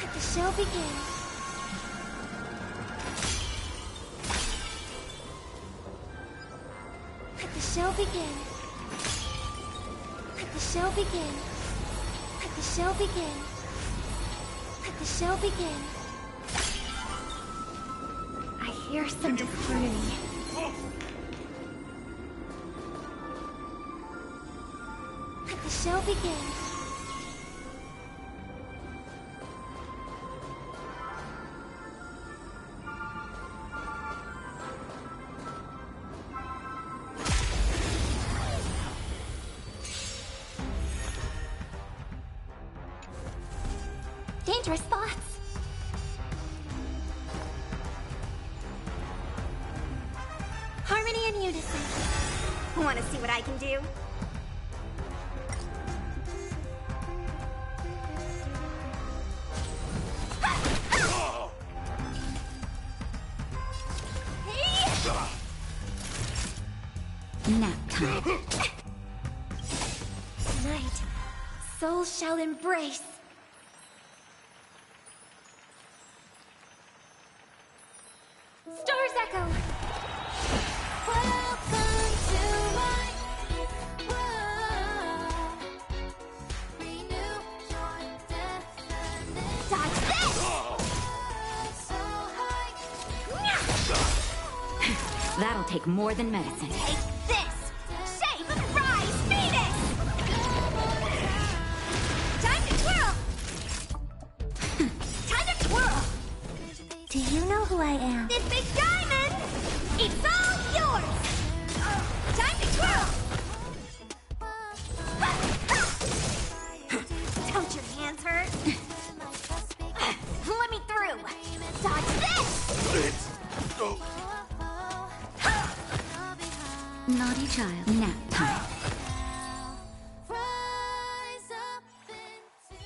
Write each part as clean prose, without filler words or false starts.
Let the show begin. Let the show begin. Let the show begin. Let the show begin. Let the show begin. I hear some disharmony. Let the show begin. Dangerous thoughts. Harmony and unison. Want to see what I can do? Nap time. Tonight, souls shall embrace. Stars echo. Welcome to my world. Renew your definition. Dodge this! So high. That'll take more than medicine. Take this! Shape! Rise! Phoenix! Time to twirl! Time to twirl! Do you know who I am? This big diamond! It's all yours! Time to twirl! Don't your hands hurt? Let me through! Dodge this! Naughty child. Nap time. Rise up into...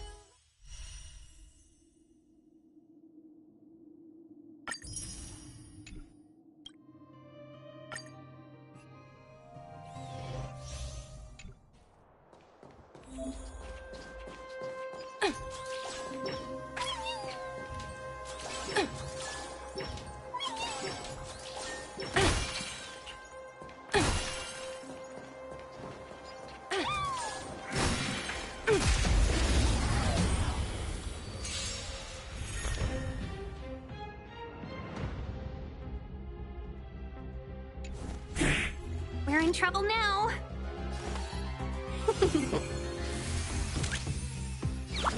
We're in trouble now.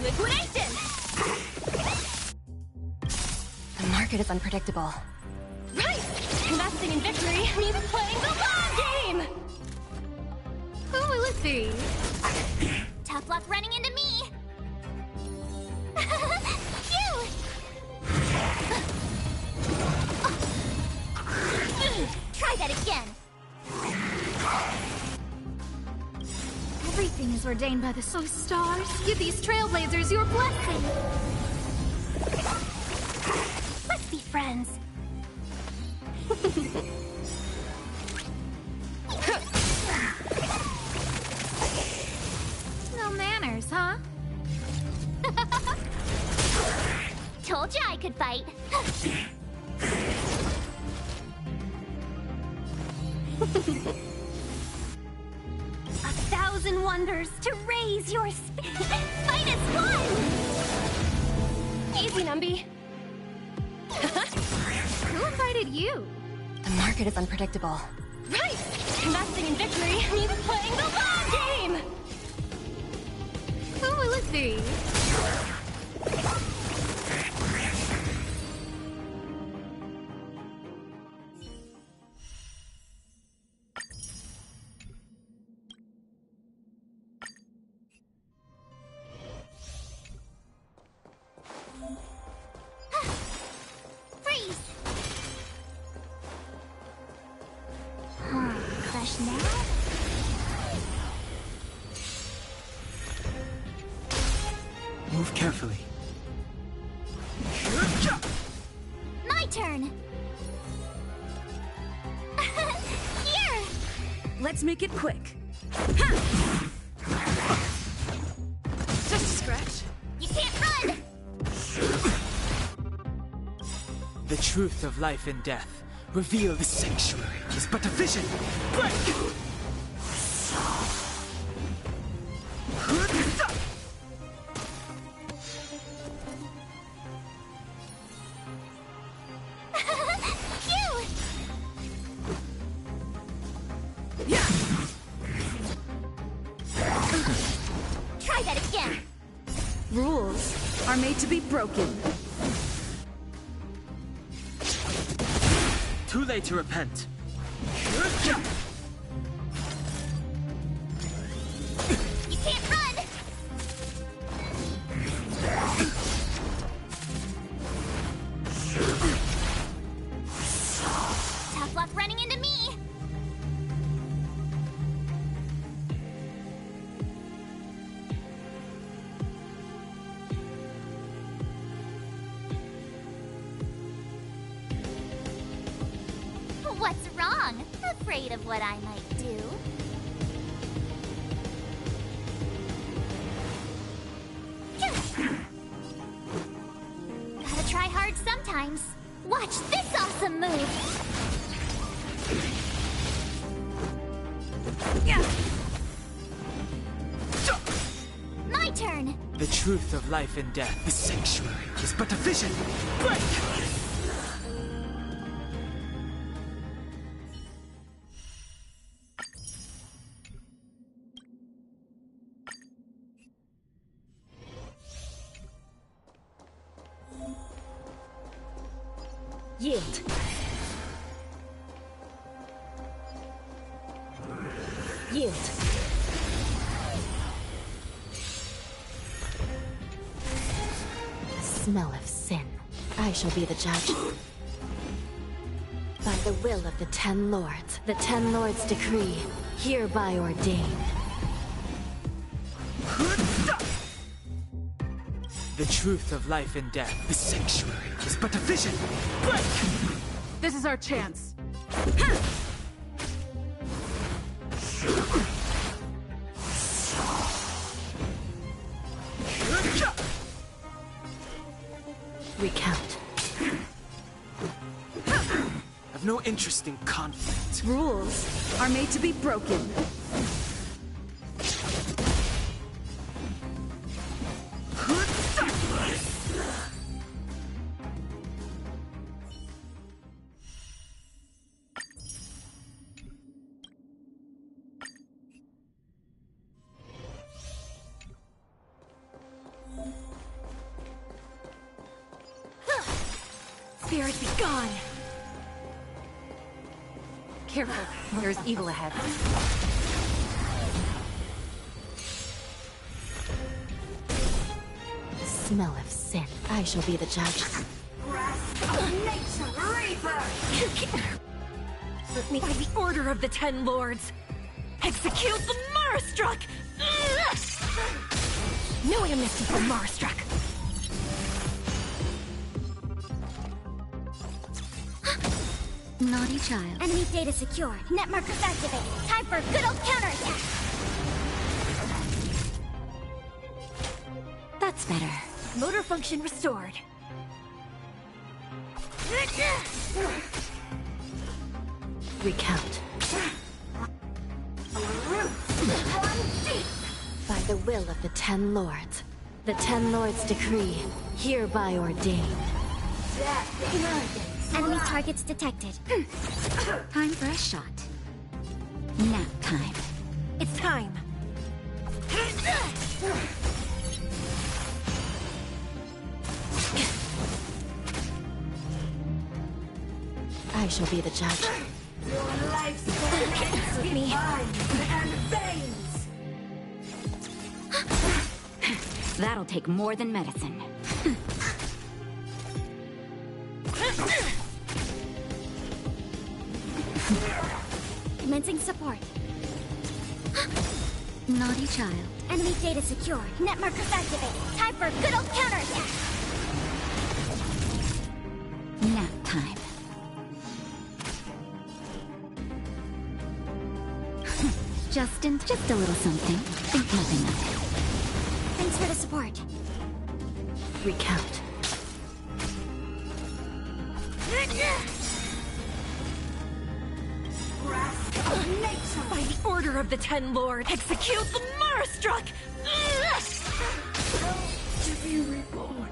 Liquidation! The market is unpredictable. Right! Investing in victory means playing the long game! Who will it be? Tough luck running into me! You! Try that again! Everything is ordained by the stars. Give these trailblazers your blessing! Let's be friends. No manners, huh? Told you I could fight. 1,000 wonders to raise your fight is fun! Easy, Numby. Who invited you? The market is unpredictable. Right! Investing in victory means playing the long game! Who will it be? Freeze! Crush now? Move carefully. My turn! Here! Let's make it quick. Just a scratch. You can't run! The truth of life and death. Reveal the sanctuary is but a vision. Break! Phew! Try that again. Rules are made to be broken. Too late to repent. You can't run! Tough luck running into me! What's wrong? Afraid of what I might do? Gotta try hard sometimes. Watch this awesome move! My turn! The truth of life and death. The sanctuary is but a vision. Break! Yield. Yield. Smell of sin. I shall be the judge. By the will of the Ten Lords, the Ten Lords decree, hereby ordain. The truth of life and death. The sanctuary is but a vision. Break! This is our chance. Recount. I've no interest in conflict. Rules are made to be broken. Spirit be gone! Careful, there's evil ahead. Smell of sin. I shall be the judge. Certainly by the order of the Ten Lords! Execute the Marastruck! No amnesty for Marastruck! Naughty child. Enemy data secured. Net markers activated. Time for a good old counterattack! That's better. Motor function restored. Recount. By the will of the Ten Lords, the Ten Lords decree, hereby ordain. Enemy targets detected. Time for a shot. Nap time. It's time. I shall be the judge. With me. That'll take more than medicine. Commencing support. Naughty child. Enemy data secured. Net markers activated. Time for a good old counterattack. Nap time. Just a little something. Think nothing of it. Thanks for the support. Recount. By the order of the Ten Lords, execute the Marastruck! To be reborn.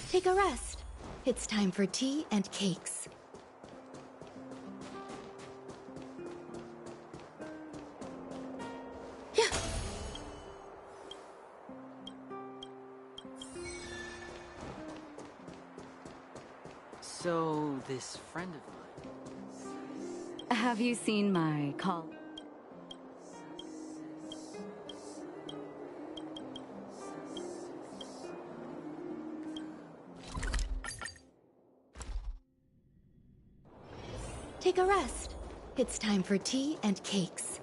Take a rest. It's time for tea and cakes. Yeah. So, this friend of mine... Have you seen my call? Take a rest. It's time for tea and cakes.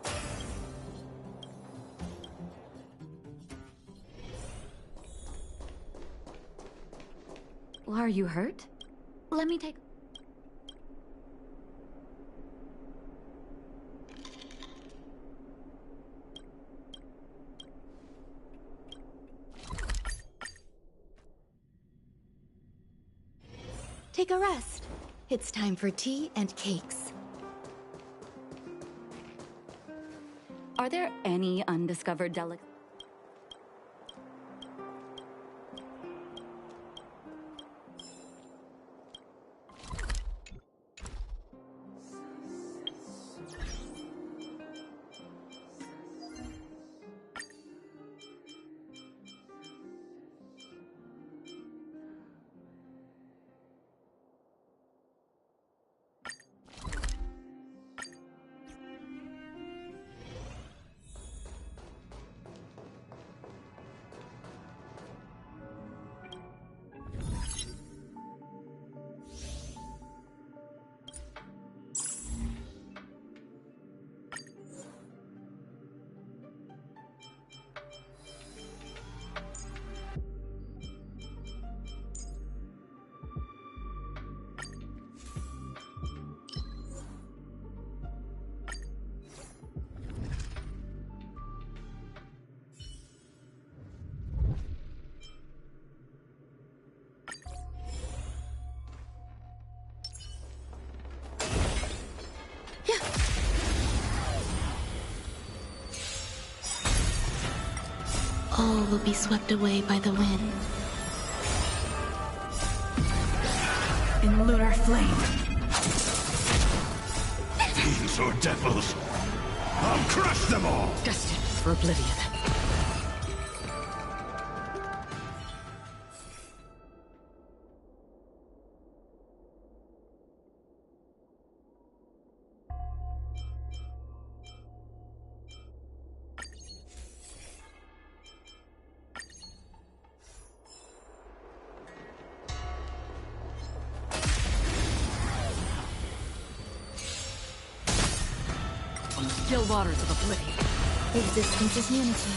Are you hurt? Let me take... Take a rest. It's time for tea and cakes. Are there any undiscovered delicacies? All will be swept away by the wind. In lunar flame. Fiends or devils, I'll crush them all! Destined for oblivion. On the still waters of oblivion. Existence is unity.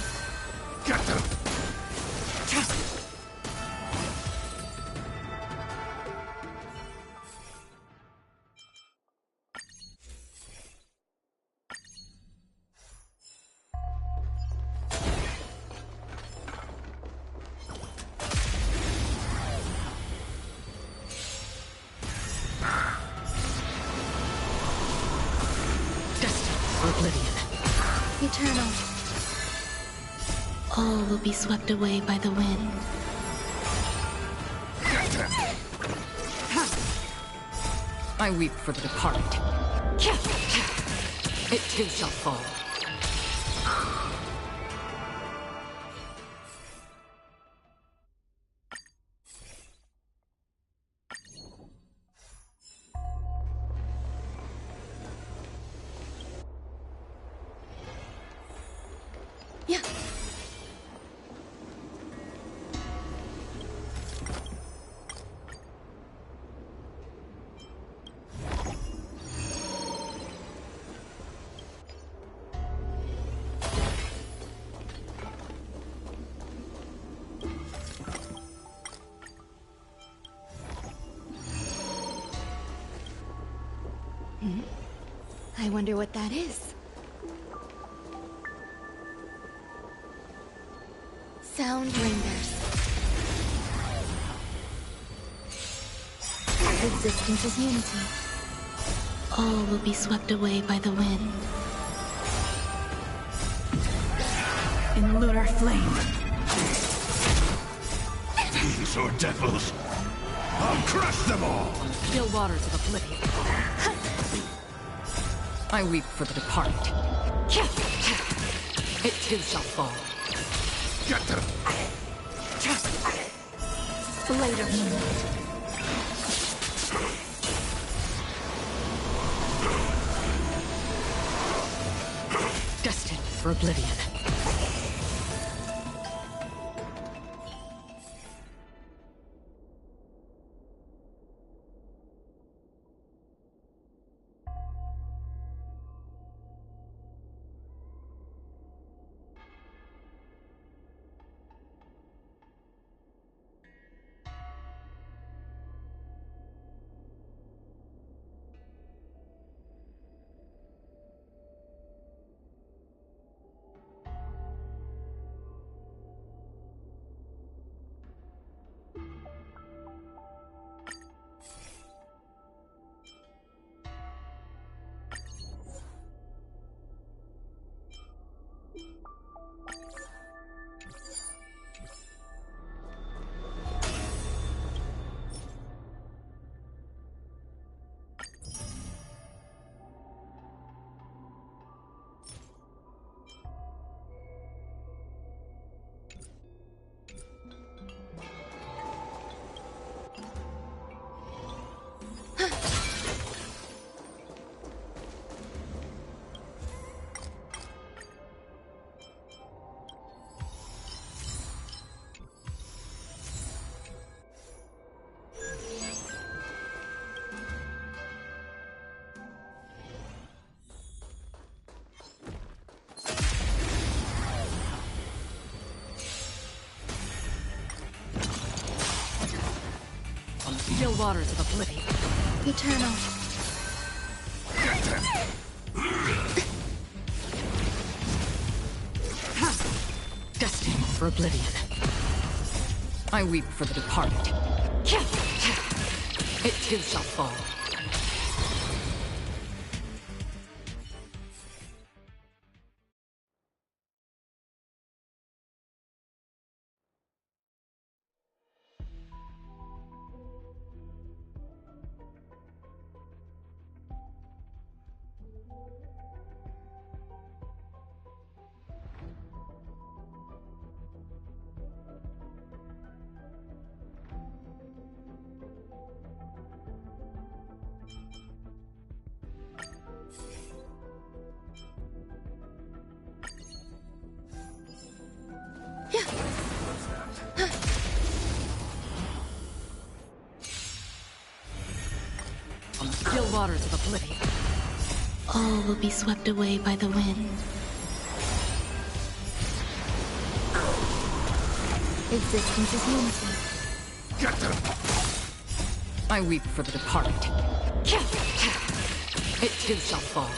Get them! Destined for oblivion. Eternal. All will be swept away by the wind. I weep for the departed. It too shall fall. Yeah. I wonder what that is. Sound lingers. Existence is unity. All will be swept away by the wind. In lunar flame. Fiends or devils, I'll crush them all! Still waters of oblivion. I weep for the departed. It too shall fall. Get them! Blade of moonlight. Destined for oblivion. Still waters of oblivion. Eternal. Destined for oblivion. I weep for the departed. It too shall fall. Still waters of oblivion. All will be swept away by the wind. Existence is unity. Get them! I weep for the departed. It too shall fall.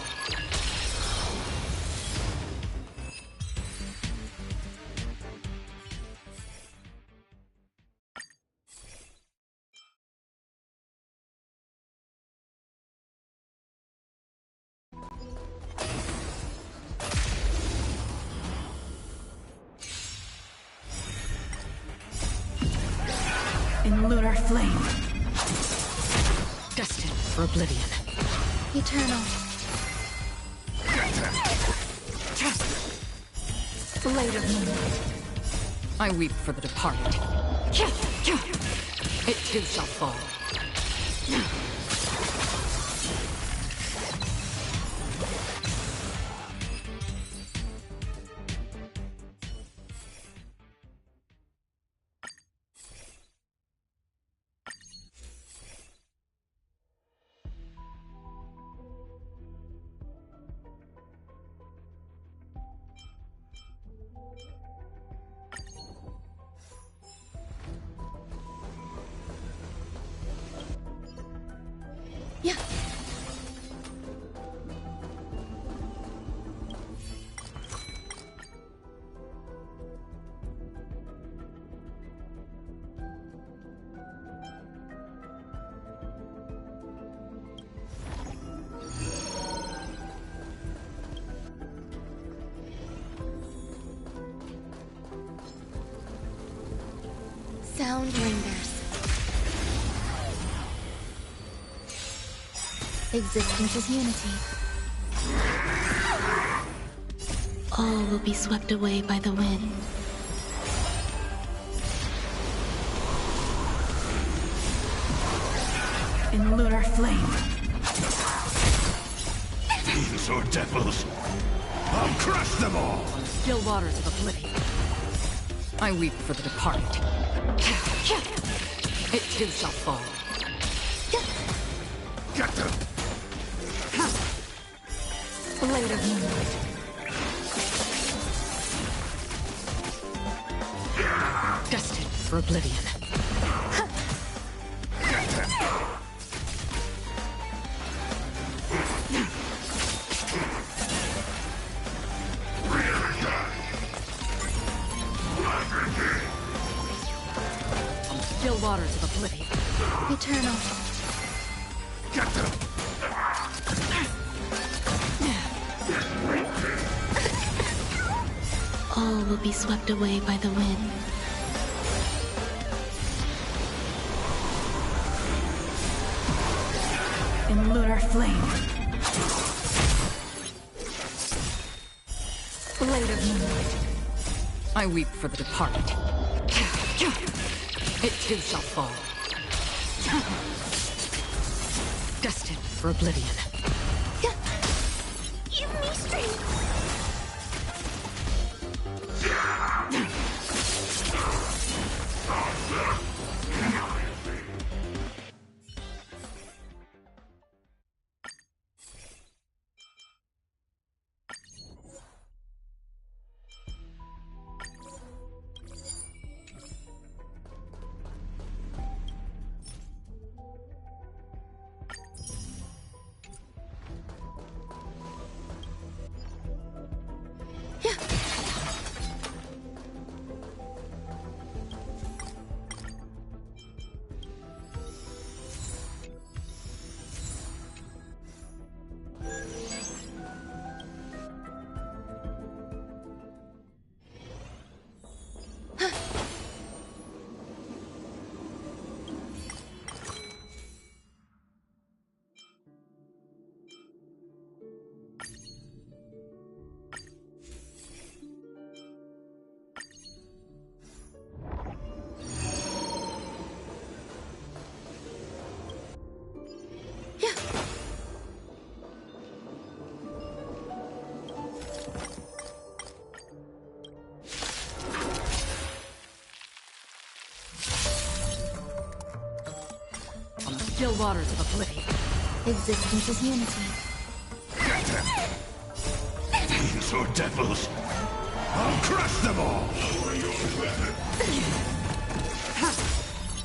In lunar flame. Destined for oblivion. Eternal. Blade of moonlight. I weep for the departed. It too shall fall. Yeah. Sound lingers. Existence is unity. All will be swept away by the wind. In lunar flame. Fiends or devils, I'll crush them all! On still waters of oblivion. I weep for the departed. It too shall fall. Get them! Blade of moonlight. Destined for oblivion. On the still waters of oblivion. Eternal. Get them! All will be swept away by the wind. In lunar flame. Blade of moonlight. I weep for the departed. It too shall fall. Destined for oblivion. Give me strength! On the still waters of oblivion. Existence is unity. Get them! Fiends or devils, I'll crush them all! Lower your weapon!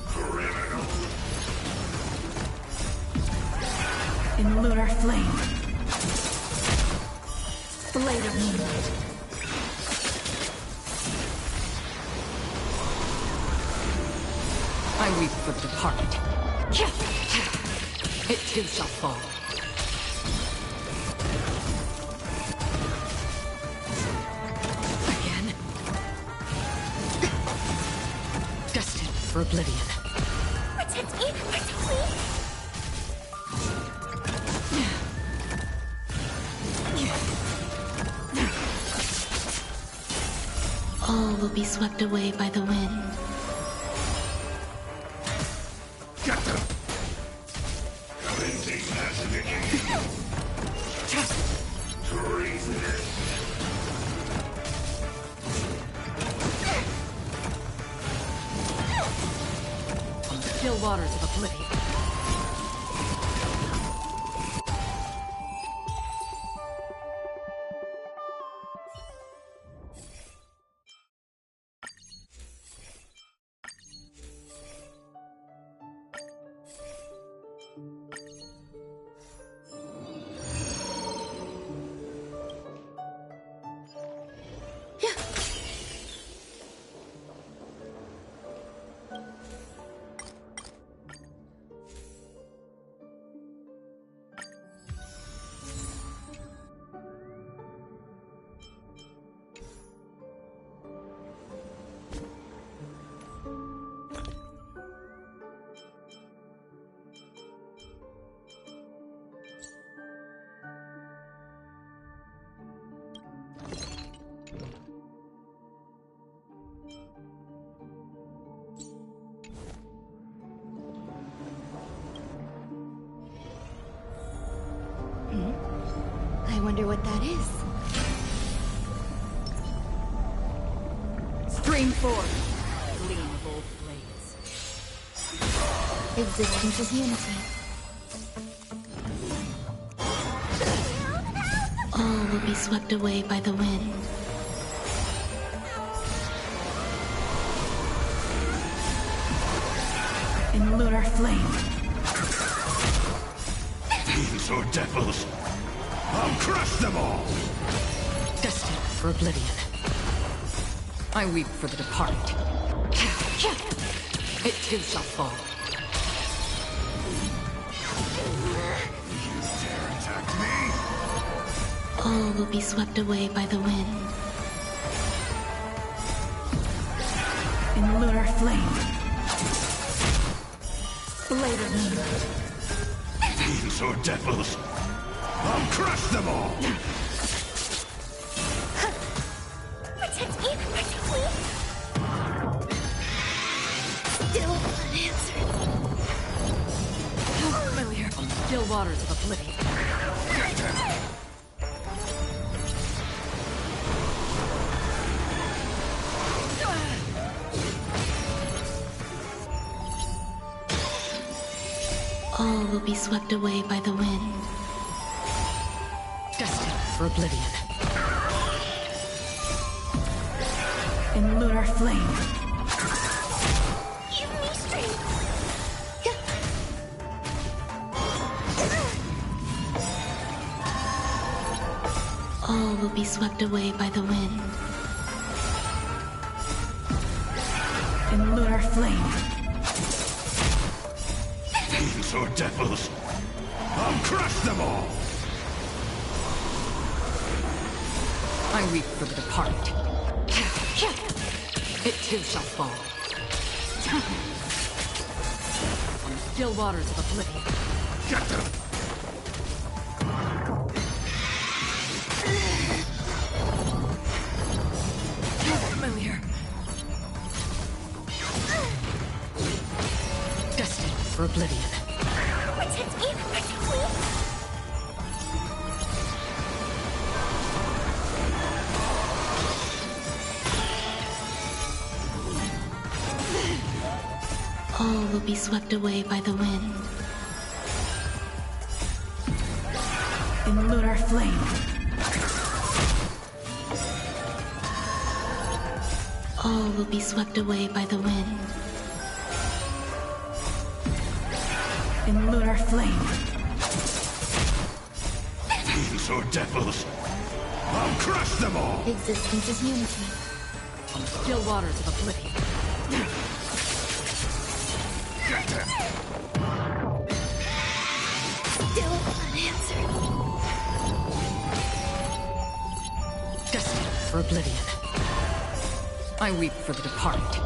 Criminal! In lunar flame. Blade of moonlight. I weep for the departed. It too shall fall. Again. Destined for oblivion. Protect me! Protect me! All will be swept away by the wind. Get them! Cleansing acid. Treasonous. On the still waters of oblivion. I wonder what that is. Stream forth, gleam of old blades. Existence is unity. All will be swept away by the wind. In lunar flame. Fiends or devils, I'll crush them all! Destined for oblivion. I weep for the departed. It too shall fall. You dare attack me? All will be swept away by the wind. In lunar flame. Blade of moonlight. Fiends or devils, I'll crush them all! Protect me! Protect me! Still unanswered. How familiar. On the still waters of oblivion. Get them! All will be swept away by the wind. Destined for oblivion. In lunar flame. Give me strength! All will be swept away by the wind. In lunar flame. Fiends or devils, I'll crush them all! I weep for the departed. It too shall fall. On the still waters of oblivion. Get them! How familiar. Destined for oblivion. Protect me! Protect me! All will be swept away by the wind. In lunar flame. All will be swept away by the wind. In lunar flame. Fiends or devils, I'll crush them all! Existence is unity. On the still waters of oblivion. Get them! Still unanswered. Destined for oblivion. I weep for the departed.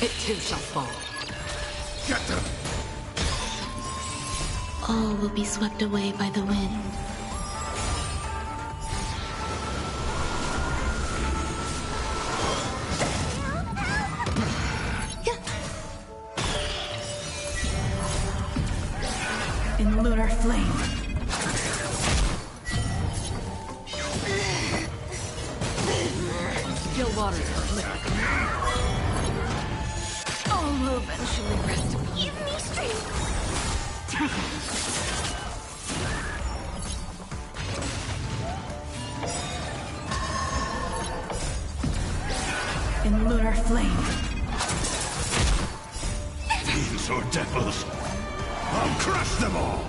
It too shall fall. Get them! All will be swept away by the wind. In lunar flame. Still waters are lit. All will eventually rest. Give me strength! In lunar flame. Fiends or devils, I'll crush them all!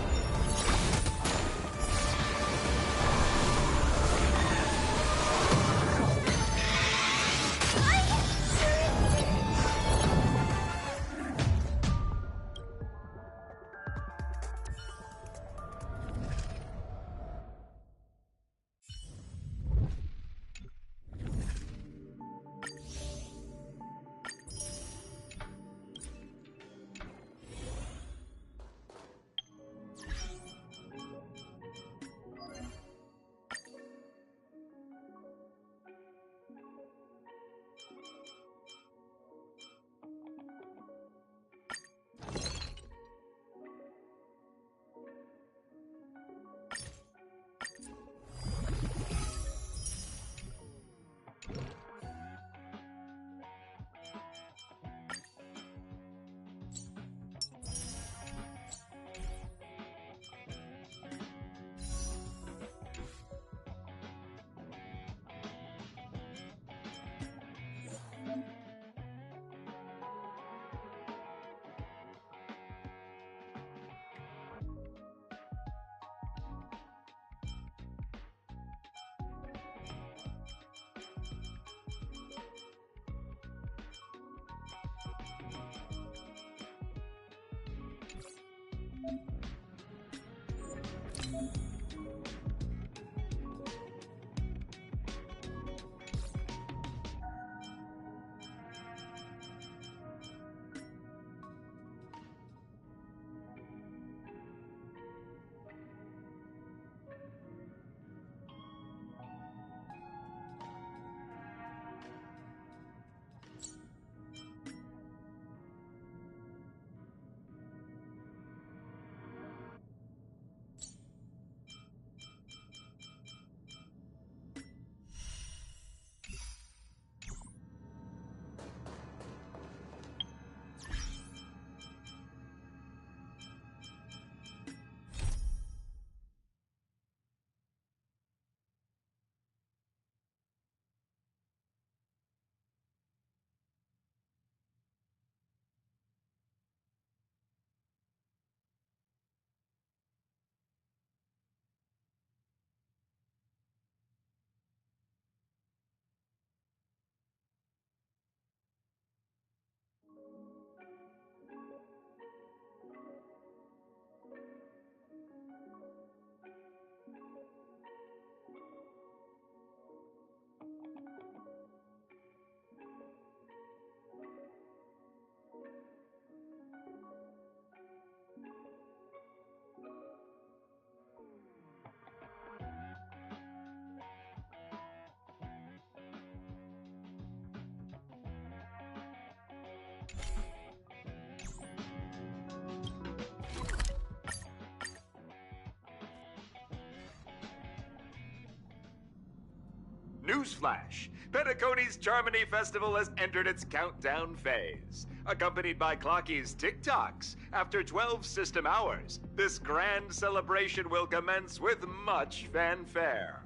Newsflash! Penacony's Charmony Festival has entered its countdown phase. Accompanied by Clocky's TikToks, after 12 system hours, this grand celebration will commence with much fanfare.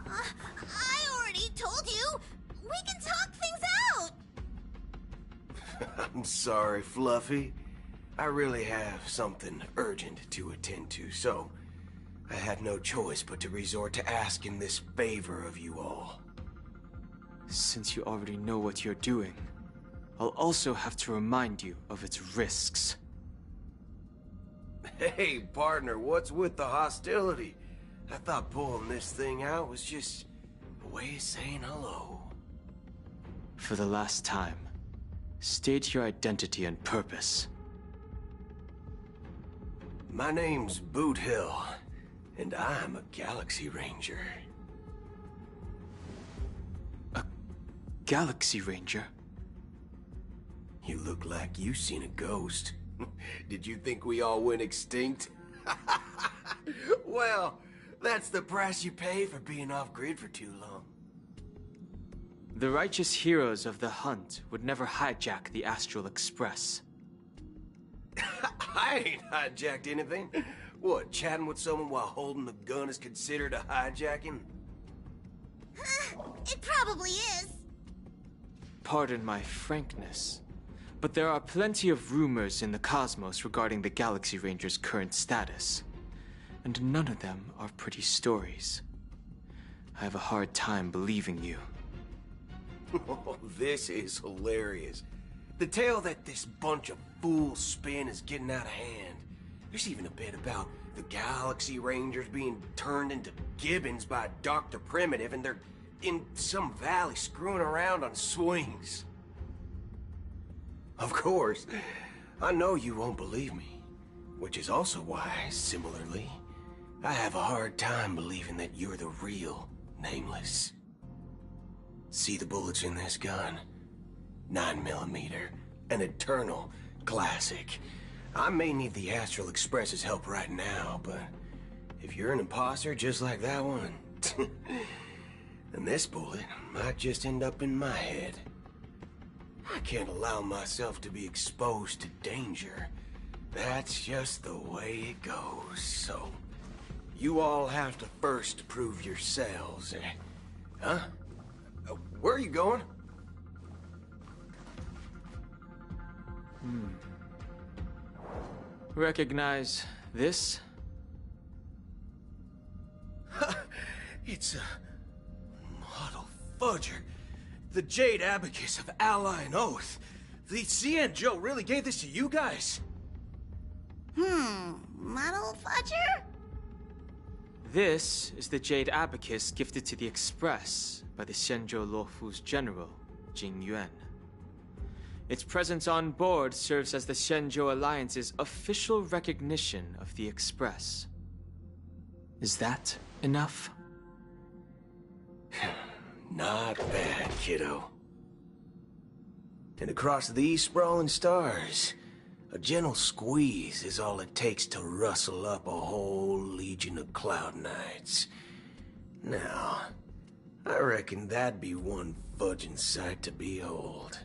I already told you! We can talk things out! I'm sorry, Fluffy. I really have something urgent to attend to, so I had no choice but to resort to asking this favor of you all. Since you already know what you're doing, I'll also have to remind you of its risks. Hey, partner, what's with the hostility? I thought pulling this thing out was just a way of saying hello. For the last time, state your identity and purpose. My name's Boot Hill, and I'm a Galaxy Ranger. A Galaxy Ranger? You look like you seen a ghost. Did you think we all went extinct? Well, that's the price you pay for being off-grid for too long. The righteous heroes of the hunt would never hijack the Astral Express. I ain't hijacked anything. What, chatting with someone while holding the gun is considered a hijacking? It probably is. Pardon my frankness, but there are plenty of rumors in the cosmos regarding the Galaxy Ranger's current status, and none of them are pretty stories. I have a hard time believing you. Oh, this is hilarious. The tale that this bunch of fools spin is getting out of hand. There's even a bit about the Galaxy Rangers being turned into gibbons by Dr. Primitive, and they're in some valley screwing around on swings. Of course, I know you won't believe me, which is also why, similarly, I have a hard time believing that you're the real Nameless. See the bullets in this gun? 9mm, an eternal classic. I may need the Astral Express's help right now, but if you're an imposter just like that one, then this bullet might just end up in my head. I can't allow myself to be exposed to danger. That's just the way it goes, so you all have to first prove yourselves, Huh? Where are you going? Recognize this? It's a model fudger. The Jade Abacus of Ally and Oath. The Xianzhou really gave this to you guys? Model fudger? This is the Jade Abacus gifted to the Express by the Xianzhou Luofu's general, Jing Yuan. Its presence on board serves as the Xianzhou Alliance's official recognition of the Express. Is that enough? Not bad, kiddo. And across these sprawling stars, a gentle squeeze is all it takes to rustle up a whole legion of Cloud Knights. Now, I reckon that'd be one fudging sight to behold.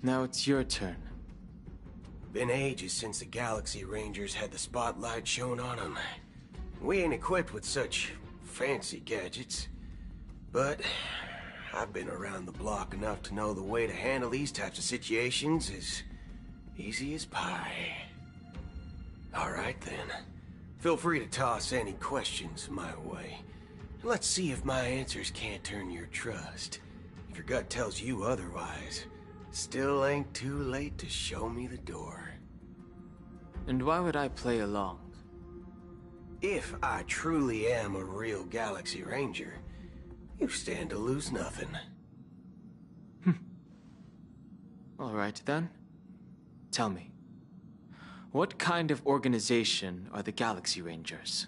Now it's your turn. Been ages since the Galaxy Rangers had the spotlight shown on them. We ain't equipped with such fancy gadgets, but I've been around the block enough to know the way to handle these types of situations is easy as pie. All right then. Feel free to toss any questions my way. Let's see if my answers can't turn your trust. If your gut tells you otherwise, still ain't too late to show me the door. And why would I play along? If I truly am a real Galaxy Ranger, you stand to lose nothing. All right then. Tell me, what kind of organization are the Galaxy Rangers?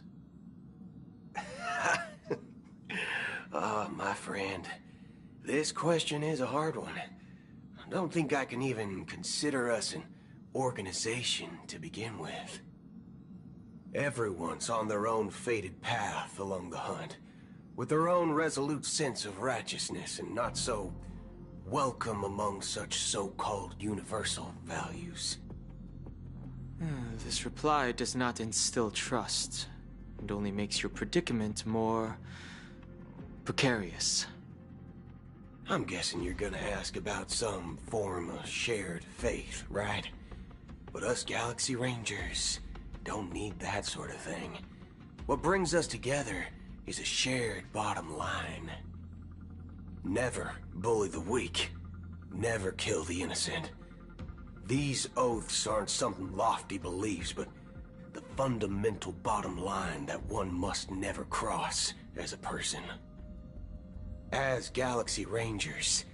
My friend, this question is a hard one. I don't think I can even consider us an organization to begin with. Everyone's on their own fated path along the hunt, with their own resolute sense of righteousness and not so welcome among such so-called universal values. This reply does not instill trust, and only makes your predicament more precarious. I'm guessing you're gonna ask about some form of shared faith, right? But us Galaxy Rangers don't need that sort of thing. What brings us together is a shared bottom line. Never bully the weak. Never kill the innocent. These oaths aren't some lofty beliefs, but the fundamental bottom line that one must never cross as a person. As Galaxy Rangers,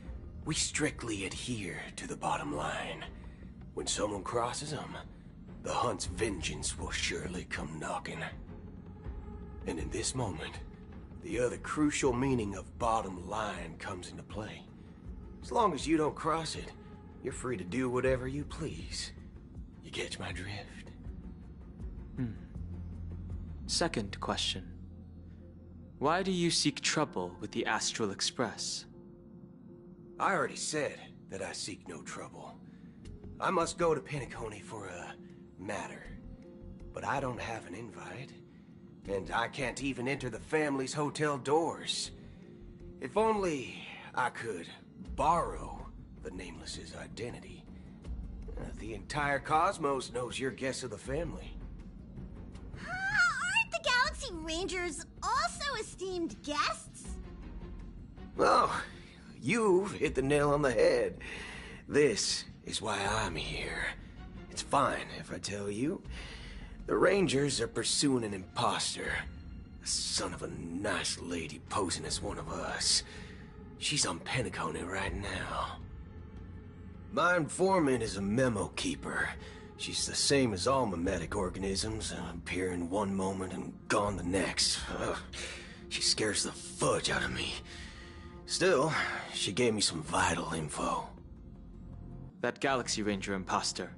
we strictly adhere to the bottom line. When someone crosses them, the hunt's vengeance will surely come knocking. And in this moment, the other crucial meaning of bottom line comes into play. As long as you don't cross it, you're free to do whatever you please. You catch my drift? Second question. Why do you seek trouble with the Astral Express? I already said that I seek no trouble. I must go to Penacony for a matter. But I don't have an invite. And I can't even enter the family's hotel doors. If only I could borrow the Nameless's identity. The entire cosmos knows you're guests of the family. Aren't the Galaxy Rangers also esteemed guests? Oh, you've hit the nail on the head. This is why I'm here. It's fine if I tell you. The Rangers are pursuing an imposter. A son of a nice lady posing as one of us. She's on Penacony right now. My informant is a memo keeper. She's the same as all mimetic organisms, appearing one moment and gone the next. Ugh, she scares the fudge out of me. Still, she gave me some vital info. That Galaxy Ranger imposter.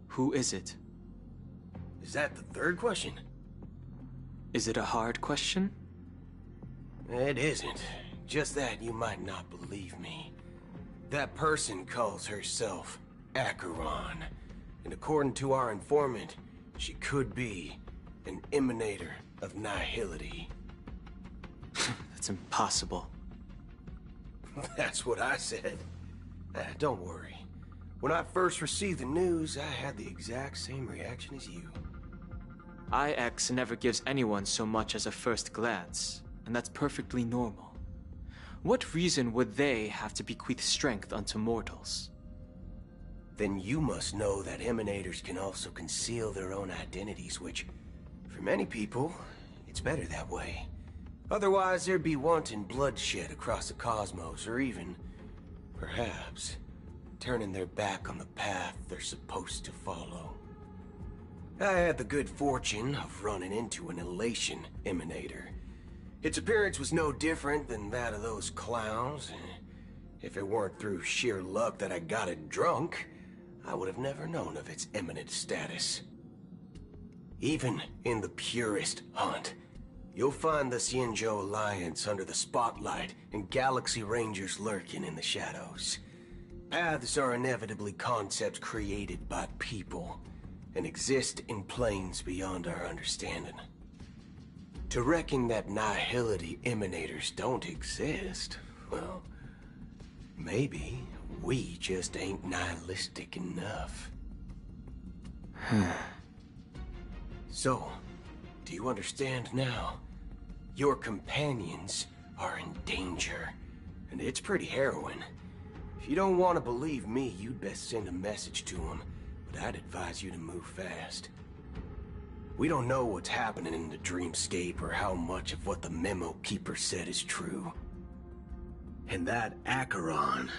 Who is it? Is that the third question? Is it a hard question? It isn't. Just that you might not believe me. That person calls herself Acheron. And according to our informant, she could be an emanator of nihility. That's impossible. That's what I said. Don't worry. When I first received the news, I had the exact same reaction as you. IX never gives anyone so much as a first glance, and that's perfectly normal. What reason would they have to bequeath strength unto mortals? Then you must know that emanators can also conceal their own identities, which, for many people, it's better that way. Otherwise, there'd be wanton bloodshed across the cosmos, or even, perhaps, turning their back on the path they're supposed to follow. I had the good fortune of running into an Elation emanator. Its appearance was no different than that of those clowns. If it weren't through sheer luck that I got it drunk, I would have never known of its eminent status. Even in the purest hunt, you'll find the Xianzhou Alliance under the spotlight and Galaxy Rangers lurking in the shadows. Paths are inevitably concepts created by people and exist in planes beyond our understanding. To reckon that nihility emanators don't exist, well, maybe we just ain't nihilistic enough. So, do you understand now? Your companions are in danger, and it's pretty harrowing. If you don't want to believe me, you'd best send a message to them, but I'd advise you to move fast. We don't know what's happening in the dreamscape or how much of what the memo keeper said is true. And that Acheron,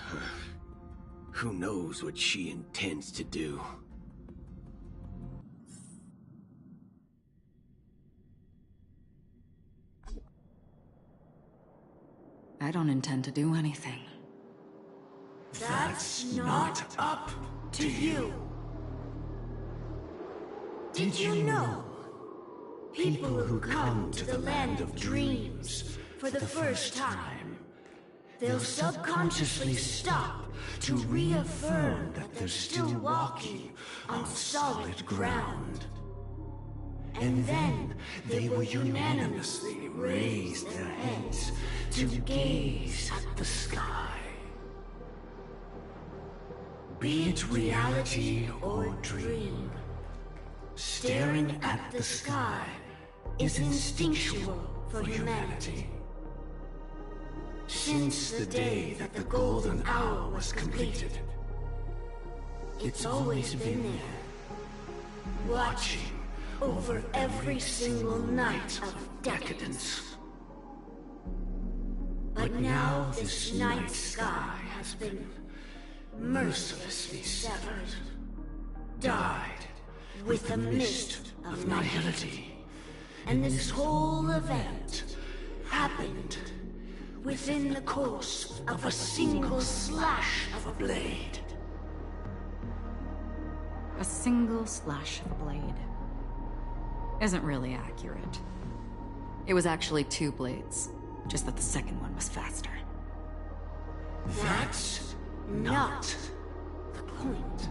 who knows what she intends to do. I don't intend to do anything. That's not up to you. Did you know? People who come to the land of dreams for the first time, they'll subconsciously stop to reaffirm that they're still walking on solid ground. And then they will unanimously raise their heads to gaze at the sky. Be it reality or dream, staring at the sky is instinctual for humanity. Since the day that the golden hour was completed, it's always been there, watching over every single night of decadence. But now this night sky has been mercilessly severed, dyed with the mist of nihility. And this whole event happened within the course of a single slash of a blade. A single slash of the blade isn't really accurate. It was actually 2 blades, just that the second one was faster. That's not the point.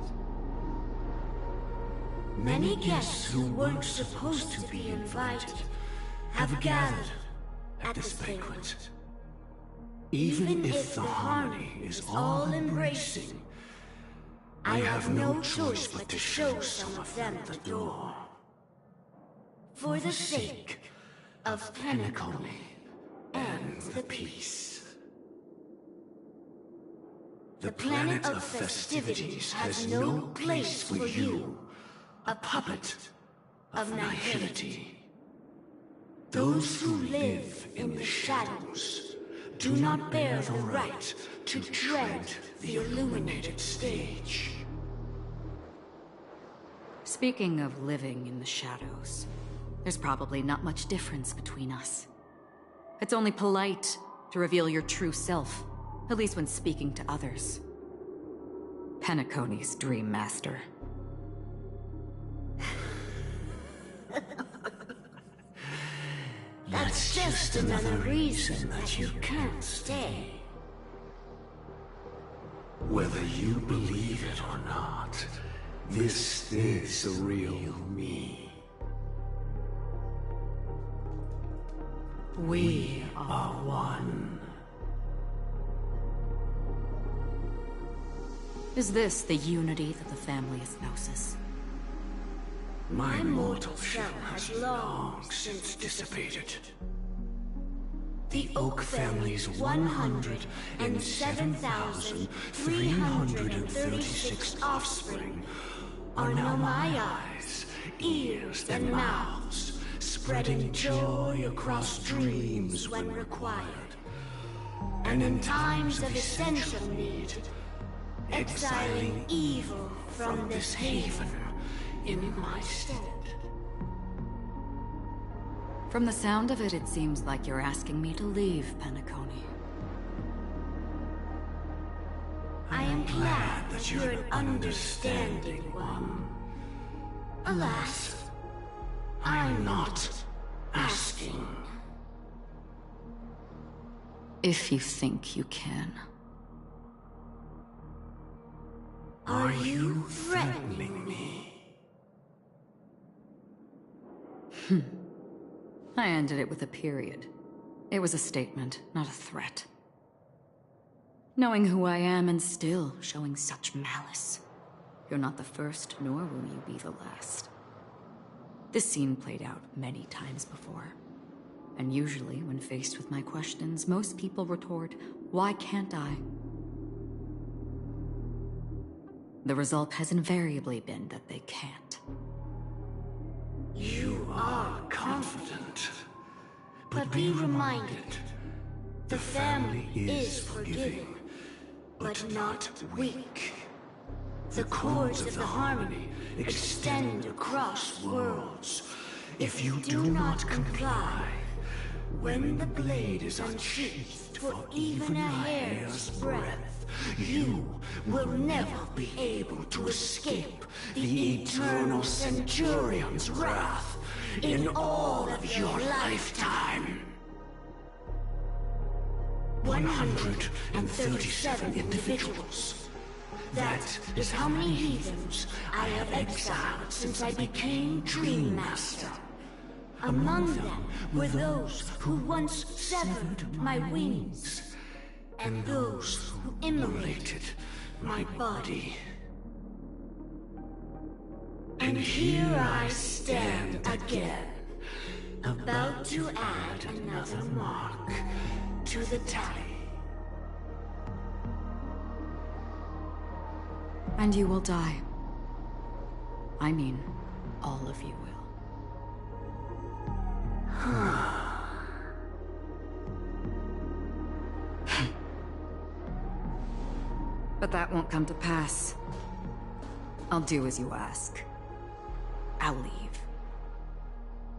Many guests who weren't supposed to be invited have gathered at this banquet. Even if the harmony is all-embracing, I have no choice but to show some of them the door. For the sake of Penacony and the peace. The planet of festivities has no place for you, a puppet of nihility. Those who live in the shadows do not bear the right to tread the illuminated stage. Speaking of living in the shadows, there's probably not much difference between us. It's only polite to reveal your true self, at least when speaking to others. Penacony's Dream Master. That's just another reason that you can't stay. Whether you believe it or not, this is the real me. We are one. Is this the unity that the family espouses? My mortal shell has long since dissipated. The Oak family's 107,336 offspring are now my eyes, ears, and mouths, spreading joy across dreams when required, and in times of essential need, exiling evil from this haven in my stead. From the sound of it, it seems like you're asking me to leave Penacony. I am glad that you're an understanding one. Alas, I'm not asking. If you think you can. Are you threatening me? I ended it with a period. It was a statement, not a threat. Knowing who I am and still showing such malice. You're not the first, nor will you be the last. This scene played out many times before. And usually, when faced with my questions, most people retort, "Why can't I?" The result has invariably been that they can't. You are confident. But be reminded, the family is forgiving, but not weak. The cords of the harmony extend across worlds. If you do not comply, when the blade is unsheathed for even a hair's breadth, you will never be able to escape the eternal Centurion's wrath in all of your lifetime. 137 individuals. That is how many heathens I have exiled since I became Dream Master. Among them were those who once severed my wings, and those who immolated my body. And here I stand again, about to add another mark to the tally. And you will die. I mean, all of you will. But that won't come to pass. I'll do as you ask. I'll leave.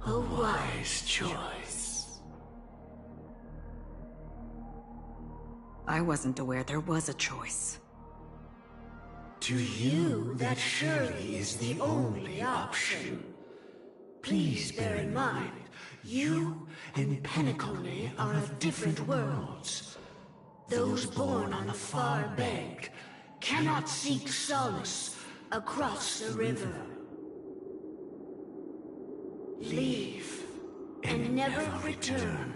A wise choice. I wasn't aware there was a choice. To you, that surely is the only option. Please bear in mind, you and Penacony are of different worlds. Those born on the far bank cannot seek solace across the river. Leave and never return.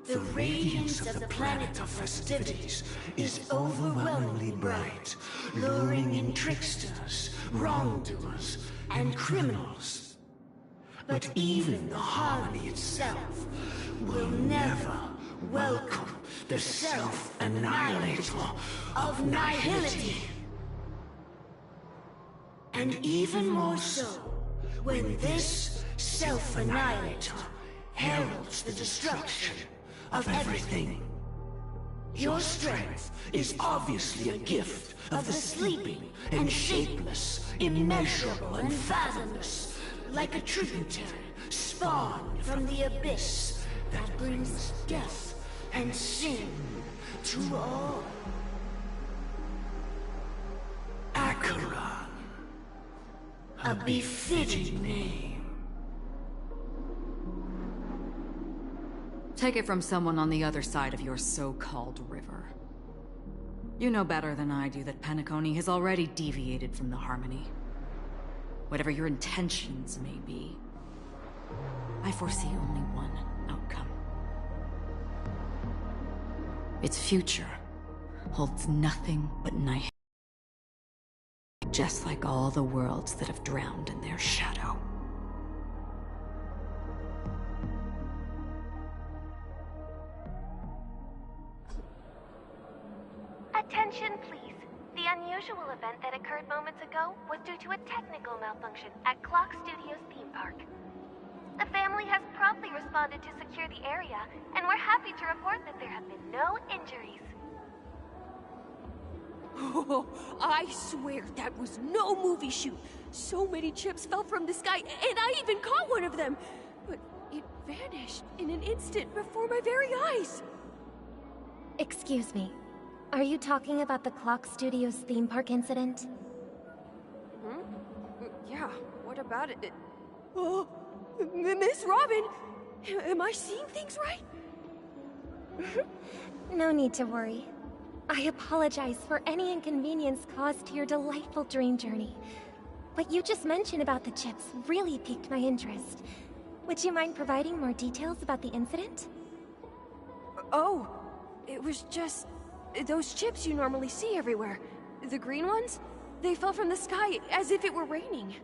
The radiance of the planet of festivities is overwhelmingly bright, luring in tricksters, wrongdoers, and criminals. But even the harmony itself will never welcome the self-annihilator of nihility. And even more so, when this self-annihilator heralds the destruction of everything. Your strength is obviously a gift of the sleeping and shapeless, immeasurable and fathomless, like a tributary spawned from the abyss that brings death and sin to all. Acheron, a befitting name. Take it from someone on the other side of your so-called river. You know better than I do that Penacony has already deviated from the Harmony. Whatever your intentions may be, I foresee only one outcome. Its future holds nothing but nihility, just like all the worlds that have drowned in their shadow. Attention, please. The unusual event that occurred moments ago was due to a technical malfunction at Clock Studios theme park. The family has promptly responded to secure the area, and we're happy to report that there have been no injuries. Oh, I swear that was no movie shoot. So many chips fell from the sky, and I even caught one of them. But it vanished in an instant before my very eyes. Excuse me. Are you talking about the Clock Studios theme park incident? Yeah, what about it? Oh, Miss Robin! Am I seeing things right? No need to worry. I apologize for any inconvenience caused to your delightful dream journey. What you just mentioned about the chips really piqued my interest. Would you mind providing more details about the incident? Oh, it was just those chips you normally see everywhere. The green ones? They fell from the sky as if it were raining.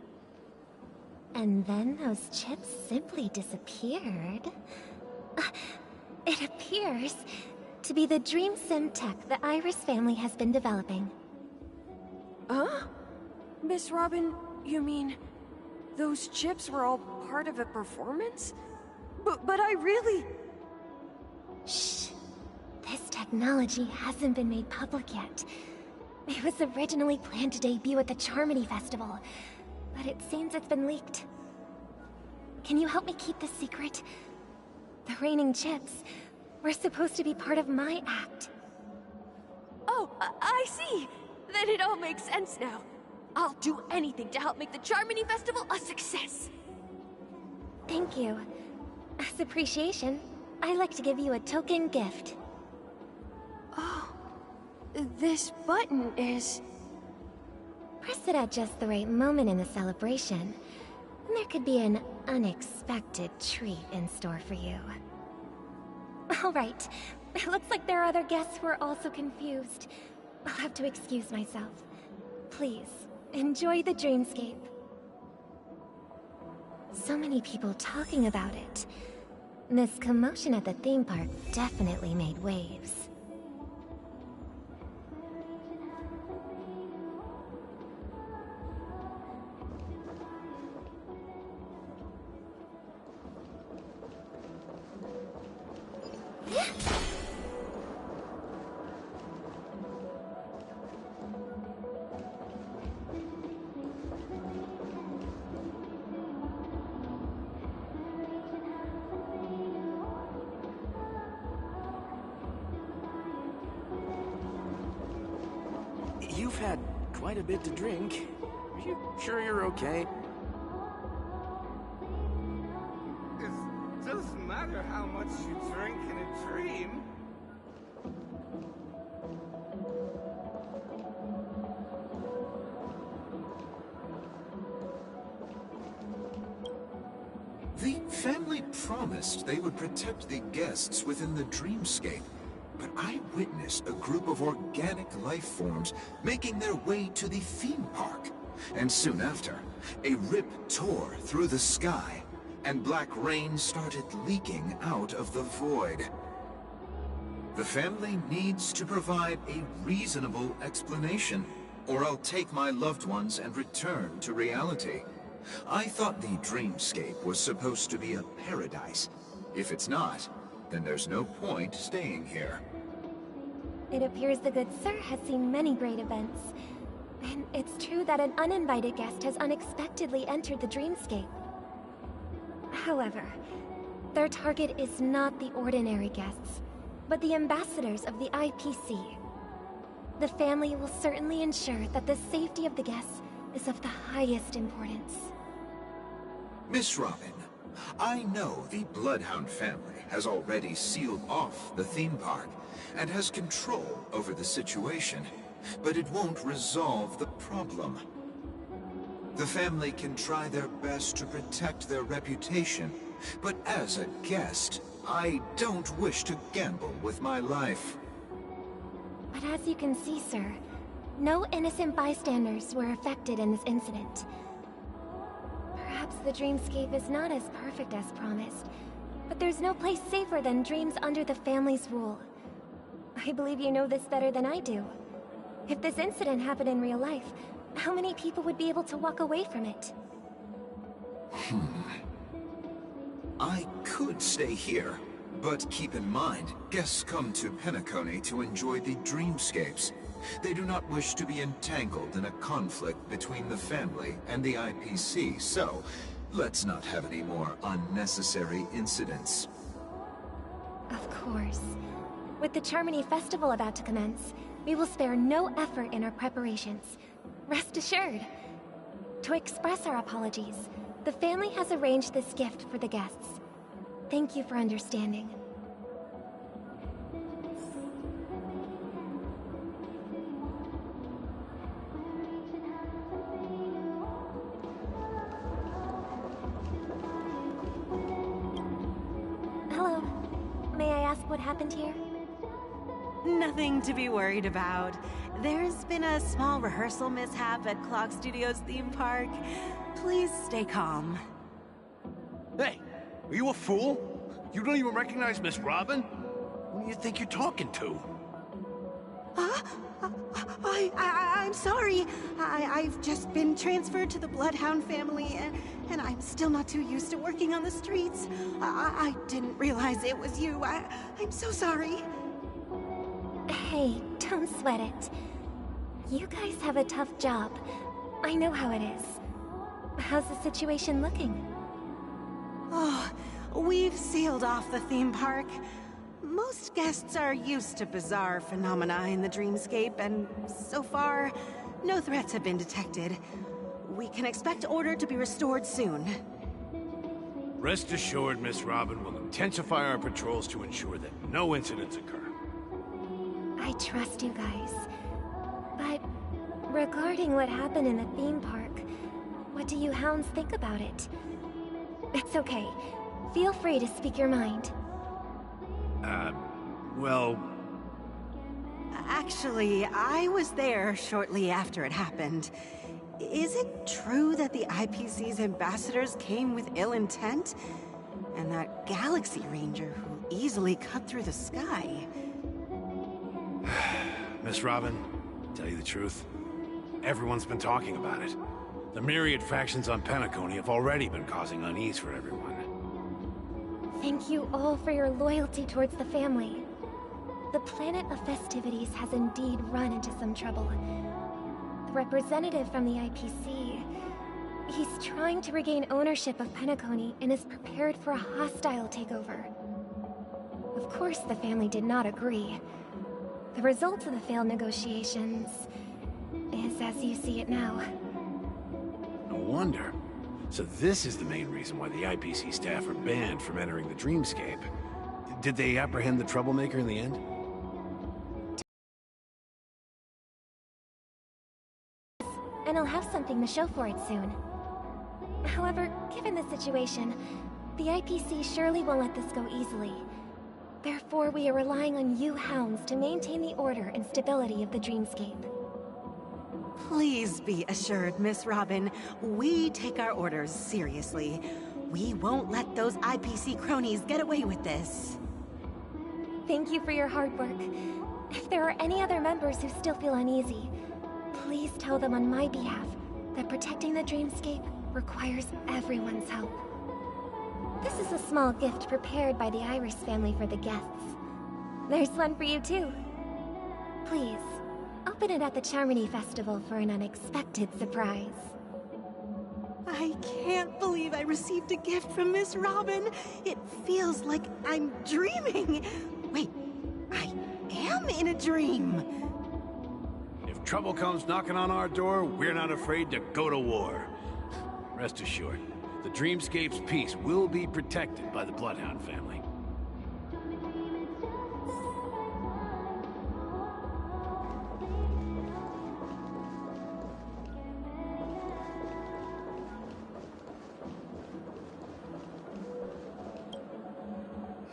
And then those chips simply disappeared. It appears to be the Dream Sim tech the Iris family has been developing. Huh? Miss Robin, you mean those chips were all part of a performance? But I really... Shh. This technology hasn't been made public yet. It was originally planned to debut at the Charmony Festival, but it seems it's been leaked. Can you help me keep this secret? The raining chips were supposed to be part of my act. Oh, I see! Then it all makes sense now. I'll do anything to help make the Charmony Festival a success! Thank you. As appreciation, I'd like to give you a token gift. Oh, this button is... Press it at just the right moment in the celebration. There could be an unexpected treat in store for you. Alright, it looks like there are other guests who are also confused. I'll have to excuse myself. Please, enjoy the dreamscape. So many people talking about it. This commotion at the theme park definitely made waves. quite a bit to drink. Are you sure you're okay? It doesn't matter how much you drink in a dream. The family promised they would protect the guests within the dreamscape, but I witnessed a group of organic life forms making their way to the theme park. And soon after, a rip tore through the sky, and black rain started leaking out of the void. The family needs to provide a reasonable explanation, or I'll take my loved ones and return to reality. I thought the dreamscape was supposed to be a paradise. If it's not, then there's no point staying here. It appears the good sir has seen many great events. And it's true that an uninvited guest has unexpectedly entered the dreamscape. However, their target is not the ordinary guests, but the ambassadors of the IPC. The family will certainly ensure that the safety of the guests is of the highest importance. Miss Robin, I know the Bloodhound family has already sealed off the theme park and has control over the situation, but it won't resolve the problem. The family can try their best to protect their reputation, but as a guest, I don't wish to gamble with my life. But as you can see, sir, no innocent bystanders were affected in this incident. Perhaps the dreamscape is not as perfect as promised, but there's no place safer than dreams under the family's rule. I believe you know this better than I do. If this incident happened in real life, how many people would be able to walk away from it? I could stay here, but keep in mind, guests come to Penacony to enjoy the dreamscapes. They do not wish to be entangled in a conflict between the family and the IPC, so let's not have any more unnecessary incidents. Of course. With the Charmony Festival about to commence, we will spare no effort in our preparations. Rest assured. To express our apologies, the family has arranged this gift for the guests. Thank you for understanding. Hello. May I ask what happened here? Nothing to be worried about. There's been a small rehearsal mishap at Clock Studios theme park. Please stay calm. Hey, are you a fool? You don't even recognize Miss Robin? Who do you think you're talking to? I'm sorry. I've just been transferred to the Bloodhound family, and I'm still not too used to working on the streets. I didn't realize it was you. I'm so sorry. Hey, don't sweat it. You guys have a tough job. I know how it is. How's the situation looking? Oh, we've sealed off the theme park. Most guests are used to bizarre phenomena in the dreamscape, and so far, no threats have been detected. We can expect order to be restored soon. Rest assured, Miss Robin will intensify our patrols to ensure that no incidents occur. I trust you guys. But regarding what happened in the theme park, what do you hounds think about it? It's okay. Feel free to speak your mind. Well... Actually, I was there shortly after it happened. Is it true that the IPC's ambassadors came with ill intent? And that Galaxy Ranger who easily cut through the sky? Miss Robin, to tell you the truth, everyone's been talking about it. The myriad factions on Penacony have already been causing unease for everyone. Thank you all for your loyalty towards the family. The Planet of Festivities has indeed run into some trouble. The representative from the IPC... he's trying to regain ownership of Penacony and is prepared for a hostile takeover. Of course, the family did not agree. The result of the failed negotiations is as you see it now. No wonder. So this is the main reason why the IPC staff are banned from entering the Dreamscape. Did they apprehend the troublemaker in the end? And I'll have something to show for it soon. However, given the situation, the IPC surely won't let this go easily. Therefore, we are relying on you hounds to maintain the order and stability of the Dreamscape. Please be assured, Miss Robin, we take our orders seriously. We won't let those IPC cronies get away with this. Thank you for your hard work. If there are any other members who still feel uneasy, please tell them on my behalf that protecting the Dreamscape requires everyone's help. This is a small gift prepared by the Iris family for the guests. There's one for you too. Please, open it at the Charmony Festival for an unexpected surprise. I can't believe I received a gift from Miss Robin. It feels like I'm dreaming. Wait, I am in a dream. If trouble comes knocking on our door, we're not afraid to go to war. Rest assured, the Dreamscape's peace will be protected by the Bloodhound family.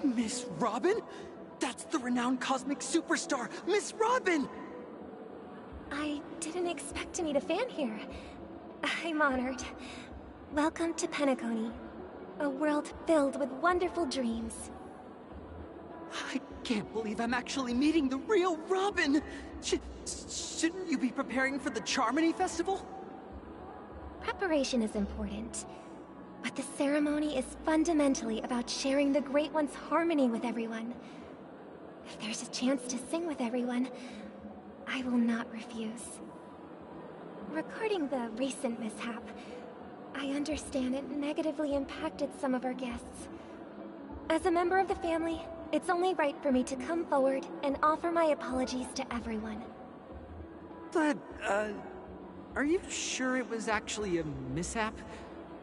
Miss Robin? That's the renowned cosmic superstar, Miss Robin! I didn't expect to meet a fan here. I'm honored. Welcome to Penacony, a world filled with wonderful dreams. I can't believe I'm actually meeting the real Robin! Shouldn't you be preparing for the Charmony Festival? Preparation is important, but the ceremony is fundamentally about sharing the Great One's harmony with everyone. If there's a chance to sing with everyone, I will not refuse. Regarding the recent mishap, I understand it negatively impacted some of our guests. As a member of the family, it's only right for me to come forward and offer my apologies to everyone. But, are you sure it was actually a mishap?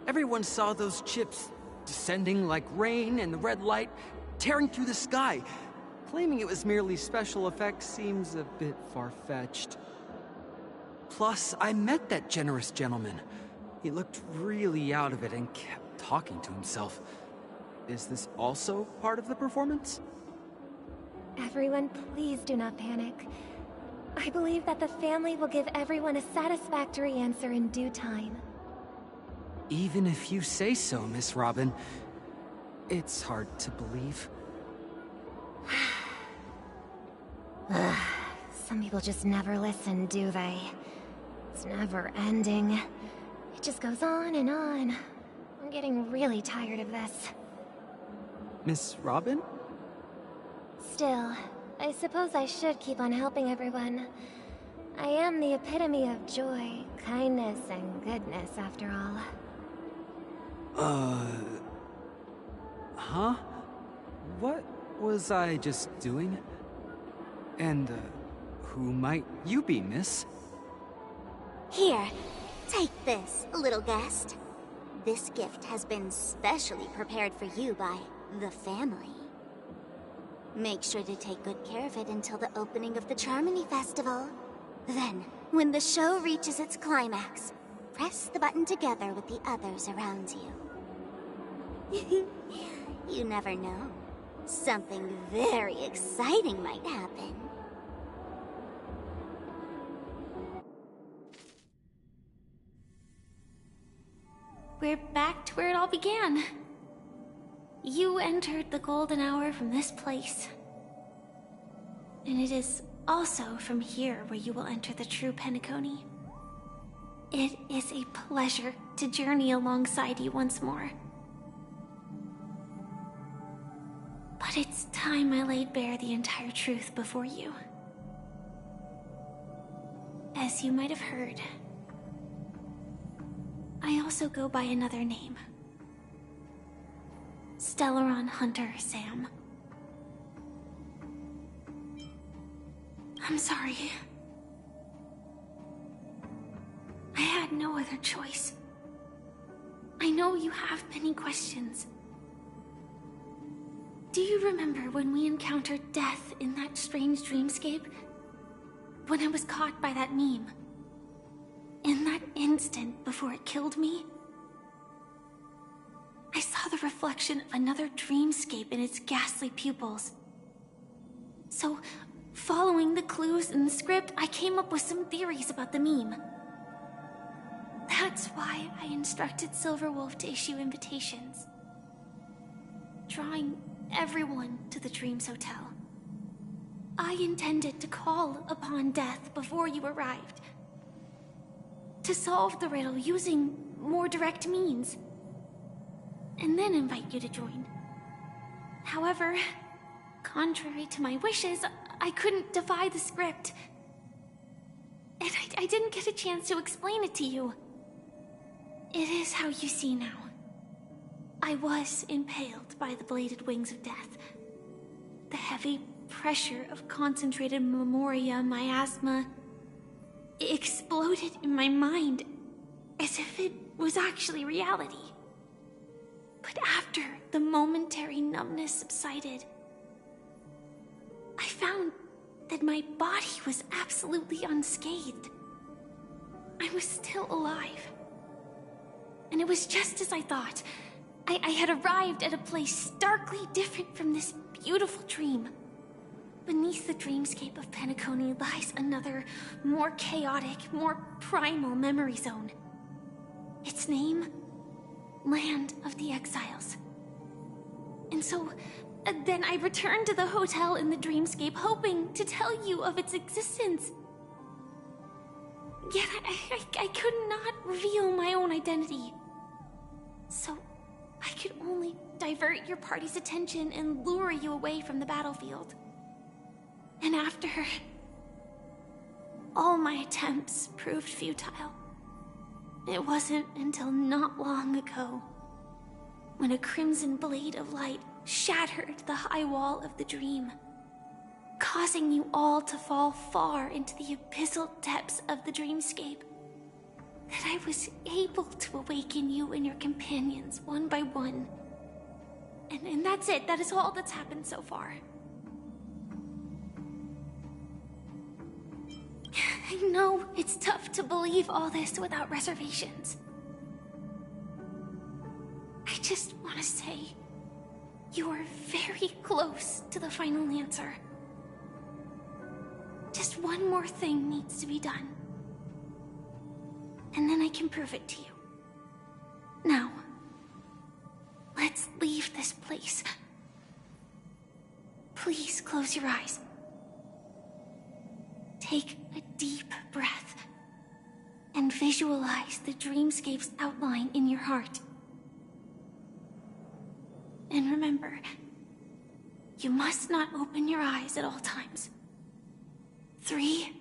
Everyone saw those chips descending like rain and the red light tearing through the sky. Claiming it was merely special effects seems a bit far-fetched. Plus, I met that generous gentleman. He looked really out of it and kept talking to himself. Is this also part of the performance? Everyone, please do not panic. I believe that the family will give everyone a satisfactory answer in due time. Even if you say so, Miss Robin, it's hard to believe. Some people just never listen, do they? It's never ending. It just goes on and on. I'm getting really tired of this. Miss Robin? Still, I suppose I should keep on helping everyone. I am the epitome of joy, kindness, and goodness, after all. Huh? What was I just doing? And, who might you be, miss? Here, take this, little guest. This gift has been specially prepared for you by the family. Make sure to take good care of it until the opening of the Charmony Festival. Then, when the show reaches its climax, press the button together with the others around you. You never know. Something very exciting might happen. We're back to where it all began. You entered the golden hour from this place. And it is also from here where you will enter the true Penacony. It is a pleasure to journey alongside you once more. But it's time I laid bare the entire truth before you. As you might have heard, I also go by another name. Stellaron Hunter Sam. I'm sorry. had no other choice. I know you have many questions. Do you remember when we encountered death in that strange dreamscape? When I was caught by that meme? In that instant before it killed me? I saw the reflection of another dreamscape in its ghastly pupils. So, following the clues in the script, I came up with some theories about the meme. That's why I instructed Silverwolf to issue invitations, drawing everyone to the Dreams Hotel. I intended to call upon death before you arrived, to solve the riddle using more direct means, and then invite you to join. However, contrary to my wishes, I couldn't defy the script. And I didn't get a chance to explain it to you. It is how you see now. I was impaled by the bladed wings of death. The heavy pressure of concentrated memoria miasma exploded in my mind as if it was actually reality. But after the momentary numbness subsided, I found that my body was absolutely unscathed. I was still alive. And it was just as I thought. I had arrived at a place starkly different from this beautiful dream. Beneath the dreamscape of Penacony lies another, more chaotic, more primal memory zone. Its name? Land of the Exiles. And so, then I returned to the hotel in the dreamscape, hoping to tell you of its existence. Yet I could not reveal my own identity. So, I could only divert your party's attention and lure you away from the battlefield. And after all my attempts proved futile, it wasn't until not long ago when a crimson blade of light shattered the high wall of the dream, causing you all to fall far into the abyssal depths of the dreamscape, that I was able to awaken you and your companions one by one. And that's it. That is all that's happened so far. I know it's tough to believe all this without reservations. I just want to say, you are very close to the final answer. Just one more thing needs to be done. And then I can prove it to you. Now, let's leave this place. Please close your eyes. Take a deep breath and visualize the dreamscape's outline in your heart. And remember, you must not open your eyes at all times. 3,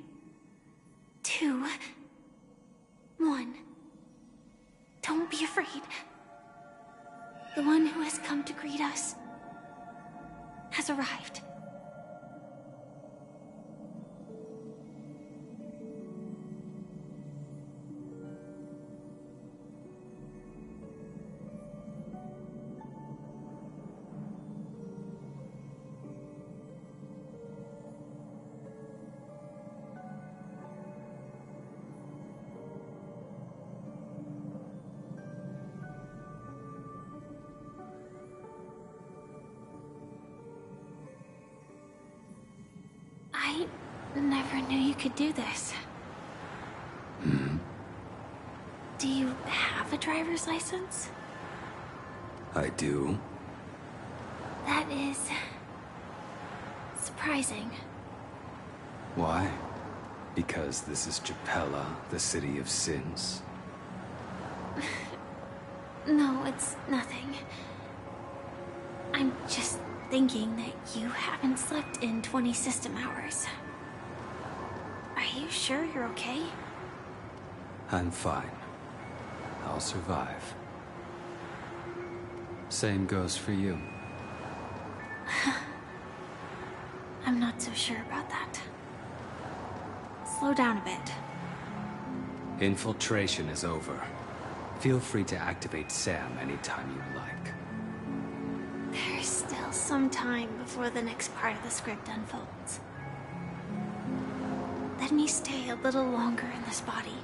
2, 1. Don't be afraid. The one who has come to greet us has arrived. I never knew you could do this. Do you have a driver's license? I do. That is surprising. Why? Because this is Japella, the city of sins? No, it's nothing. I'm just thinking that you haven't slept in 20 system hours. Are you sure you're okay? I'm fine. I'll survive. Same goes for you. I'm not so sure about that. Slow down a bit. Infiltration is over. Feel free to activate Sam anytime you like. There's still some time before the next part of the script unfolds. Let me stay a little longer in this body.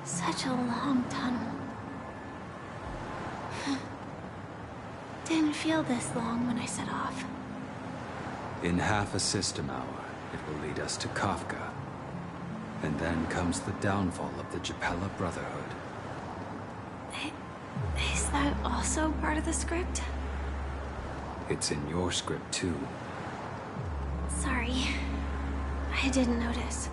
Such a long tunnel. Didn't feel this long when I set off. In half a system hour, it will lead us to Kafka. And then comes the downfall of the Japella Brotherhood. Is that also part of the script? It's in your script too. Sorry. I didn't notice.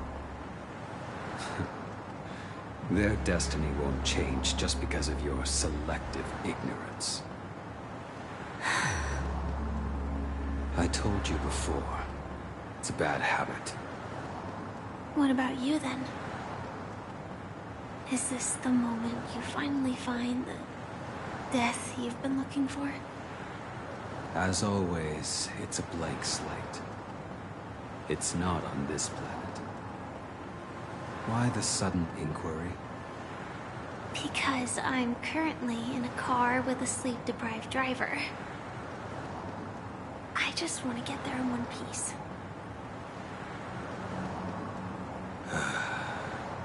Their destiny won't change just because of your selective ignorance. I told you before, it's a bad habit. What about you then? Is this the moment you finally find the death you've been looking for? As always, it's a blank slate. It's not on this planet. Why the sudden inquiry? Because I'm currently in a car with a sleep-deprived driver. I just want to get there in one piece.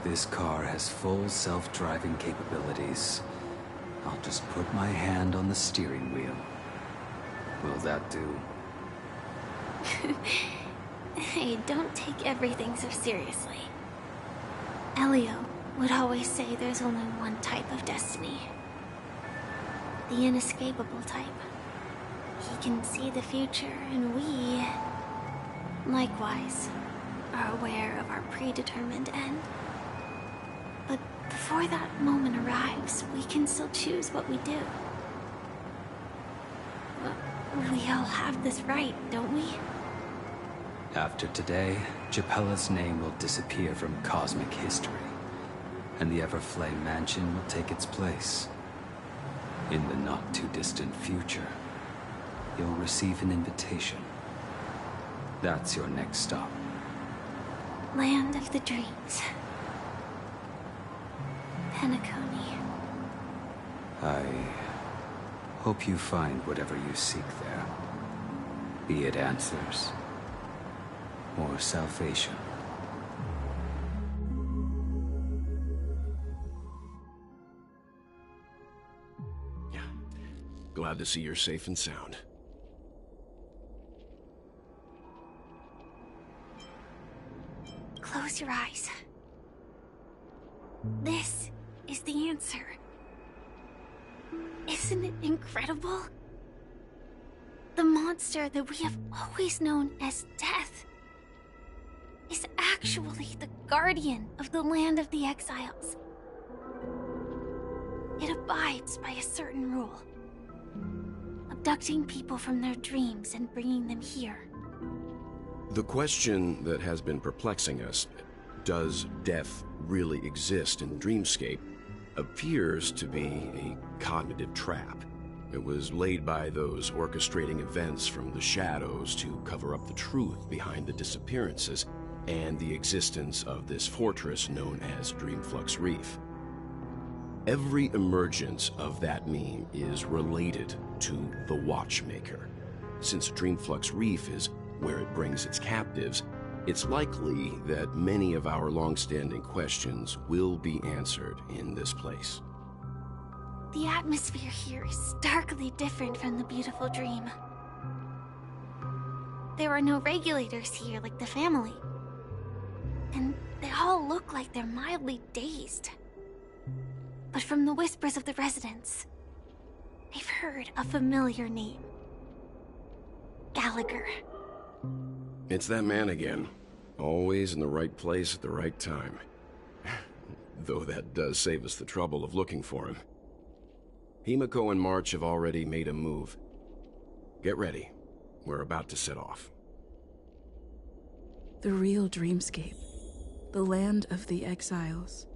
This car has full self-driving capabilities. I'll just put my hand on the steering wheel. Will that do? Hey, don't take everything so seriously. Elio would always say there's only one type of destiny. The inescapable type. He can see the future, and we, likewise, are aware of our predetermined end. But before that moment arrives, we can still choose what we do. We all have this right, don't we? After today, Japella's name will disappear from cosmic history, and the Everflame Mansion will take its place. In the not-too-distant future, you'll receive an invitation. That's your next stop. Land of the Dreams. Penacony. I hope you find whatever you seek there. Be it answers or salvation. Yeah. Glad to see you're safe and sound. Close your eyes. This is the answer. Isn't it incredible? The monster that we have always known as Death is actually the guardian of the land of the exiles. It abides by a certain rule. Abducting people from their dreams and bringing them here. The question that has been perplexing us, does death really exist in Dreamscape, appears to be a cognitive trap. It was laid by those orchestrating events from the shadows to cover up the truth behind the disappearances and the existence of this fortress known as Dreamflux Reef. Every emergence of that meme is related to the Watchmaker. Since Dreamflux Reef is where it brings its captives, it's likely that many of our long-standing questions will be answered in this place. The atmosphere here is starkly different from the beautiful dream. There are no regulators here like the family. And they all look like they're mildly dazed. But from the whispers of the residents, they've heard a familiar name. Gallagher. It's that man again. Always in the right place at the right time. Though that does save us the trouble of looking for him. Himiko and March have already made a move. Get ready. We're about to set off. The real Dreamscape. The land of the exiles.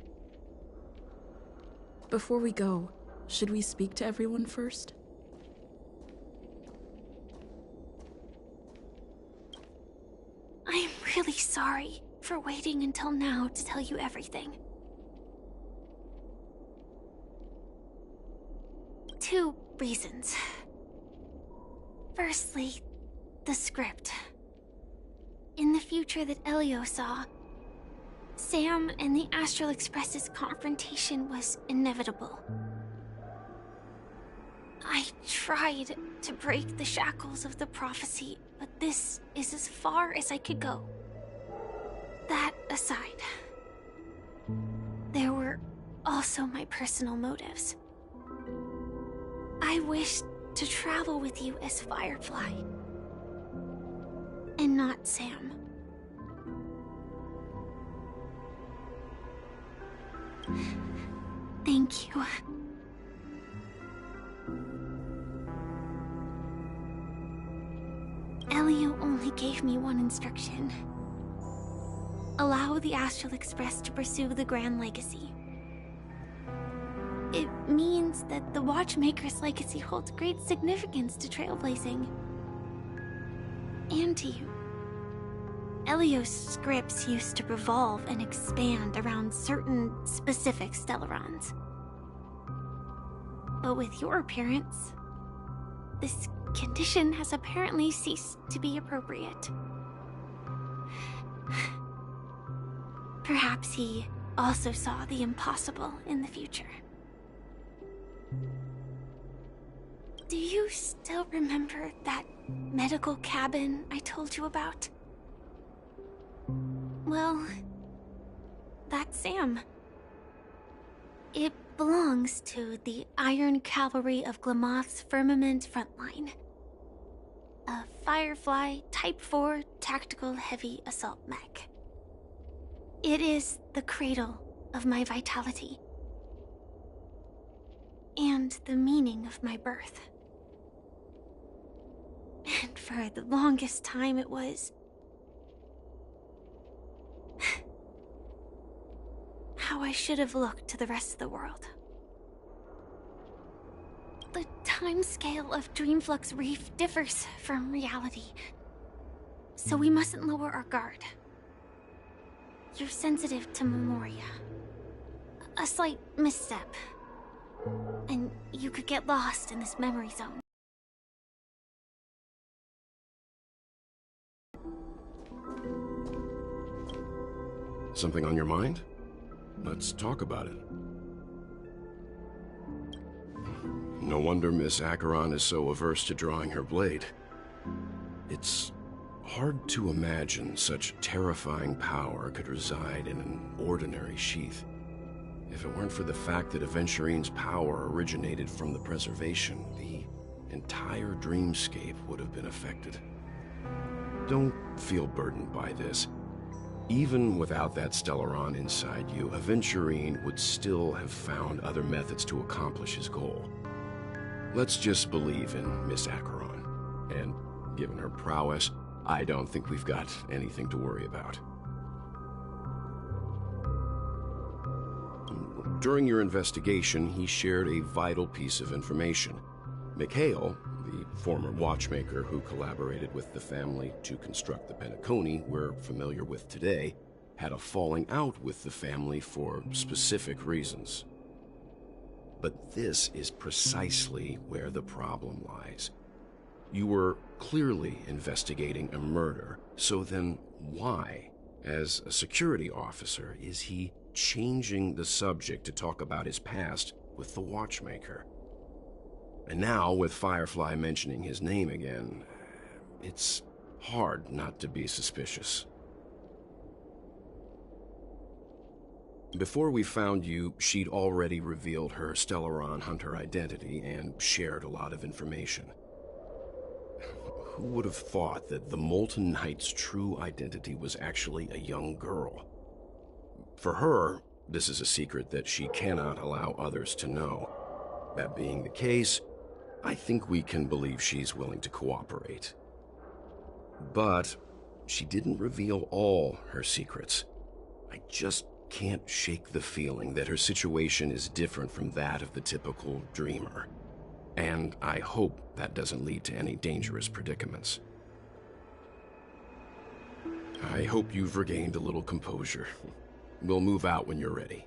Before we go, should we speak to everyone first? I'm really sorry for waiting until now to tell you everything. 2 reasons. Firstly, the script. In the future that Elio saw, Sam and the Astral Express's confrontation was inevitable. I tried to break the shackles of the prophecy, but this is as far as I could go. That aside, there were also my personal motives. I wished to travel with you as Firefly, and not Sam. Thank you. Elio only gave me one instruction. Allow the Astral Express to pursue the Grand Legacy. It means that the Watchmaker's legacy holds great significance to trailblazing. And to you. Elio's scripts used to revolve and expand around certain specific Stellarons. But with your appearance, this condition has apparently ceased to be appropriate. Perhaps he also saw the impossible in the future. Do you still remember that medical cabin I told you about? Well, that's Sam. It belongs to the Iron Cavalry of Glamoth's Firmament Frontline. A Firefly Type 4 tactical heavy assault mech. It is the cradle of my vitality. And the meaning of my birth. And for the longest time it was how I should have looked to the rest of the world. The timescale of Dreamflux Reef differs from reality, so we mustn't lower our guard. You're sensitive to Memoria. A slight misstep, and you could get lost in this memory zone. Something on your mind? Let's talk about it. No wonder Miss Acheron is so averse to drawing her blade. It's hard to imagine such terrifying power could reside in an ordinary sheath. If it weren't for the fact that Aventurine's power originated from the preservation, the entire dreamscape would have been affected. Don't feel burdened by this. Even without that Stellaron inside you, Aventurine would still have found other methods to accomplish his goal. Let's just believe in Miss Acheron. And given her prowess, I don't think we've got anything to worry about. During your investigation, he shared a vital piece of information. Mikhail, the former watchmaker who collaborated with the family to construct the Penacony we're familiar with today, had a falling out with the family for specific reasons. But this is precisely where the problem lies. You were clearly investigating a murder, so then why, as a security officer, is he changing the subject to talk about his past with the watchmaker? And now, with Firefly mentioning his name again, it's hard not to be suspicious. Before we found you, she'd already revealed her Stellaron Hunter identity and shared a lot of information. Who would have thought that the Molten Knight's true identity was actually a young girl? For her, this is a secret that she cannot allow others to know. That being the case, I think we can believe she's willing to cooperate. But she didn't reveal all her secrets. I just can't shake the feeling that her situation is different from that of the typical dreamer. And I hope that doesn't lead to any dangerous predicaments. I hope you've regained a little composure. We'll move out when you're ready.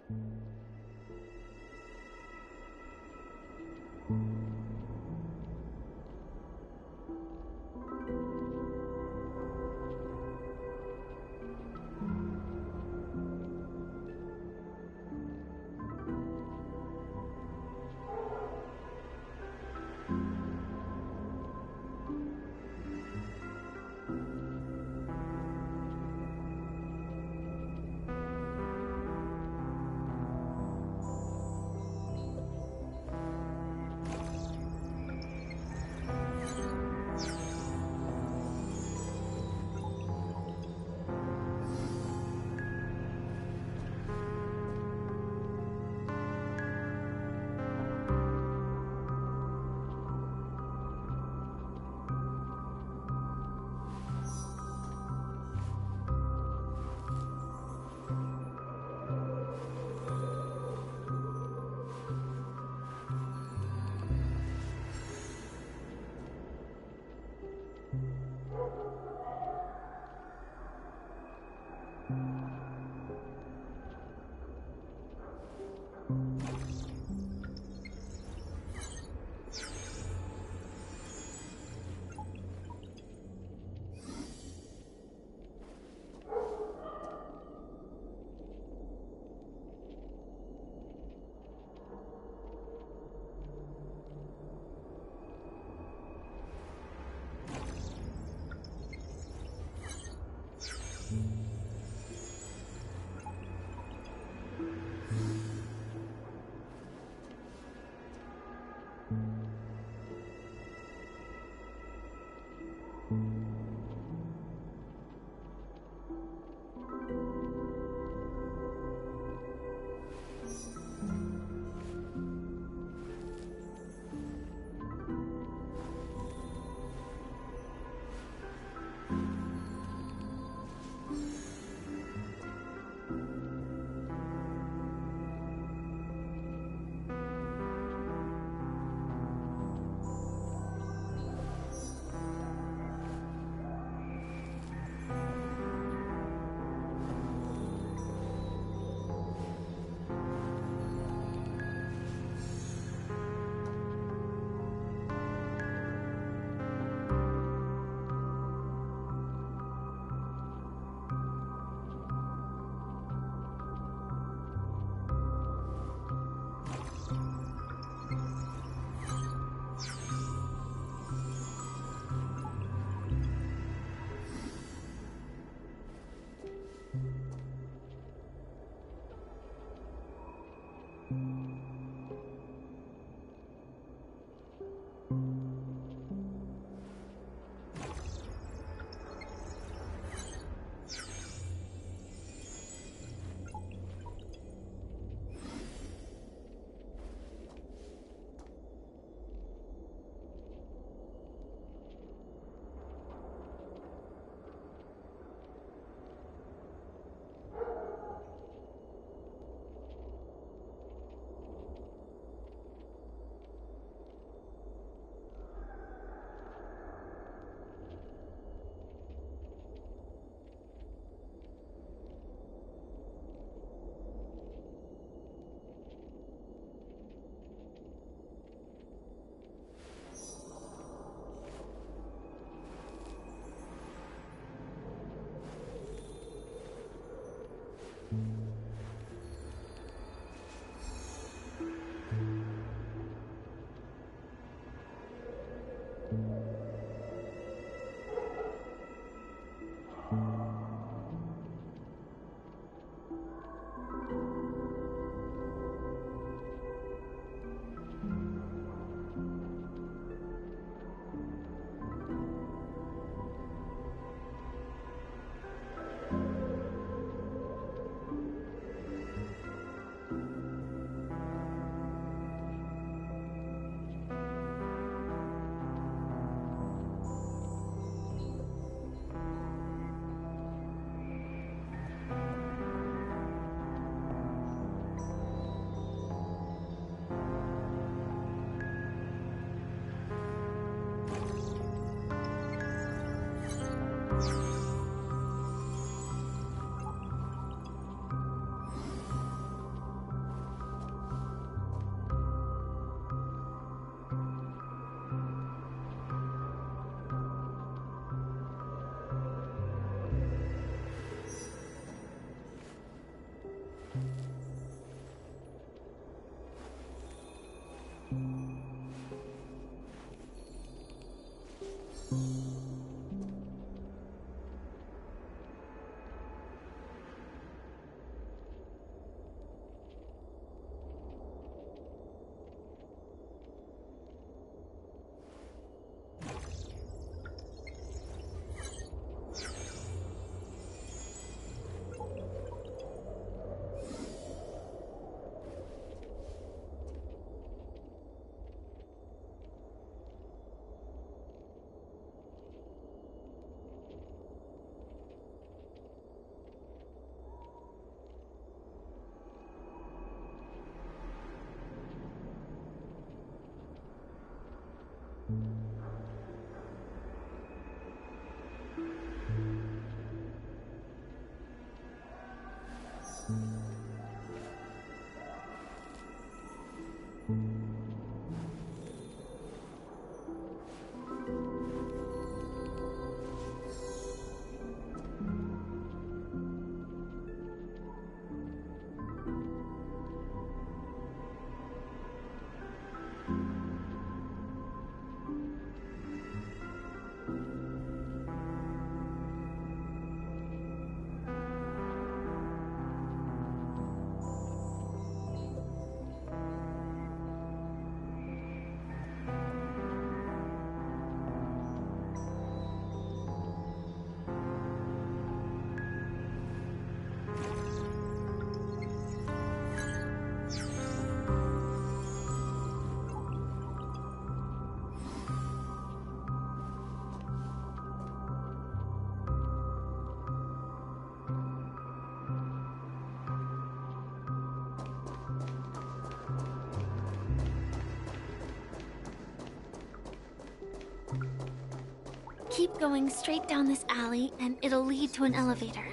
Keep going straight down this alley, and it'll lead to an elevator.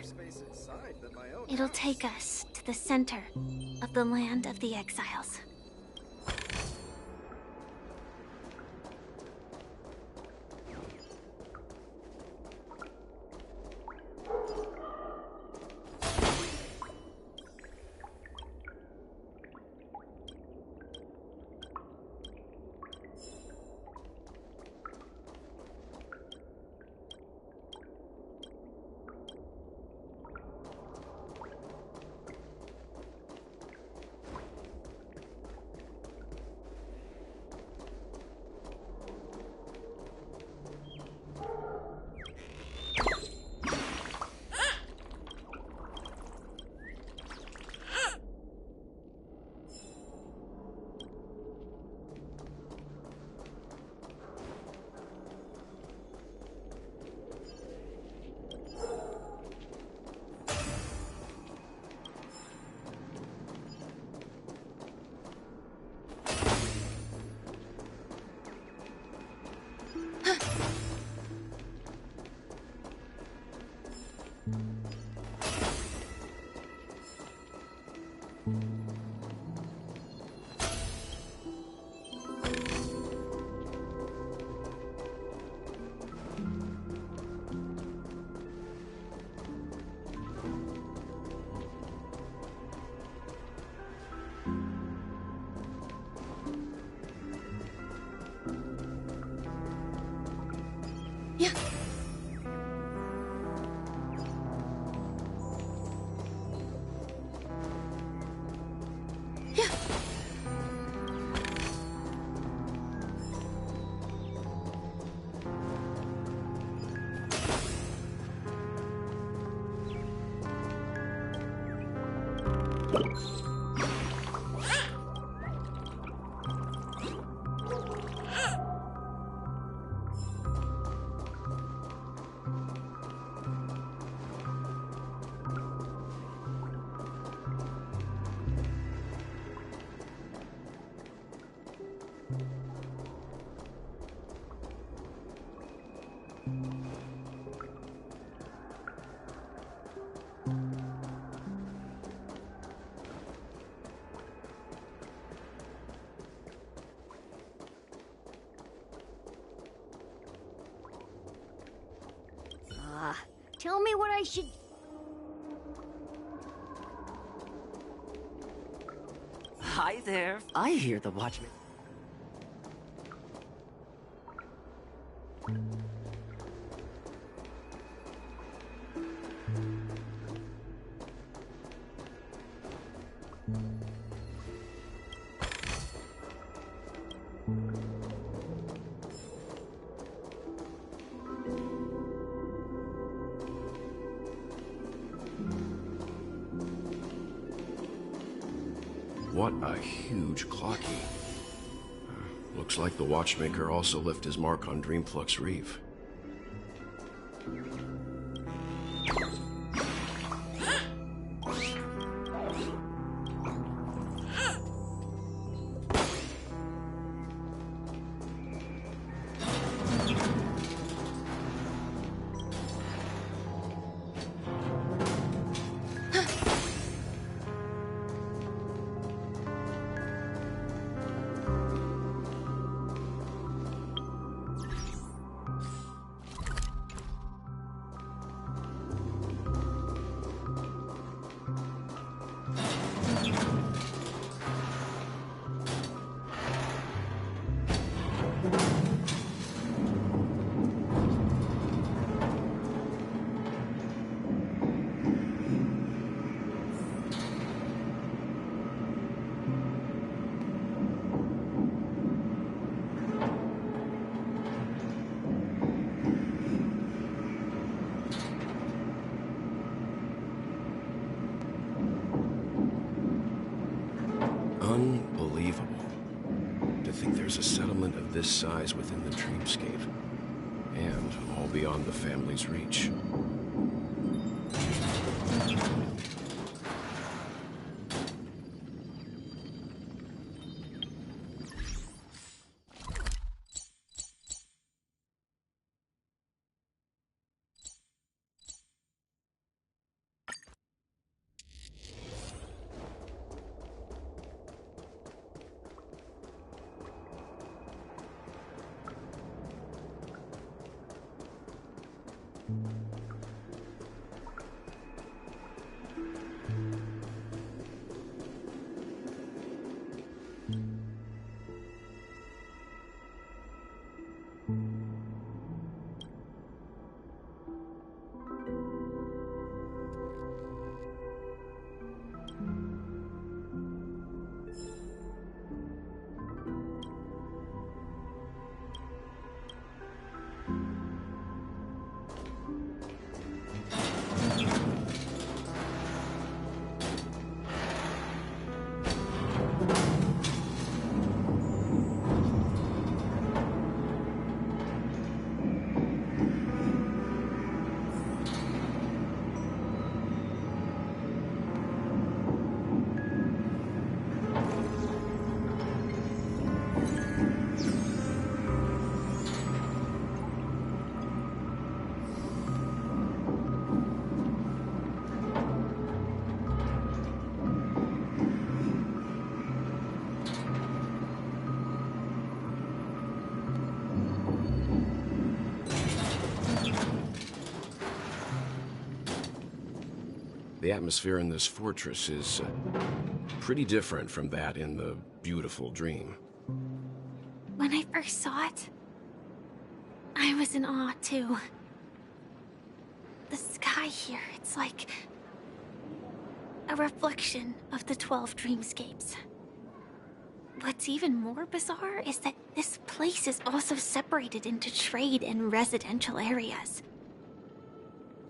It'll take us to the center of the land of the exiles. Tell me what I should... Hi there. I hear the watchman. What a huge clocky. Looks like the watchmaker also left his mark on Dreamflux Reef. Unbelievable. To think there's a settlement of this size within the Dreamscape, and all beyond the family's reach. The atmosphere in this fortress is pretty different from that in the beautiful dream. When I first saw it, I was in awe too. The sky here, it's like a reflection of the 12 dreamscapes. What's even more bizarre is that this place is also separated into trade and residential areas.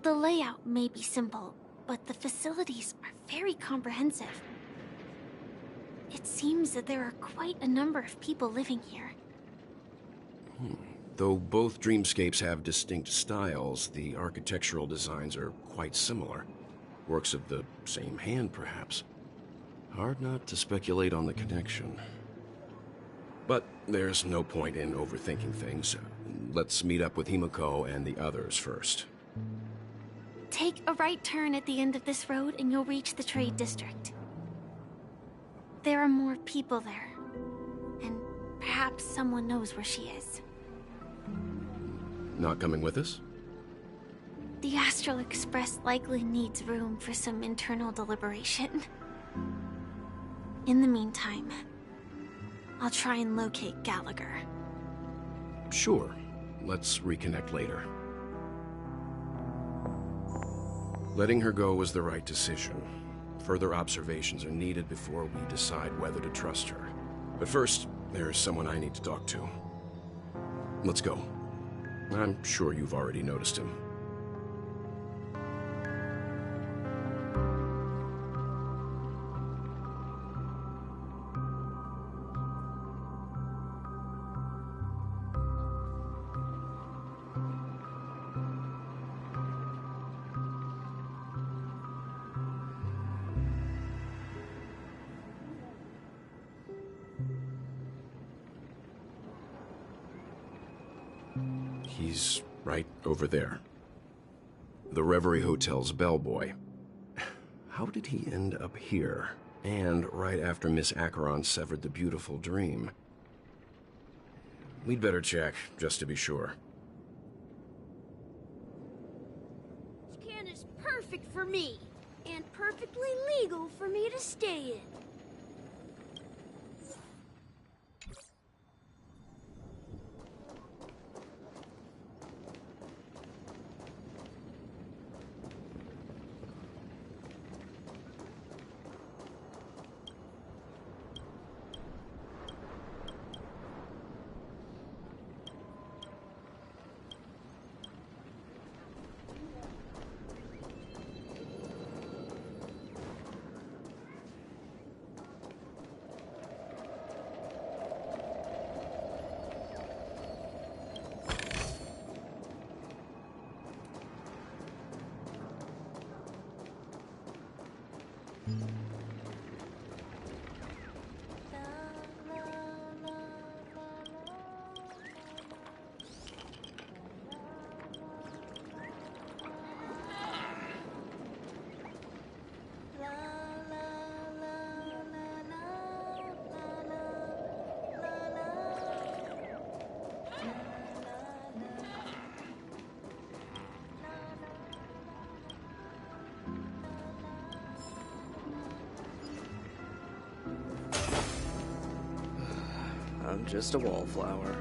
The layout may be simple, but the facilities are very comprehensive. It seems that there are quite a number of people living here. Though both dreamscapes have distinct styles, the architectural designs are quite similar. Works of the same hand, perhaps. Hard not to speculate on the connection. But there's no point in overthinking things. Let's meet up with Himiko and the others first. Take a right turn at the end of this road and you'll reach the trade district. There are more people there. And perhaps someone knows where she is. Not coming with us? The Astral Express likely needs room for some internal deliberation. In the meantime, I'll try and locate Gallagher. Sure. Let's reconnect later. Letting her go was the right decision. Further observations are needed before we decide whether to trust her. But first, there's someone I need to talk to. Let's go. I'm sure you've already noticed him. He's right over there. The Reverie Hotel's bellboy. How did he end up here? And right after Miss Acheron severed the beautiful dream. We'd better check, just to be sure. This can is perfect for me, and perfectly legal for me to stay in. I'm just a wallflower.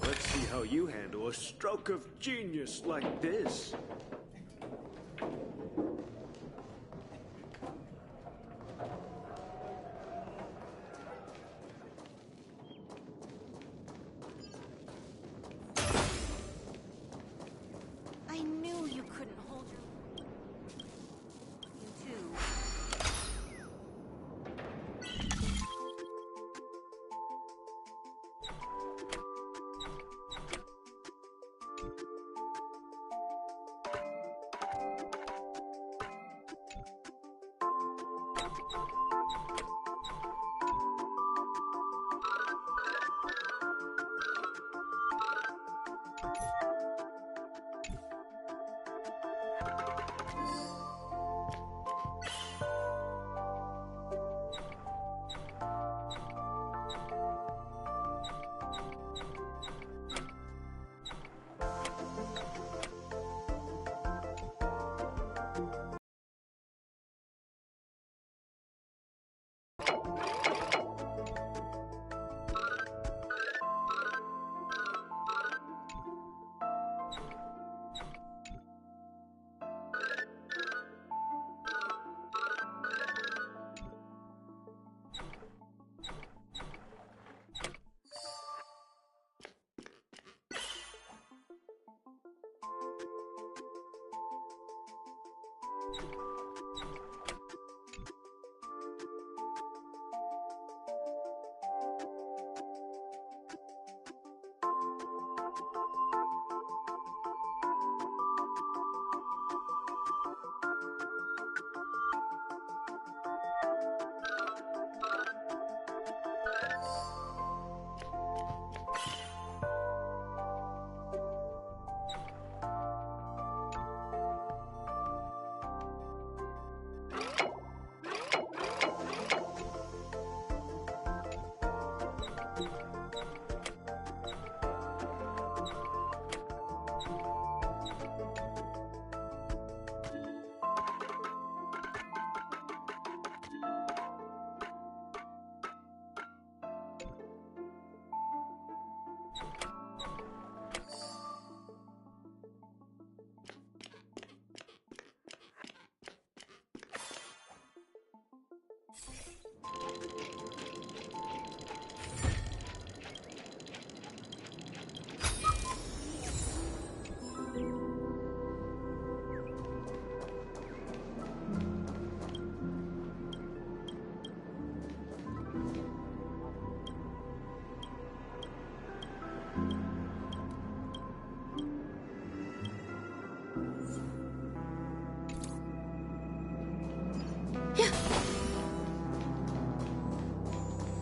Let's see how you handle a stroke of genius like this. I knew you couldn't hold your... You too.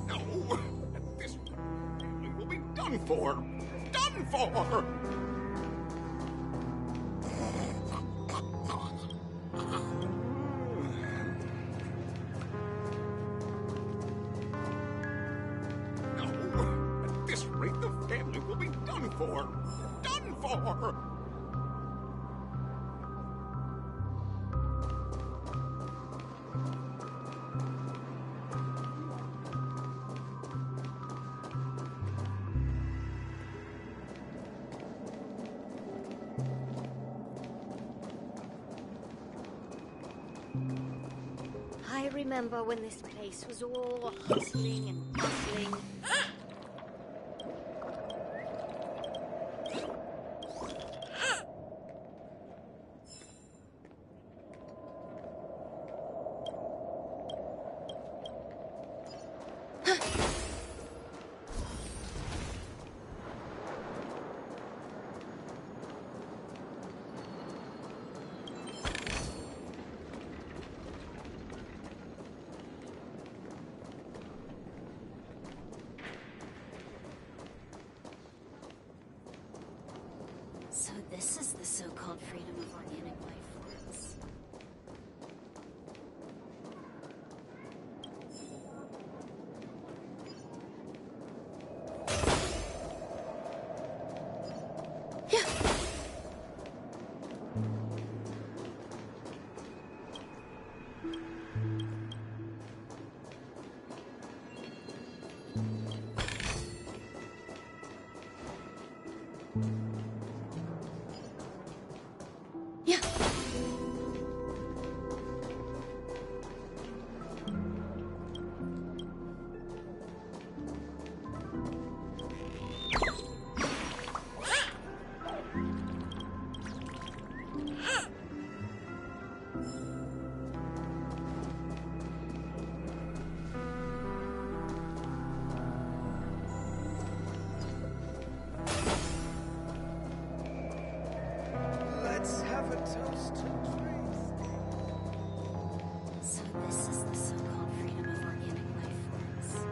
No! This family will be done for! Done for! for. Done for! I remember when this place was all hustling and bustling. So this is the so-called freedom of organic life forms. Let's have a toast to truth. So this is the so-called freedom of organic life forms.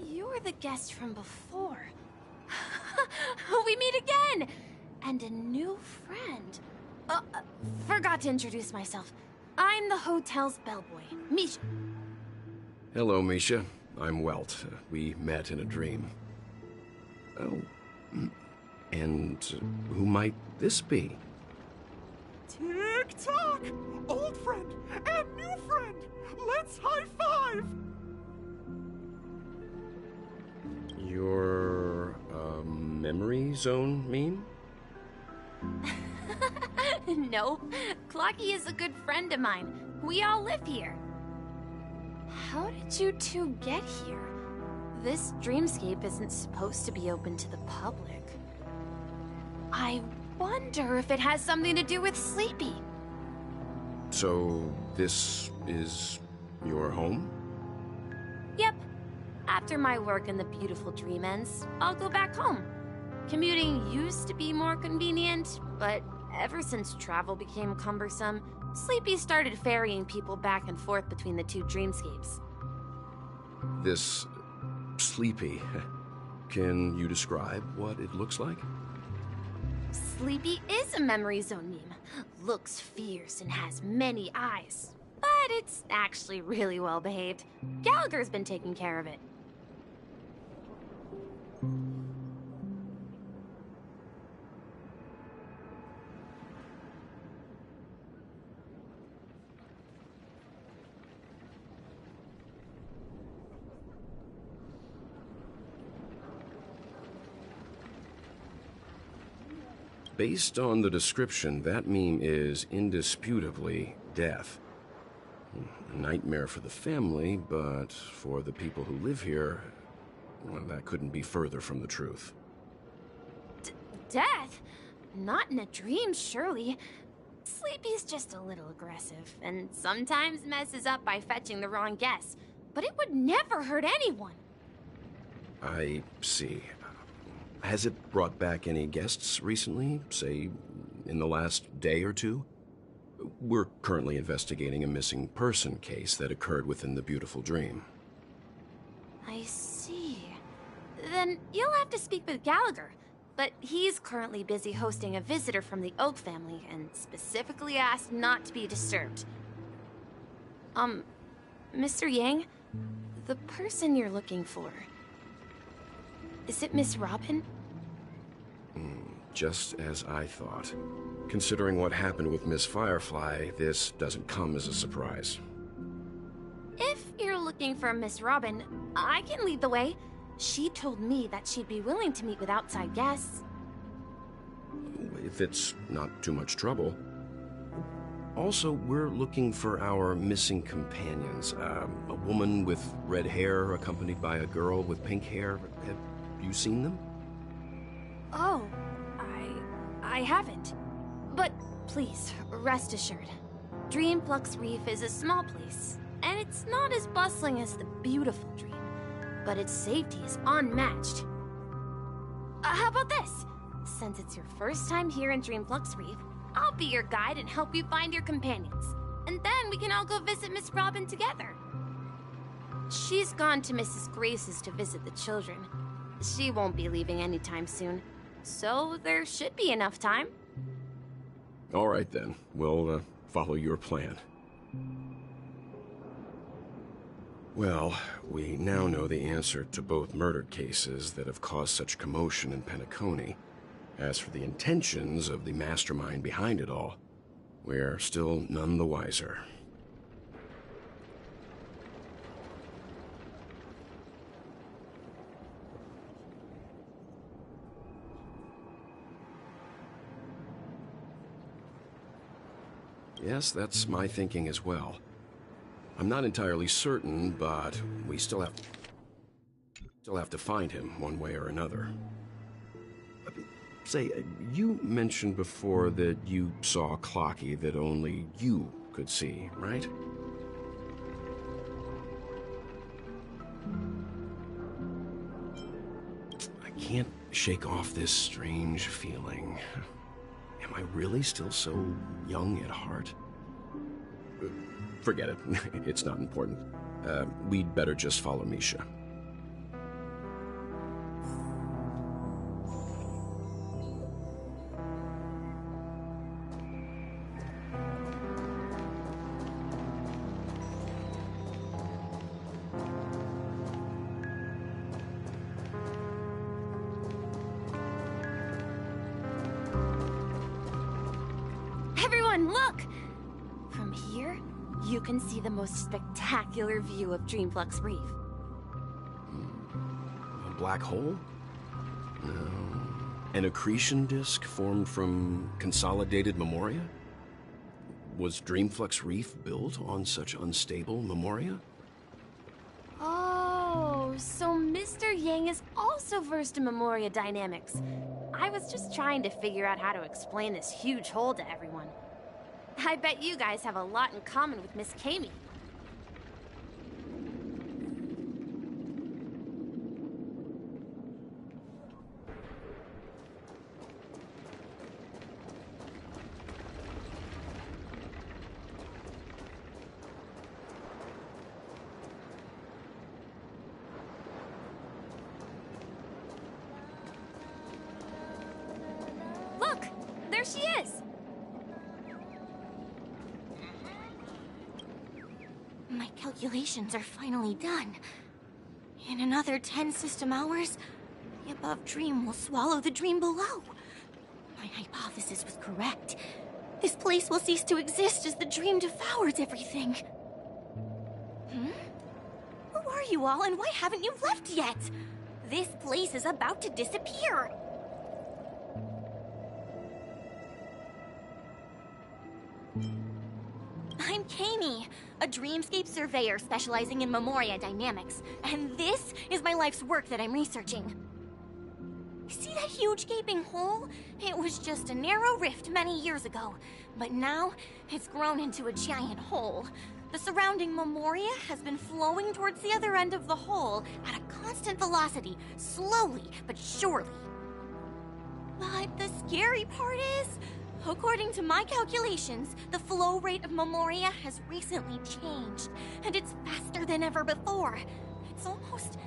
You're the guest from before. We meet again! And a new friend. Forgot to introduce myself. I'm the hotel's bellboy, Misha. Hello, Misha. I'm Welt. We met in a dream. Oh. And who might this be? Tick-tock! Old friend and new friend! Let's high-five! Your, memory zone mean? No, Clocky is a good friend of mine. We all live here. How did you two get here? This dreamscape isn't supposed to be open to the public. I wonder if it has something to do with Sleepy. So, this is your home? Yep. After my work in the beautiful dream ends, I'll go back home. Commuting used to be more convenient, but ever since travel became cumbersome, Sleepy started ferrying people back and forth between the two dreamscapes. This Sleepy. Can you describe what it looks like? Sleepy is a memory zone meme. Looks fierce and has many eyes. But it's actually really well behaved. Gallagher's been taking care of it. Based on the description, that meme is indisputably death. A nightmare for the family, but for the people who live here, well, that couldn't be further from the truth. Death? Not in a dream, surely. Sleepy's just a little aggressive, and sometimes messes up by fetching the wrong guess. But it would never hurt anyone. I see. Has it brought back any guests recently, say, in the last day or two? We're currently investigating a missing person case that occurred within the beautiful dream. I see. Then you'll have to speak with Gallagher. But he's currently busy hosting a visitor from the Oak family and specifically asked not to be disturbed. Mr. Yang, the person you're looking for, is it Miss Robin? Just as I thought. Considering what happened with Miss Firefly, this doesn't come as a surprise. If you're looking for Miss Robin, I can lead the way. She told me that she'd be willing to meet with outside guests. If it's not too much trouble. Also, we're looking for our missing companions. A woman with red hair accompanied by a girl with pink hair. Have you seen them? Oh, I haven't. But please, rest assured. Dreamflux Reef is a small place, and it's not as bustling as the beautiful Dream. But its safety is unmatched. How about this? Since it's your first time here in Dreamflux Reef, I'll be your guide and help you find your companions. And then we can all go visit Miss Robin together. She's gone to Mrs. Grace's to visit the children. She won't be leaving anytime soon, so there should be enough time. All right then, we'll follow your plan. Well, we now know the answer to both murder cases that have caused such commotion in Penacony. As for the intentions of the mastermind behind it all, we're still none the wiser. Yes, that's my thinking as well. I'm not entirely certain, but we still have to find him one way or another. Say, you mentioned before that you saw Clocky that only you could see, right? I can't shake off this strange feeling. Am I really still so young at heart? Forget it. It's not important. We'd better just follow Misha. Everyone, look! From here, you can see the most spectacular view of Dreamflux Reef. A black hole? No. An accretion disk formed from consolidated memoria? Was Dreamflux Reef built on such unstable memoria? Oh, so Mr. Yang is also versed in memoria dynamics. I was just trying to figure out how to explain this huge hole to everyone. I bet you guys have a lot in common with Miss Kami. Look! There she is! My calculations are finally done. In another 10 system hours, the above dream will swallow the dream below. My hypothesis was correct. This place will cease to exist as the dream devours everything. Who are you all, and why haven't you left yet? This place is about to disappear. I'm Kami, a dreamscape surveyor specializing in Memoria dynamics, and this is my life's work that I'm researching. See that huge gaping hole? It was just a narrow rift many years ago, but now it's grown into a giant hole. The surrounding Memoria has been flowing towards the other end of the hole at a constant velocity, slowly but surely. But the scary part is, according to my calculations, the flow rate of Memoria has recently changed, and it's faster than ever before. It's almost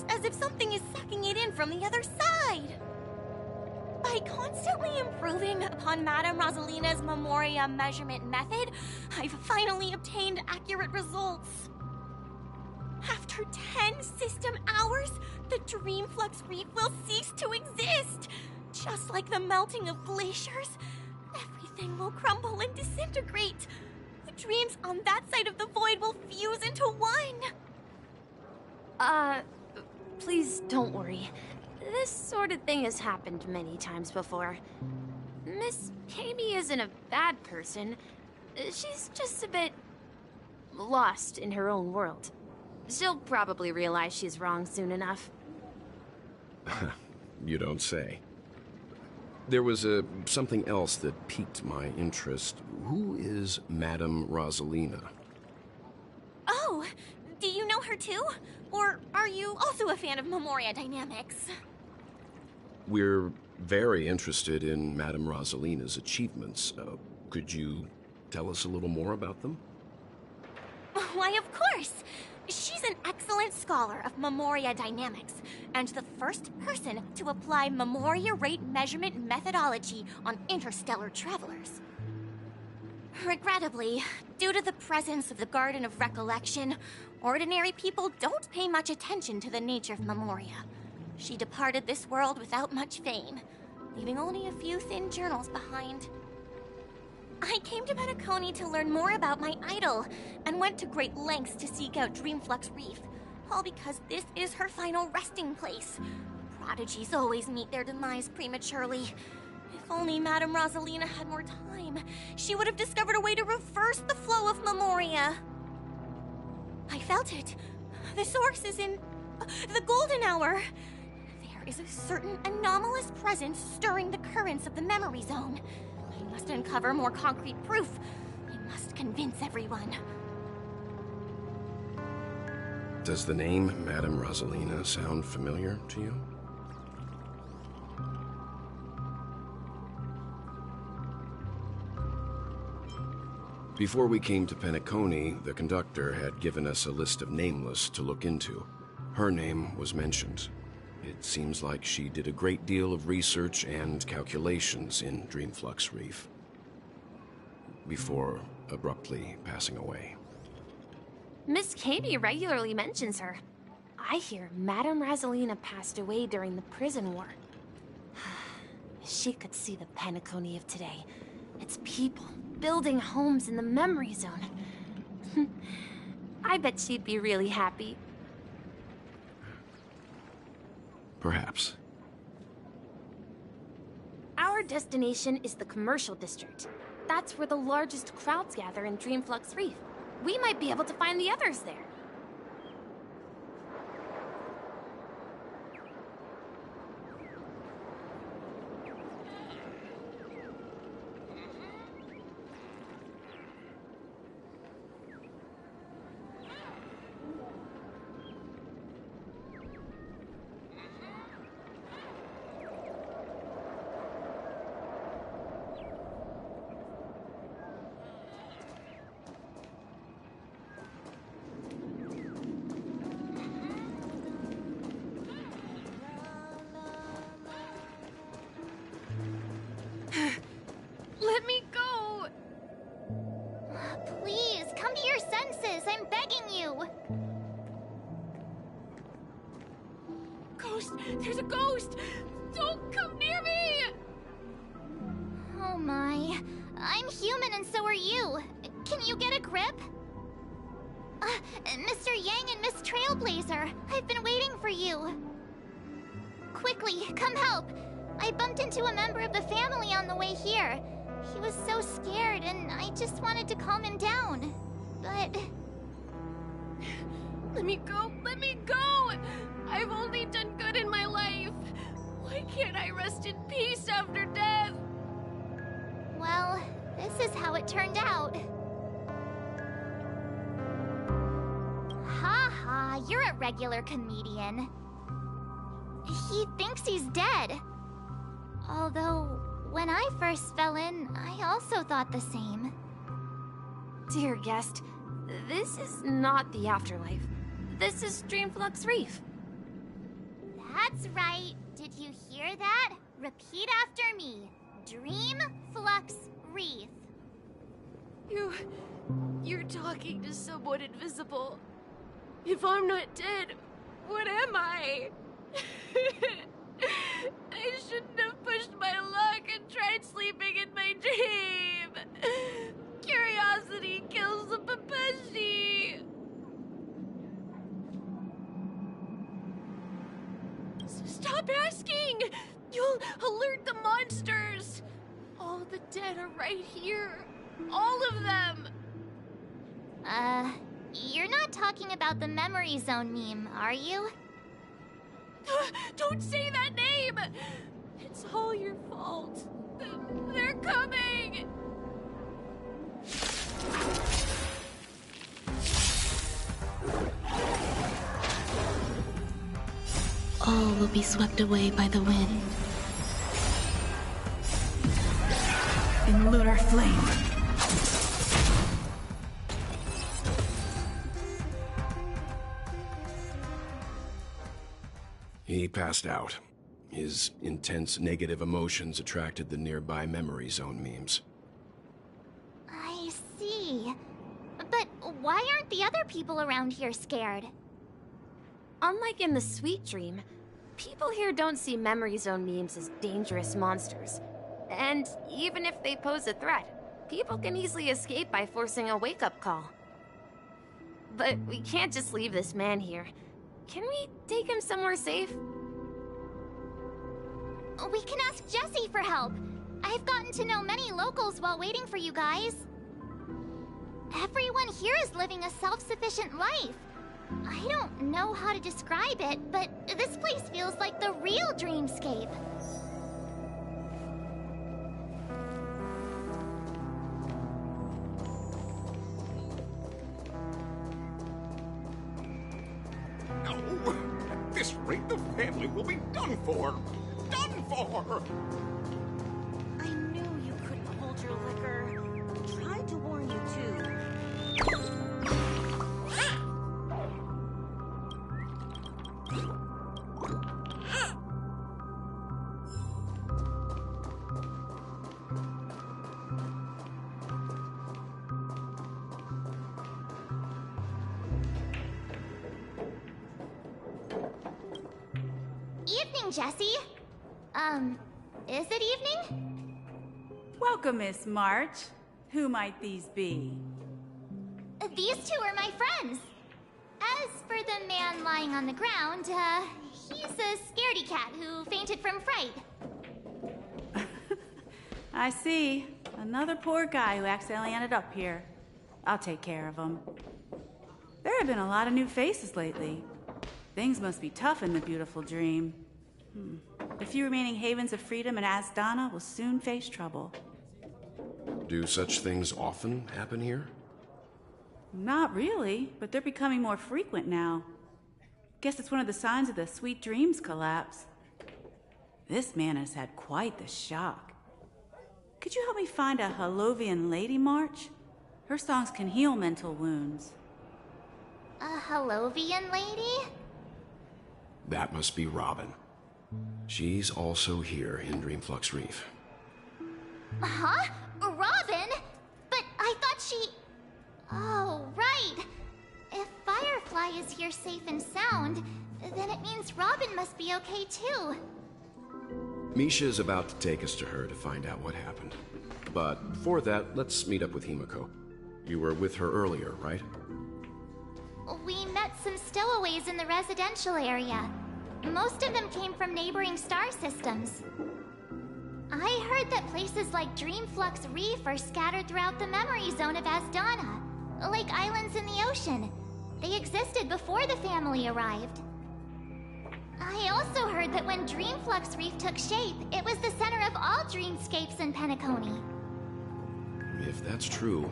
as if something is sucking it in from the other side. By constantly improving upon Madame Rosalina's Memoria measurement method, I've finally obtained accurate results. After 10 system hours, the Dreamflux Reef will cease to exist. Just like the melting of glaciers, everything will crumble and disintegrate. The dreams on that side of the void will fuse into one. Please don't worry. This sort of thing has happened many times before. Miss Kami isn't a bad person. She's just a bit lost in her own world. She'll probably realize she's wrong soon enough. You don't say. There was something else that piqued my interest. Who is Madame Rosalina? Oh, do you know her too? Or are you also a fan of Memoria dynamics? We're very interested in Madame Rosalina's achievements. Could you tell us a little more about them? Why, of course! She's an excellent scholar of Memoria dynamics, and the first person to apply Memoria rate measurement methodology on interstellar travelers. Regrettably, due to the presence of the Garden of Recollection, ordinary people don't pay much attention to the nature of Memoria. She departed this world without much fame, leaving only a few thin journals behind. I came to Penacony to learn more about my idol, and went to great lengths to seek out Dreamflux Reef, all because this is her final resting place. Prodigies always meet their demise prematurely. If only Madame Rosalina had more time, she would have discovered a way to reverse the flow of Memoria. I felt it. The source is in the Golden Hour. There is a certain anomalous presence stirring the currents of the memory zone. I must uncover more concrete proof. I must convince everyone. Does the name Madame Rosalina sound familiar to you? Before we came to Penacony, the conductor had given us a list of nameless to look into. Her name was mentioned. It seems like she did a great deal of research and calculations in Dreamflux Reef, before abruptly passing away. Miss Kami regularly mentions her. I hear Madame Rosalina passed away during the prison war. She could see the Penacony of today. Its people building homes in the memory zone. I bet she'd be really happy. Perhaps. Our destination is the commercial district. That's where the largest crowds gather in Dreamflux Reef. We might be able to find the others there. Let me go! Please, come to your senses. I'm begging you. Ghost! There's a ghost! Don't come near me! Oh my. I'm human and so are you. Can you get a grip? Mr. Yang and Miss Trailblazer, I've been waiting for you. Quickly, come help. I bumped into a member of the family on the way here. He was so scared, and I just wanted to calm him down. But... Let me go! Let me go! I've only done good in my life. Why can't I rest in peace after death? Well, this is how it turned out. Ha ha, you're a regular comedian. He thinks he's dead. Although, when I first fell in, I also thought the same. Dear guest, this is not the afterlife. This is Dreamflux Reef. That's right. Did you hear that? Repeat after me. Dreamflux Reef. You're talking to someone invisible. If I'm not dead, what am I? I shouldn't have pushed my luck and tried sleeping in my dream. Curiosity kills the Pepeshi. Stop asking! You'll alert the monsters! All the dead are right here. All of them! You're not talking about the Memory Zone meme, are you? Don't say that name! It's all your fault. They're coming! All will be swept away by the wind. In lunar flame. He passed out. His intense negative emotions attracted the nearby Memory Zone memes. I see. But why aren't the other people around here scared? Unlike in the Sweet Dream, people here don't see Memory Zone memes as dangerous monsters. And even if they pose a threat, people can easily escape by forcing a wake-up call. But we can't just leave this man here. Can we take him somewhere safe? We can ask Jessie for help. I've gotten to know many locals while waiting for you guys. Everyone here is living a self-sufficient life. I don't know how to describe it, but this place feels like the real dreamscape. No! At this rate, the family will be done for! Done for! I knew you couldn't hold your liquor. Tried to warn you too. Evening, Jessie. Is it evening? Welcome, Miss March. Who might these be? These two are my friends. As for the man lying on the ground, he's a scaredy cat who fainted from fright. I see. Another poor guy who accidentally ended up here. I'll take care of him. There have been a lot of new faces lately. Things must be tough in the beautiful dream. The few remaining havens of freedom in Asdana will soon face trouble. Do such things often happen here? Not really, but they're becoming more frequent now. Guess it's one of the signs of the Sweet Dreams collapse. This man has had quite the shock. Could you help me find a Halovian lady, March? Her songs can heal mental wounds. A Halovian lady? That must be Robin. She's also here in Dreamflux Reef. Huh? Robin? But I thought she... Oh, right. If Firefly is here safe and sound, then it means Robin must be okay too. Misha's about to take us to her to find out what happened. But before that, let's meet up with Himiko. You were with her earlier, right? We met some stowaways in the residential area. Most of them came from neighboring star systems. I heard that places like Dreamflux Reef are scattered throughout the memory zone of Asdana, like islands in the ocean. They existed before the family arrived. I also heard that when Dreamflux Reef took shape, it was the center of all dreamscapes in Penacony. If that's true,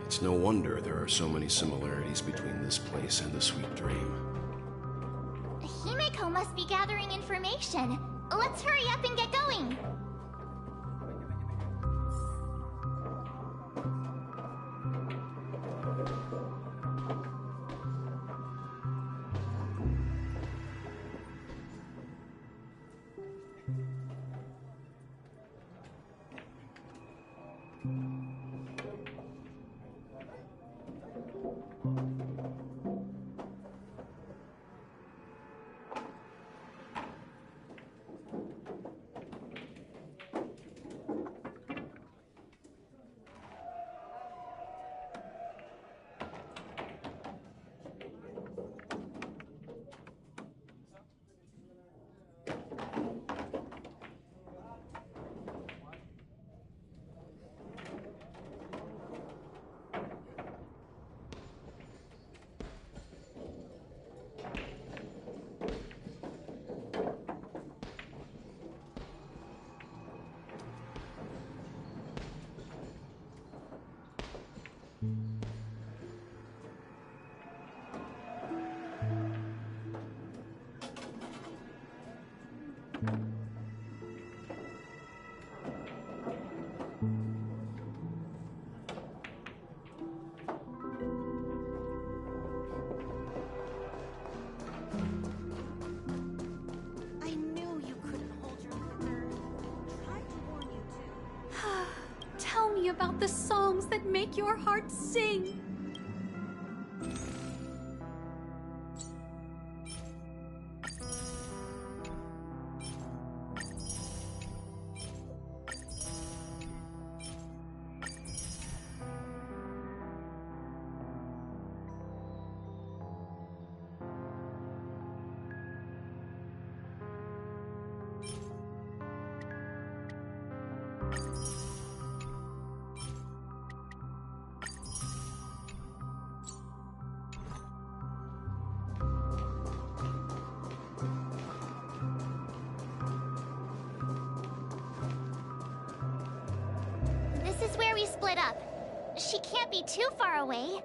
it's no wonder there are so many similarities between this place and the Sweet Dream. Himeko must be gathering information. Let's hurry up and get going. Tell me about the songs that make your heart sing. This is where we split up. She can't be too far away.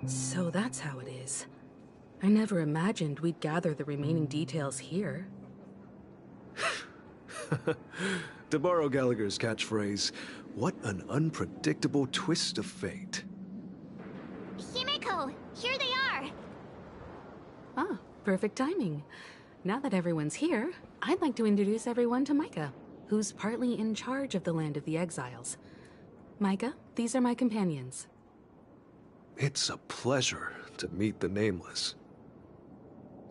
So that's how it is. I never imagined we'd gather the remaining details here. To borrow Gallagher's catchphrase, what an unpredictable twist of fate. Himeko, here they are! Ah, perfect timing. Now that everyone's here, I'd like to introduce everyone to Micah, who's partly in charge of the Land of the Exiles. Micah, these are my companions. It's a pleasure to meet the Nameless.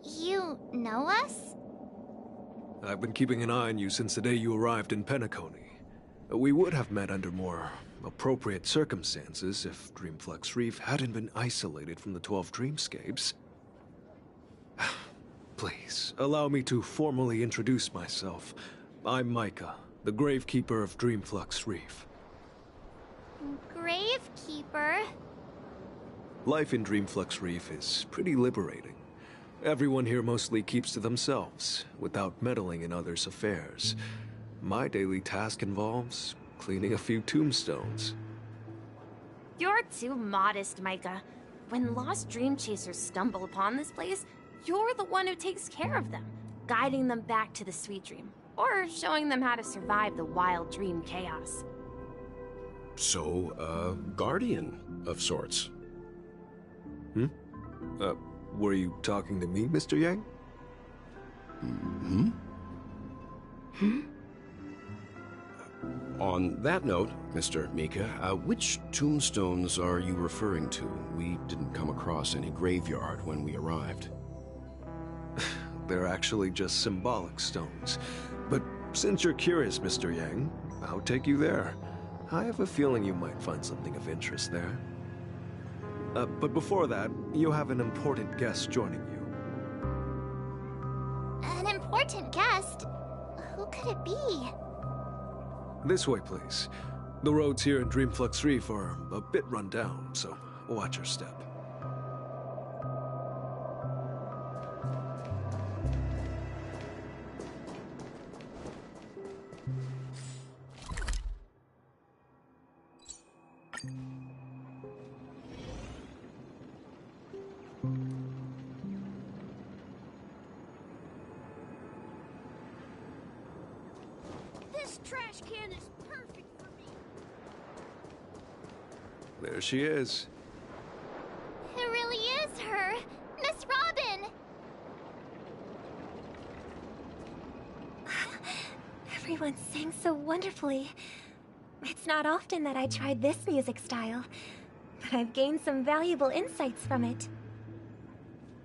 You know us? I've been keeping an eye on you since the day you arrived in Penacony. We would have met under more appropriate circumstances if Dreamflux Reef hadn't been isolated from the 12 Dreamscapes. Please, allow me to formally introduce myself. I'm Micah, the Gravekeeper of Dreamflux Reef. Gravekeeper? Life in Dreamflux Reef is pretty liberating. Everyone here mostly keeps to themselves, without meddling in others' affairs. My daily task involves cleaning a few tombstones. You're too modest, Micah. When lost dream chasers stumble upon this place, you're the one who takes care of them, guiding them back to the Sweet Dream, or showing them how to survive the wild dream chaos. So, a guardian of sorts. Were you talking to me, Mr. Yang? On that note, Mr. Mika, which tombstones are you referring to? We didn't come across any graveyard when we arrived. They're actually just symbolic stones. But since you're curious, Mr. Yang, I'll take you there. I have a feeling you might find something of interest there. But before that, you have an important guest joining you. An important guest. Who could it be? This way, please. The roads here in Dreamflux Reef are a bit run down, so watch your step. This trash can is perfect for me. There she is. It really is her! Miss Robin! Everyone sang so wonderfully. It's not often that I tried this music style, but I've gained some valuable insights from it.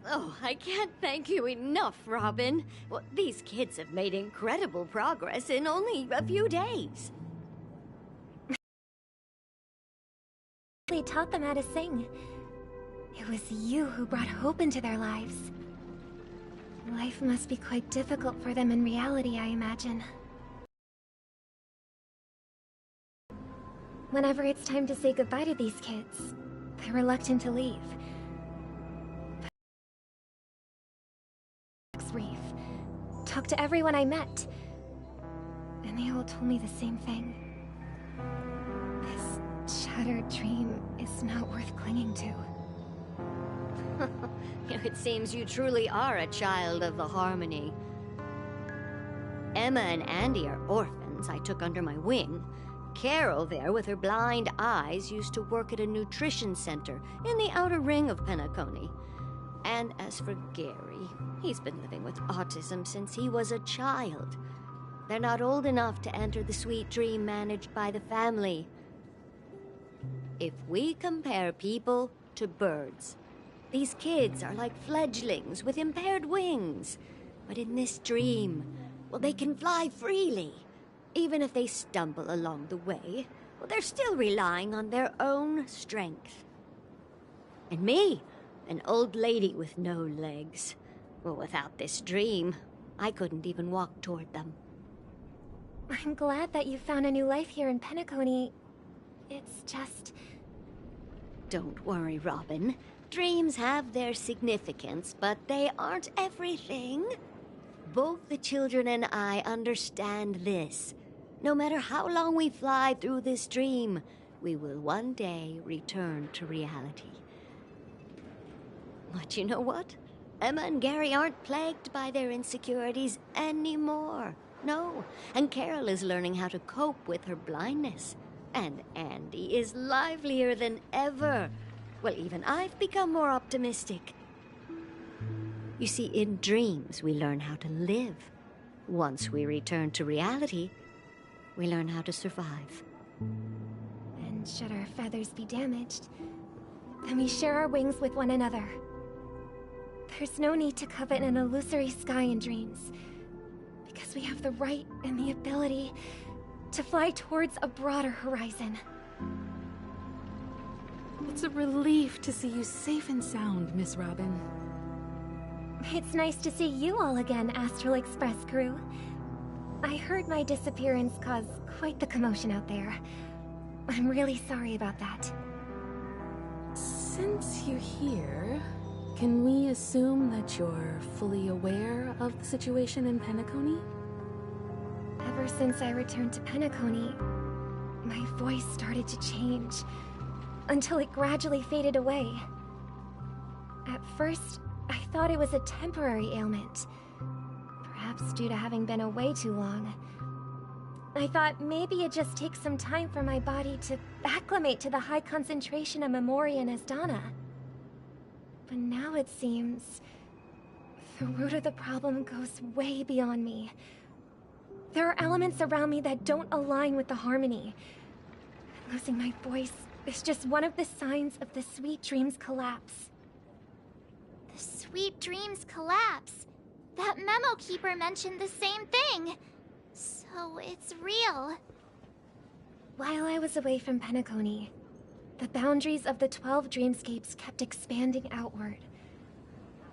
Oh, I can't thank you enough, Robin. Well, these kids have made incredible progress in only a few days. I taught them how to sing. It was you who brought hope into their lives. Life must be quite difficult for them in reality, I imagine. Whenever it's time to say goodbye to these kids, they're reluctant to leave. Reef. Talked to everyone I met, and they all told me the same thing. This shattered dream is not worth clinging to. It seems you truly are a child of the Harmony. Emma and Andy are orphans I took under my wing. Carol there, with her blind eyes, used to work at a nutrition center in the outer ring of Penacony. And as for Gary, he's been living with autism since he was a child. They're not old enough to enter the sweet dream managed by the family. If we compare people to birds, these kids are like fledglings with impaired wings. But in this dream, well, they can fly freely. Even if they stumble along the way, well, they're still relying on their own strength. And me, an old lady with no legs. Well, without this dream, I couldn't even walk toward them. I'm glad that you found a new life here in Penacony. It's just... Don't worry, Robin. Dreams have their significance, but they aren't everything. Both the children and I understand this. No matter how long we fly through this dream, we will one day return to reality. But you know what? Emma and Gary aren't plagued by their insecurities anymore. No, and Carol is learning how to cope with her blindness. And Andy is livelier than ever. Well, even I've become more optimistic. You see, in dreams, we learn how to live. Once we return to reality, we learn how to survive. And should our feathers be damaged, then we share our wings with one another. There's no need to covet an illusory sky in dreams, because we have the right and the ability to fly towards a broader horizon. It's a relief to see you safe and sound, Miss Robin. It's nice to see you all again, Astral Express crew. I heard my disappearance caused quite the commotion out there. I'm really sorry about that. Since you're here, can we assume that you're fully aware of the situation in Penacony? Ever since I returned to Penacony, my voice started to change, until it gradually faded away. At first, I thought it was a temporary ailment, perhaps due to having been away too long. I thought maybe it just takes some time for my body to acclimate to the high concentration of Memoria and Asdana. But now it seems the root of the problem goes way beyond me. There are elements around me that don't align with the Harmony. And losing my voice is just one of the signs of the Sweet Dreams collapse. The Sweet Dreams collapse. That memo keeper mentioned the same thing. So it's real. While I was away from Penacony, the boundaries of the 12 dreamscapes kept expanding outward.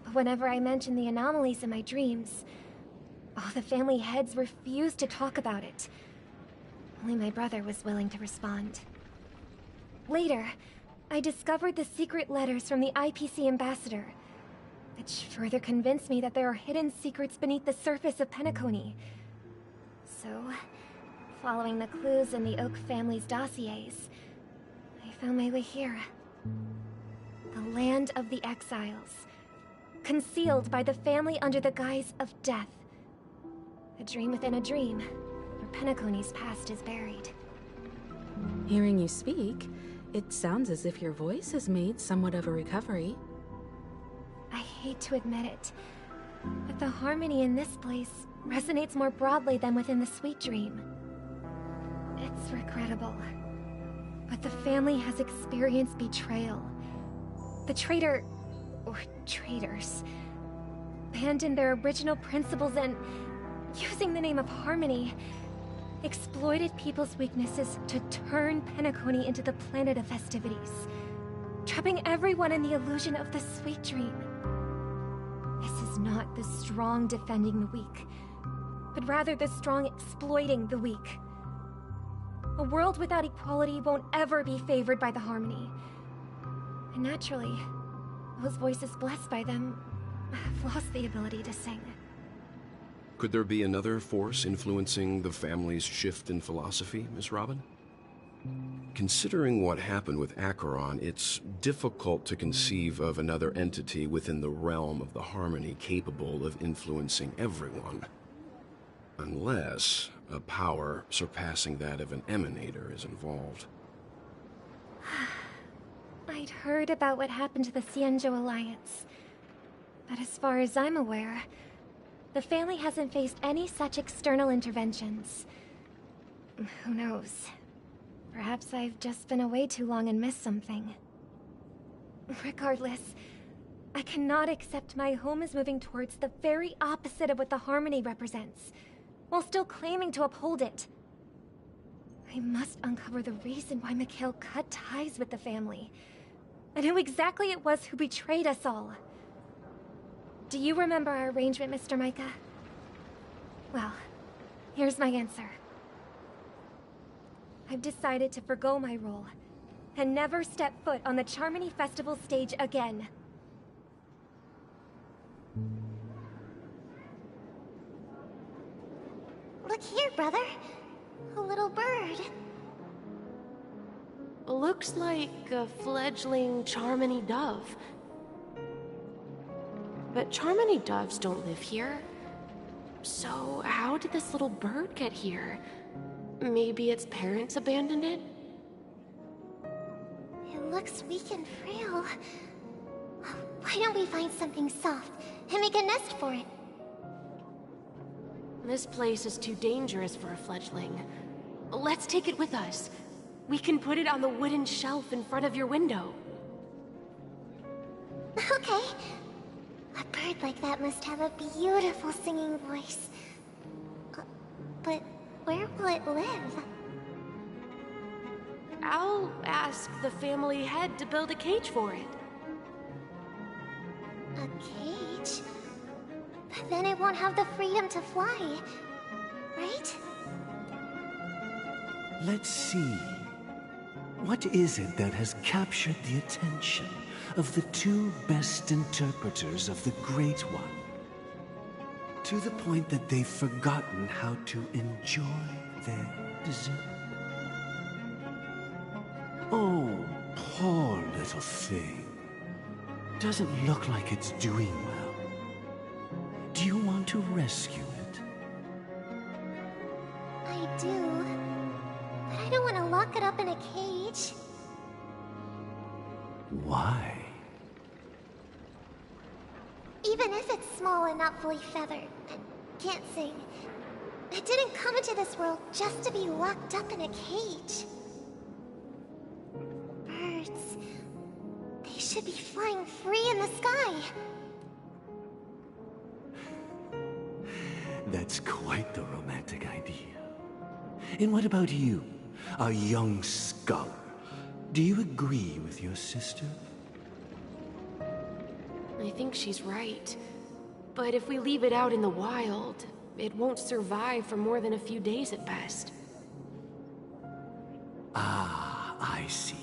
But whenever I mentioned the anomalies in my dreams, All the family heads refused to talk about it. Only my brother was willing to respond. Later, I discovered the secret letters from the IPC ambassador, which further convinced me that there are hidden secrets beneath the surface of Penacony. So, following the clues in the Oak family's dossiers, I found my way here. The land of the exiles, concealed by the family under the guise of death. A dream within a dream, where Penacony's past is buried. Hearing you speak, it sounds as if your voice has made somewhat of a recovery. I hate to admit it, but the harmony in this place resonates more broadly than within the Sweet Dream. It's regrettable, but the family has experienced betrayal. The traitor, or traitors, abandoned their original principles and, using the name of harmony, exploited people's weaknesses to turn Penacony into the planet of festivities, trapping everyone in the illusion of the Sweet Dream. This is not the strong defending the weak, but rather the strong exploiting the weak. A world without equality won't ever be favored by the harmony. And naturally, those voices blessed by them have lost the ability to sing. Could there be another force influencing the family's shift in philosophy, Miss Robin? Considering what happened with Acheron, it's difficult to conceive of another entity within the realm of the harmony capable of influencing everyone. Unless a power surpassing that of an emanator is involved. I'd heard about what happened to the Xianzhou Alliance, but as far as I'm aware, the family hasn't faced any such external interventions. Who knows? Perhaps I've just been away too long and missed something. Regardless, I cannot accept my home is moving towards the very opposite of what the harmony represents, while still claiming to uphold it. I must uncover the reason why Mikhail cut ties with the family, and who exactly it was who betrayed us all. Do you remember our arrangement, Mr. Micah? Well, here's my answer. I've decided to forgo my role, and never step foot on the Charmony Festival stage again. Look here, brother. A little bird. Looks like a fledgling Charmony dove. But Charmony doves don't live here. So how did this little bird get here? Maybe its parents abandoned it? It looks weak and frail. Why don't we find something soft and make a nest for it? This place is too dangerous for a fledgling. Let's take it with us. We can put it on the wooden shelf in front of your window. Okay. A bird like that must have a beautiful singing voice. But where will it live? I'll ask the family head to build a cage for it. A cage? But then it won't have the freedom to fly, right? Let's see. What is it that has captured the attention of the two best interpreters of the Great One? To the point that they've forgotten how to enjoy their dessert. Oh, poor little thing. Doesn't look like it's doing well. Do you want to rescue it? I do. But I don't want to lock it up in a cage. Why? Even if it's small and not fully feathered, and can't sing, it didn't come into this world just to be locked up in a cage. Birds, they should be flying free in the sky. That's quite the romantic idea. And what about you, a young scholar? Do you agree with your sister? I think she's right. But if we leave it out in the wild, it won't survive for more than a few days at best. Ah, I see.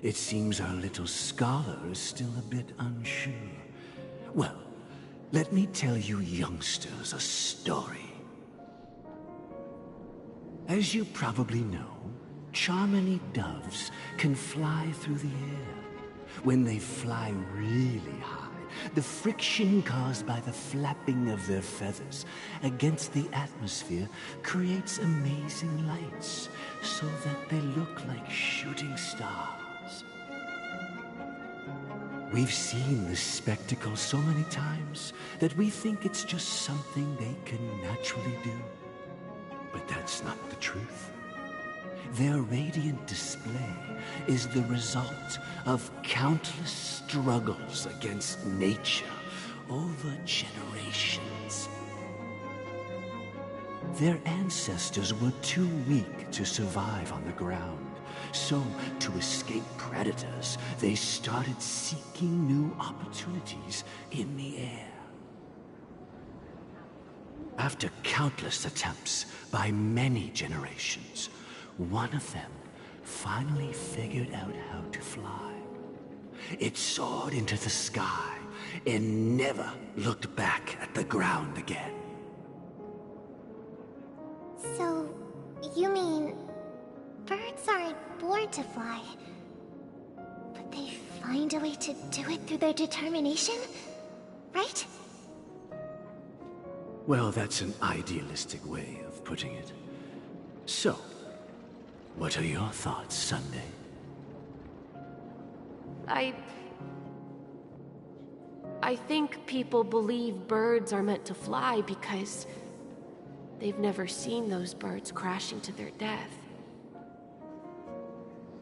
It seems our little scholar is still a bit unsure. Well, let me tell you youngsters a story. As you probably know, Charmony doves can fly through the air. When they fly really high, the friction caused by the flapping of their feathers against the atmosphere creates amazing lights, so that they look like shooting stars. We've seen this spectacle so many times that we think it's just something they can naturally do. But that's not the truth. Their radiant display is the result of countless struggles against nature over generations. Their ancestors were too weak to survive on the ground, so to escape predators, they started seeking new opportunities in the air. After countless attempts by many generations, one of them finally figured out how to fly. It soared into the sky and never looked back at the ground again. So, you mean birds aren't born to fly, but they find a way to do it through their determination, right? Well, that's an idealistic way of putting it. So, what are your thoughts, Sunday? I think people believe birds are meant to fly because they've never seen those birds crashing to their death.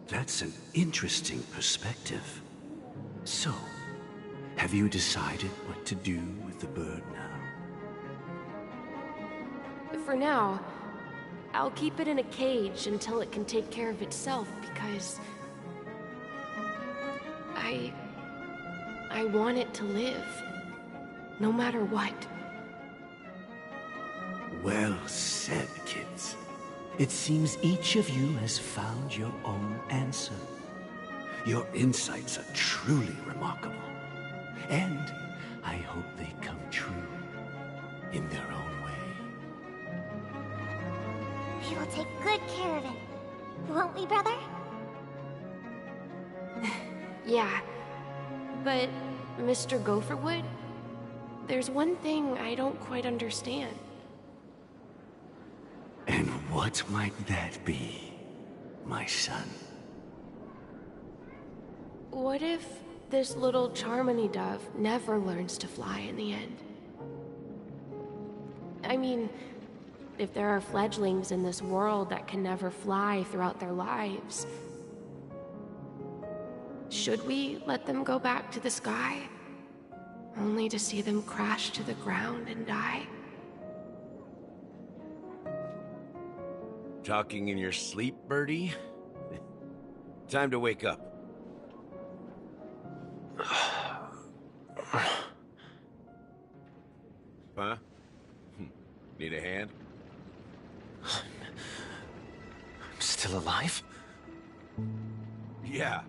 That's an interesting perspective. So, have you decided what to do with the bird now? For now, I'll keep it in a cage until it can take care of itself because I want it to live, no matter what. Well said, kids. It seems each of you has found your own answer. Your insights are truly remarkable. And I hope they come true in their own way. We will take good care of it. Won't we, brother? Yeah, but Mr. Gopherwood, there's one thing I don't quite understand. And what might that be, my son? What if this little Charmony dove never learns to fly in the end? I mean, if there are fledglings in this world that can never fly throughout their lives, should we let them go back to the sky, only to see them crash to the ground and die? Talking in your sleep, Birdie? Time to wake up. Huh? Need a hand? I'm still alive? Yeah.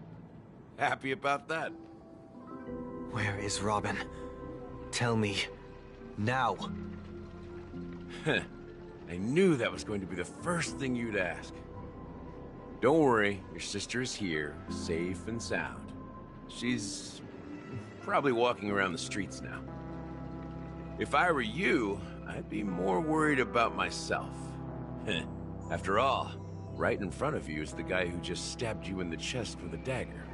Happy about that. Where is Robin? Tell me. Now. I knew that was going to be the first thing you'd ask. Don't worry, your sister is here, safe and sound. She's probably walking around the streets now. If I were you, I'd be more worried about myself. After all, right in front of you is the guy who just stabbed you in the chest with a dagger.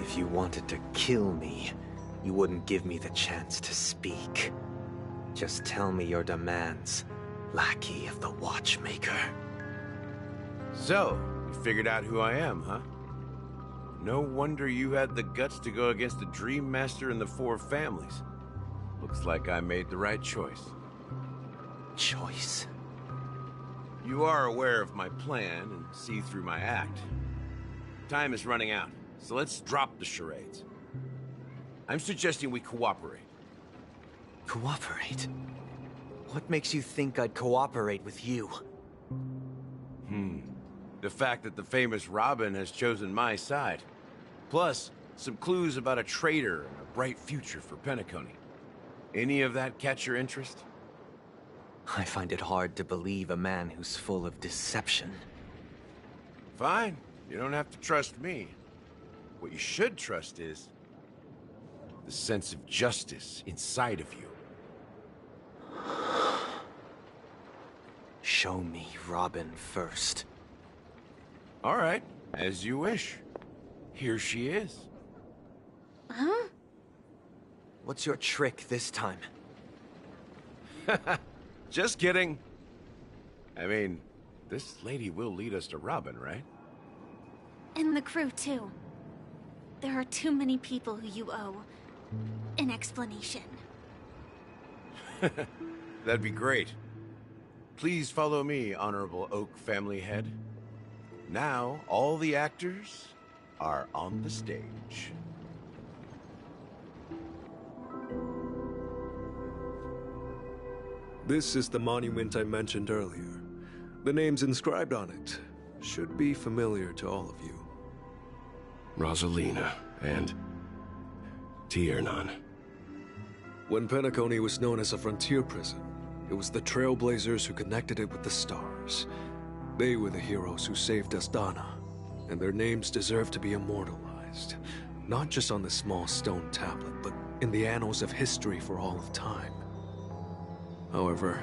If you wanted to kill me, you wouldn't give me the chance to speak. Just tell me your demands, lackey of the Watchmaker. So, you figured out who I am, huh? No wonder you had the guts to go against the Dream Master and the Four Families. Looks like I made the right choice. Choice? You are aware of my plan and see through my act. Time is running out, so let's drop the charades. I'm suggesting we cooperate. Cooperate? What makes you think I'd cooperate with you? The fact that the famous Robin has chosen my side. Plus, some clues about a traitor and a bright future for Penacony. Any of that catch your interest? I find it hard to believe a man who's full of deception. Fine. You don't have to trust me. What you should trust is the sense of justice inside of you. Show me Robin first. All right, as you wish. Here she is. Huh? What's your trick this time? Just kidding. I mean, this lady will lead us to Robin, right? And the crew, too. There are too many people who you owe an explanation. That'd be great. Please follow me, Honorable Oak family head. Now, all the actors are on the stage. This is the monument I mentioned earlier. The names inscribed on it should be familiar to all of you. Rosalina and Tiernan. When Penacony was known as a frontier prison, it was the Trailblazers who connected it with the stars. They were the heroes who saved Astana, and their names deserve to be immortalized. Not just on this small stone tablet, but in the annals of history for all of time. However,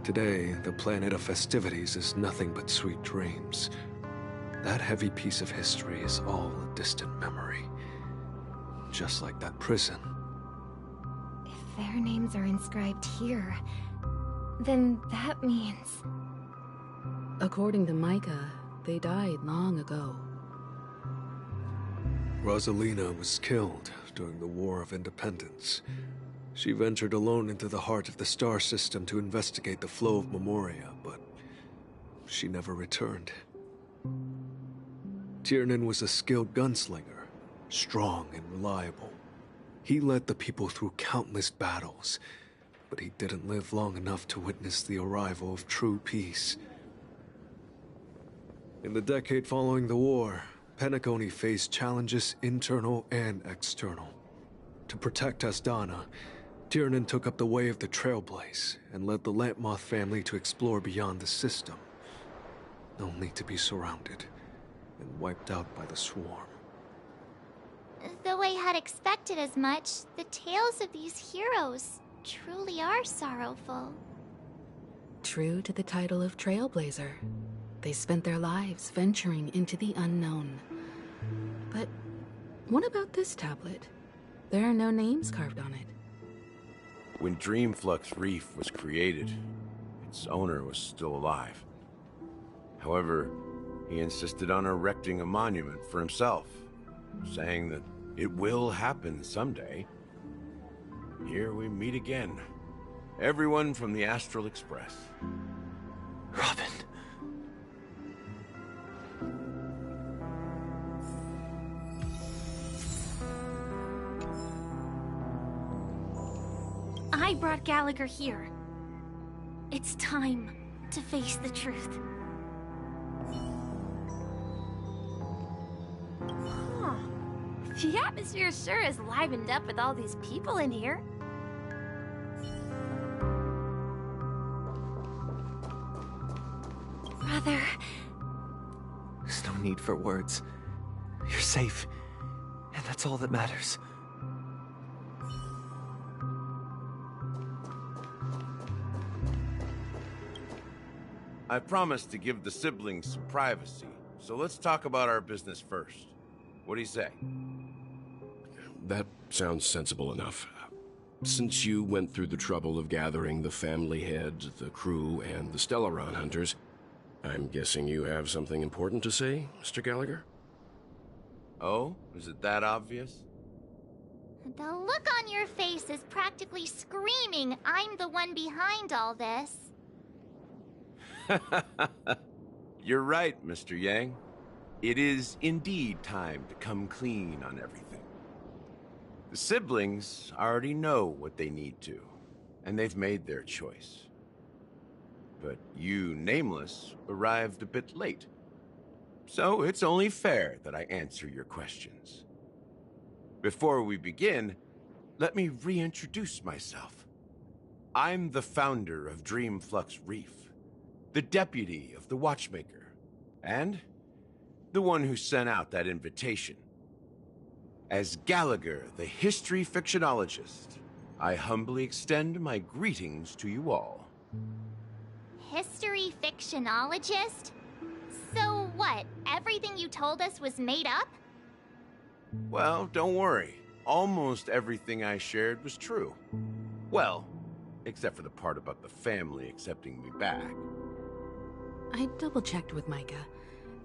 today, the planet of festivities is nothing but sweet dreams. That heavy piece of history is all a distant memory. Just like that prison. If their names are inscribed here, then that means... According to Micah, they died long ago. Rosalina was killed during the War of Independence. She ventured alone into the heart of the star system to investigate the flow of Memoria, but she never returned. Tiernan was a skilled gunslinger, strong and reliable. He led the people through countless battles, but he didn't live long enough to witness the arrival of true peace. In the decade following the war, Penacony faced challenges internal and external. To protect Astana, Tiernan took up the way of the Trailblaze and led the Lampmoth family to explore beyond the system, only to be surrounded and wiped out by the Swarm. Though I had expected as much, the tales of these heroes truly are sorrowful. True to the title of Trailblazer, they spent their lives venturing into the unknown. But what about this tablet? There are no names carved on it. When Dreamflux Reef was created, its owner was still alive. However, he insisted on erecting a monument for himself, saying that it will happen someday. Here we meet again. Everyone from the Astral Express. Robin. I brought Gallagher here. It's time to face the truth. Huh. The atmosphere sure is livened up with all these people in here. Brother... There's no need for words. You're safe, and that's all that matters. I promised to give the siblings some privacy, so let's talk about our business first. What do you say? That sounds sensible enough. Since you went through the trouble of gathering the family head, the crew, and the Stellaron hunters, I'm guessing you have something important to say, Mr. Gallagher? Oh? Is it that obvious? The look on your face is practically screaming, I'm the one behind all this. You're right, Mr. Yang. It is indeed time to come clean on everything. The siblings already know what they need to, and they've made their choice. but you, Nameless, arrived a bit late. So it's only fair that I answer your questions. Before we begin, let me reintroduce myself. I'm the founder of Dreamflux Reef, the deputy of the Watchmaker, and the one who sent out that invitation. As Gallagher, the history fictionologist, I humbly extend my greetings to you all. History fictionologist? So what, everything you told us was made up? Well, don't worry. Almost everything I shared was true. Well, except for the part about the family accepting me back. I double-checked with Micah,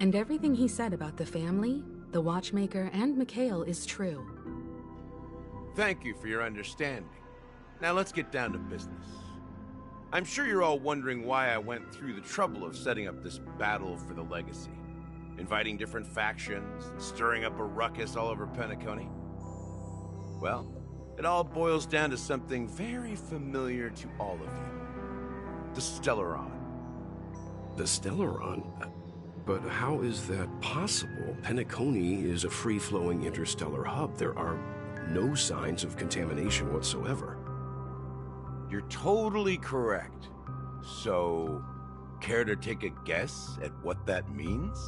and everything he said about the family, the Watchmaker, and Mikhail is true. Thank you for your understanding. Now let's get down to business. I'm sure you're all wondering why I went through the trouble of setting up this battle for the legacy. Inviting different factions, stirring up a ruckus all over Penacony. Well, it all boils down to something very familiar to all of you. The Stellaron. The Stellaron? But how is that possible? Penacony is a free-flowing interstellar hub. There are no signs of contamination whatsoever. You're totally correct. So, care to take a guess at what that means?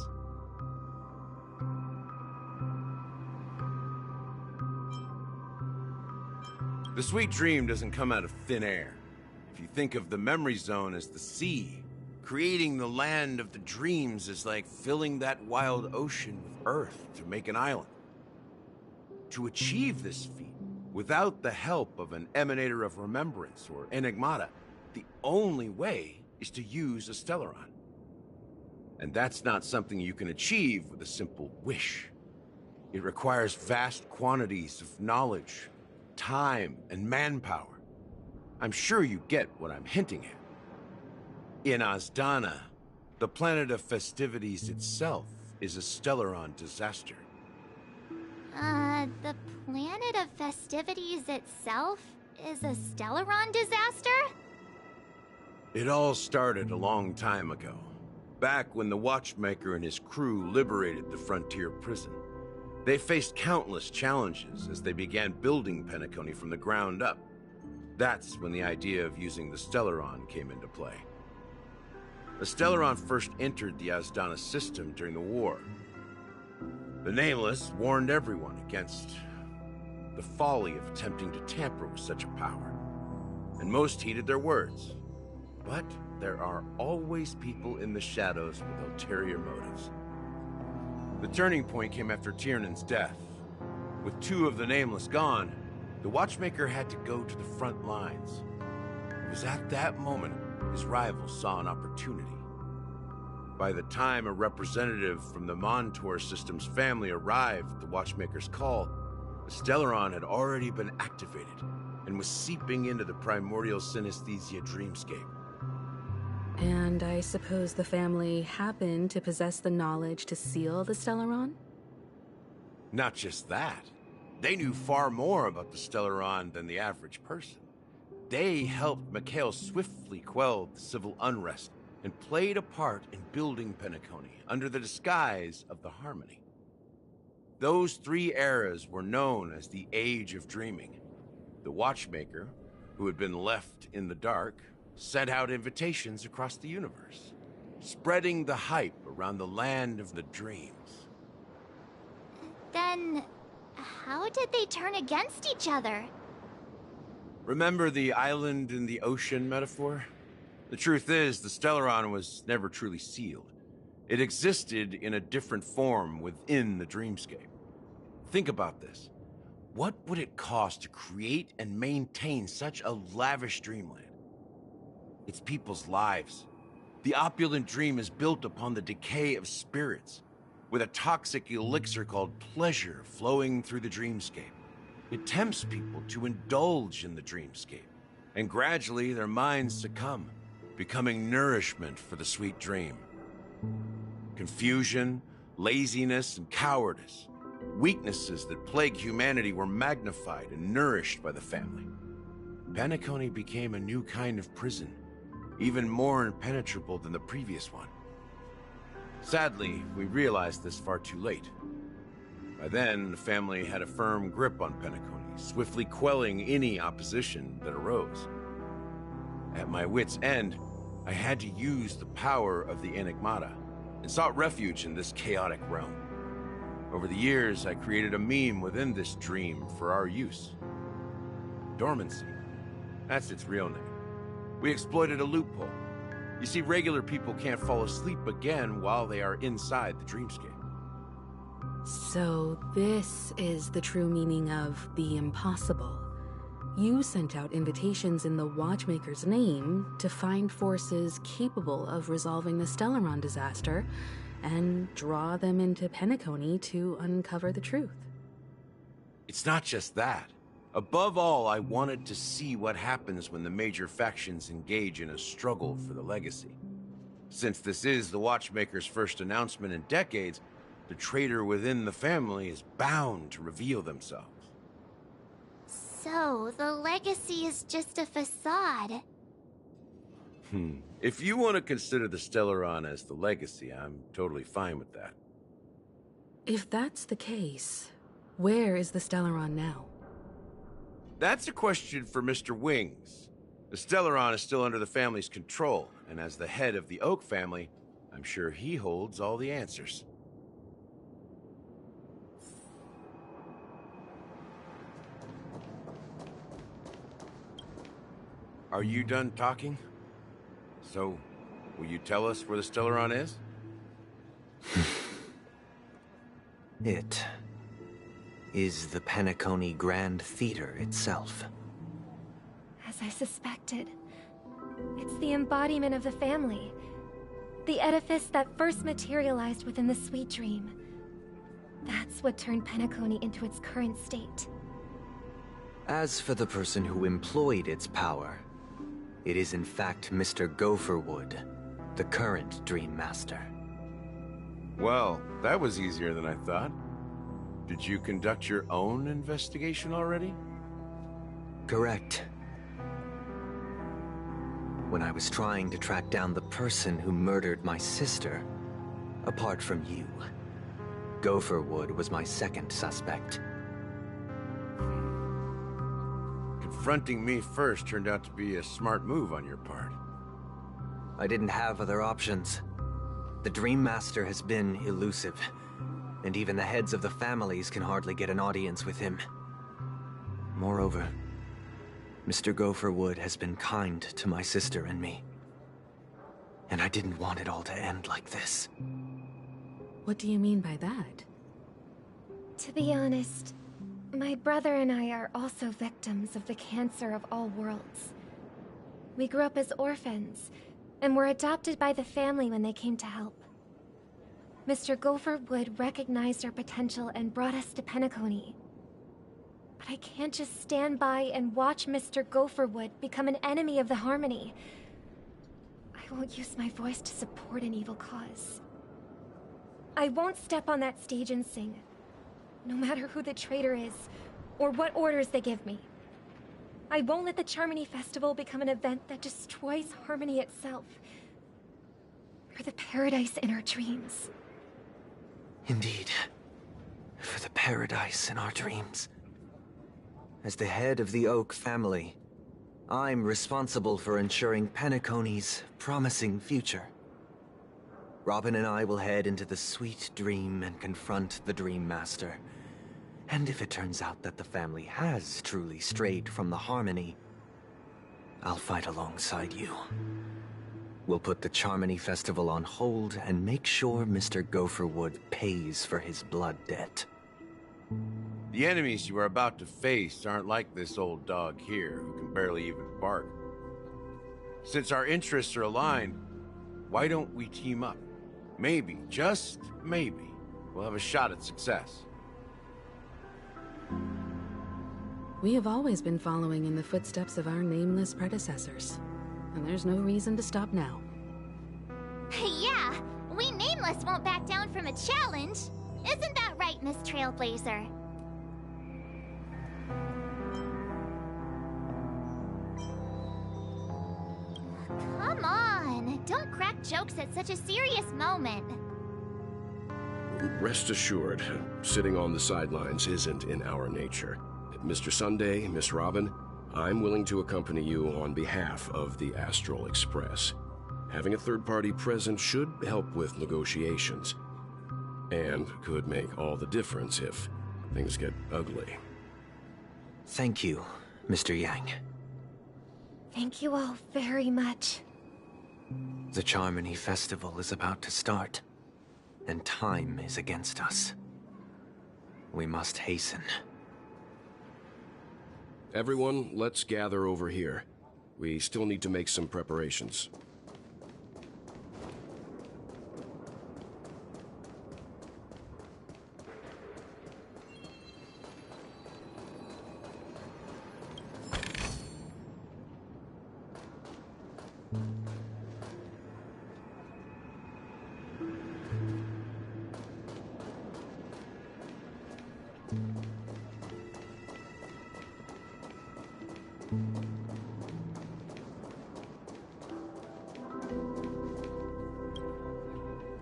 The Sweet Dream doesn't come out of thin air. If you think of the Memory Zone as the sea, creating the land of the dreams is like filling that wild ocean with earth to make an island. To achieve this feat, without the help of an Emanator of Remembrance or Enigmata, the only way is to use a Stellaron. And that's not something you can achieve with a simple wish. It requires vast quantities of knowledge, time, and manpower. I'm sure you get what I'm hinting at. In Azdana, the planet of festivities itself is a Stellaron disaster. The planet of festivities itself is a Stellaron disaster? It all started a long time ago, back when the Watchmaker and his crew liberated the frontier prison. They faced countless challenges as they began building Penacony from the ground up. That's when the idea of using the Stellaron came into play. The Stellaron first entered the Azdana system during the war. The Nameless warned everyone against the folly of attempting to tamper with such a power, and most heeded their words. But there are always people in the shadows with ulterior motives. The turning point came after Tiernan's death. With two of the Nameless gone, the Watchmaker had to go to the front lines. It was at that moment his rivals saw an opportunity. By the time a representative from the Montour Systems family arrived at the Watchmaker's call, the Stellaron had already been activated and was seeping into the primordial synesthesia dreamscape. And I suppose the family happened to possess the knowledge to seal the Stellaron? Not just that. They knew far more about the Stellaron than the average person. They helped Mikhail swiftly quell the civil unrest and played a part in building Penacony under the disguise of the Harmony. Those three eras were known as the Age of Dreaming. The Watchmaker, who had been left in the dark, sent out invitations across the universe, spreading the hype around the land of the dreams. Then, how did they turn against each other? Remember the island in the ocean metaphor? The truth is, the Stellaron was never truly sealed. It existed in a different form within the dreamscape. Think about this. What would it cost to create and maintain such a lavish dreamland? It's people's lives. The opulent dream is built upon the decay of spirits, with a toxic elixir called pleasure flowing through the dreamscape. It tempts people to indulge in the dreamscape, and gradually their minds succumb, becoming nourishment for the sweet dream. Confusion, laziness, and cowardice, weaknesses that plague humanity, were magnified and nourished by the family. Penacony became a new kind of prison, even more impenetrable than the previous one. Sadly, we realized this far too late. By then, the family had a firm grip on Penacony, swiftly quelling any opposition that arose. At my wit's end, I had to use the power of the Enigmata, and sought refuge in this chaotic realm. Over the years, I created a meme within this dream for our use. Dormancy. That's its real name. We exploited a loophole. You see, regular people can't fall asleep again while they are inside the dreamscape. So this is the true meaning of the impossible. You sent out invitations in the Watchmaker's name to find forces capable of resolving the Stellaron disaster and draw them into Penacony to uncover the truth. It's not just that. Above all, I wanted to see what happens when the major factions engage in a struggle for the legacy. Since this is the Watchmaker's first announcement in decades, the traitor within the family is bound to reveal themselves. So, the legacy is just a facade. If you want to consider the Stellaron as the legacy, I'm totally fine with that. If that's the case, where is the Stellaron now? That's a question for Mr. Wings. The Stellaron is still under the family's control, and as the head of the Oak family, I'm sure he holds all the answers. Are you done talking? So, will you tell us where the Stellaron is? It is the Penacony Grand Theater itself. As I suspected, it's the embodiment of the family. The edifice that first materialized within the Sweet Dream. That's what turned Penacony into its current state. As for the person who employed its power, it is in fact Mr. Gopherwood, the current Dream Master. Well, that was easier than I thought. Did you conduct your own investigation already? Correct. When I was trying to track down the person who murdered my sister, apart from you, Gopherwood was my second suspect. Confronting me first turned out to be a smart move on your part. I didn't have other options. The Dream Master has been elusive, and even the heads of the families can hardly get an audience with him. Moreover, Mr. Gopherwood has been kind to my sister and me. And I didn't want it all to end like this. What do you mean by that? To be honest, my brother and I are also victims of the cancer of all worlds. We grew up as orphans, and were adopted by the family when they came to help. Mr. Gopherwood recognized our potential and brought us to Penacony. But I can't just stand by and watch Mr. Gopherwood become an enemy of the Harmony. I won't use my voice to support an evil cause. I won't step on that stage and sing, no matter who the traitor is, or what orders they give me. I won't let the Charmony Festival become an event that destroys Harmony itself, or the paradise in our dreams. Indeed. For the paradise in our dreams. As the head of the Oak family, I'm responsible for ensuring Penacony's promising future. Robin and I will head into the Sweet Dream and confront the Dream Master. And if it turns out that the family has truly strayed from the Harmony, I'll fight alongside you. We'll put the Charmony Festival on hold and make sure Mr. Gopherwood pays for his blood debt. The enemies you are about to face aren't like this old dog here, who can barely even bark. Since our interests are aligned, why don't we team up? Maybe, just maybe, we'll have a shot at success. We have always been following in the footsteps of our nameless predecessors, and there's no reason to stop now. Yeah, we Nameless won't back down from a challenge. Isn't that right, Miss Trailblazer? Come Don't crack jokes at such a serious moment. Rest assured, sitting on the sidelines isn't in our nature. Mr. Sunday, Miss Robin, I'm willing to accompany you on behalf of the Astral Express. Having a third party present should help with negotiations, and could make all the difference if things get ugly. Thank you, Mr. Yang. Thank you all very much. The Charmony Festival is about to start, and time is against us. We must hasten. Everyone, let's gather over here. We still need to make some preparations.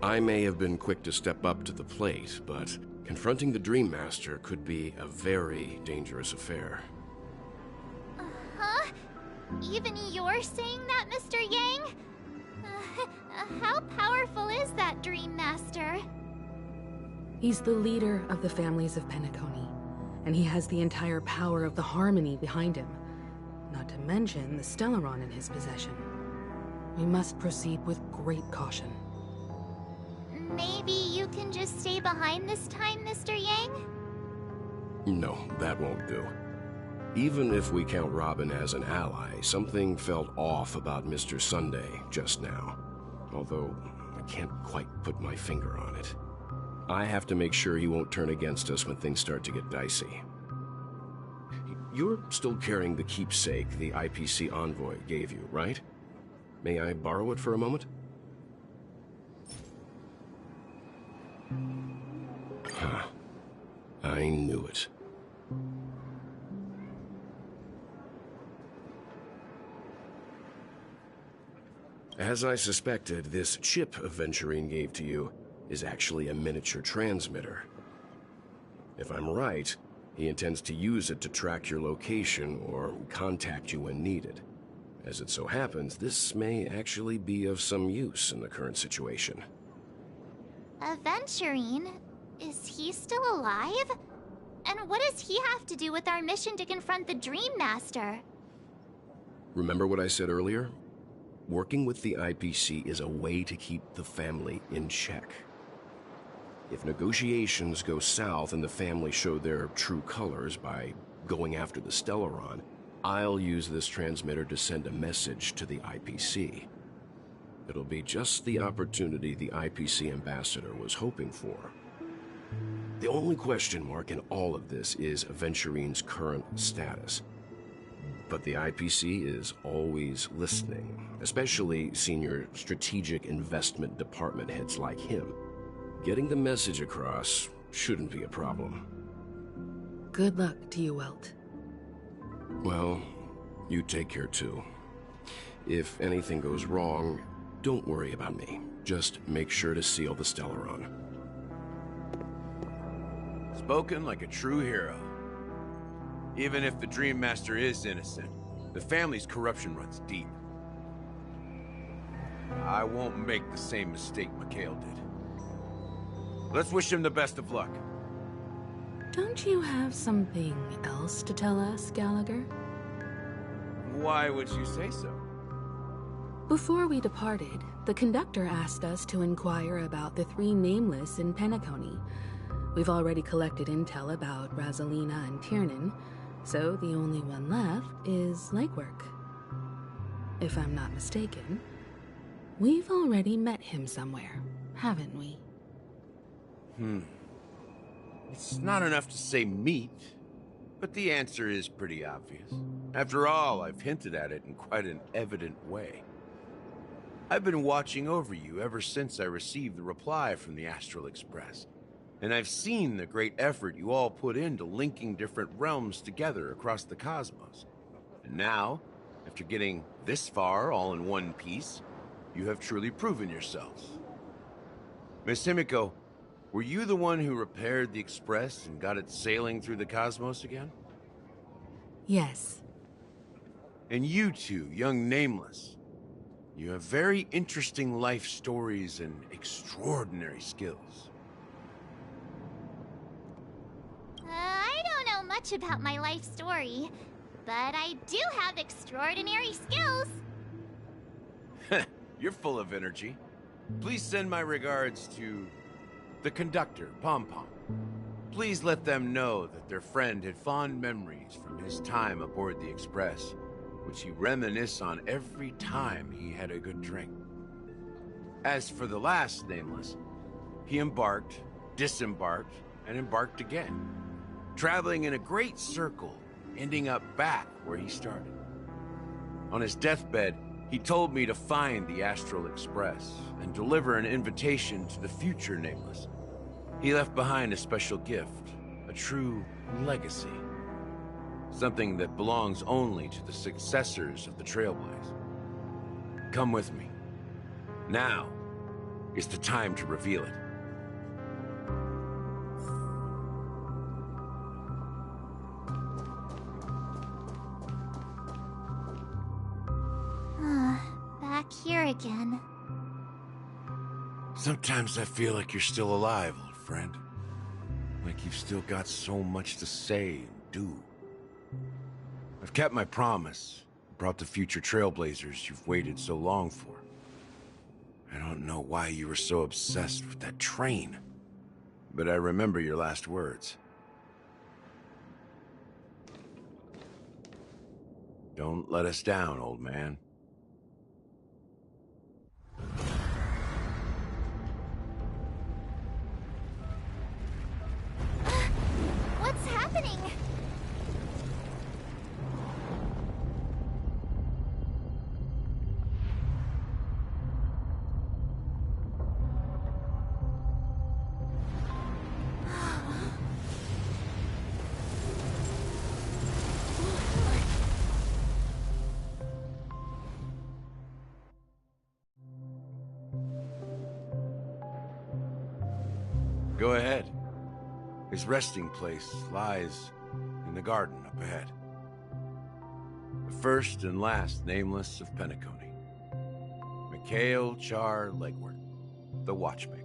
I may have been quick to step up to the plate, but confronting the Dream Master could be a very dangerous affair. Huh? Even you're saying that, Mr. Yang? How powerful is that Dream Master? He's the leader of the families of Penacony, and he has the entire power of the Harmony behind him, not to mention the Stellaron in his possession. We must proceed with great caution. Maybe you can just stay behind this time, Mr. Yang? No, that won't do. Even if we count Robin as an ally, something felt off about Mr. Sunday just now. Although, I can't quite put my finger on it. I have to make sure he won't turn against us when things start to get dicey. You're still carrying the keepsake the IPC envoy gave you, right? May I borrow it for a moment? Huh. I knew it. As I suspected, this chip Aventurine gave to you is actually a miniature transmitter. If I'm right, he intends to use it to track your location or contact you when needed. As it so happens, this may actually be of some use in the current situation. Aventurine? Is he still alive? And what does he have to do with our mission to confront the Dream Master? Remember what I said earlier? Working with the IPC is a way to keep the family in check. If negotiations go south and the family show their true colors by going after the Stellaron, I'll use this transmitter to send a message to the IPC. It'll be just the opportunity the IPC ambassador was hoping for. The only question mark in all of this is Aventurine's current status. But the IPC is always listening, especially senior strategic investment department heads like him. Getting the message across shouldn't be a problem. Good luck to you, Welt. Well, you take care too. If anything goes wrong, don't worry about me. Just make sure to seal the Stellaron. Spoken like a true hero. Even if the Dream Master is innocent, the family's corruption runs deep. I won't make the same mistake Mikhail did. Let's wish him the best of luck. Don't you have something else to tell us, Gallagher? Why would you say so? Before we departed, the conductor asked us to inquire about the 3 nameless in Penacony. We've already collected intel about Rosalina and Tiernan, so the only one left is Legwork. If I'm not mistaken, we've already met him somewhere, haven't we? It's not enough to say meet, but the answer is pretty obvious. After all, I've hinted at it in quite an evident way. I've been watching over you ever since I received the reply from the Astral Express, and I've seen the great effort you all put into linking different realms together across the cosmos. And now, after getting this far all in one piece, you have truly proven yourselves. Miss Himiko, were you the one who repaired the Express and got it sailing through the cosmos again? Yes. And you two, young Nameless, you have very interesting life stories and extraordinary skills. I don't know much about my life story, but I do have extraordinary skills. You're full of energy. Please send my regards to the conductor, Pom Pom. Please let them know that their friend had fond memories from his time aboard the Express, which he reminisced on every time he had a good drink. As for the last Nameless, he embarked, disembarked, and embarked again, traveling in a great circle, ending up back where he started. On his deathbed, he told me to find the Astral Express and deliver an invitation to the future Nameless. He left behind a special gift, a true legacy. Something that belongs only to the successors of the Trailblaze. Come with me. Now is the time to reveal it. Back here again. Sometimes I feel like you're still alive, old friend. Like you've still got so much to say and do. I've kept my promise, brought the future Trailblazers you've waited so long for. I don't know why you were so obsessed with that train, but I remember your last words. Don't let us down, old man. What's happening? Go ahead. His resting place lies in the garden up ahead. The first and last Nameless of Penacony. Mikhail Char Legwart, the Watchmaker.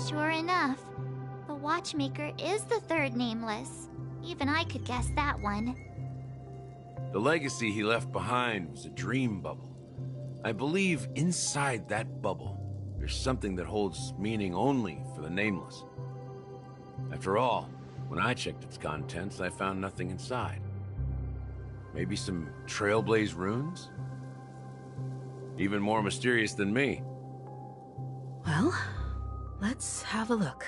Sure enough, the Watchmaker is the third Nameless. Even I could guess that one. The legacy he left behind was a dream bubble. I believe inside that bubble, There's something that holds meaning only for the Nameless. After all, when I checked its contents, I found nothing inside. Maybe some Trailblaze runes? Even more mysterious than me. Well, let's have a look.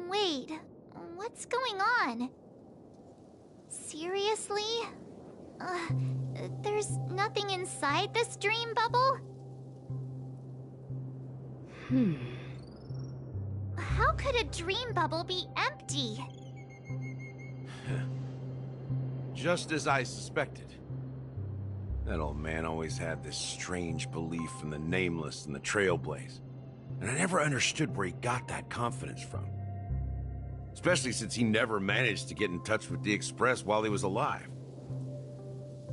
Wait, what's going on? Seriously? There's nothing inside this dream bubble? How could a dream bubble be empty? Just as I suspected. That old man always had this strange belief in the Nameless and the Trailblaze. And I never understood where he got that confidence from. Especially since he never managed to get in touch with the Express while he was alive.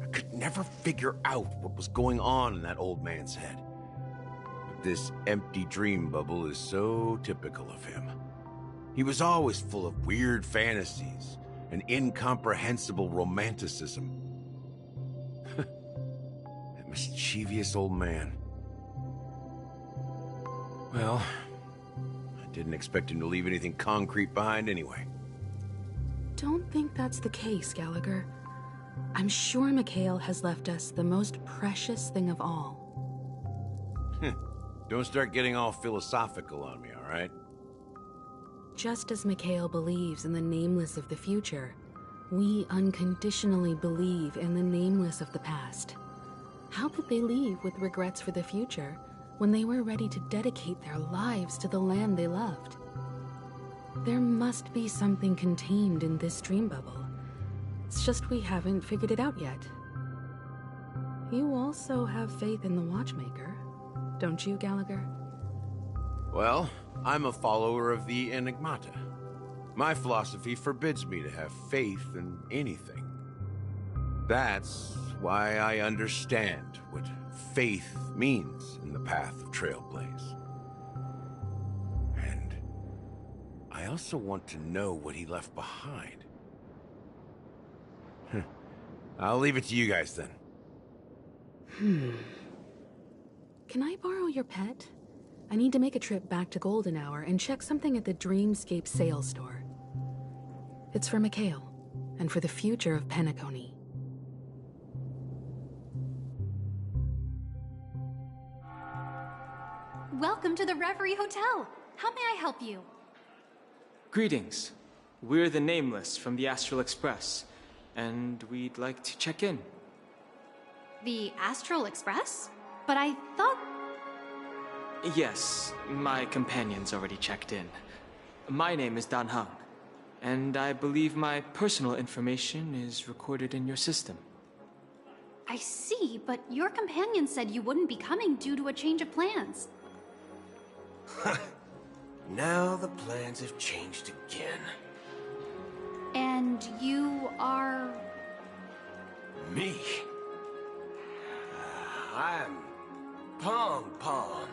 I could never figure out what was going on in that old man's head. But this empty dream bubble is so typical of him. He was always full of weird fantasies and incomprehensible romanticism. That mischievous old man. Well, I didn't expect him to leave anything concrete behind anyway. Don't think that's the case, Gallagher. I'm sure Mikhail has left us the most precious thing of all. Don't start getting all philosophical on me, all right? Just as Mikhail believes in the Nameless of the future, we unconditionally believe in the Nameless of the past. How could they leave with regrets for the future when they were ready to dedicate their lives to the land they loved? There must be something contained in this dream bubble. It's just we haven't figured it out yet. You also have faith in the Watchmaker, don't you, Gallagher? Well, I'm a follower of the Enigmata. My philosophy forbids me to have faith in anything. That's why I understand what faith means in the path of Trailblaze. And I also want to know what he left behind. I'll leave it to you guys then. Can I borrow your pet? I need to make a trip back to Golden Hour and check something at the Dreamscape sales store. It's for Mikhail, and for the future of Penacony. Welcome to the Reverie Hotel. How may I help you? Greetings. We're the Nameless from the Astral Express, and we'd like to check in. The Astral Express? But I thought... Yes, my companion's already checked in. My name is Dan Heng, and I believe my personal information is recorded in your system. I see, but your companion said you wouldn't be coming due to a change of plans. Now the plans have changed again. And you are... Me? I'm Pong Pong,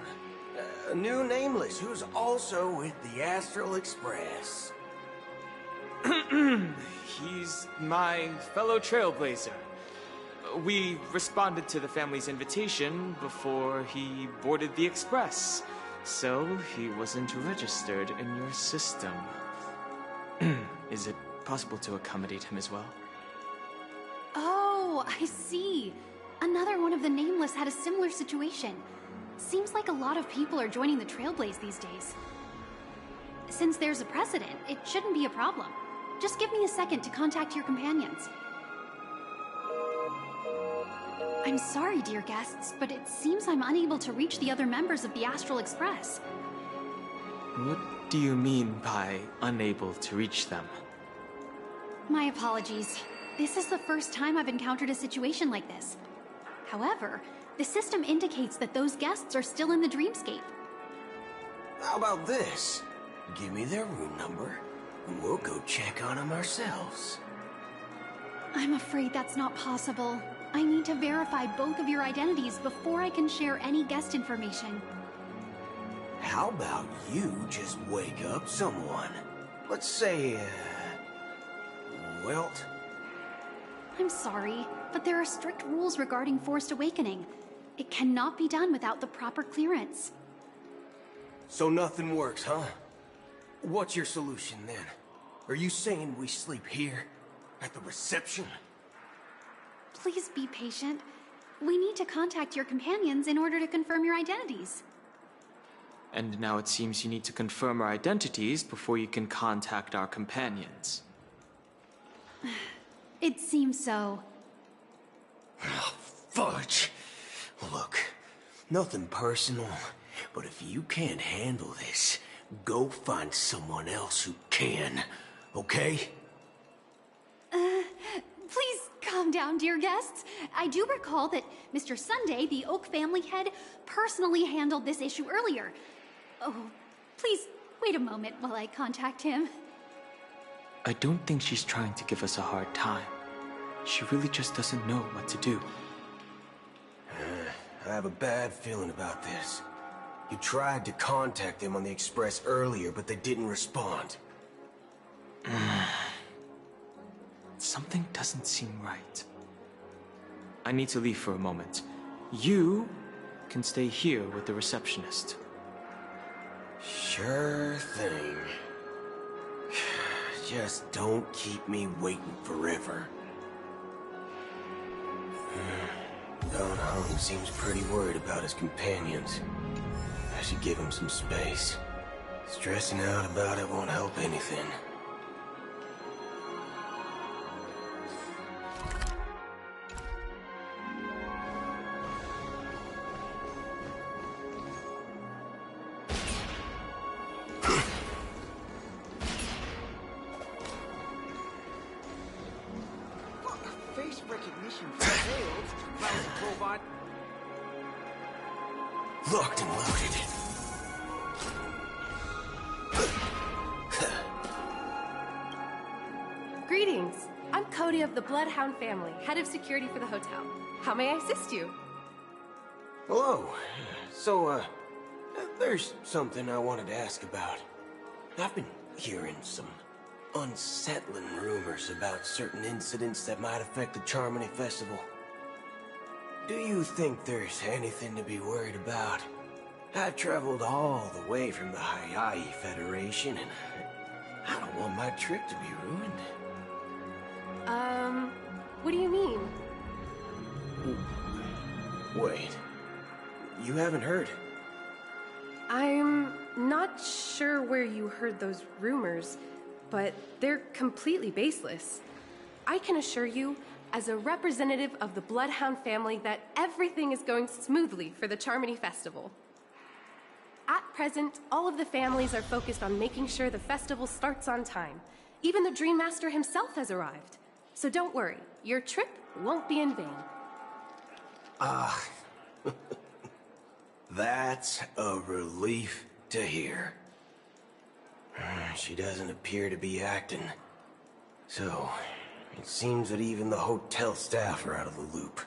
a new Nameless who's also with the Astral Express. He's my fellow Trailblazer. We responded to the family's invitation before he boarded the Express, so he wasn't registered in your system. Is it possible to accommodate him as well? Oh, I see. Another one of the Nameless had a similar situation. Seems like a lot of people are joining the Trailblaze these days. Since there's a precedent, it shouldn't be a problem. Just give me a second to contact your companions. I'm sorry, dear guests, but it seems I'm unable to reach the other members of the Astral Express. What do you mean by unable to reach them? My apologies. This is the first time I've encountered a situation like this. However, the system indicates that those guests are still in the dreamscape. How about this? Give me their room number, and we'll go check on them ourselves. I'm afraid that's not possible. I need to verify both of your identities before I can share any guest information. How about you just wake up someone? Let's say, Welt? I'm sorry, but there are strict rules regarding forced awakening. It cannot be done without the proper clearance. So nothing works, huh? What's your solution then? Are you saying we sleep here? At the reception? Please be patient. We need to contact your companions in order to confirm your identities. And now it seems you need to confirm our identities before you can contact our companions. It seems so. Oh, fudge! Look, nothing personal, but if you can't handle this, go find someone else who can, okay? Please calm down, dear guests. I do recall that Mr. Sunday, the Oak family head, personally handled this issue earlier. Oh, please wait a moment while I contact him. I don't think she's trying to give us a hard time. She really just doesn't know what to do. I have a bad feeling about this. You tried to contact them on the Express earlier, but they didn't respond. Something doesn't seem right. I need to leave for a moment. You can stay here with the receptionist. Sure thing. Just don't keep me waiting forever. Don Hung seems pretty worried about his companions. I should give him some space. Stressing out about it won't help anything. Face recognition failed. Robot. Locked and loaded. Greetings. I'm Cody of the Bloodhound family, head of security for the hotel. How may I assist you? Hello. So, there's something I wanted to ask about. I've been hearing some unsettling rumors about certain incidents that might affect the Charmony Festival. Do you think there's anything to be worried about? I've traveled all the way from the Hayai Federation, and I don't want my trip to be ruined. What do you mean? Wait. You haven't heard? I'm not sure where you heard those rumors, but they're completely baseless. I can assure you, as a representative of the Bloodhound family, that everything is going smoothly for the Charmony Festival. At present, all of the families are focused on making sure the festival starts on time. Even the Dream Master himself has arrived. So don't worry, your trip won't be in vain. That's a relief to hear. She doesn't appear to be acting. So, it seems that even the hotel staff are out of the loop.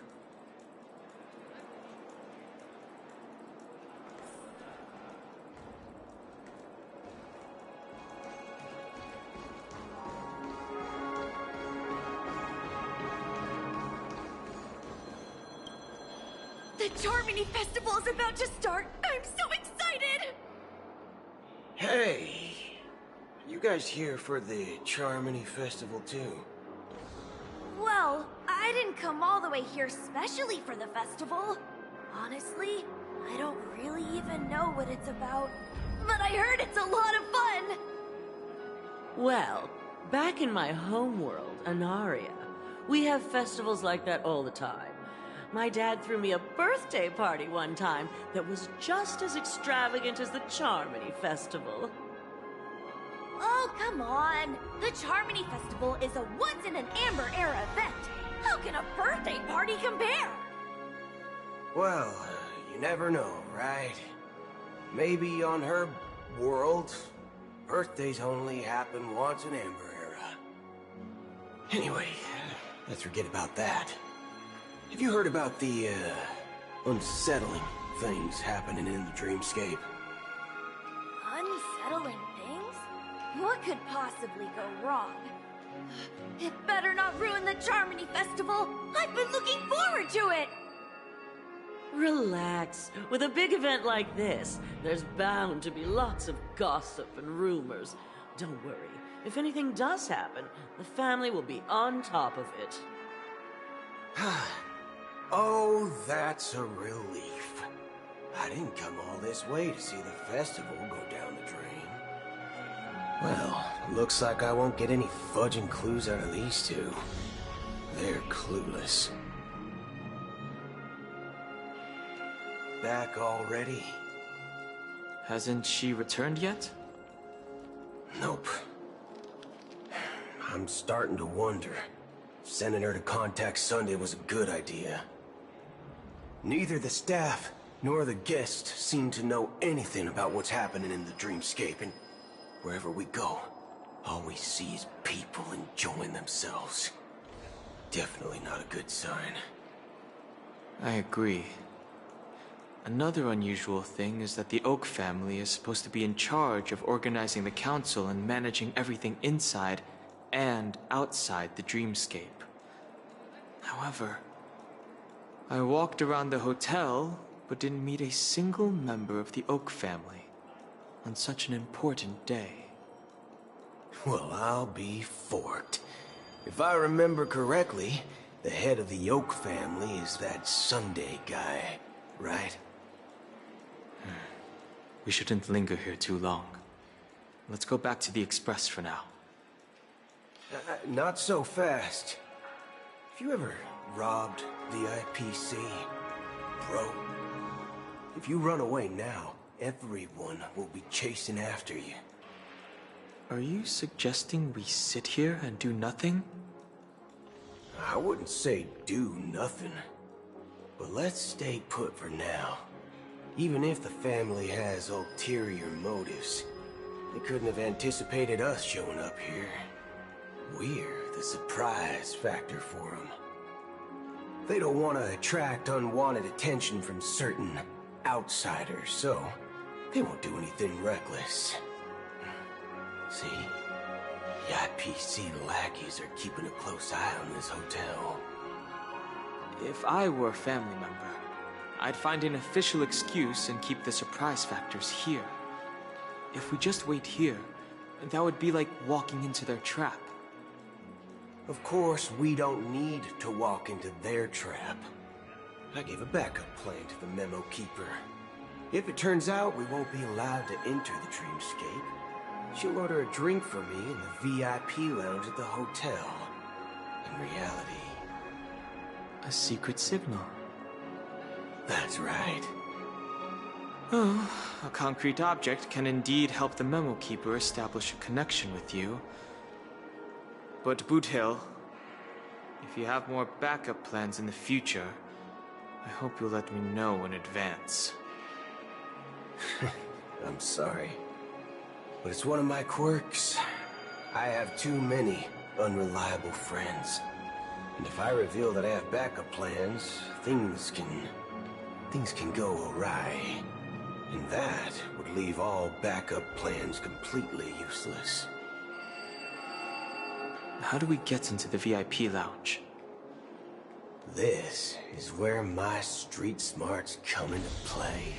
The Charmony Festival is about to start! I'm so excited! Hey! You guys here for the Charmony Festival too? Well, I didn't come all the way here specially for the festival. Honestly, I don't really even know what it's about, but I heard it's a lot of fun! Well, back in my homeworld, Anaria, we have festivals like that all the time. My dad threw me a birthday party one time that was just as extravagant as the Charmony Festival. Oh, come on! The Charmony Festival is a once-in-an-Amber Era event! How can a birthday party compare? Well, you never know, right? Maybe on her world, birthdays only happen once in Amber Era. Anyway, let's forget about that. Have you heard about the, unsettling things happening in the dreamscape? Unsettling things? What could possibly go wrong? It better not ruin the Charmony Festival! I've been looking forward to it! Relax. With a big event like this, there's bound to be lots of gossip and rumors. Don't worry. If anything does happen, the family will be on top of it. Oh, that's a relief. I didn't come all this way to see the festival go down the drain. Well, looks like I won't get any fudging clues out of these two. They're clueless. Back already? Hasn't she returned yet? Nope. I'm starting to wonder. Sending her to contact Sunday was a good idea. Neither the staff nor the guests seem to know anything about what's happening in the dreamscape, and wherever we go, all we see is people enjoying themselves. Definitely not a good sign. I agree. Another unusual thing is that the Oak family is supposed to be in charge of organizing the council and managing everything inside and outside the dreamscape. However, I walked around the hotel, but didn't meet a single member of the Oak family on such an important day. Well, I'll be forked. If I remember correctly, the head of the Oak family is that Sunday guy, right? We shouldn't linger here too long. Let's go back to the Express for now. Not so fast. Have you ever robbed VIPC, bro? If you run away now, everyone will be chasing after you. Are you suggesting we sit here and do nothing? I wouldn't say do nothing, but let's stay put for now. Even if the family has ulterior motives, they couldn't have anticipated us showing up here. We're the surprise factor for them. They don't want to attract unwanted attention from certain outsiders, so they won't do anything reckless. See? The IPC lackeys are keeping a close eye on this hotel. If I were a family member, I'd find an official excuse and keep the surprise factors here. If we just wait here, that would be like walking into their trap. Of course, we don't need to walk into their trap. I gave a backup plan to the memo keeper. If it turns out we won't be allowed to enter the dreamscape, she'll order a drink for me in the VIP lounge at the hotel. In reality, a secret signal. That's right. Oh, a concrete object can indeed help the memo keeper establish a connection with you. But Boothill, if you have more backup plans in the future, I hope you'll let me know in advance. I'm sorry, but it's one of my quirks. I have too many unreliable friends. And if I reveal that I have backup plans, things can go awry. And that would leave all backup plans completely useless. How do we get into the VIP lounge? This is where my street smarts come into play.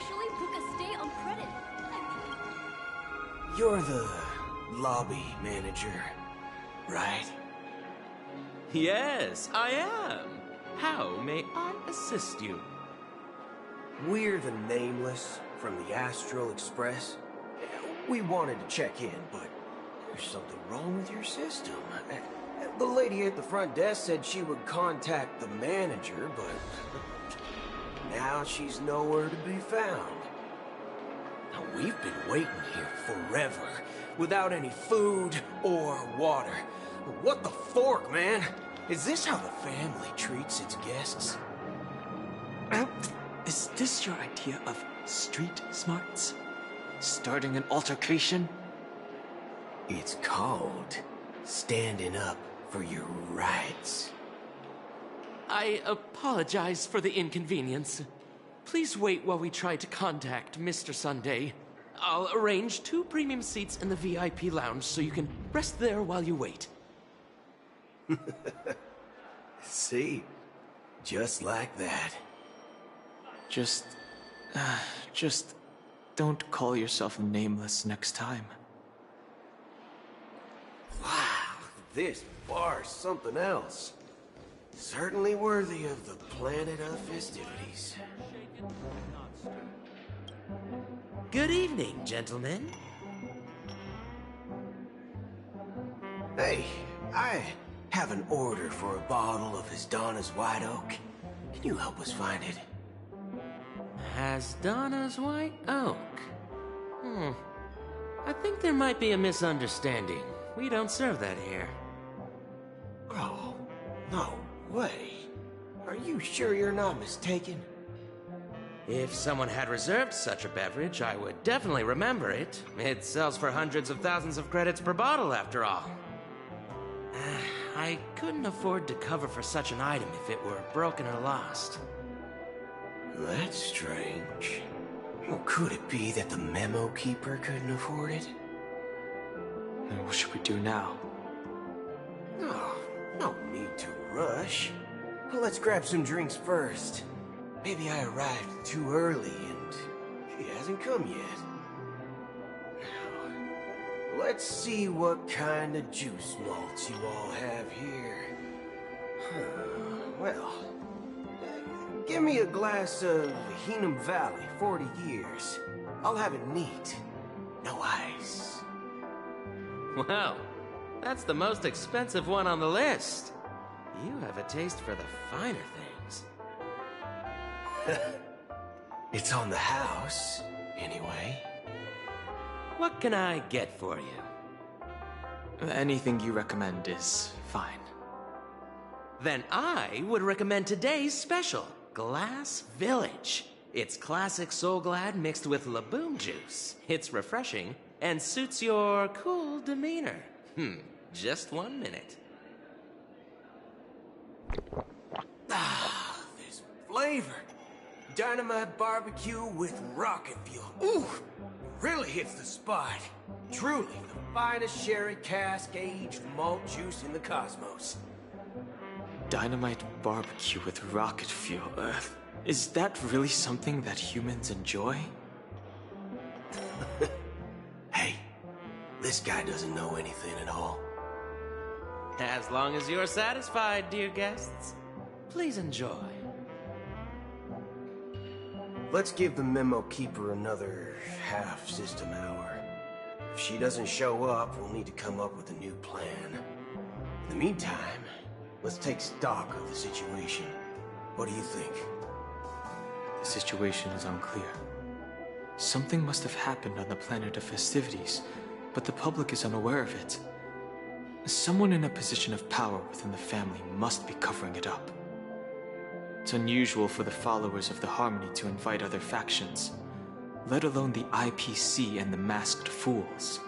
actually book a stay on credit. You're the lobby manager, right? Yes, I am. How may I assist you? We're the Nameless from the Astral Express. We wanted to check in, but there's something wrong with your system. The lady at the front desk said she would contact the manager, but now she's nowhere to be found. Now, we've been waiting here forever, without any food or water. What the fork, man? Is this how the family treats its guests? Is this your idea of street smarts? Starting an altercation? It's called standing up for your rights. I apologize for the inconvenience. Please wait while we try to contact Mr. Sunday. I'll arrange 2 premium seats in the VIP lounge so you can rest there while you wait. See? Just like that. Just don't call yourself Nameless next time. Wow, this bar's something else. Certainly worthy of the planet of festivities. Good evening, gentlemen. Hey, I have an order for a bottle of Hasdana's White Oak. Can you help us find it? Hasdana's White Oak? I think there might be a misunderstanding. We don't serve that here. Oh, no way. Are you sure you're not mistaken? If someone had reserved such a beverage, I would definitely remember it. It sells for hundreds of thousands of credits per bottle, after all. I couldn't afford to cover for such an item if it were broken or lost. That's strange. Well, could it be that the memo keeper couldn't afford it? Then what should we do now? Oh, no need to rush. Well, let's grab some drinks first. Maybe I arrived too early and he hasn't come yet. Now, let's see what kind of juice malts you all have here. Well, give me a glass of Heenum Valley, 40 years. I'll have it neat. No ice. Well, that's the most expensive one on the list. You have a taste for the finer things. It's on the house, anyway. What can I get for you? Anything you recommend is fine. Then I would recommend today's special, Glass Village. It's classic Soul Glad mixed with Laboon juice. It's refreshing and suits your cool demeanor. Just 1 minute. Ah, this flavor. Dynamite barbecue with rocket fuel. Ooh, really hits the spot. Truly the finest sherry cask-aged malt juice in the cosmos. Dynamite barbecue with rocket fuel. Is that really something that humans enjoy? Hey, this guy doesn't know anything at all. As long as you're satisfied, dear guests, please enjoy. Let's give the memo keeper another half system hour. If she doesn't show up, we'll need to come up with a new plan. In the meantime, let's take stock of the situation. What do you think? The situation is unclear. Something must have happened on the planet of festivities, but the public is unaware of it. Someone in a position of power within the family must be covering it up. It's unusual for the followers of the Harmony to invite other factions, let alone the IPC and the Masked Fools.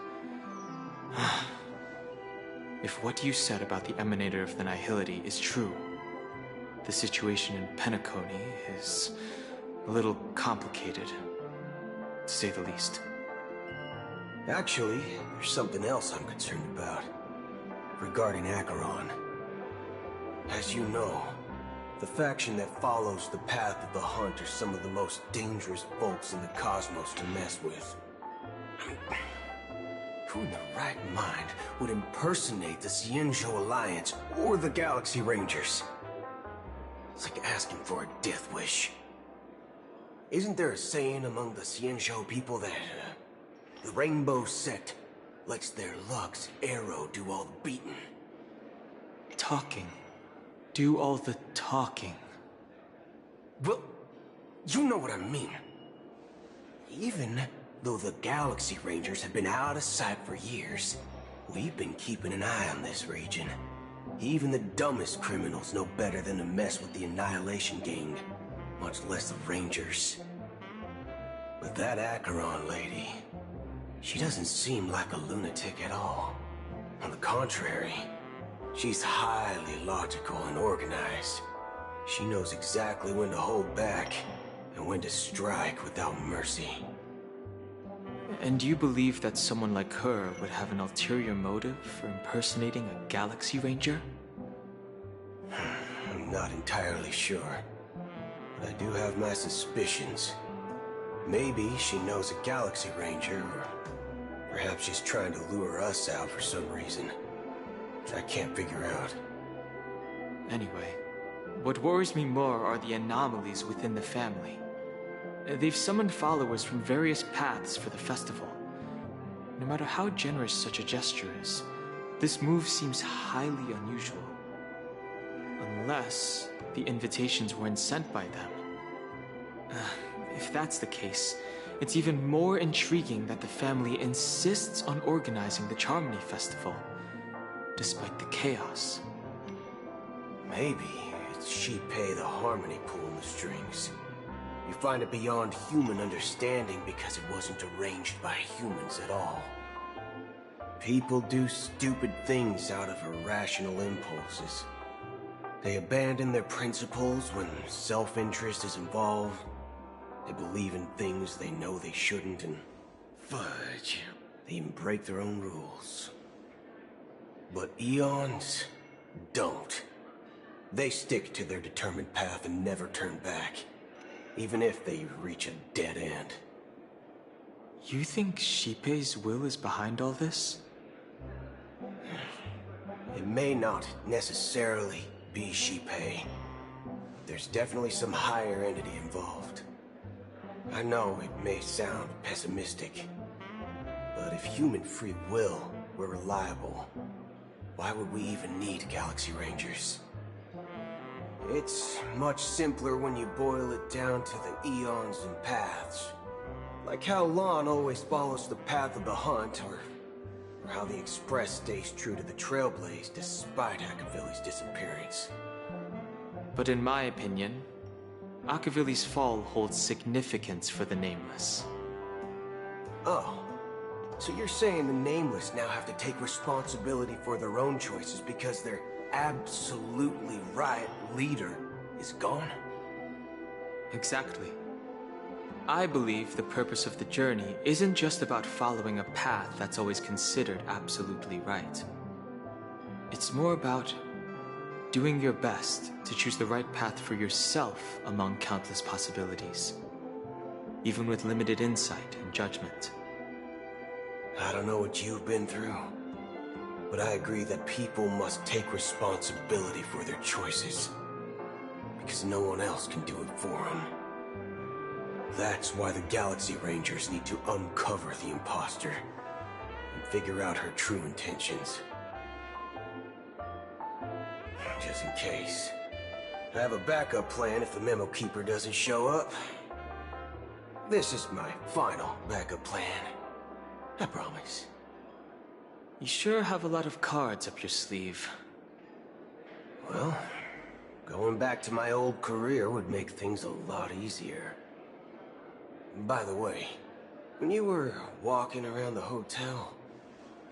If what you said about the Emanator of the Nihility is true, the situation in Penacony is a little complicated, to say the least. Actually, there's something else I'm concerned about. Regarding Acheron. As you know, The faction that follows the path of the hunt are some of the most dangerous folks in the cosmos to mess with. Who in their right mind would impersonate the Xianzhou Alliance or the Galaxy Rangers? It's like asking for a death wish. Isn't there a saying among the Xianzhou people that the Rainbow Sect lets their Lux arrow do all the beating? Talking. Do all the talking. Well, you know what I mean. Even though the Galaxy Rangers have been out of sight for years, we've been keeping an eye on this region. Even the dumbest criminals know better than to mess with the Annihilation Gang, much less the Rangers. But that Acheron lady, she doesn't seem like a lunatic at all. On the contrary, she's highly logical and organized. She knows exactly when to hold back and when to strike without mercy. And you believe that someone like her would have an ulterior motive for impersonating a Galaxy Ranger? I'm not entirely sure, but I do have my suspicions. Maybe she knows a Galaxy Ranger, or perhaps she's trying to lure us out for some reason, which I can't figure out. Anyway, what worries me more are the anomalies within the family. They've summoned followers from various paths for the festival. No matter how generous such a gesture is, this move seems highly unusual. Unless the invitations weren't sent by them. If that's the case, it's even more intriguing that the family insists on organizing the Charmony Festival, despite the chaos. Maybe it's Shipei the Harmony pulling the strings. You find it beyond human understanding because it wasn't arranged by humans at all. People do stupid things out of irrational impulses. They abandon their principles when self-interest is involved. They believe in things they know they shouldn't, and fudge, they even break their own rules. But Eons don't. They stick to their determined path and never turn back, even if they reach a dead end. You think Shipei's will is behind all this? It may not necessarily be Shipei. There's definitely some higher entity involved. I know it may sound pessimistic, but if human free will were reliable, why would we even need Galaxy Rangers? It's much simpler when you boil it down to the eons and paths. Like how Lon always follows the path of the hunt, or how the Express stays true to the Trailblaze despite Akavili's disappearance. But in my opinion, Akavili's fall holds significance for the Nameless. Oh, so you're saying the Nameless now have to take responsibility for their own choices because their absolutely right leader is gone? Exactly. I believe the purpose of the journey isn't just about following a path that's always considered absolutely right. It's more about doing your best to choose the right path for yourself among countless possibilities, even with limited insight and judgment. I don't know what you've been through, but I agree that people must take responsibility for their choices, because no one else can do it for them. That's why the Galaxy Rangers need to uncover the imposter and figure out her true intentions. Just in case, I have a backup plan if the Memo Keeper doesn't show up. This is my final backup plan. I promise. You sure have a lot of cards up your sleeve. Well, going back to my old career would make things a lot easier. By the way, when you were walking around the hotel,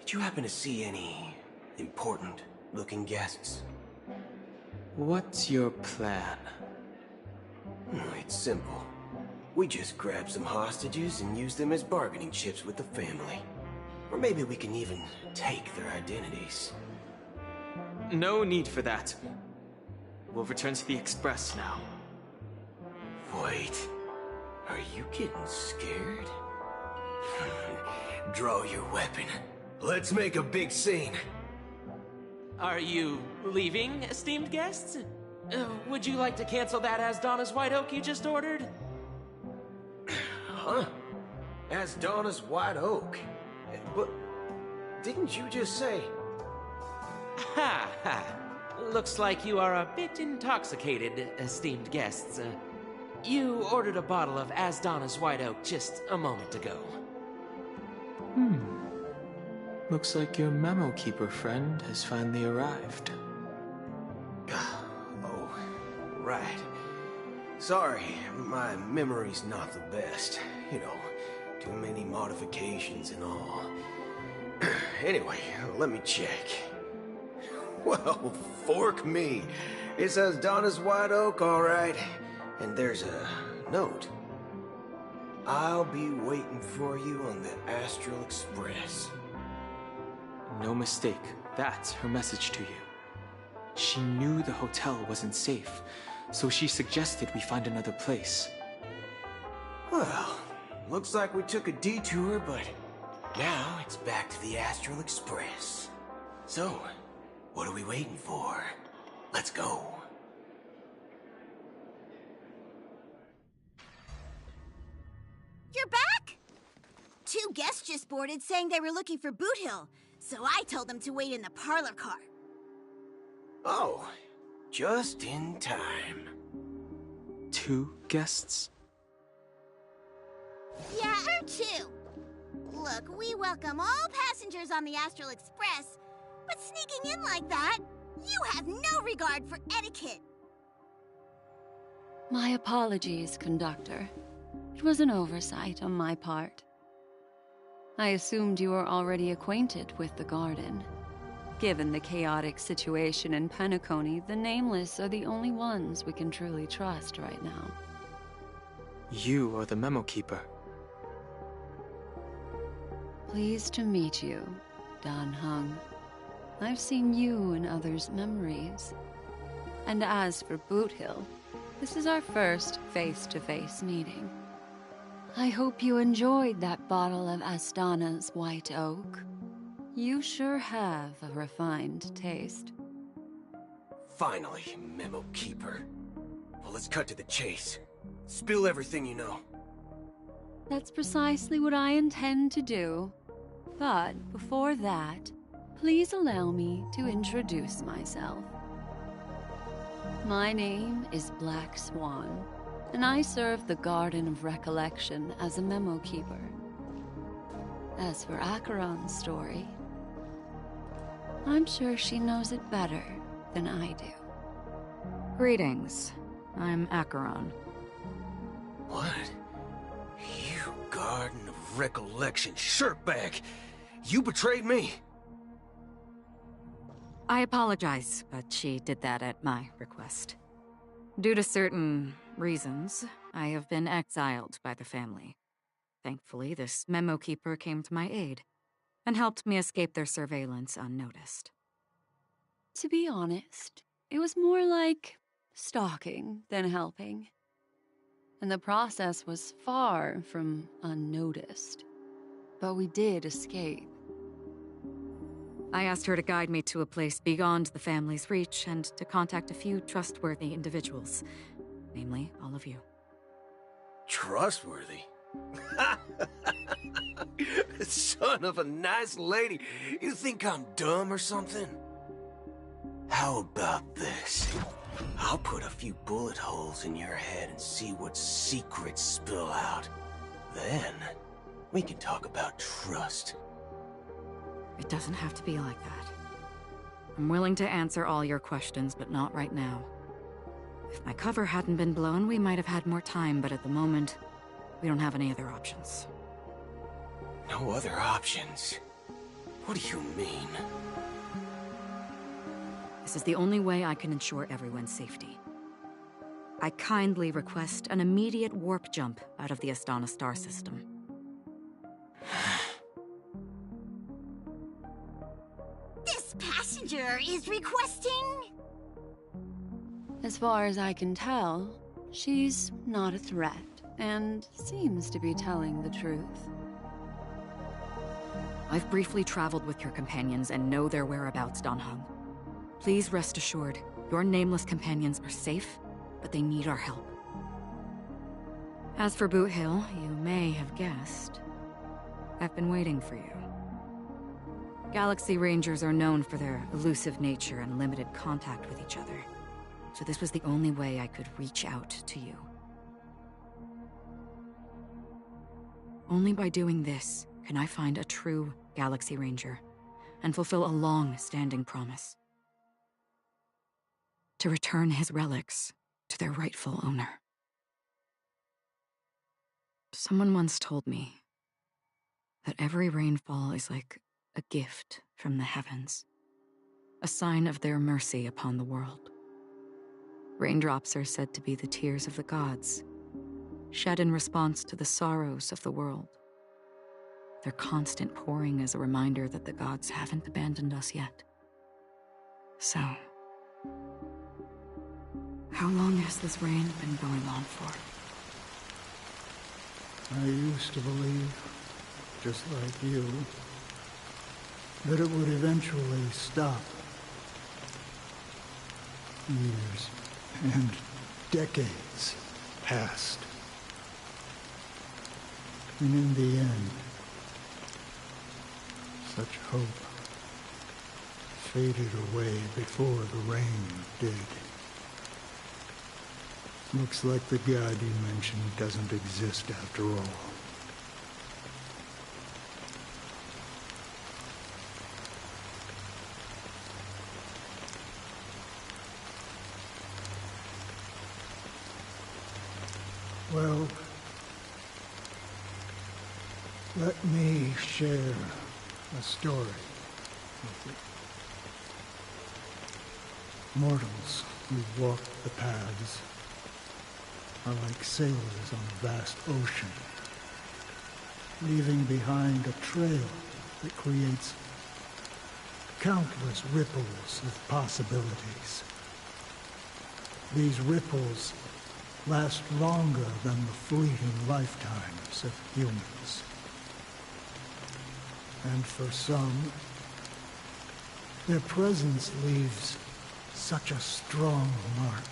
did you happen to see any important-looking guests? What's your plan? It's simple. We just grab some hostages and use them as bargaining chips with the family. Or maybe we can even take their identities. No need for that. We'll return to the Express now. Wait, are you getting scared? Draw your weapon. Let's make a big scene. Are you leaving, esteemed guests? Would you like to cancel that Asdana's White Oak you just ordered? Huh? Asdana's White Oak? But didn't you just say... Ha ha. Looks like you are a bit intoxicated, esteemed guests. You ordered a bottle of Asdana's White Oak just a moment ago. Looks like your Memo Keeper friend has finally arrived. Oh, right. Sorry, my memory's not the best. You know, too many modifications and all. Anyway, let me check. Well, fork me. It says Donna's White Oak, all right. And there's a note. I'll be waiting for you on the Astral Express. No mistake, that's her message to you. She knew the hotel wasn't safe, so she suggested we find another place. Well, looks like we took a detour, but now it's back to the Astral Express. So, what are we waiting for? Let's go. You're back? Two guests just boarded saying they were looking for Boot Hill, so I told them to wait in the parlor car. Oh, just in time. 2 guests? Yeah, or 2. Look, we welcome all passengers on the Astral Express, but sneaking in like that, you have no regard for etiquette. My apologies, conductor. It was an oversight on my part. I assumed you were already acquainted with the garden. Given the chaotic situation in Penacony, the Nameless are the only ones we can truly trust right now. You are the Memo Keeper. Pleased to meet you, Dan Heng. I've seen you in others' memories. And as for Boot Hill, this is our first face-to-face meeting. I hope you enjoyed that bottle of Asdana's White Oak. You sure have a refined taste. Finally, Memo Keeper. Well, let's cut to the chase. Spill everything you know. That's precisely what I intend to do. But before that, please allow me to introduce myself. My name is Black Swan, and I serve the Garden of Recollection as a Memo Keeper. As for Acheron's story, I'm sure she knows it better than I do. Greetings. I'm Acheron. What? You Garden of Recollection shirtbag! You betrayed me! I apologize, but she did that at my request. Due to certain reasons, I have been exiled by the family. Thankfully, this Memo Keeper came to my aid and helped me escape their surveillance unnoticed. To be honest, it was more like stalking than helping. And the process was far from unnoticed. But we did escape. I asked her to guide me to a place beyond the family's reach and to contact a few trustworthy individuals, namely all of you. Trustworthy? Son of a nice lady. You think I'm dumb or something? How about this? I'll put a few bullet holes in your head and see what secrets spill out. Then, we can talk about trust. It doesn't have to be like that. I'm willing to answer all your questions, but not right now. If my cover hadn't been blown, we might have had more time, but at the moment, we don't have any other options. No other options? What do you mean? This is the only way I can ensure everyone's safety. I kindly request an immediate warp jump out of the Astana star system. This passenger is requesting... As far as I can tell, she's not a threat, and seems to be telling the truth. I've briefly traveled with your companions and know their whereabouts, Dan Heng. Please rest assured, your nameless companions are safe, but they need our help. As for Boot Hill, you may have guessed, I've been waiting for you. Galaxy Rangers are known for their elusive nature and limited contact with each other, so this was the only way I could reach out to you. Only by doing this can I find a true Galaxy Ranger and fulfill a long-standing promise. To return his relics to their rightful owner. Someone once told me that every rainfall is like a gift from the heavens, a sign of their mercy upon the world. Raindrops are said to be the tears of the gods, shed in response to the sorrows of the world. Their constant pouring is a reminder that the gods haven't abandoned us yet. So, how long has this rain been going on for? I used to believe, just like you, that it would eventually stop. Years and decades passed. And in the end, such hope faded away before the rain did. Looks like the god you mentioned doesn't exist after all. Well, let me share a story with you. Mortals who walk the paths are like sailors on a vast ocean, leaving behind a trail that creates countless ripples of possibilities. These ripples last longer than the fleeting lifetimes of humans. And for some, their presence leaves such a strong mark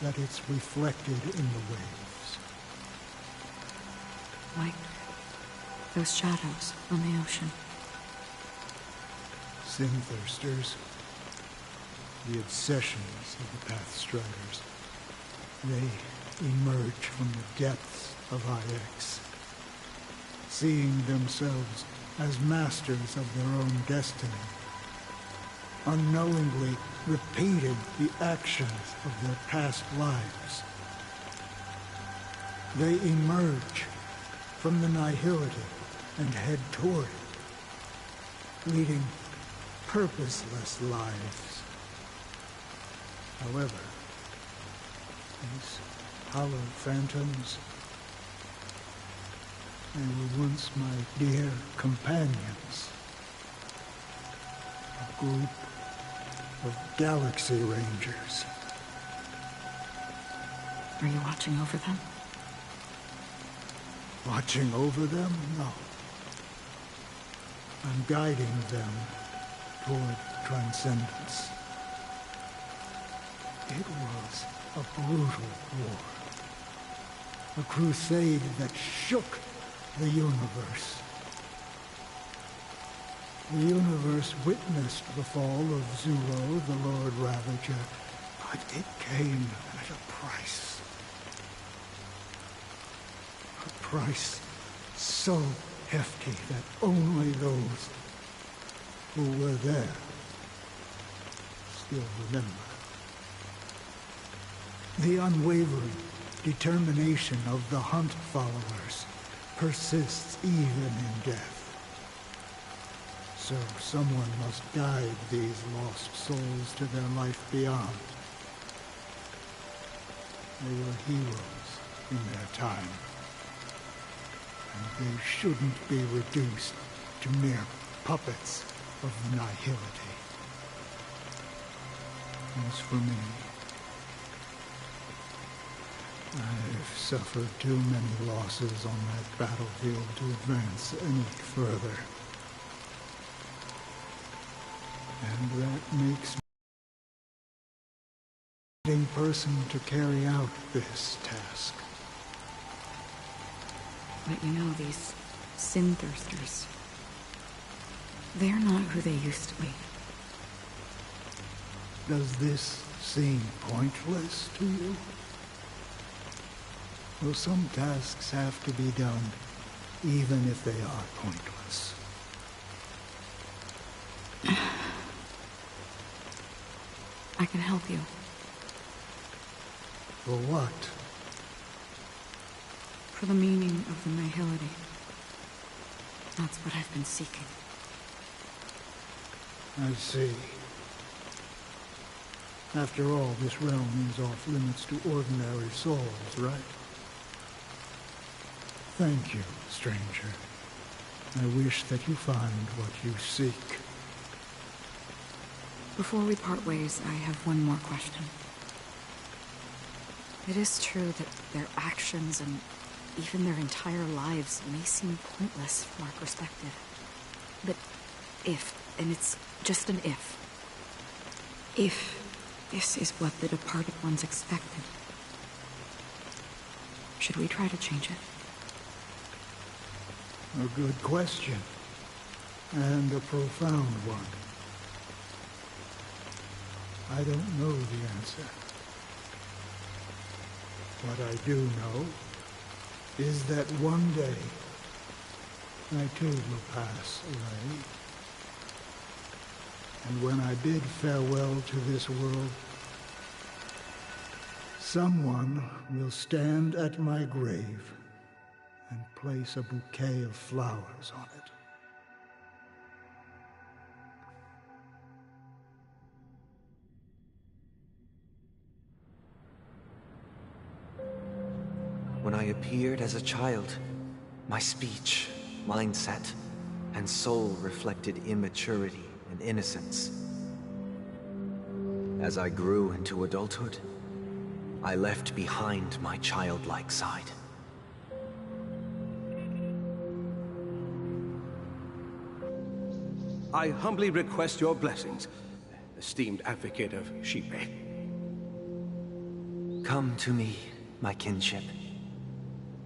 that it's reflected in the waves. Like those shadows on the ocean. Sin-thirsters, the obsessions of the Pathstriders, they emerge from the depths of IX, seeing themselves as masters of their own destiny, unknowingly repeating the actions of their past lives. They emerge from the nihility and head toward it, leading purposeless lives. However, these hollow phantoms, they were once my dear companions. A group of Galaxy Rangers. Are you watching over them? Watching over them? No. I'm guiding them toward transcendence. It was a brutal war. A crusade that shook the universe. The universe witnessed the fall of Zulo, the Lord Ravager, but it came at a price. A price so hefty that only those who were there still remember. The unwavering determination of the Hunt followers persists even in death. So someone must guide these lost souls to their life beyond. They were heroes in their time, and they shouldn't be reduced to mere puppets of the nihility. As for me, I've suffered too many losses on that battlefield to advance any further. And that makes me the fitting person to carry out this task. But you know, these sin thirsters, they're not who they used to be. Does this seem pointless to you? Well, some tasks have to be done, even if they are pointless. I can help you. For what? For the meaning of the nihility. That's what I've been seeking. I see. After all, this realm is off limits to ordinary souls, right? Thank you, stranger. I wish that you find what you seek. Before we part ways, I have one more question. It is true that their actions and even their entire lives may seem pointless from our perspective. But if, and it's just an if this is what the departed ones expected, should we try to change it? A good question. And a profound one. I don't know the answer. What I do know is that one day I too will pass away. And when I bid farewell to this world, someone will stand at my grave and place a bouquet of flowers on it. When I appeared as a child, my speech, mindset, and soul reflected immaturity and innocence. As I grew into adulthood, I left behind my childlike side. I humbly request your blessings, esteemed advocate of Xipe. Come to me, my kinship.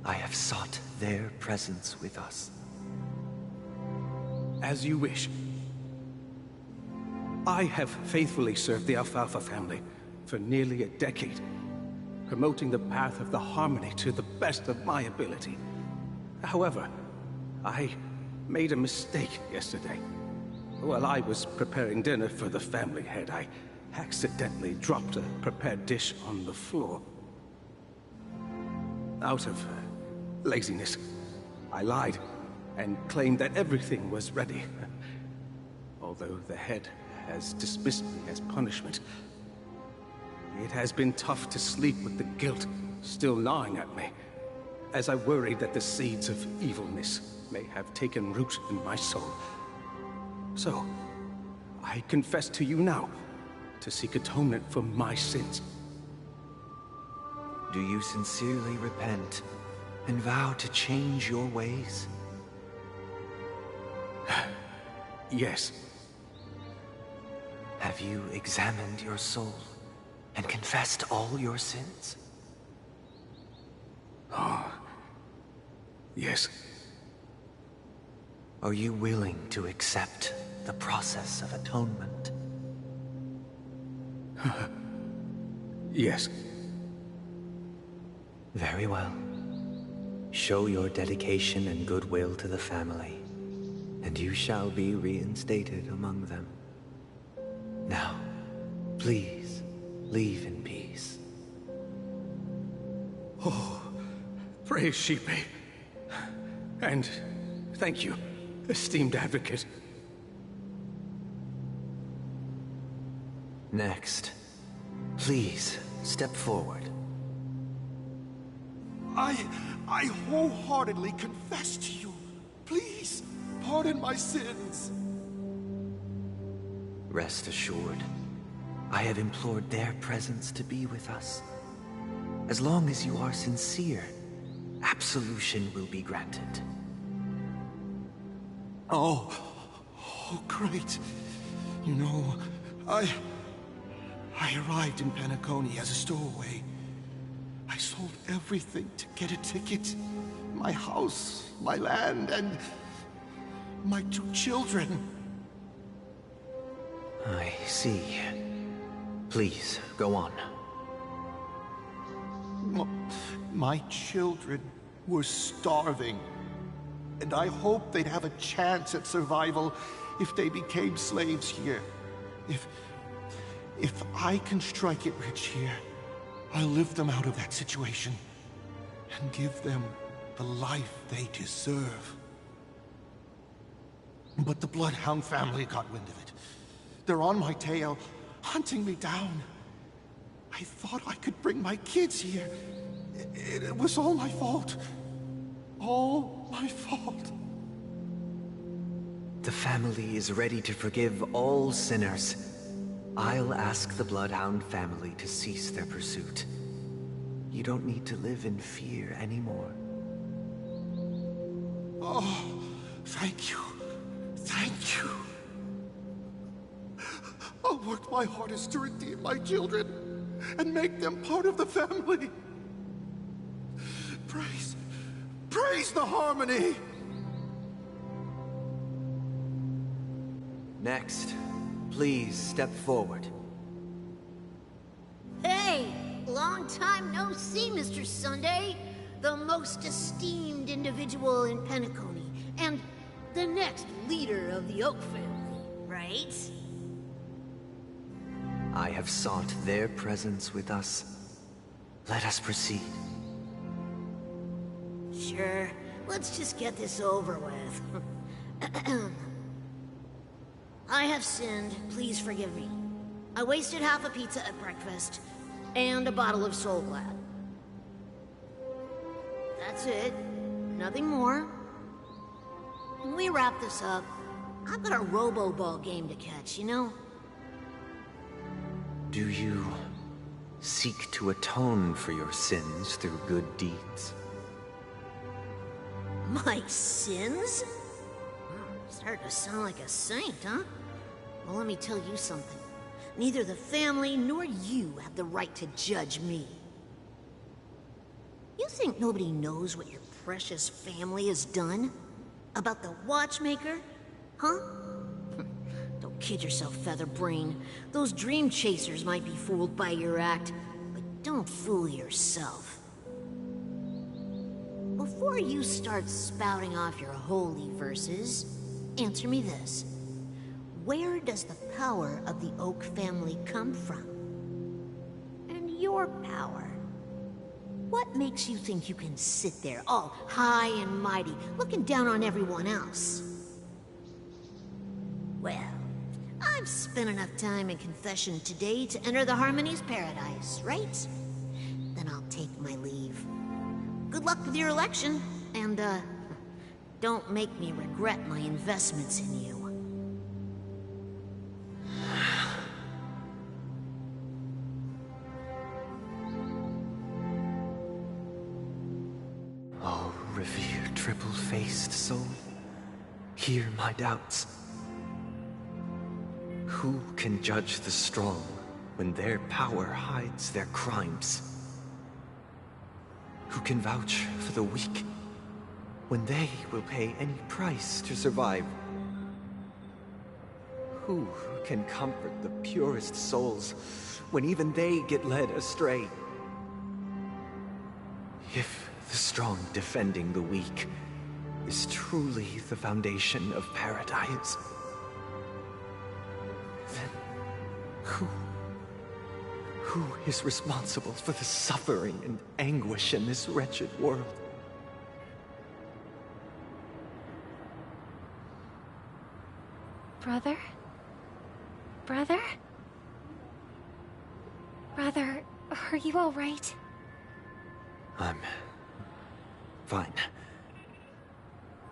I have sought their presence with us. As you wish. I have faithfully served the Alfalfa family for nearly a decade, promoting the path of the Harmony to the best of my ability. However, I made a mistake yesterday. While I was preparing dinner for the family head, I accidentally dropped a prepared dish on the floor. Out of laziness, I lied and claimed that everything was ready. Although the head has dismissed me as punishment, it has been tough to sleep with the guilt still gnawing at me, as I worried that the seeds of evilness may have taken root in my soul. So, I confess to you now, to seek atonement for my sins. Do you sincerely repent and vow to change your ways? Yes. Have you examined your soul and confessed all your sins? Oh, yes. Are you willing to accept the process of atonement? Yes. Very well. Show your dedication and goodwill to the family, and you shall be reinstated among them. Now, please, leave in peace. Oh, praise Xipe. And thank you, esteemed advocate. Next, please step forward. I wholeheartedly confess to you. Please, pardon my sins. Rest assured, I have implored their presence to be with us. As long as you are sincere, absolution will be granted. Oh, great. You know, I arrived in Penacony as a stowaway. I sold everything to get a ticket. My house, my land, and my 2 children. I see. Please, go on. My children were starving, and I hoped they'd have a chance at survival if they became slaves here. If I can strike it rich here, I'll lift them out of that situation and give them the life they deserve. But the Bloodhound family got wind of it. They're on my tail, hunting me down. I thought I could bring my kids here. It was all my fault. All my fault. The family is ready to forgive all sinners. I'll ask the Bloodhound family to cease their pursuit. You don't need to live in fear anymore. Oh, thank you. Thank you. I'll work my hardest to redeem my children and make them part of the family. Praise the Harmony! Next, please step forward. Hey! Long time no see, Mr. Sunday. The most esteemed individual in Penacony, and the next leader of the Oak family, right? I have sought their presence with us. Let us proceed. Sure. Let's just get this over with. I have sinned. Please forgive me. I wasted half a pizza at breakfast, and a bottle of Soul Glad. That's it. Nothing more. When we wrap this up, I've got a Robo-Ball game to catch, you know? Do you seek to atone for your sins through good deeds? My sins? Starting to sound like a saint, huh? Well, let me tell you something. Neither the family nor you have the right to judge me. You think nobody knows what your precious family has done? About the watchmaker? Huh? Don't kid yourself, Featherbrain. Those dream chasers might be fooled by your act, but don't fool yourself. Before you start spouting off your holy verses, answer me this. Where does the power of the Oak family come from? And your power? What makes you think you can sit there all high and mighty, looking down on everyone else? Well, I've spent enough time in confession today to enter the Harmony's paradise, right? Then I'll take my leave. Good luck with your election, and, don't make me regret my investments in you. Oh, revered triple-faced soul, hear my doubts. Who can judge the strong when their power hides their crimes? Who can vouch for the weak when they will pay any price to survive? Who can comfort the purest souls when even they get led astray? If the strong defending the weak is truly the foundation of paradise, then who is responsible for the suffering and anguish in this wretched world? Brother? Brother? Brother, are you all right? I'm fine.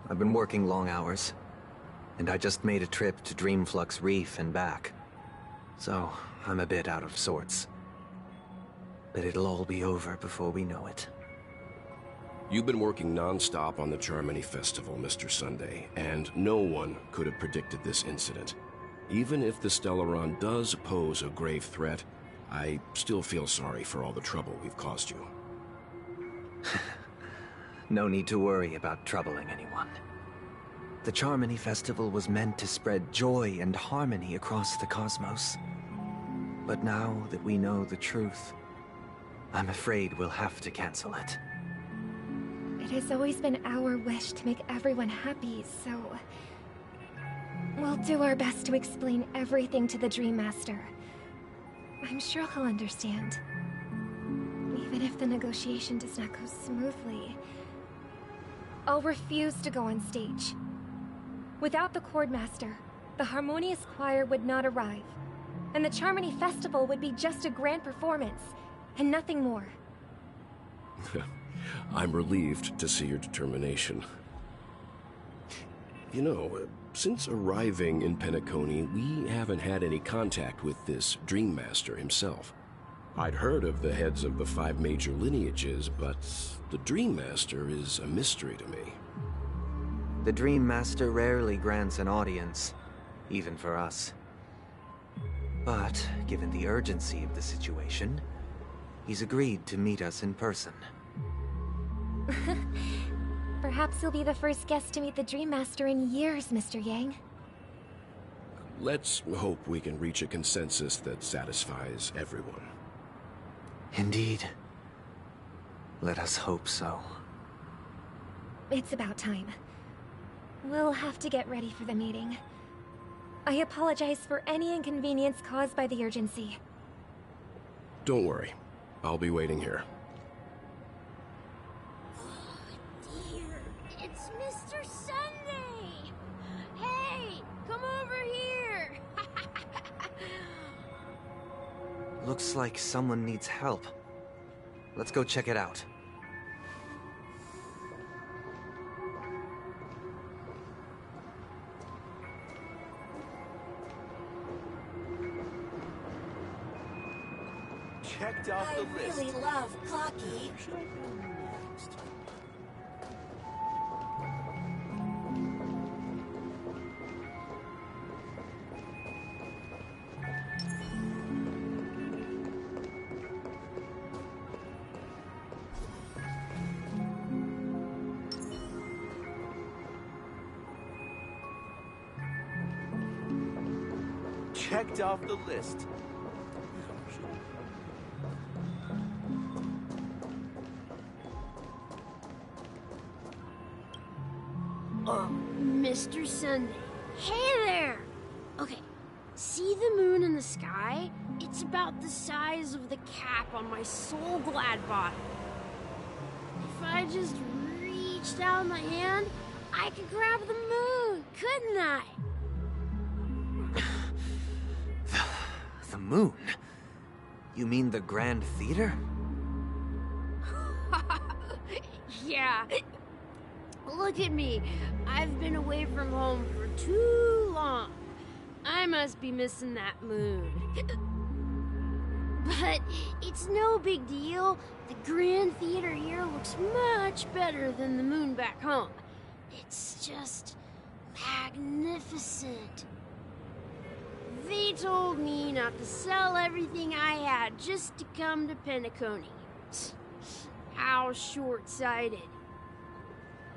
I've been working long hours, and I just made a trip to Dreamflux Reef and back. So, I'm a bit out of sorts. but it'll all be over before we know it. You've been working non-stop on the Charmony Festival, Mr. Sunday, and no one could have predicted this incident. Even if the Stellaron does pose a grave threat, I still feel sorry for all the trouble we've caused you. No need to worry about troubling anyone. The Charmony Festival was meant to spread joy and harmony across the cosmos. But now that we know the truth, I'm afraid we'll have to cancel it. It has always been our wish to make everyone happy, so... we'll do our best to explain everything to the Dream Master. I'm sure he'll understand. Even if the negotiation does not go smoothly, I'll refuse to go on stage. Without the Chordmaster, the Harmonious Choir would not arrive, and the Charmony Festival would be just a grand performance, and nothing more. I'm relieved to see your determination. You know, since arriving in Penacony, we haven't had any contact with this Dream Master himself. I'd heard of the heads of the 5 major lineages, but the Dream Master is a mystery to me. The Dream Master rarely grants an audience, even for us. But, given the urgency of the situation, he's agreed to meet us in person. Perhaps you'll be the first guest to meet the Dream Master in years, Mr. Yang. Let's hope we can reach a consensus that satisfies everyone. Indeed. Let us hope so. It's about time. We'll have to get ready for the meeting. I apologize for any inconvenience caused by the urgency. Don't worry. I'll be waiting here. It's Mr. Sunday! Hey, come over here! Looks like someone needs help. Let's go check it out. Checked off the list. I really love Clocky. Checked off the list. Mr. Sunday. Hey there! Okay, see the moon in the sky? It's about the size of the cap on my Soul Glad bottle. If I just reached out my hand, I could grab the moon, couldn't I? The moon? You mean the Grand Theater? Yeah. Look at me. I've been away from home for too long. I must be missing that moon. But it's no big deal. The Grand Theater here looks much better than the moon back home. It's just magnificent. They told me not to sell everything I had just to come to Penacony. How short-sighted.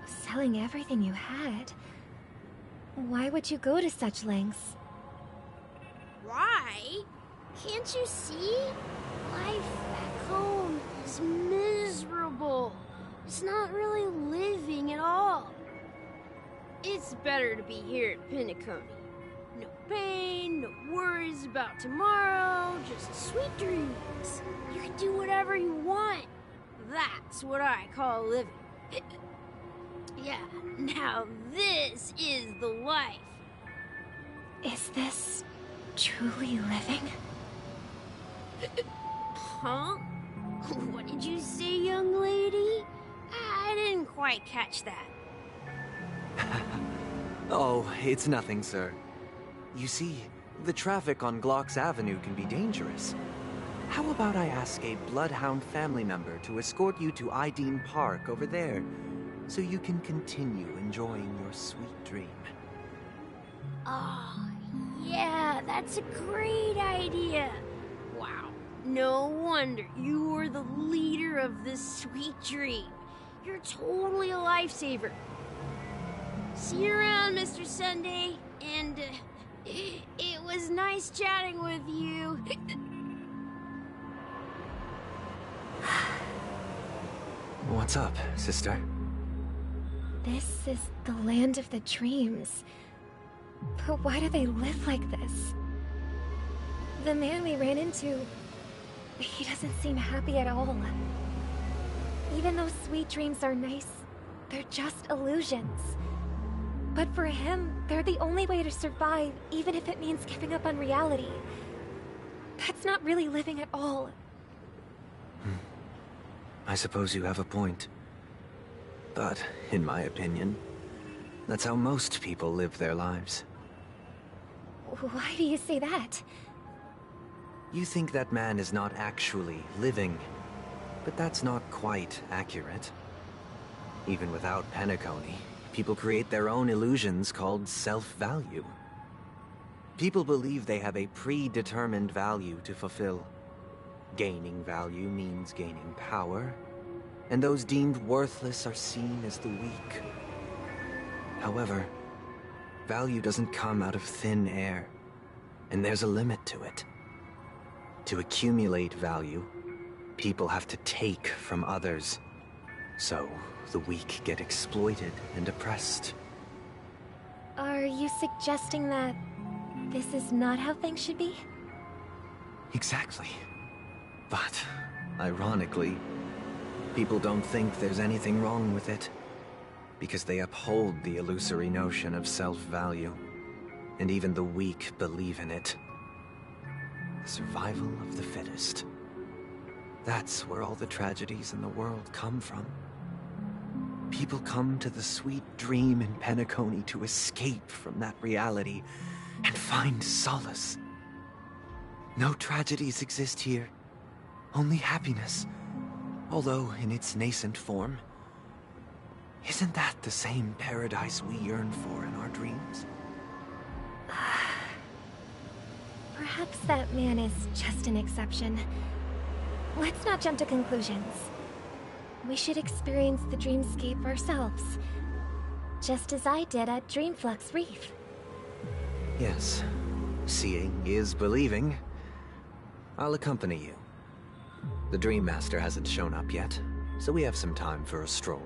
Selling everything you had? Why would you go to such lengths? Why? Can't you see? Life back home is miserable. It's not really living at all. It's better to be here at Penacony. No pain, no worries about tomorrow, just sweet dreams. You can do whatever you want. That's what I call living. Yeah, now this is the life. Is this truly living? Huh? What did you say, young lady? I didn't quite catch that. Oh, it's nothing, sir. You see, the traffic on Glocks Avenue can be dangerous. How about I ask a Bloodhound family member to escort you to Ideen Park over there, so you can continue enjoying your sweet dream? Oh, yeah, that's a great idea. Wow, no wonder you were the leader of this sweet dream. You're totally a lifesaver. See you around, Mr. Sunday, and it was nice chatting with you. What's up, sister? This is the land of the dreams. But why do they live like this? The man we ran into, he doesn't seem happy at all. Even though sweet dreams are nice, they're just illusions. But for him, they're the only way to survive, even if it means giving up on reality. That's not really living at all. I suppose you have a point. But, in my opinion, that's how most people live their lives. Why do you say that? You think that man is not actually living, but that's not quite accurate. Even without Penacony, people create their own illusions called self-value. People believe they have a predetermined value to fulfill. Gaining value means gaining power, and those deemed worthless are seen as the weak. However, value doesn't come out of thin air, and there's a limit to it. To accumulate value, people have to take from others. So, the weak get exploited and oppressed. Are you suggesting that this is not how things should be? Exactly. But, ironically, people don't think there's anything wrong with it, because they uphold the illusory notion of self-value, and even the weak believe in it. The survival of the fittest. That's where all the tragedies in the world come from. People come to the sweet dream in Penacony to escape from that reality and find solace. No tragedies exist here, only happiness, although in its nascent form. Isn't that the same paradise we yearn for in our dreams? Perhaps that man is just an exception. Let's not jump to conclusions. We should experience the dreamscape ourselves, just as I did at Dreamflux Reef. Yes, seeing is believing. I'll accompany you. The Dream Master hasn't shown up yet, so we have some time for a stroll.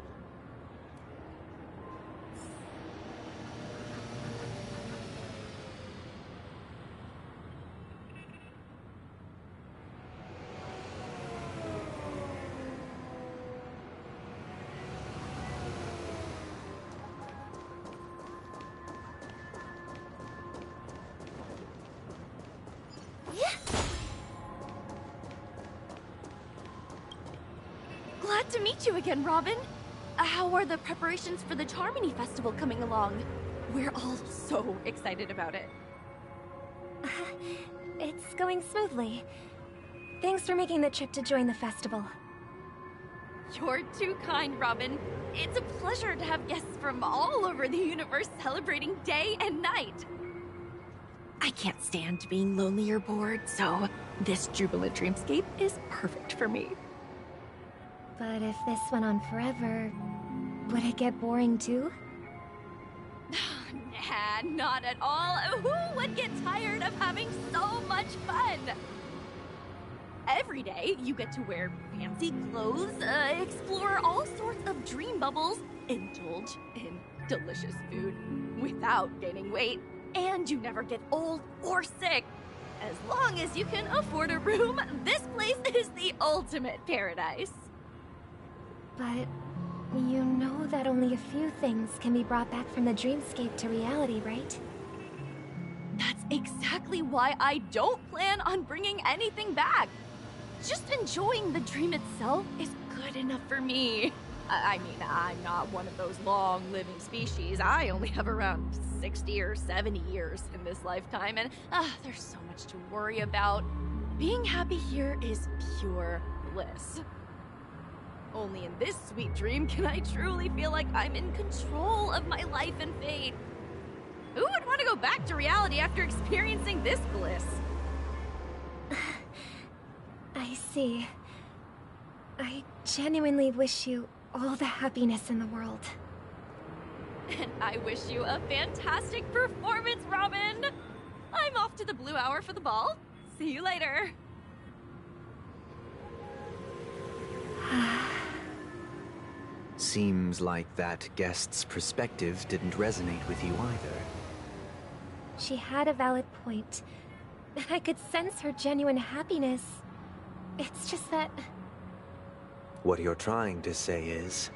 Glad to meet you again, Robin. How are the preparations for the Charmony Festival coming along? We're all so excited about it. It's going smoothly. Thanks for making the trip to join the festival. You're too kind, Robin. It's a pleasure to have guests from all over the universe celebrating day and night. I can't stand being lonely or bored, so this jubilant dreamscape is perfect for me. But if this went on forever, would it get boring too? Nah, not at all. Who would get tired of having so much fun? Every day, you get to wear fancy clothes, explore all sorts of dream bubbles, indulge in delicious food without gaining weight, and you never get old or sick. As long as you can afford a room, this place is the ultimate paradise. But you know that only a few things can be brought back from the dreamscape to reality, right? That's exactly why I don't plan on bringing anything back. Just enjoying the dream itself is good enough for me. I mean, I'm not one of those long-living species. I only have around 60 or 70 years in this lifetime, and there's so much to worry about. Being happy here is pure bliss. Only in this sweet dream can I truly feel like I'm in control of my life and fate. Who would want to go back to reality after experiencing this bliss? I see. I genuinely wish you all the happiness in the world. And I wish you a fantastic performance, Robin! I'm off to the Blue Hour for the ball. See you later. Seems like that guest's perspective didn't resonate with you either. She had a valid point. I could sense her genuine happiness. It's just that... What you're trying to say is,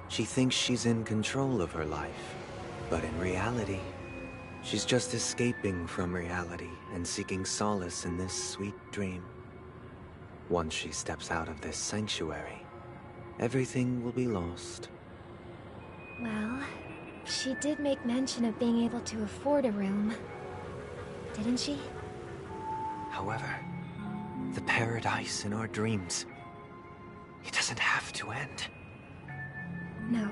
she thinks she's in control of her life. But in reality, she's just escaping from reality and seeking solace in this sweet dream. Once she steps out of this sanctuary, everything will be lost. Well, she did make mention of being able to afford a room. Didn't she? However, the paradise in our dreams, it doesn't have to end. No.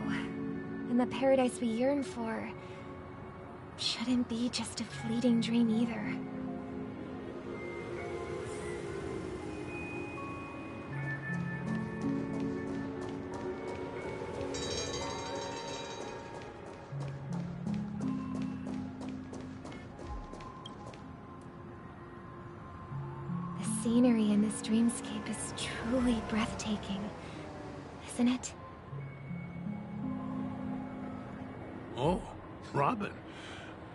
And the paradise we yearn for shouldn't be just a fleeting dream either. The scenery in this dreamscape is truly breathtaking, isn't it? Oh, Robin.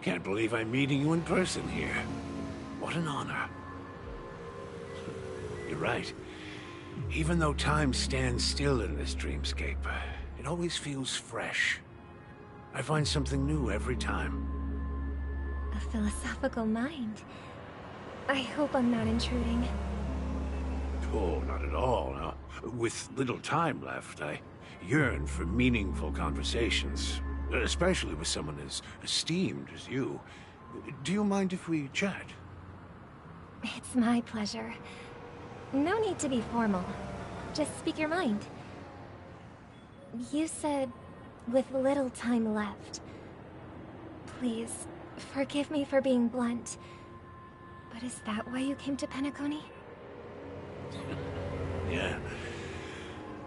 Can't believe I'm meeting you in person here. What an honor. You're right. Even though time stands still in this dreamscape, it always feels fresh. I find something new every time. A philosophical mind. I hope I'm not intruding. Oh, not at all. Now, with little time left, I yearn for meaningful conversations. Especially with someone as esteemed as you. Do you mind if we chat? It's my pleasure. No need to be formal. Just speak your mind. You said, with little time left. Please, forgive me for being blunt. But is that why you came to Penacony? Yeah.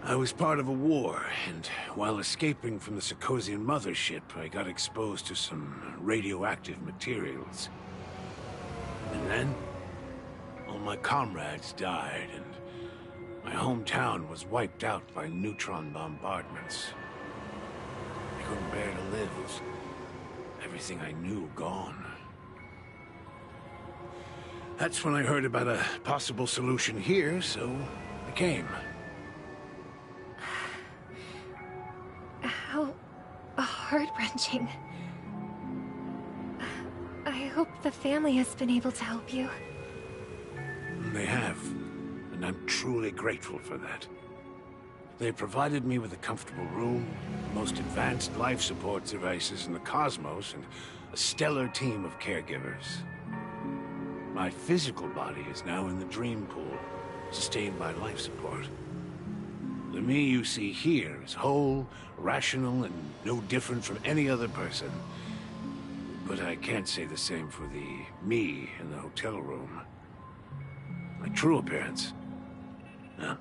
I was part of a war, and while escaping from the Sarkosian mothership, I got exposed to some radioactive materials. And then, all my comrades died, and my hometown was wiped out by neutron bombardments. I couldn't bear to live with everything I knew gone. That's when I heard about a possible solution here, so I came. How heart-wrenching. I hope the family has been able to help you. They have, and I'm truly grateful for that. They provided me with a comfortable room, the most advanced life support devices in the cosmos, and a stellar team of caregivers. My physical body is now in the dream pool, sustained by life support. The me you see here is whole, rational, and no different from any other person. But I can't say the same for the me in the hotel room. My true appearance. No.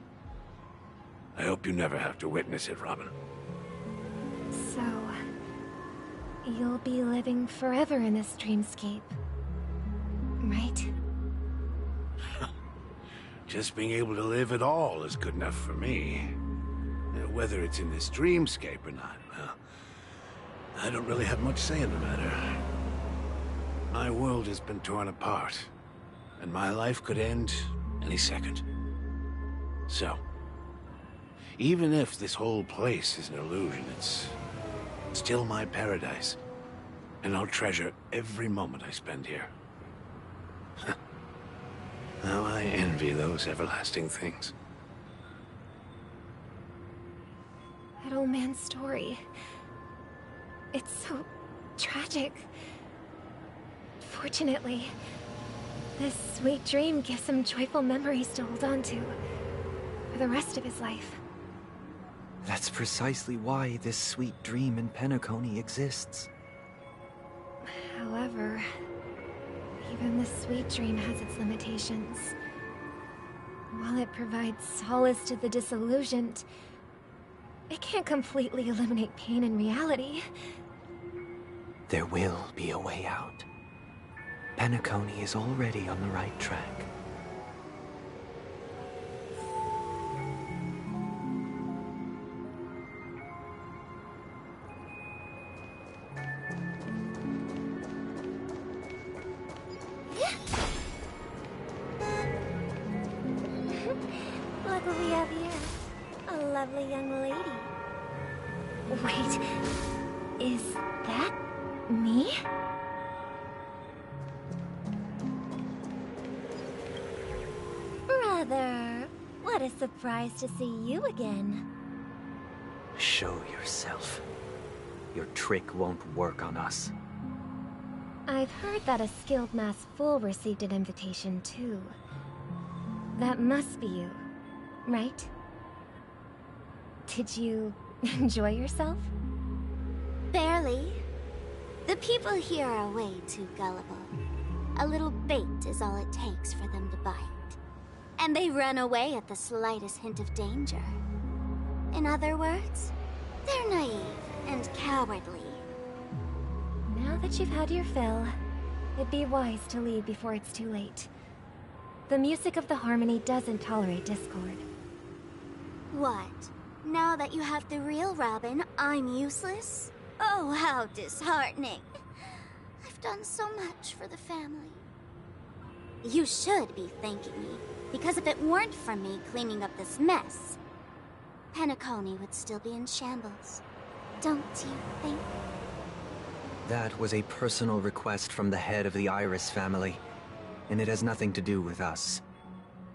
I hope you never have to witness it, Robin. So, you'll be living forever in this dreamscape, right? Just being able to live at all is good enough for me. Whether it's in this dreamscape or not, well, I don't really have much say in the matter. My world has been torn apart, and my life could end any second. So, even if this whole place is an illusion, it's still my paradise, and I'll treasure every moment I spend here. How I envy those everlasting things. That old man's story. It's so tragic. Fortunately, This sweet dream gives him joyful memories to hold on to for the rest of his life. That's precisely why this sweet dream in Penacony exists. However, even the sweet dream has its limitations. While it provides solace to the disillusioned, it can't completely eliminate pain in reality. There will be a way out. Penacony is already on the right track. Look what we have here. A lovely young lady. Wait, is that me? Brother, what a surprise to see you again. Show yourself. Your trick won't work on us. I've heard that a skilled mass fool received an invitation too. That must be you, right? Did you enjoy yourself? Barely. The people here are way too gullible. A little bait is all it takes for them to bite. And they run away at the slightest hint of danger. In other words, they're naive and cowardly. Now that you've had your fill, it'd be wise to leave before it's too late. The music of the Harmony doesn't tolerate discord. What? Now that you have the real Robin, I'm useless? Oh, how disheartening. I've done so much for the family. You should be thanking me, because if it weren't for me cleaning up this mess, Penacony would still be in shambles. Don't you think? That was a personal request from the head of the Iris family, and it has nothing to do with us.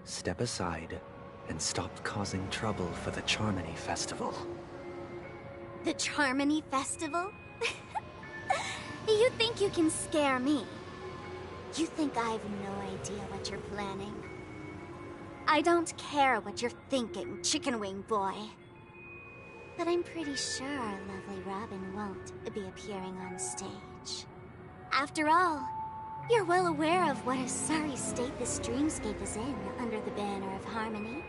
Step aside and stop causing trouble for the Charmony Festival. The Charmony Festival? You think you can scare me? You think I have no idea what you're planning? I don't care what you're thinking, Chicken Wing Boy. But I'm pretty sure our lovely Robin won't be appearing on stage. After all, you're well aware of what a sorry state this dreamscape is in under the banner of Harmony.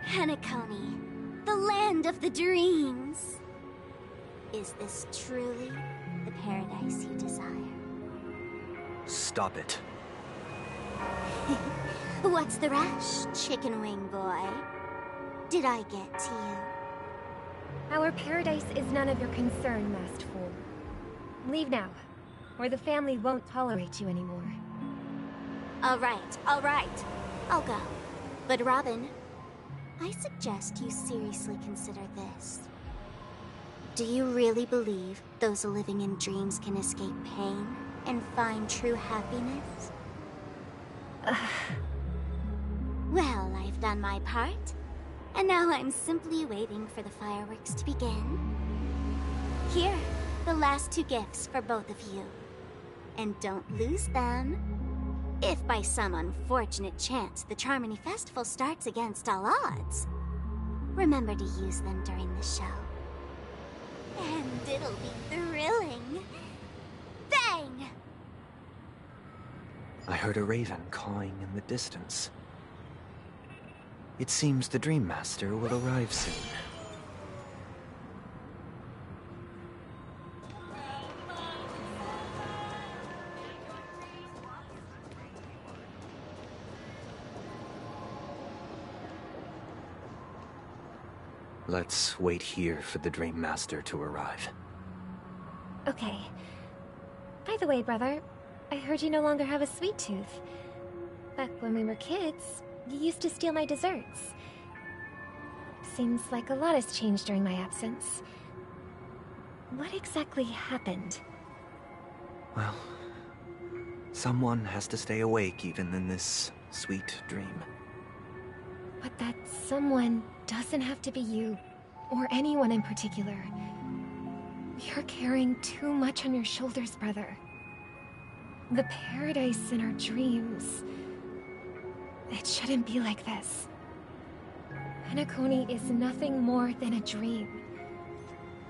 Penacony, the land of the dreams. Is this truly the paradise you desire? Stop it. What's the rush, Chicken Wing Boy? Did I get to you? Our paradise is none of your concern, masked fool. Leave now, or the family won't tolerate you anymore. All right. I'll go. But Robin, I suggest you seriously consider this. Do you really believe those living in dreams can escape pain and find true happiness? Well, I've done my part, and now I'm simply waiting for the fireworks to begin. Here, the last 2 gifts for both of you. And don't lose them. If by some unfortunate chance the Charmony Festival starts against all odds, remember to use them during the show. And it'll be thrilling. Bang! I heard a raven cawing in the distance. It seems the Dream Master will arrive soon. Let's wait here for the Dream Master to arrive. Okay. By the way, brother, I heard you no longer have a sweet tooth. Back when we were kids, you used to steal my desserts. Seems like a lot has changed during my absence. What exactly happened? Well, someone has to stay awake even in this sweet dream. But that someone doesn't have to be you, or anyone in particular. You're carrying too much on your shoulders, brother. The paradise in our dreams. It shouldn't be like this. Penacony is nothing more than a dream.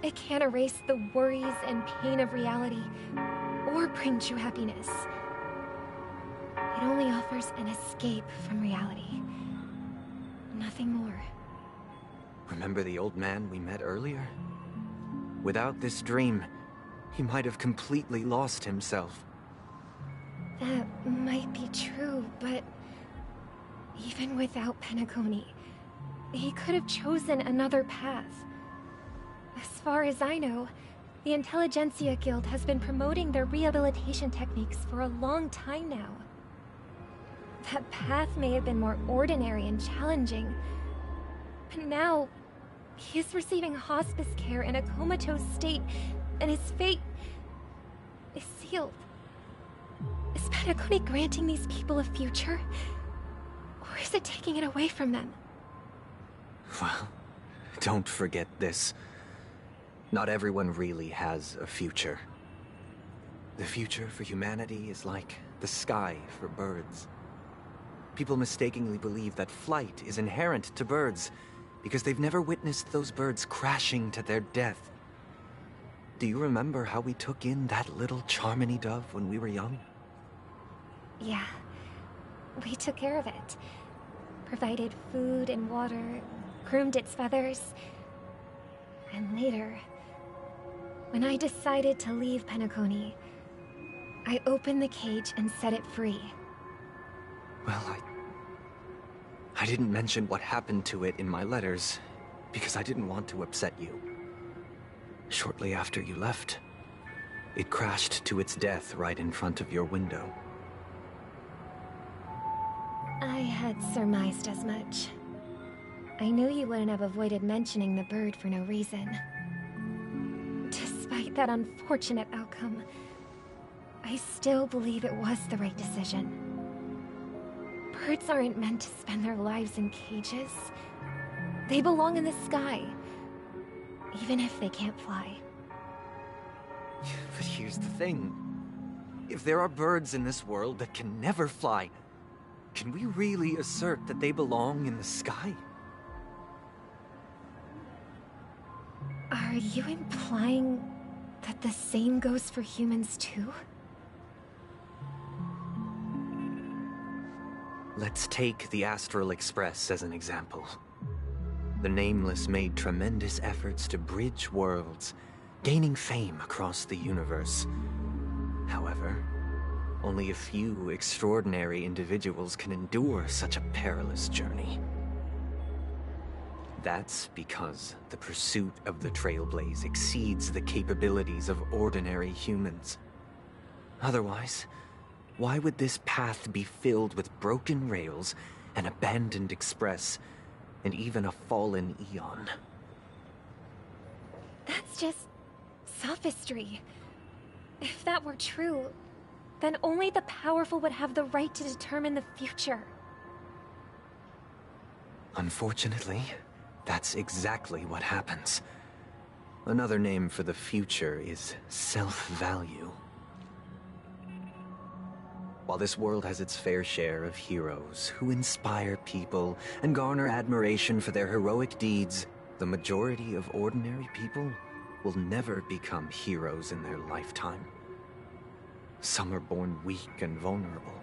It can't erase the worries and pain of reality, or bring true happiness. It only offers an escape from reality. Nothing more. Remember the old man we met earlier? Without this dream, he might have completely lost himself. That might be true, but even without Penacony, he could have chosen another path. As far as I know, the Intelligentsia Guild has been promoting their rehabilitation techniques for a long time now. That path may have been more ordinary and challenging, but now he is receiving hospice care in a comatose state, and his fate is sealed. Is Penacony granting these people a future? Or is it taking it away from them? Well, don't forget this. Not everyone really has a future. The future for humanity is like the sky for birds. People mistakenly believe that flight is inherent to birds because they've never witnessed those birds crashing to their death. Do you remember how we took in that little Charmony dove when we were young? Yeah. We took care of it. Provided food and water, groomed its feathers. And later, when I decided to leave Penacony, I opened the cage and set it free. Well, I didn't mention what happened to it in my letters, because I didn't want to upset you. Shortly after you left, it crashed to its death right in front of your window. I had surmised as much. I knew you wouldn't have avoided mentioning the bird for no reason. Despite that unfortunate outcome, I still believe it was the right decision. Birds aren't meant to spend their lives in cages. They belong in the sky, even if they can't fly. But here's the thing. If there are birds in this world that can never fly, can we really assert that they belong in the sky? Are you implying that the same goes for humans too? Let's take the Astral Express as an example. The Nameless made tremendous efforts to bridge worlds, gaining fame across the universe. However, only a few extraordinary individuals can endure such a perilous journey. That's because the pursuit of the Trailblaze exceeds the capabilities of ordinary humans. Otherwise, why would this path be filled with broken rails, an abandoned express, and even a fallen Eon? That's just sophistry. If that were true, then only the powerful would have the right to determine the future. Unfortunately, that's exactly what happens. Another name for the future is self-value. While this world has its fair share of heroes who inspire people and garner admiration for their heroic deeds, the majority of ordinary people will never become heroes in their lifetime. Some are born weak and vulnerable.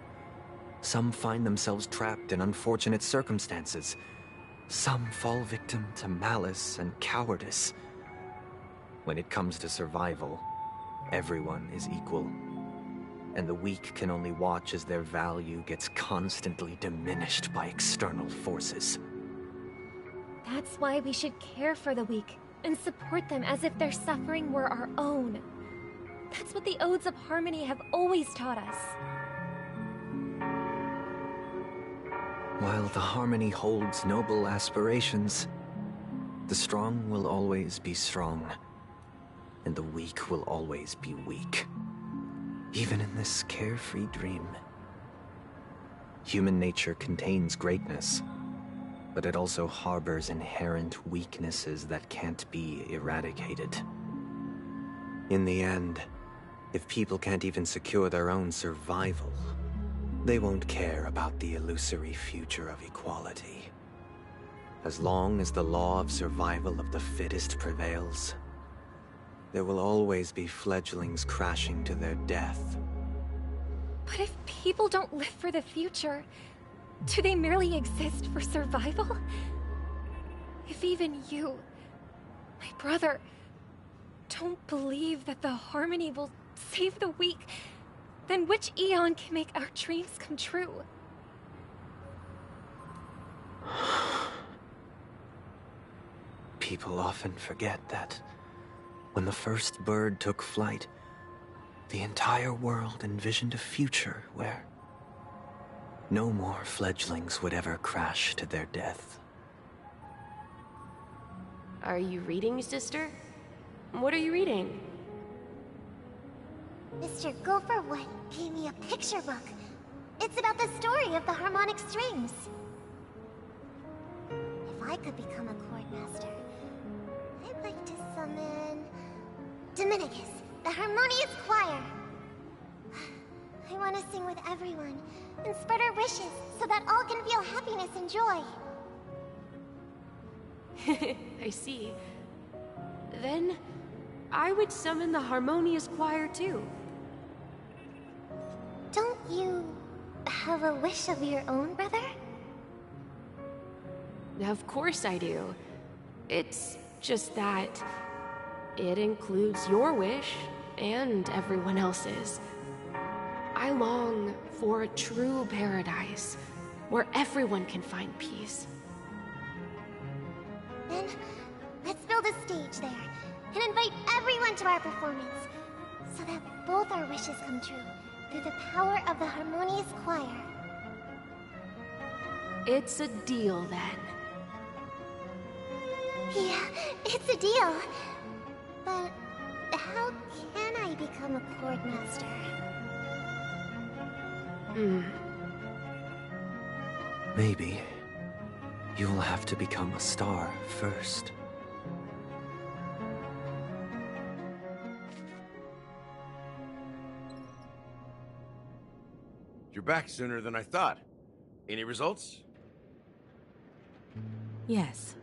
Some find themselves trapped in unfortunate circumstances. Some fall victim to malice and cowardice. When it comes to survival, everyone is equal. And the weak can only watch as their value gets constantly diminished by external forces. That's why we should care for the weak and support them as if their suffering were our own. That's what the Odes of Harmony have always taught us. While the Harmony holds noble aspirations, the strong will always be strong, and the weak will always be weak. Even in this carefree dream. Human nature contains greatness, but it also harbors inherent weaknesses that can't be eradicated. In the end, If people can't even secure their own survival, they won't care about the illusory future of equality. As long as the law of survival of the fittest prevails, there will always be fledglings crashing to their death. But if people don't live for the future, do they merely exist for survival? If even you, my brother, don't believe that the Harmony will save the weak, then which Aeon can make our dreams come true? People often forget that when the first bird took flight, the entire world envisioned a future where no more fledglings would ever crash to their death. Are you reading, sister? What are you reading? Mr. Gopherwood gave me a picture book. It's about the story of the harmonic strings. If I could become a chord master, I'd like to summon Dominicus, the harmonious choir. I want to sing with everyone and spread our wishes so that all can feel happiness and joy. I see. Then, I would summon the harmonious choir too. Don't you have a wish of your own, brother? Of course I do. It's just that it includes your wish and everyone else's. I long for a true paradise where everyone can find peace. Then, let's build a stage there and invite everyone to our performance so that both our wishes come true through the power of the harmonious choir. It's a deal then. Yeah, it's a deal. But how can I become a chord master? Maybe you'll have to become a star first. You're back sooner than I thought. Any results? Yes.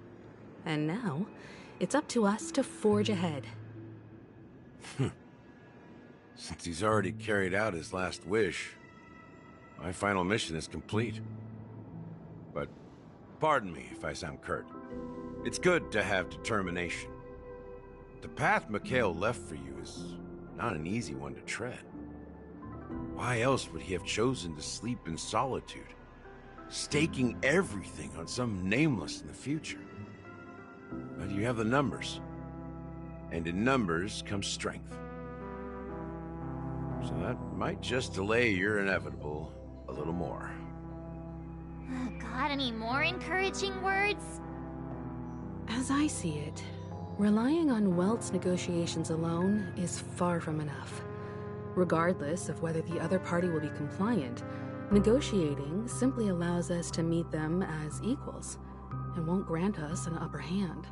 And now, it's up to us to forge ahead. Since he's already carried out his last wish, my final mission is complete. But pardon me if I sound curt. It's good to have determination. The path Mikhail left for you is not an easy one to tread. Why else would he have chosen to sleep in solitude, staking everything on some nameless in the future? But you have the numbers, and in numbers comes strength. So that might just delay your inevitable a little more. Got any more encouraging words? As I see it, relying on Welt's negotiations alone is far from enough. Regardless of whether the other party will be compliant, negotiating simply allows us to meet them as equals, and won't grant us an upper hand.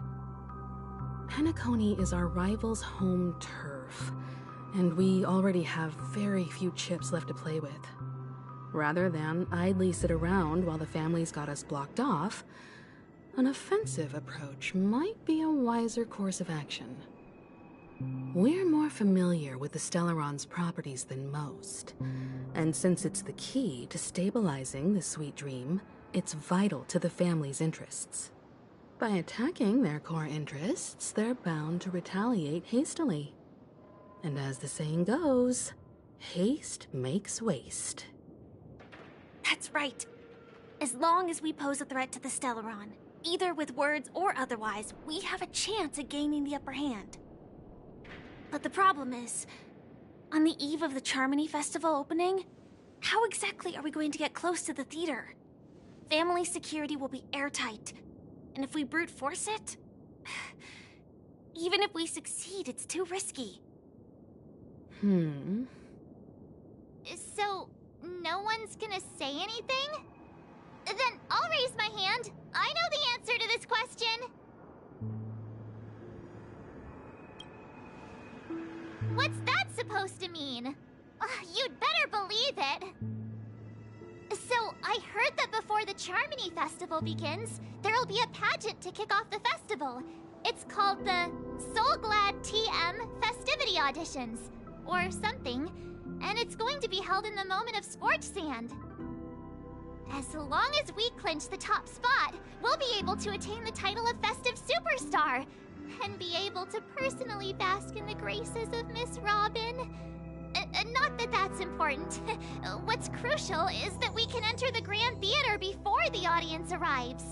Penacony is our rival's home turf, and we already have very few chips left to play with. Rather than idly sit around while the family's got us blocked off, an offensive approach might be a wiser course of action. We're more familiar with the Stellaron's properties than most, and since it's the key to stabilizing the sweet dream, it's vital to the family's interests. By attacking their core interests, they're bound to retaliate hastily. And as the saying goes, haste makes waste. That's right. As long as we pose a threat to the Stellaron, either with words or otherwise, we have a chance at gaining the upper hand. But the problem is, on the eve of the Charmony Festival opening, how exactly are we going to get close to the theater? Family security will be airtight, and if we brute force it, even if we succeed, it's too risky. So, no one's gonna say anything? Then I'll raise my hand. I know the answer to this question. What's that supposed to mean? Charmony Festival begins, there'll be a pageant to kick off the festival. It's called the Soul Glad TM Festivity Auditions, or something, and it's going to be held in the moment of Scorch Sand. As long as we clinch the top spot, we'll be able to attain the title of Festive Superstar, and be able to personally bask in the graces of Miss Robin. Not that that's important. What's crucial is that we can enter the Grand Theater before the audience arrives.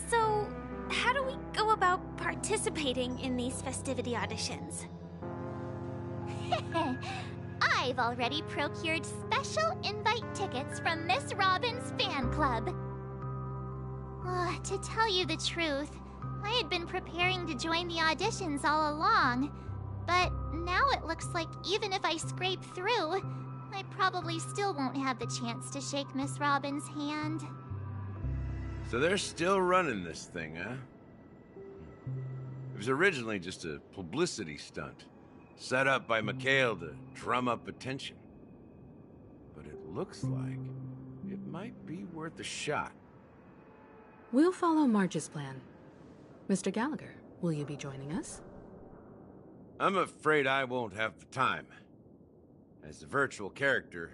So, how do we go about participating in these festivity auditions? I've already procured special invite tickets from Miss Robin's fan club. To tell you the truth, I had been preparing to join the auditions all along, but now it looks like even if I scrape through, I probably still won't have the chance to shake Miss Robin's hand. So they're still running this thing, huh? It was originally just a publicity stunt, set up by Mikhail to drum up attention. But it looks like it might be worth a shot. We'll follow Marge's plan. Mr. Gallagher, will you be joining us? I'm afraid I won't have the time. As a virtual character,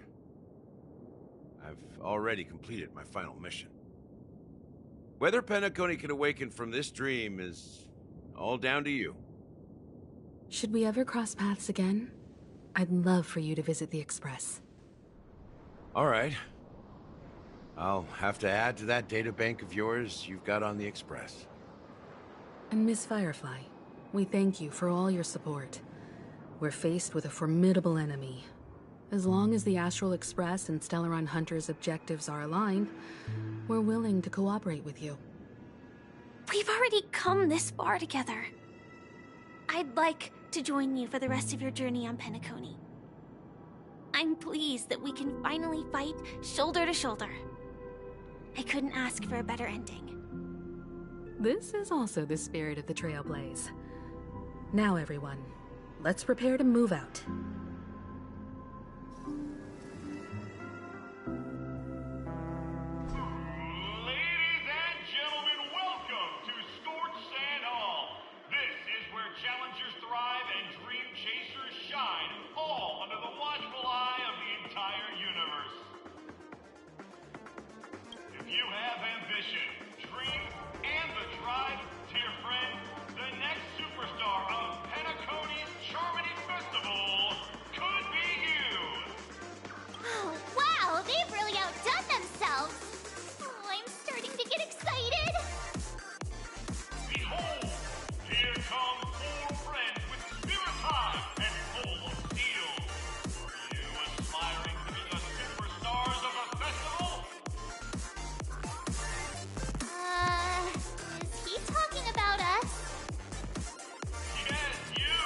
I've already completed my final mission. Whether Penacony can awaken from this dream is all down to you. Should we ever cross paths again, I'd love for you to visit the Express. All right. I'll have to add to that databank of yours you've got on the Express. And Miss Firefly, we thank you for all your support. We're faced with a formidable enemy. As long as the Astral Express and Stellaron Hunter's objectives are aligned, we're willing to cooperate with you. We've already come this far together. I'd like to join you for the rest of your journey on Penacony. I'm pleased that we can finally fight shoulder to shoulder. I couldn't ask for a better ending. This is also the spirit of the Trailblaze. Now, everyone, let's prepare to move out. Ladies and gentlemen, welcome to Scorch Sand Hall. This is where challengers thrive and dream chasers shine, all under the watchful eye of the entire universe. If you have ambition, dream, and the drive, dear friend, the next superstar of Penacony's Charmony Festival could be you! Oh, wow! They've really outdone themselves! Oh, I'm starting to get excited! Behold! Here come 4 friends with spirit high and full of steel! Are you aspiring to be the superstars of the festival? Is he talking about us? Yes, you!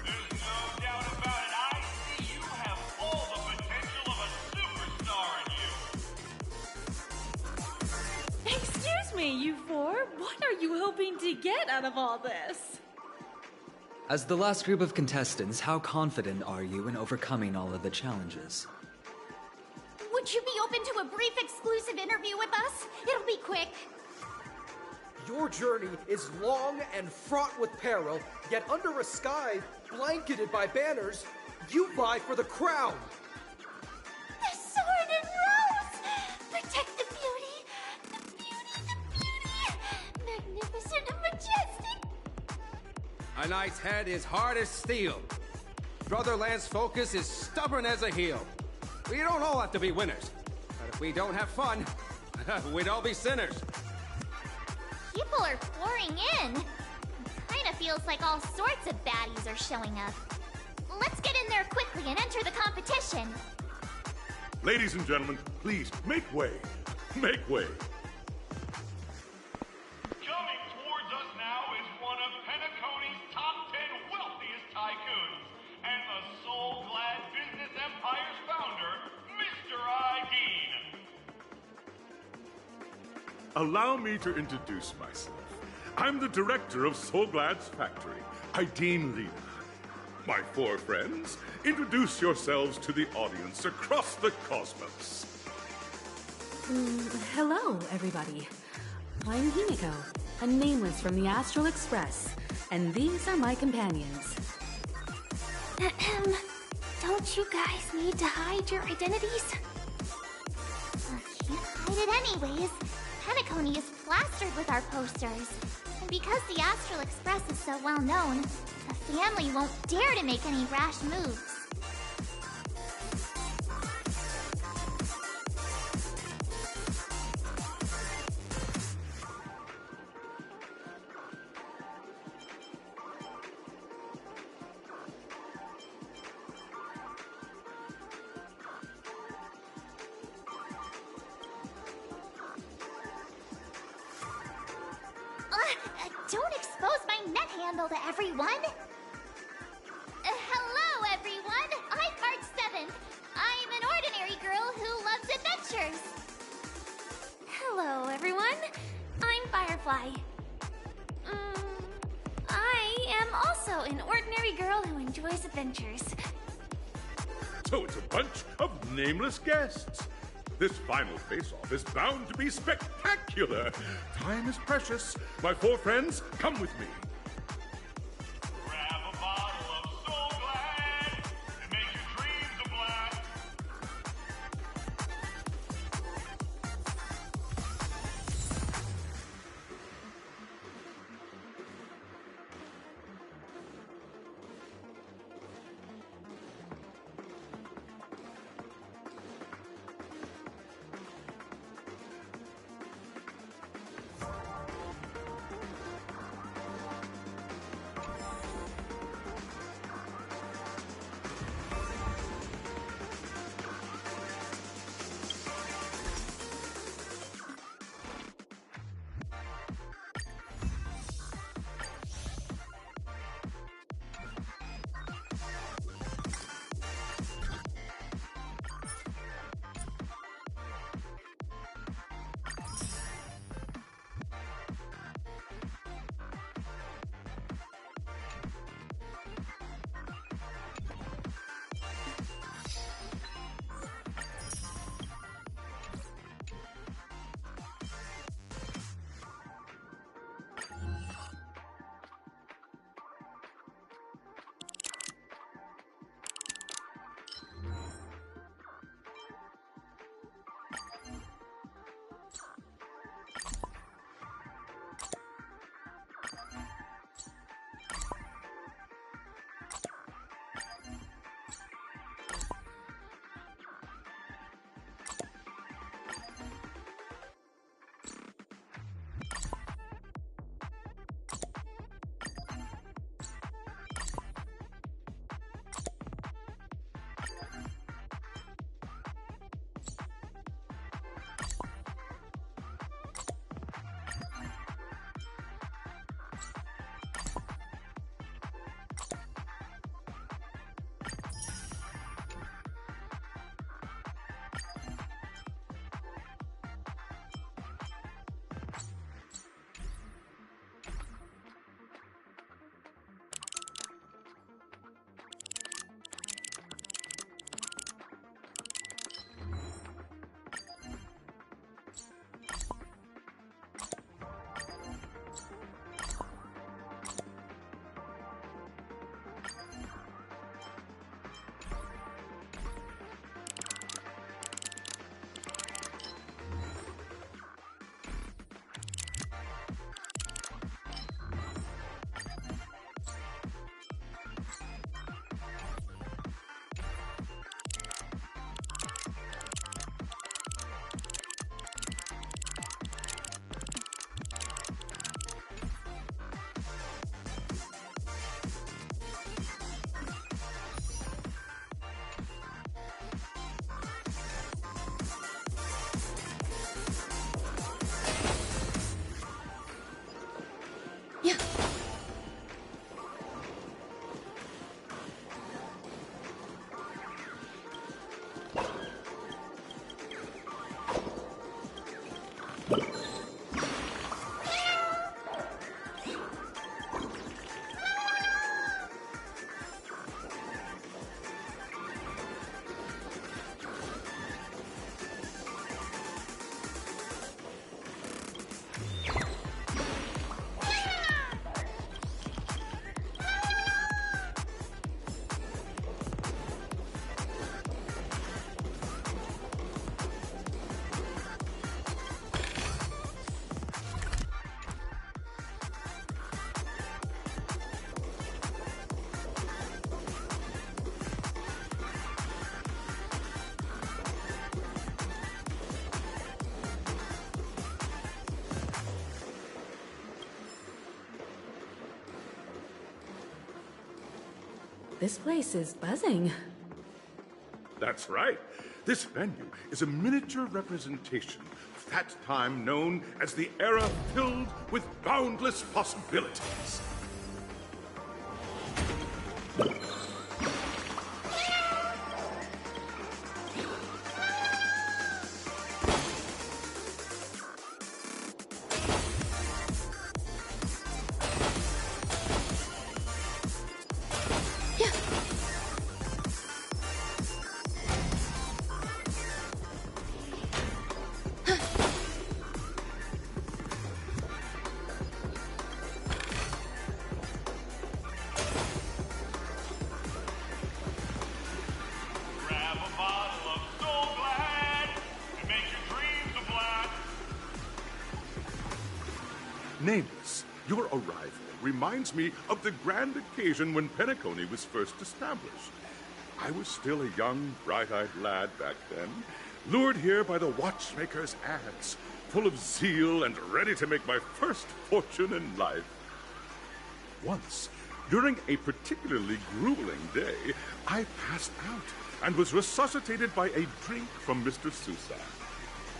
There's no doubt about it. I see you have all the potential of a superstar in you! Excuse me, you 4. What are you hoping to get out of all this? As the last group of contestants, how confident are you in overcoming all of the challenges? Would you be open to a brief exclusive interview with us? It'll be quick. Your journey is long and fraught with peril, yet under a sky blanketed by banners, you vie for the crown. The sword and rose! Protect the beauty! The beauty! Magnificent and majestic! A knight's head is hard as steel. Brother Lance Focus is stubborn as a heel. We don't all have to be winners. But if we don't have fun, we'd all be sinners. People are pouring in. Kinda feels like all sorts of baddies are showing up. Let's get in there quickly and enter the competition. Ladies and gentlemen, please, make way. Make way. Coming towards us now is one of Penacony's top 10 wealthiest tycoons, and the soul-glad business empire's founder, Mr. Ideen. Allow me to introduce myself. I'm the director of Soulglad's factory, Ideen Lena. My 4 friends, introduce yourselves to the audience across the cosmos. Hello, everybody. I'm Himiko, a nameless from the Astral Express, and these are my companions. Don't you guys need to hide your identities? Can't hide it anyways. Penacony is plastered with our posters. And because the Astral Express is so well known, the family won't dare to make any rash moves. Don't expose my net handle to everyone! Hello, everyone! I'm March 7th. I'm an ordinary girl who loves adventures. Hello, everyone. I'm Firefly. I am also an ordinary girl who enjoys adventures. So it's a bunch of nameless guests. This final face-off is bound to be spectacular. Time is precious. My four friends, come with me. Grab a bottle of Soul Glad and make your dreams a blast. This place is buzzing. That's right. This venue is a miniature representation of that time known as the era filled with boundless possibilities. Grab a bottle of Soul Glad and make your dreams a blast. Nameless, your arrival reminds me of the grand occasion when Penacony was first established. I was still a young, bright-eyed lad back then, lured here by the watchmaker's ads, full of zeal and ready to make my first fortune in life. Once, during a particularly grueling day, I passed out and was resuscitated by a drink from Mr. Sousa.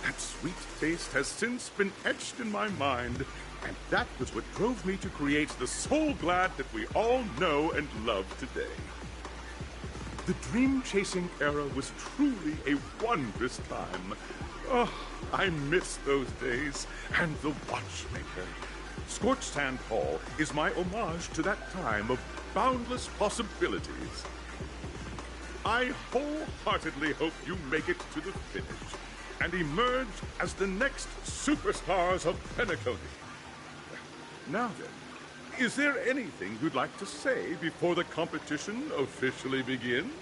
That sweet taste has since been etched in my mind, and that was what drove me to create the Soul Glad that we all know and love today. The dream-chasing era was truly a wondrous time. Oh, I miss those days, and the watchmaker. Scorched Sand Hall is my homage to that time of boundless possibilities. I wholeheartedly hope you make it to the finish and emerge as the next superstars of Penacony. Now then, is there anything you'd like to say before the competition officially begins?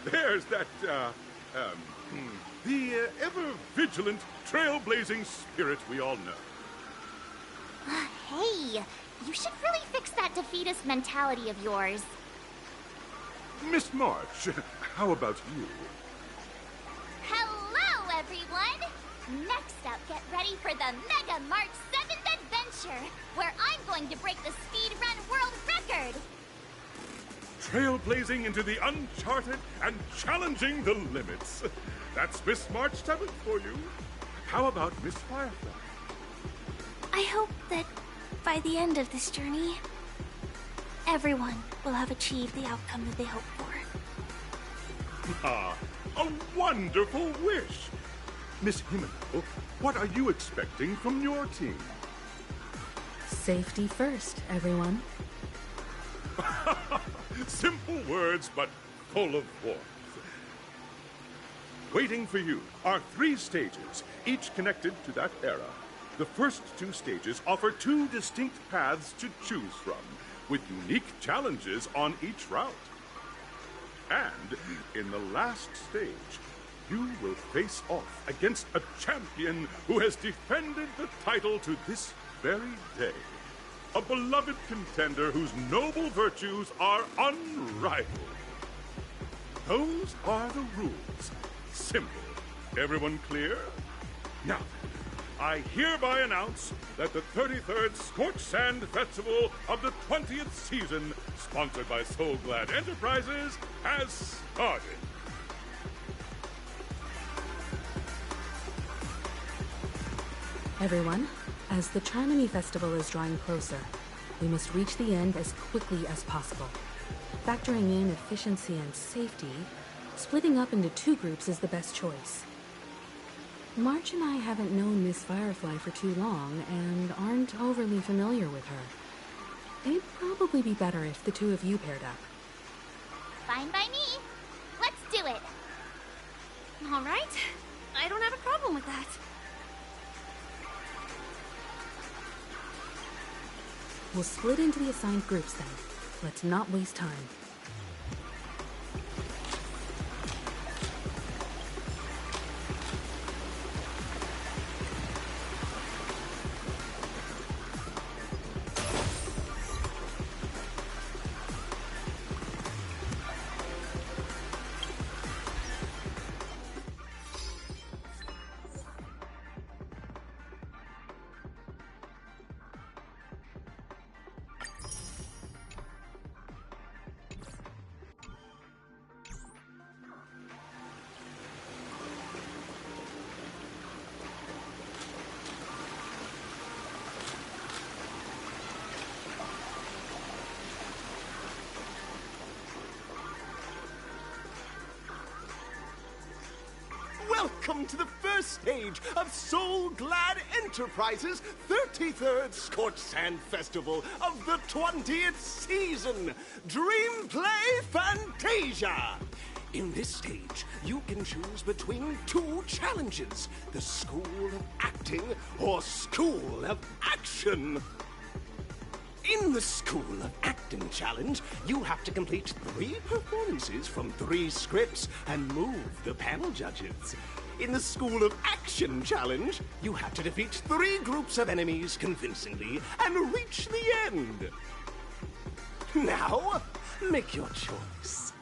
There's that, the ever-vigilant, trailblazing spirit we all know. Hey, you should really fix that defeatist mentality of yours. Miss March, how about you? Hello, everyone! Next up, get ready for the Mega March 7th Adventure, where I'm going to break the speedrun world record! Trailblazing into the uncharted and challenging the limits. That's Miss March 7th for you. How about Miss Firefly? I hope that by the end of this journey, everyone will have achieved the outcome that they hope for. Ah, a wonderful wish! Miss Himeno, what are you expecting from your team? Safety first, everyone. Simple words, but full of warmth. Waiting for you are 3 stages, each connected to that era. The first 2 stages offer 2 distinct paths to choose from, with unique challenges on each route. And in the last stage, you will face off against a champion who has defended the title to this very day. A beloved contender whose noble virtues are unrivaled. Those are the rules. Simple. Everyone clear? Now, I hereby announce that the 33rd Scorched Sand Festival of the 20th season, sponsored by Soul Glad Enterprises, has started. Everyone, as the Charmony Festival is drawing closer, we must reach the end as quickly as possible. Factoring in efficiency and safety, splitting up into 2 groups is the best choice. March and I haven't known Miss Firefly for too long and aren't overly familiar with her. It'd probably be better if the two of you paired up. Fine by me. Let's do it. All right. I don't have a problem with that. We'll split into the assigned groups then. Let's not waste time. Welcome to the first stage of Soul Glad Enterprises' 33rd Scorched Sand Festival of the 20th season, Dream Play Fantasia. In this stage, you can choose between two challenges, the School of Acting or School of Action. In the School of Acting Challenge, you have to complete 3 performances from 3 scripts and move the panel judges. In the School of Action Challenge, you have to defeat 3 groups of enemies convincingly and reach the end. Now, make your choice.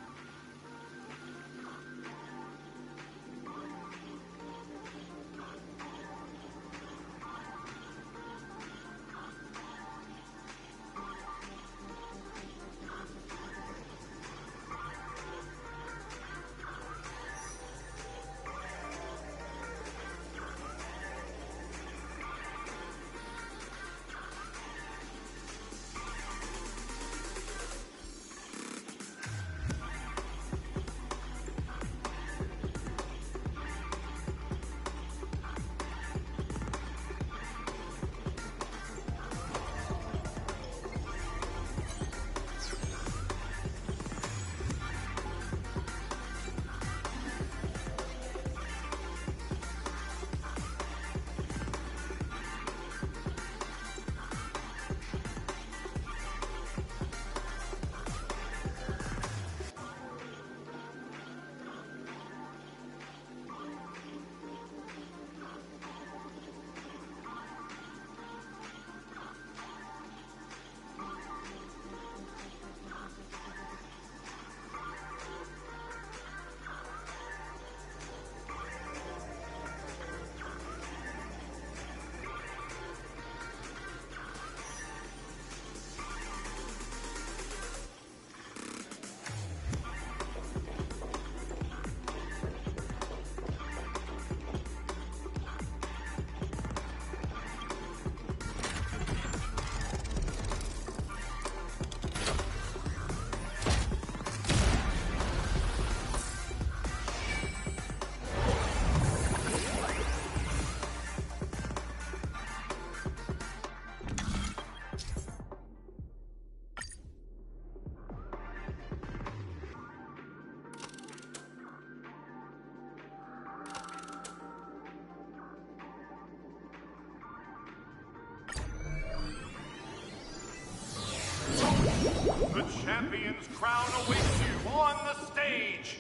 The champion's crown awaits you on the stage.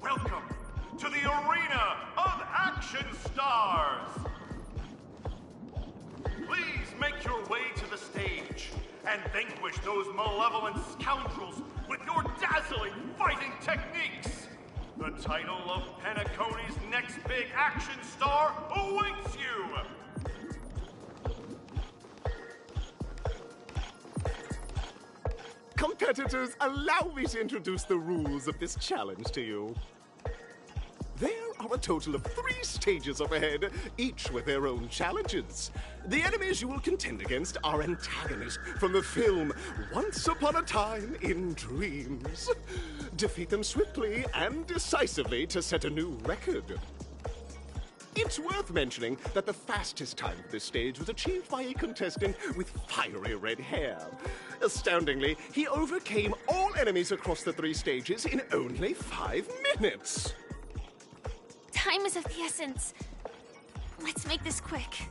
Welcome to the Arena of Action Stars. Please make your way to the stage and vanquish those malevolent scoundrels with your dazzling fighting techniques. The title of Penacony's next big action star awaits you. Competitors, allow me to introduce the rules of this challenge to you. There are a total of 3 stages up ahead, each with their own challenges. The enemies you will contend against are antagonists from the film Once Upon a Time in Dreams. Defeat them swiftly and decisively to set a new record. It's worth mentioning that the fastest time of this stage was achieved by a contestant with fiery red hair. Astoundingly, he overcame all enemies across the 3 stages in only 5 minutes. Time is of the essence. Let's make this quick.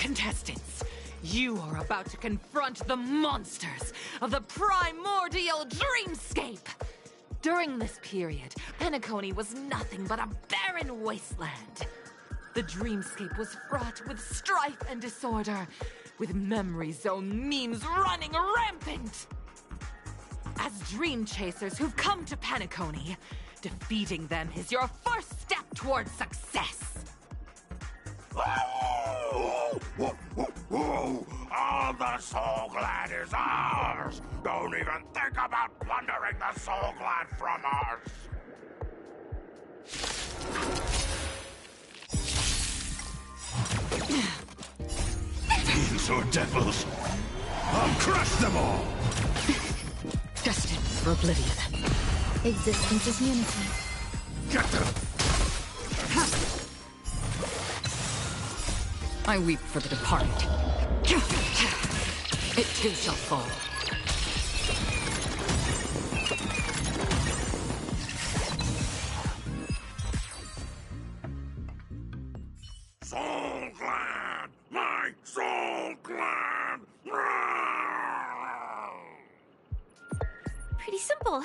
Contestants, you are about to confront the monsters of the primordial dreamscape! During this period, Penacony was nothing but a barren wasteland. The dreamscape was fraught with strife and disorder, with memory zone memes running rampant! As dream chasers who've come to Penacony, defeating them is your first step towards success! All the Soul Glad is ours! Don't even think about plundering the Soul Glad from us! Fiends or devils, I'll crush them all! Destined for oblivion. Existence is unity. Get them! I weep for the departed. It too shall fall. Soul Glad! My Soul Glad! Pretty simple.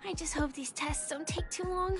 I just hope these tests don't take too long.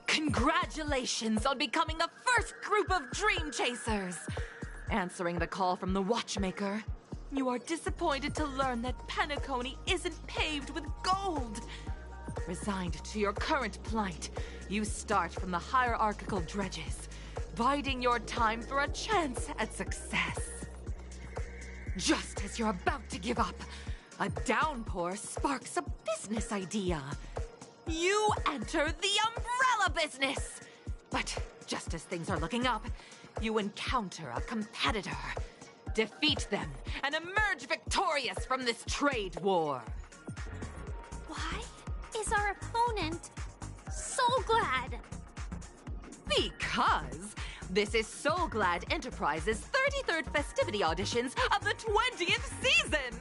Congratulations on becoming the first group of Dream Chasers! Answering the call from the Watchmaker, you are disappointed to learn that Penacony isn't paved with gold. Resigned to your current plight, you start from the hierarchical dredges, biding your time for a chance at success. Just as you're about to give up, a downpour sparks a business idea. You enter the umbrella business! But just as things are looking up, you encounter a competitor. Defeat them and emerge victorious from this trade war. Why is our opponent Soul Glad? Because this is Soul Glad Enterprises' 33rd festivity auditions of the 20th season!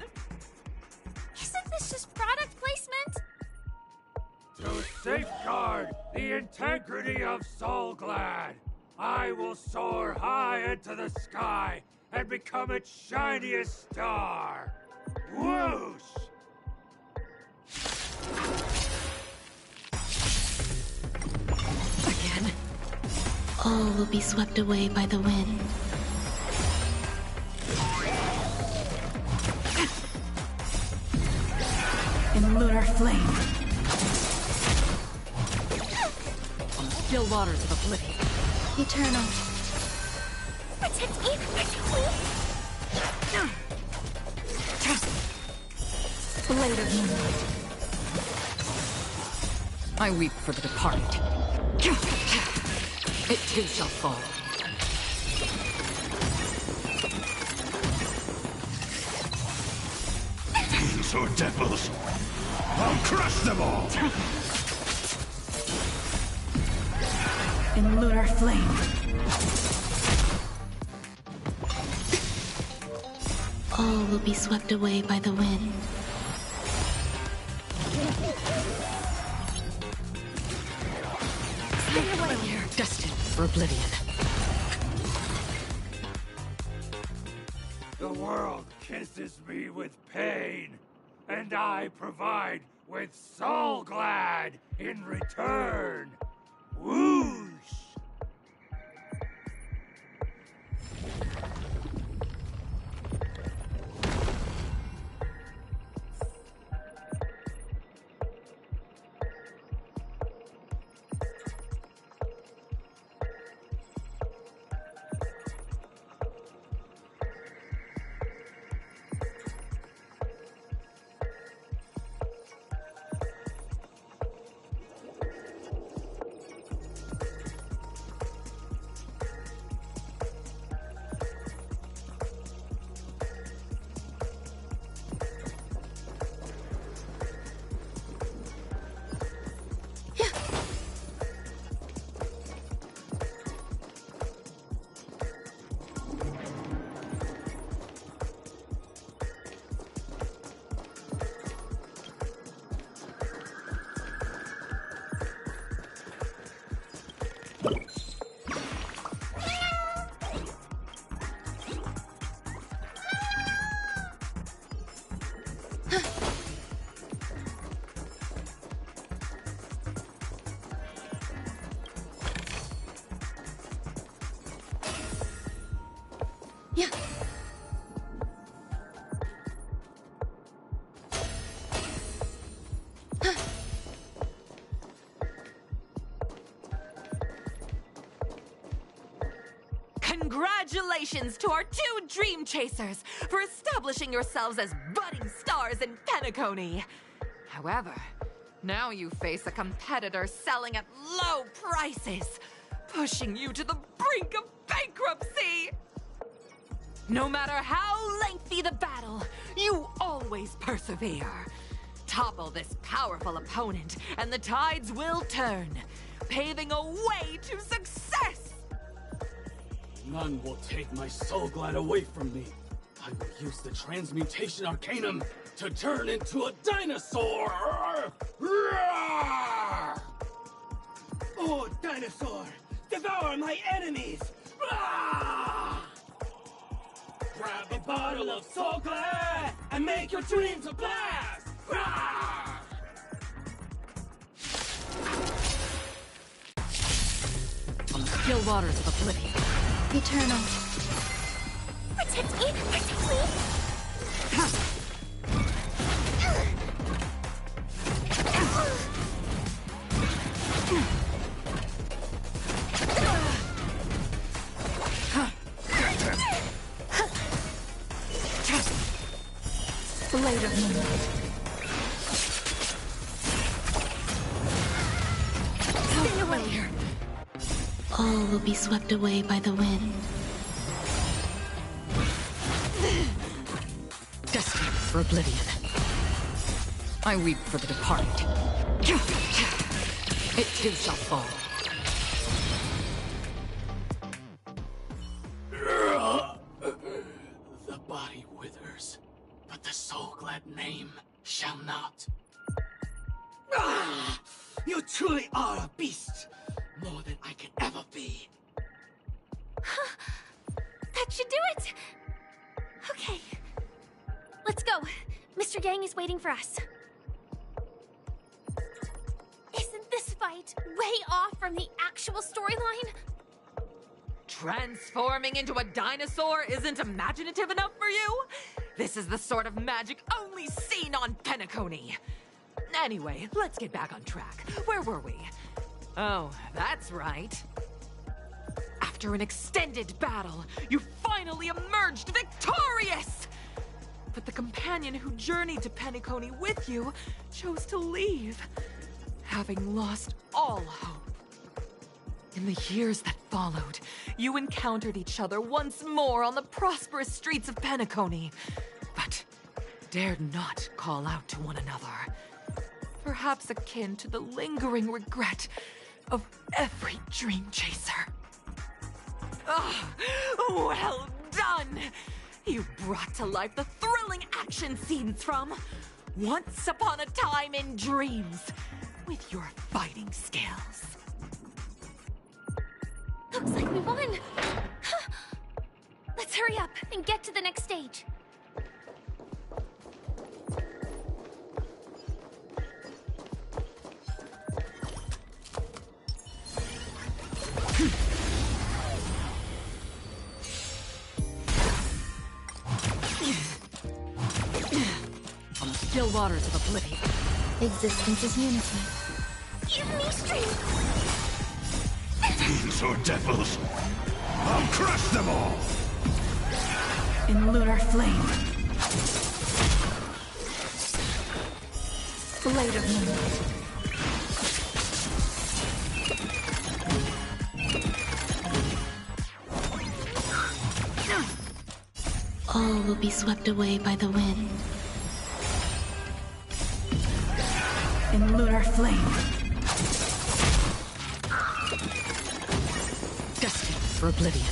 Isn't this just product placement? To safeguard the integrity of Soul Glad, I will soar high into the sky and become its shiniest star. Whoosh! Again? All will be swept away by the wind. In lunar flame. On the still waters of oblivion. Eternal. Protect me! Blade of Moonlight. I weep for the departed. It too shall fall. Fiends Dinosaur devils! I'll crush them all! In lunar flame. All will be swept away by the wind. Stay away here, destined for oblivion. The world kisses me with pain, and I provide with Soul Glad in return. Whoosh! Yeah. Congratulations to our two Dream Chasers for establishing yourselves as budding stars in Penacony. However, now you face a competitor selling at low prices, pushing you to the brink of bankruptcy. No matter how lengthy the battle, you always persevere. Topple this powerful opponent, and the tides will turn, paving a way to success! None will take my Soul Glad away from me. I will use the Transmutation Arcanum to turn into a dinosaur! Oh, dinosaur! Devour my enemies! Grab a bottle of Soul Glad and make your dreams a blast! On the still waters of oblivion. Eternal. Protect me! Protect me! Blade of Moonlight. Stay away here. All will be swept away by the wind. Destined for oblivion. I weep for the departed. It too shall fall. The body withers, but the Soul Glad name shall not. You truly are a beast! More than I can ever be. That should do it! Okay. Let's go. Mr. Yang is waiting for us. Isn't this fight way off from the actual storyline? Transforming into a dinosaur isn't imaginative enough for you? This is the sort of magic only seen on Penacony. Anyway, let's get back on track. Where were we? Oh, that's right. After an extended battle, you finally emerged victorious! But the companion who journeyed to Penacony with you chose to leave, having lost all hope. In the years that followed, you encountered each other once more on the prosperous streets of Penacony. But dared not call out to one another. Perhaps akin to the lingering regret of every dream chaser. Ah, well done! You brought to life the thrilling action scenes from Once Upon a Time in Dreams with your fighting skills. Looks like we won! Let's hurry up and get to the next stage. On the still waters of oblivion. Existence is unity. Give me strength! Fiends or devils, I'll crush them all! In lunar flame. Blade of moonlight. All will be swept away by the wind. In lunar flame. Destined for oblivion.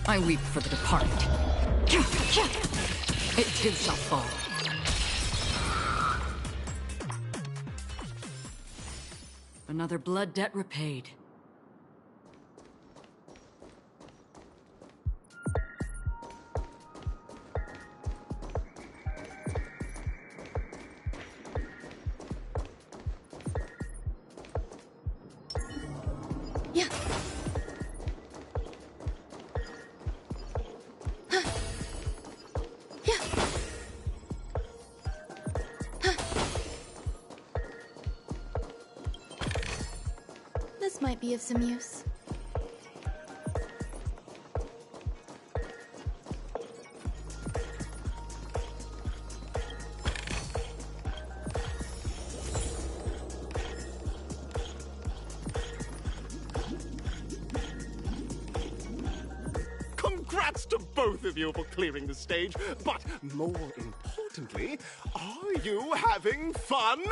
I weep for the departed. It too shall fall. Another blood debt repaid. This might be of some use. Congrats to both of you for clearing the stage, but more importantly, are you having fun?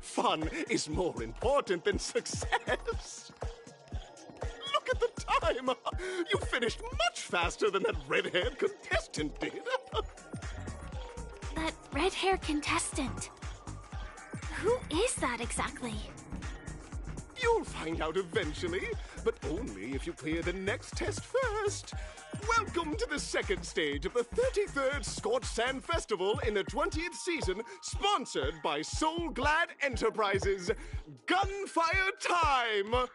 Fun is more important than success. Look at the time! You finished much faster than that red-haired contestant did. That red-haired contestant. Who is that exactly? You'll find out eventually, but only if you clear the next test first. Welcome to the second stage of the 33rd Scorched Sand Festival in the 20th season, sponsored by Soul Glad Enterprises. Gunfire time!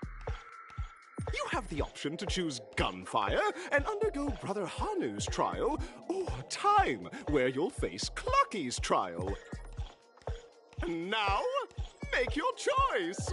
You have the option to choose gunfire and undergo Brother Hanu's trial, or time, where you'll face Clocky's trial. And now, make your choice!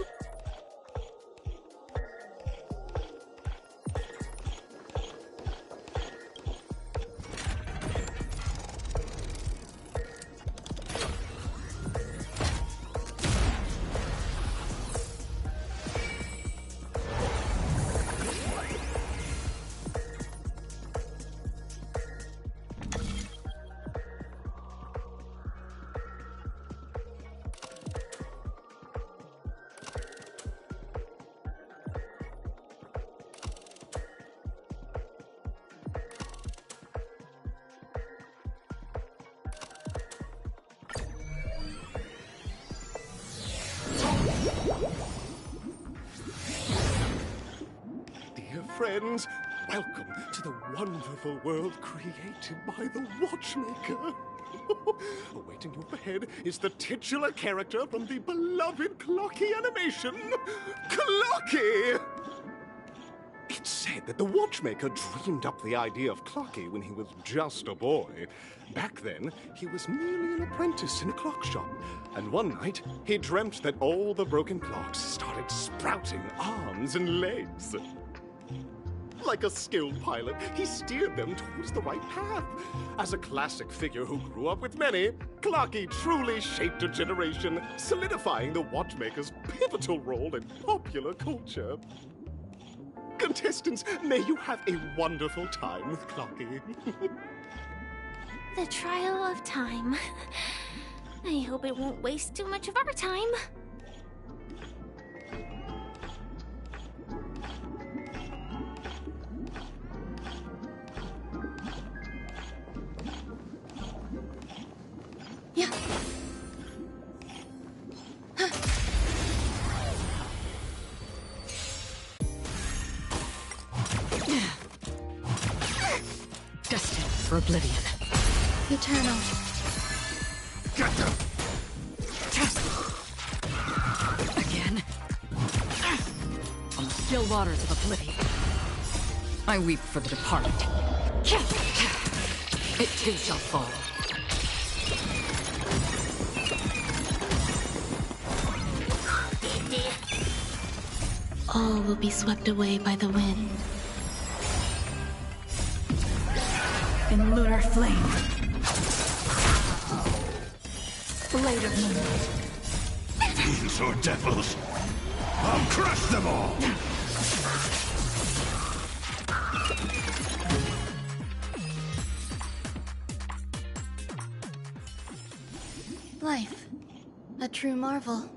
Dear friends, welcome to the wonderful world created by the Watchmaker. Awaiting you ahead is the titular character from the beloved Clocky animation, Clocky! It's said that the Watchmaker dreamed up the idea of Clocky when he was just a boy. Back then, he was merely an apprentice in a clock shop, and one night, he dreamt that all the broken clocks started sprouting arms and legs. Like a skilled pilot, he steered them towards the right path. As a classic figure who grew up with many, Clocky truly shaped a generation, solidifying the Watchmaker's pivotal role in popular culture. Contestants, may you have a wonderful time with Clocky. The trial of time. I hope it won't waste too much of our time. Yeah. Destined for oblivion. Eternal. Get them! Again. On the still waters of oblivion. I weep for the departed. It too shall fall. All will be swept away by the wind. In lunar flame. Blade of moonlight. Fiends or devils, I'll crush them all! Life. A true marvel.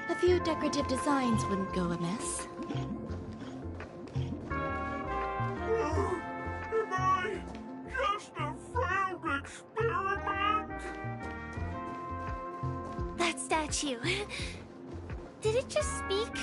A few decorative designs wouldn't go amiss. Am I just a failed experiment? That statue. Did it just speak?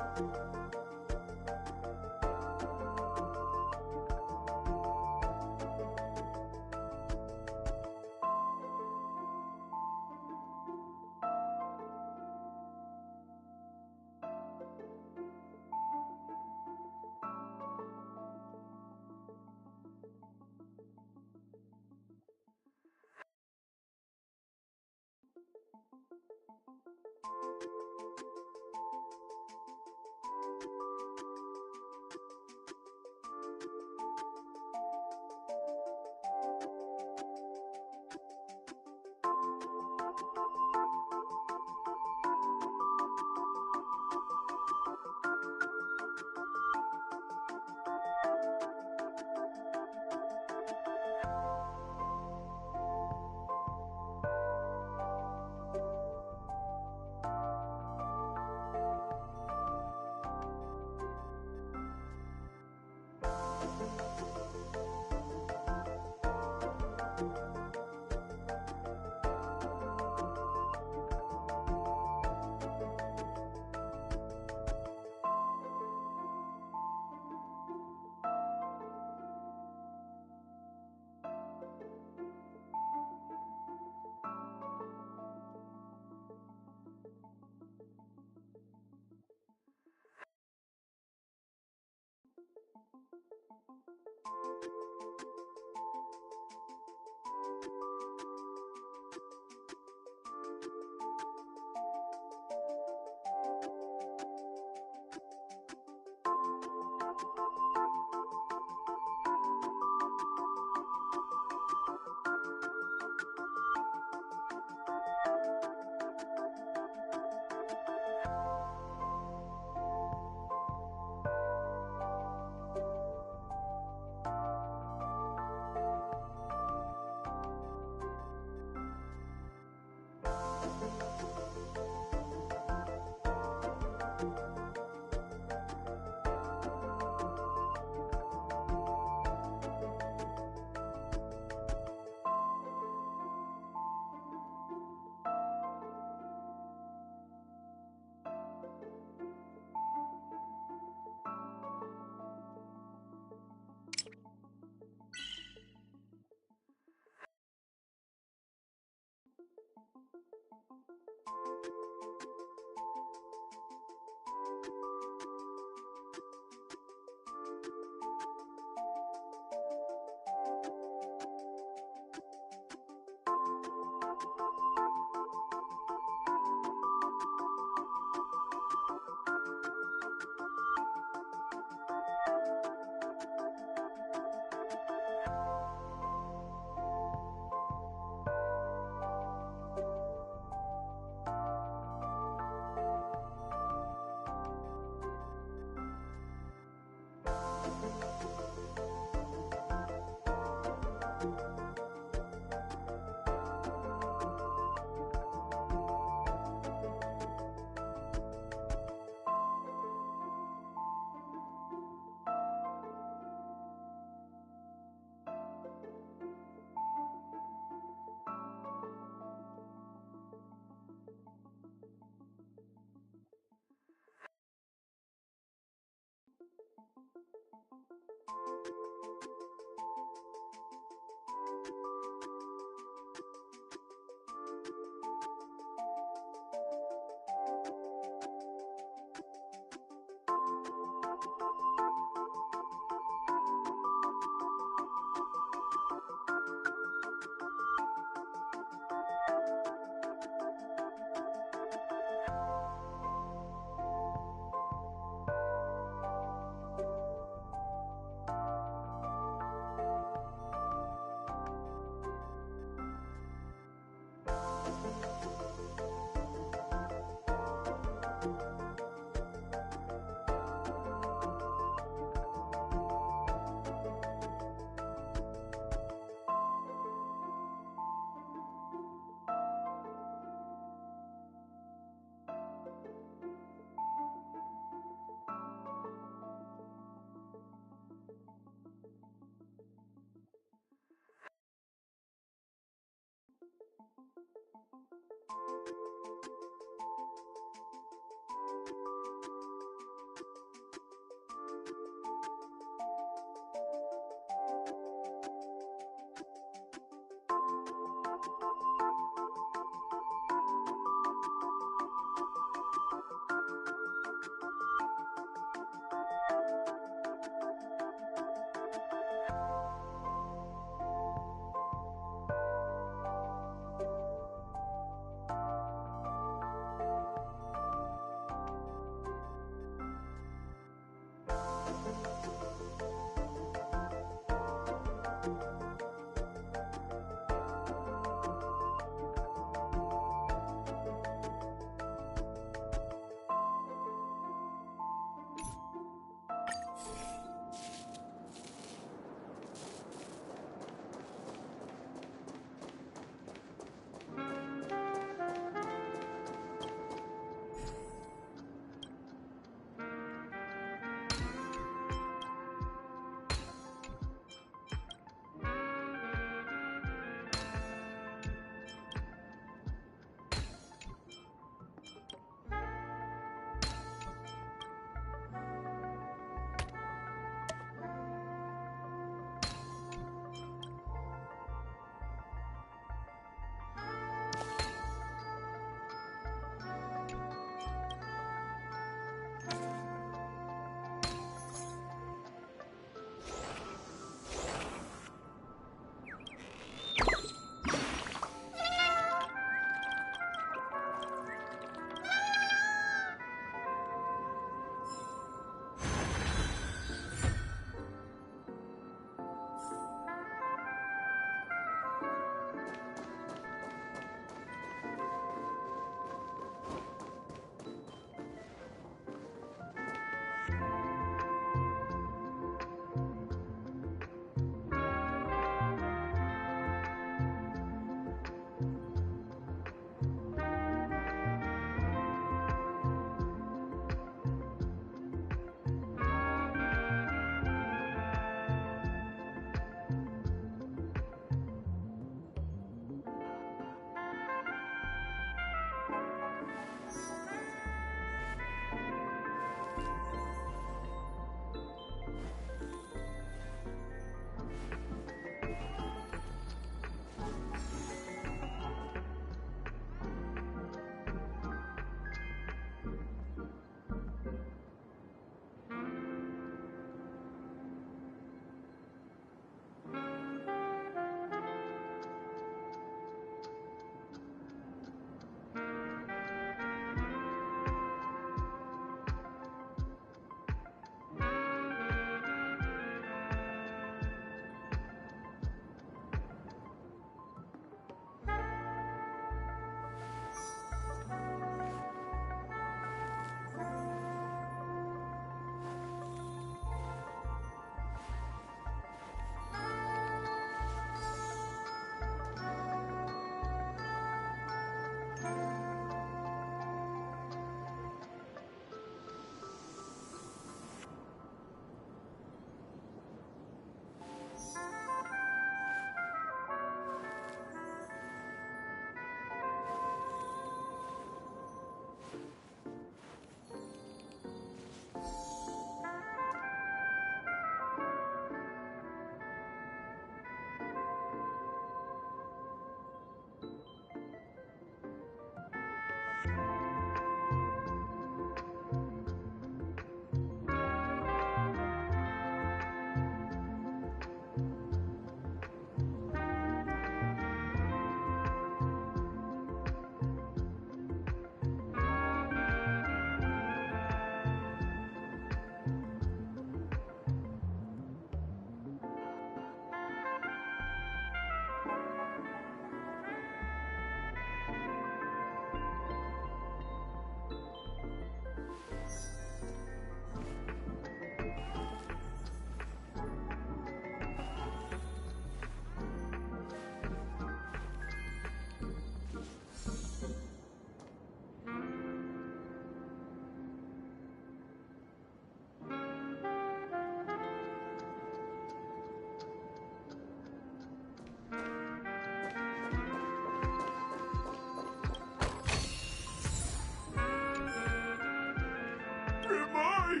I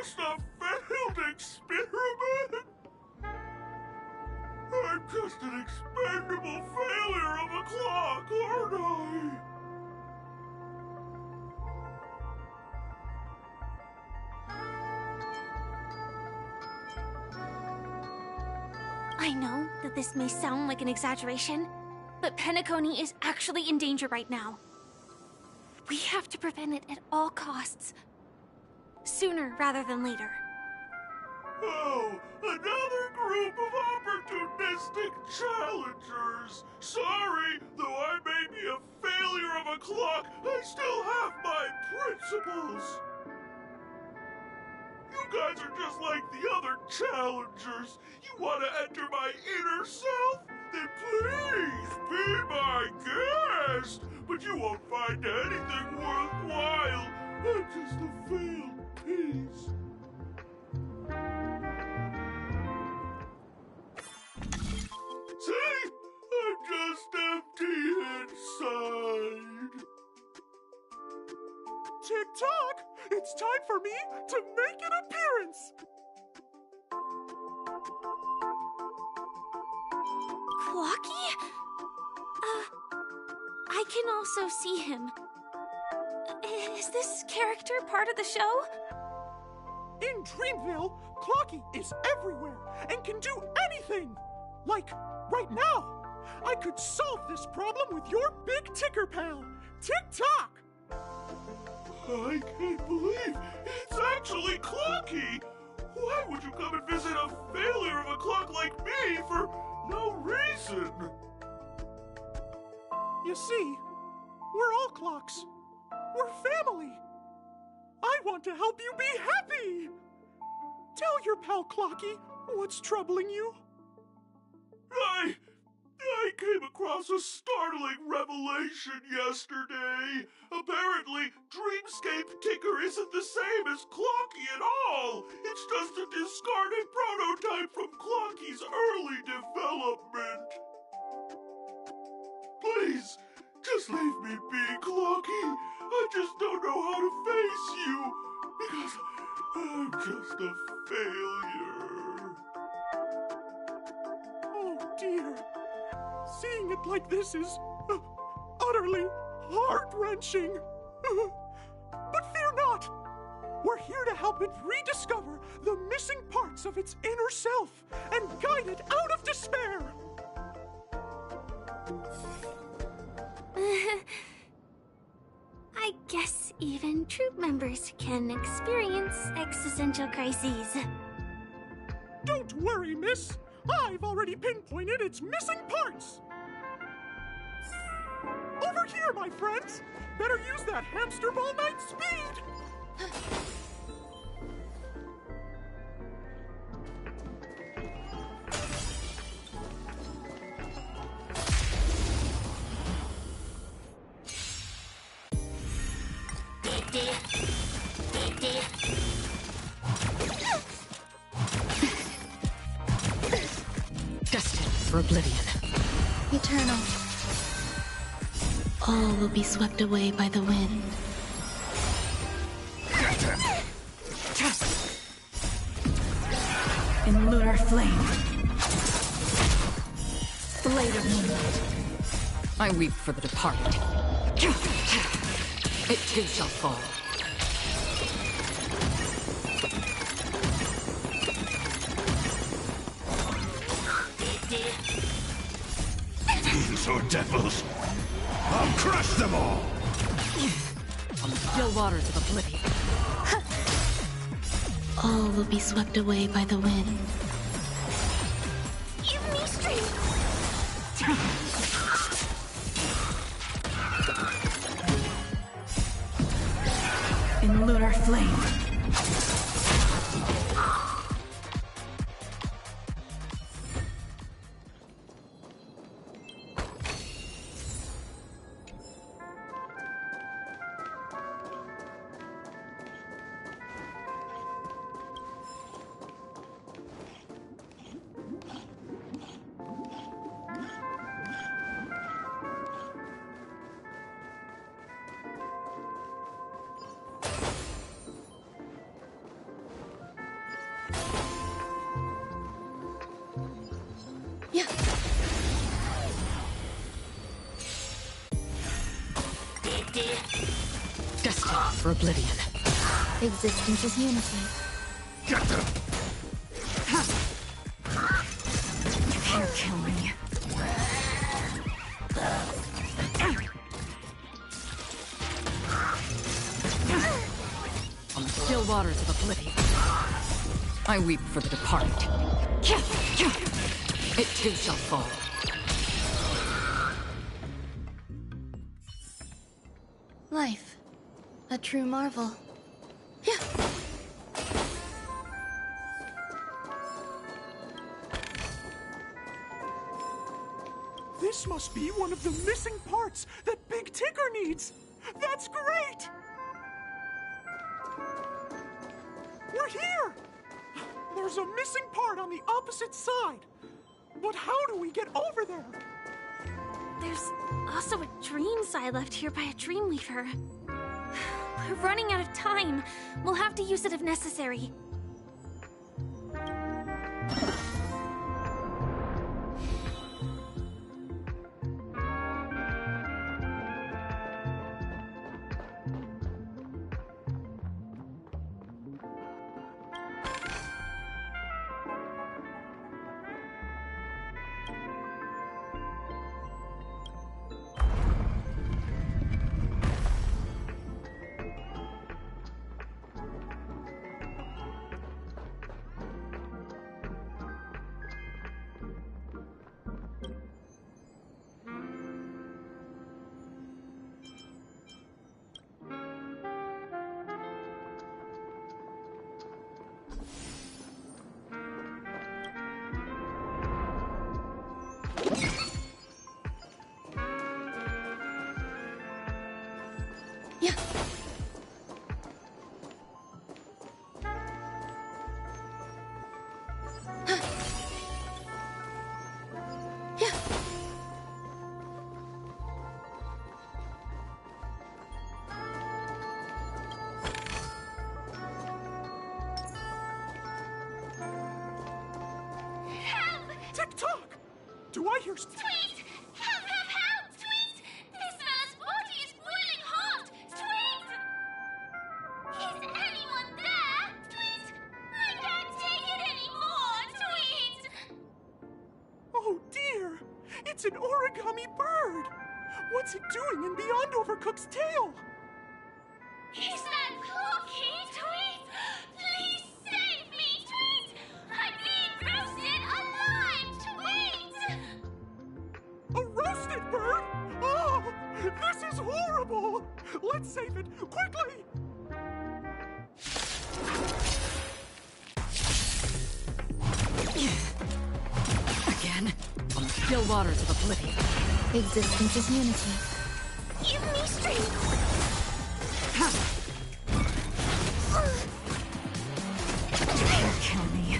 just a failed experiment? I'm just an expendable failure of a clock, aren't I? I know that this may sound like an exaggeration, but Penacony is actually in danger right now. We have to prevent it at all costs. Sooner rather than later. Oh, another group of opportunistic challengers. Sorry, though I may be a failure of a clock, I still have my principles. You guys are just like the other challengers. You want to enter my inner self? Then please be my guest. But you won't find anything worthwhile. I'm just a failed piece. See? I'm just empty inside. Tick-tock! It's time for me to make an appearance! Clocky? I can also see him. Is this character part of the show? In Dreamville, Clocky is everywhere and can do anything! Like, right now! I could solve this problem with your big ticker pal, Tick-tock! I can't believe it's actually Clocky! Why would you come and visit a failure of a clock like me for no reason? You see, we're all clocks. We're family. I want to help you be happy! Tell your pal Clocky what's troubling you. I came across a startling revelation yesterday. Apparently, Dreamscape Ticker isn't the same as Clocky at all. It's just a discarded prototype from Clocky's early development. Please, just leave me be, Clocky. I just don't know how to face you, because I'm just a failure. Oh dear. Seeing it like this is utterly heart-wrenching. But fear not. We're here to help it rediscover the missing parts of its inner self and guide it out of despair. I guess even troop members can experience existential crises. Don't worry, miss. I've already pinpointed its missing parts. Over here, my friends. Better use that hamster ball knight speed. Destined for oblivion. Eternal. All will be swept away by the wind. In lunar flame. Blade of moonlight. I weep for the departed. It too shall fall. Fiends or devils, I'll crush them all! On the still waters of oblivion. All will be swept away by the wind. Give me strength! In lunar flame. for Oblivion. Existence is unity. Get them! You can't kill me. On the still waters of Oblivion, I weep for the departed. It too shall fall. Life. A true marvel. This must be one of the missing parts that Big Tigger needs. That's great! We're here! There's a missing part on the opposite side. But how do we get over there? There's also a dream side left here by a Dreamweaver. We're running out of time. We'll have to use it if necessary. Tick-tock! Do I hear... Tweet! Help, help, help! Tweet! This fella's body is boiling hot! Tweet! Is anyone there? Tweet! I can't take it anymore! Tweet! Oh dear! It's an origami bird! What's it doing in Beyond Overcook's tail? Is that Cookie? Tweet! Please save me! Tweet! I'm being roasted alive! Tweet! A roasted bird? Oh! This is horrible! Let's save it, quickly! Again, on the still waters of Oblivion. Existence is unity. Give me strength! Can't kill me.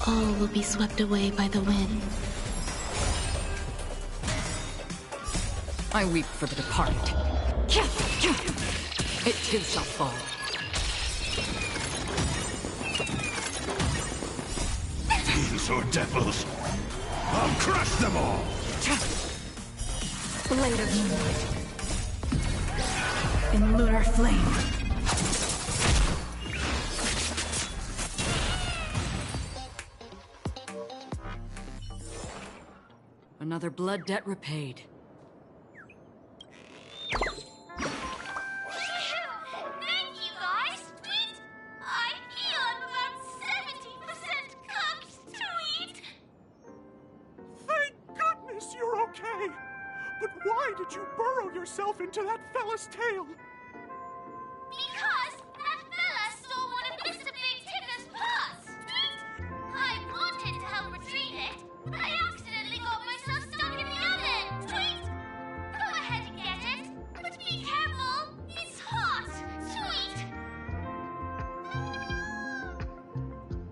All will be swept away by the wind. I weep for the departed. It too shall fall. Fiends or devils, I'll crush them all! Blade of moonlight. In lunar flame. Another blood debt repaid. Thank you, guys! Tweet! I feel I'm about 70% cooked! Tweet! Thank goodness you're okay! But why did you burrow yourself into that fella's tail? Because that fella stole one of Mr. Big Tigger's pots! Tweet! I wanted to help retrieve it, but I accidentally got myself stuck in the oven! Tweet! Go ahead and get it, but be careful! It's hot! Tweet!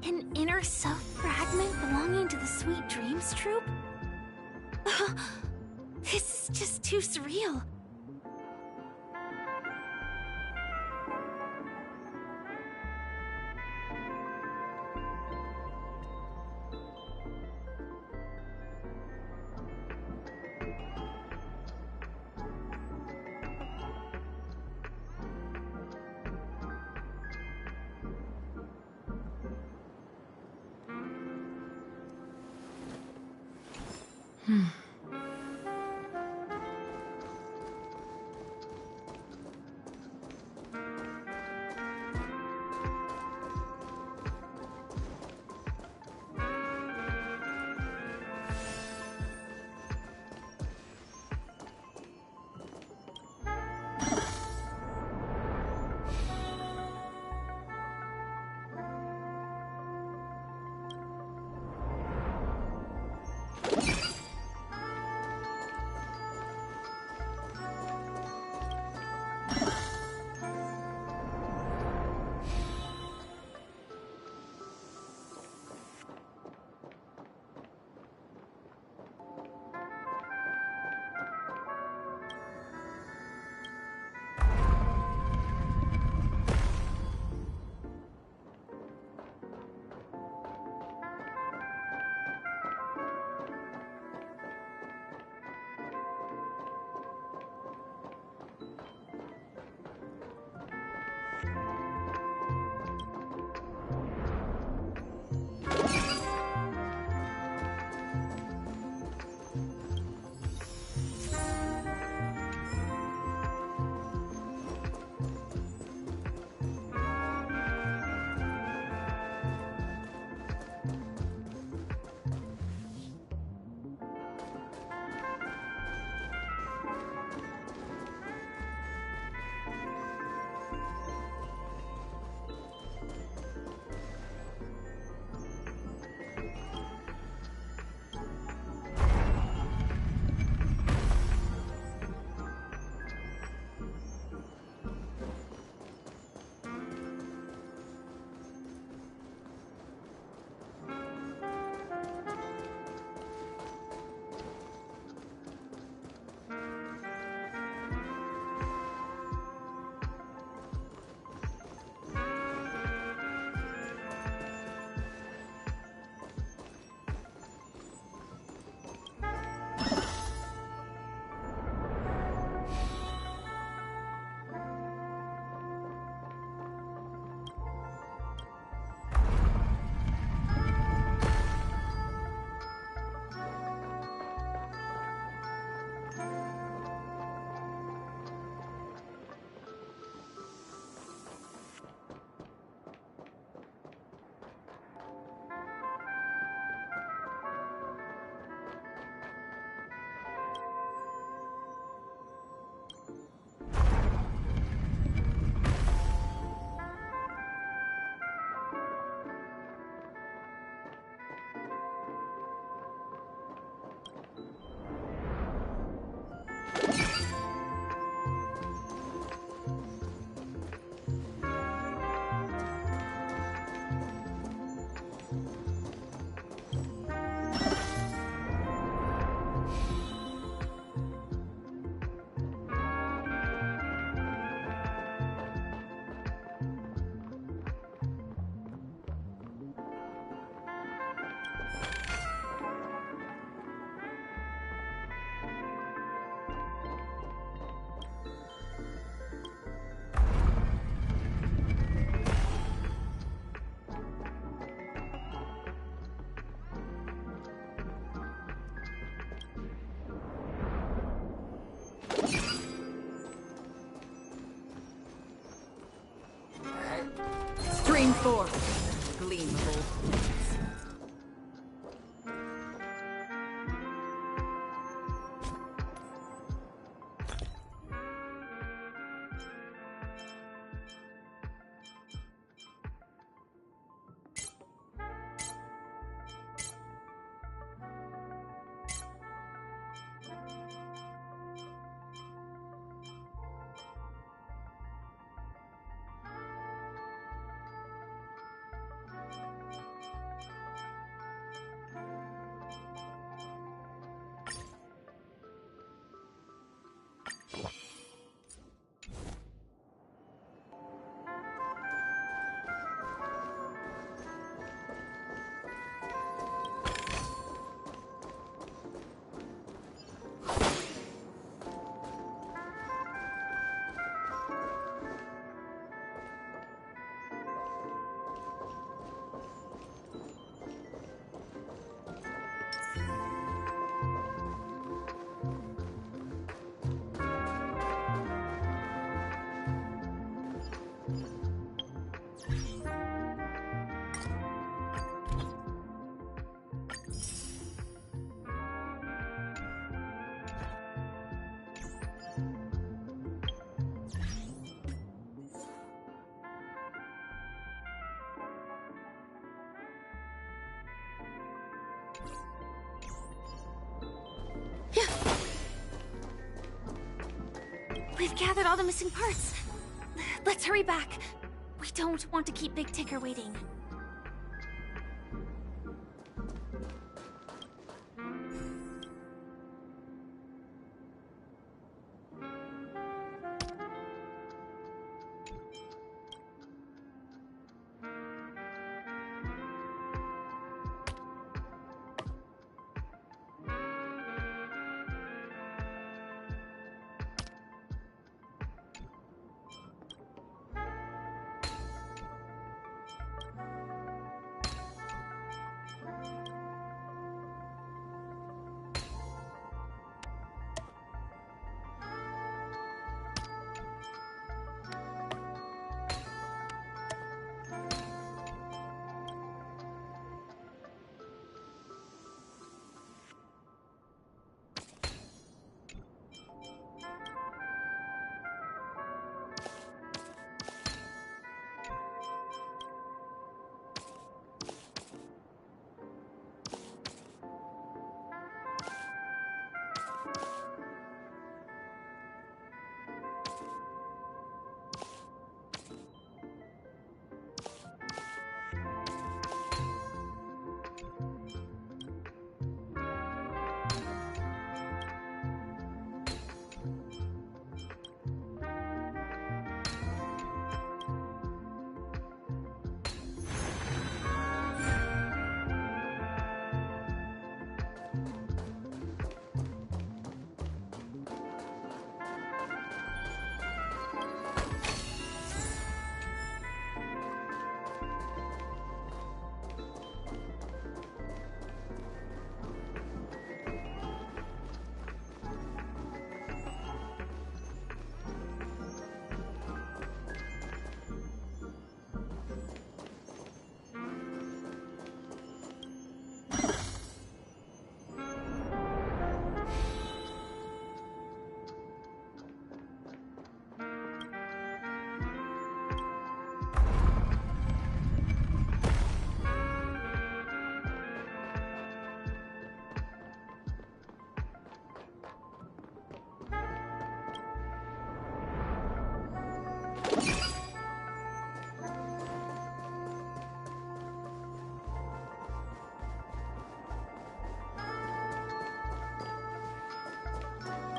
An inner self fragment belonging to the Sweet Dreams troupe? This is just too surreal. Stream forth, gleam of old things. We've gathered all the missing parts. Let's hurry back. We don't want to keep Big Tigger waiting.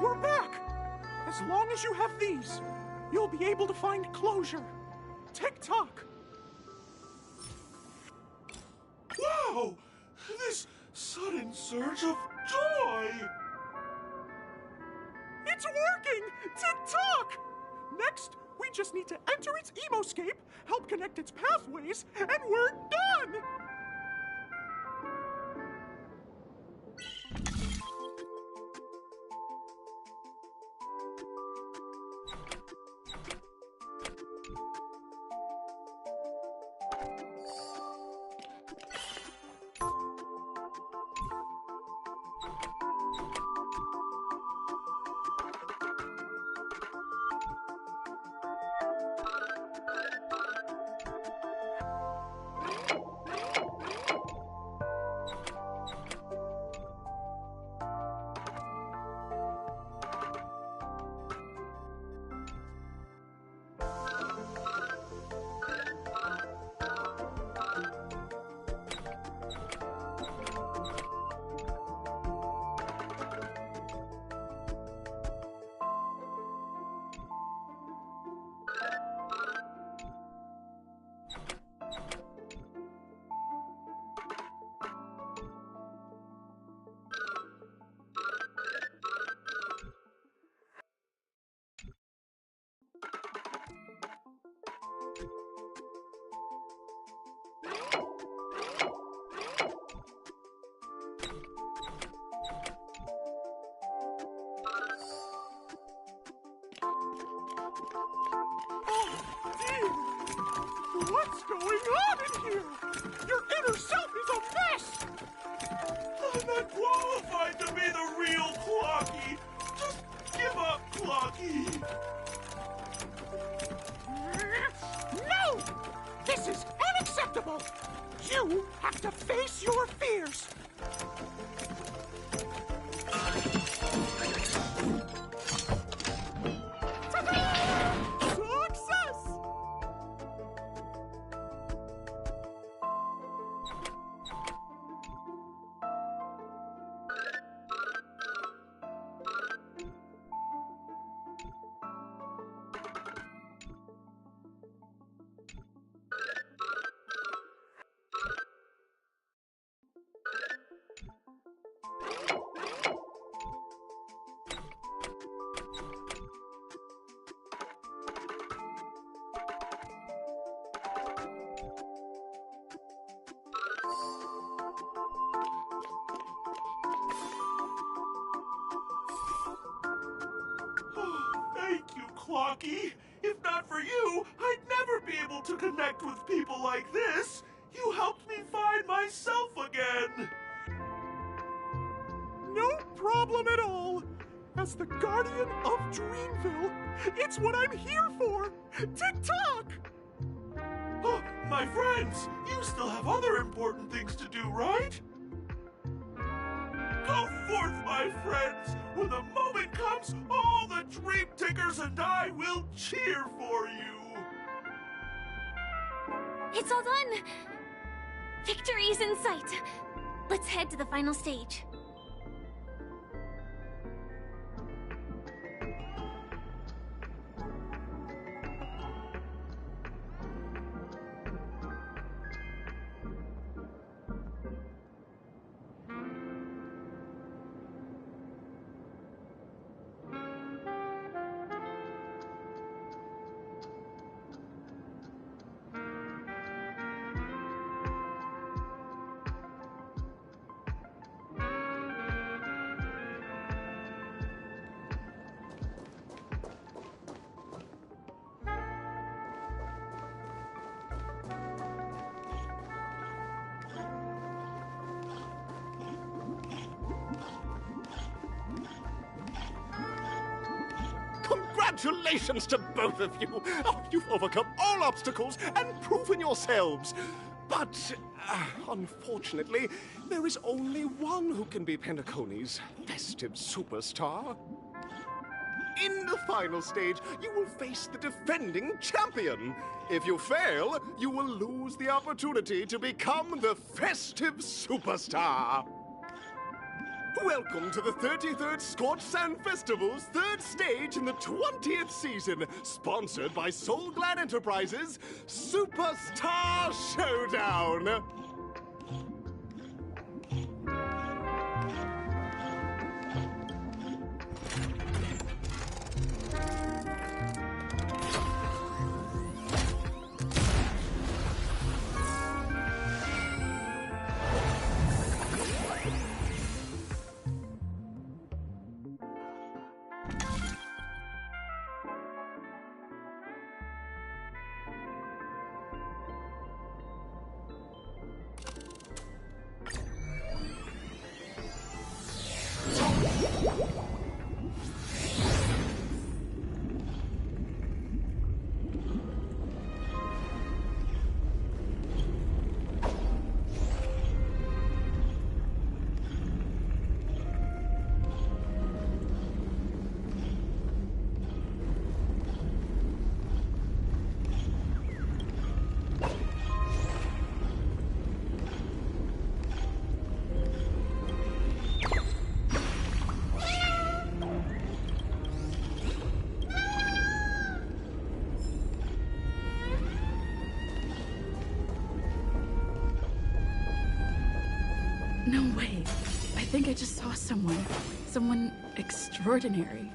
We're back! As long as you have these, you'll be able to find closure. Tick-tock! Wow! This sudden surge of joy! It's working! Tick-tock! Next, we just need to enter its emoscape, help connect its pathways, and we're done! What's going on in here? Your inner self is a mess! I'm not qualified to be the real Clocky! Just give up, Clocky! No! This is unacceptable! You have to face your fears! Clocky. If not for you, I'd never be able to connect with people like this. You helped me find myself again. No problem at all. As the Guardian of Dreamville, it's what I'm here for. Tick-tock! Oh, my friends, you still have other important things to do, right? Go forth, my friends. When the moment comes, all the Dream Takers and I will cheer for you. It's all done! Victory is in sight. Let's head to the final stage. Congratulations to both of you! Oh, you've overcome all obstacles and proven yourselves. But, unfortunately, there is only one who can be Penacony's festive superstar. In the final stage, you will face the defending champion. If you fail, you will lose the opportunity to become the festive superstar. Welcome to the 33rd Scorched Sand Festival's third stage in the 20th season, sponsored by Soul Glad Enterprises, Superstar Showdown! No way. I think I just saw someone. Someone extraordinary.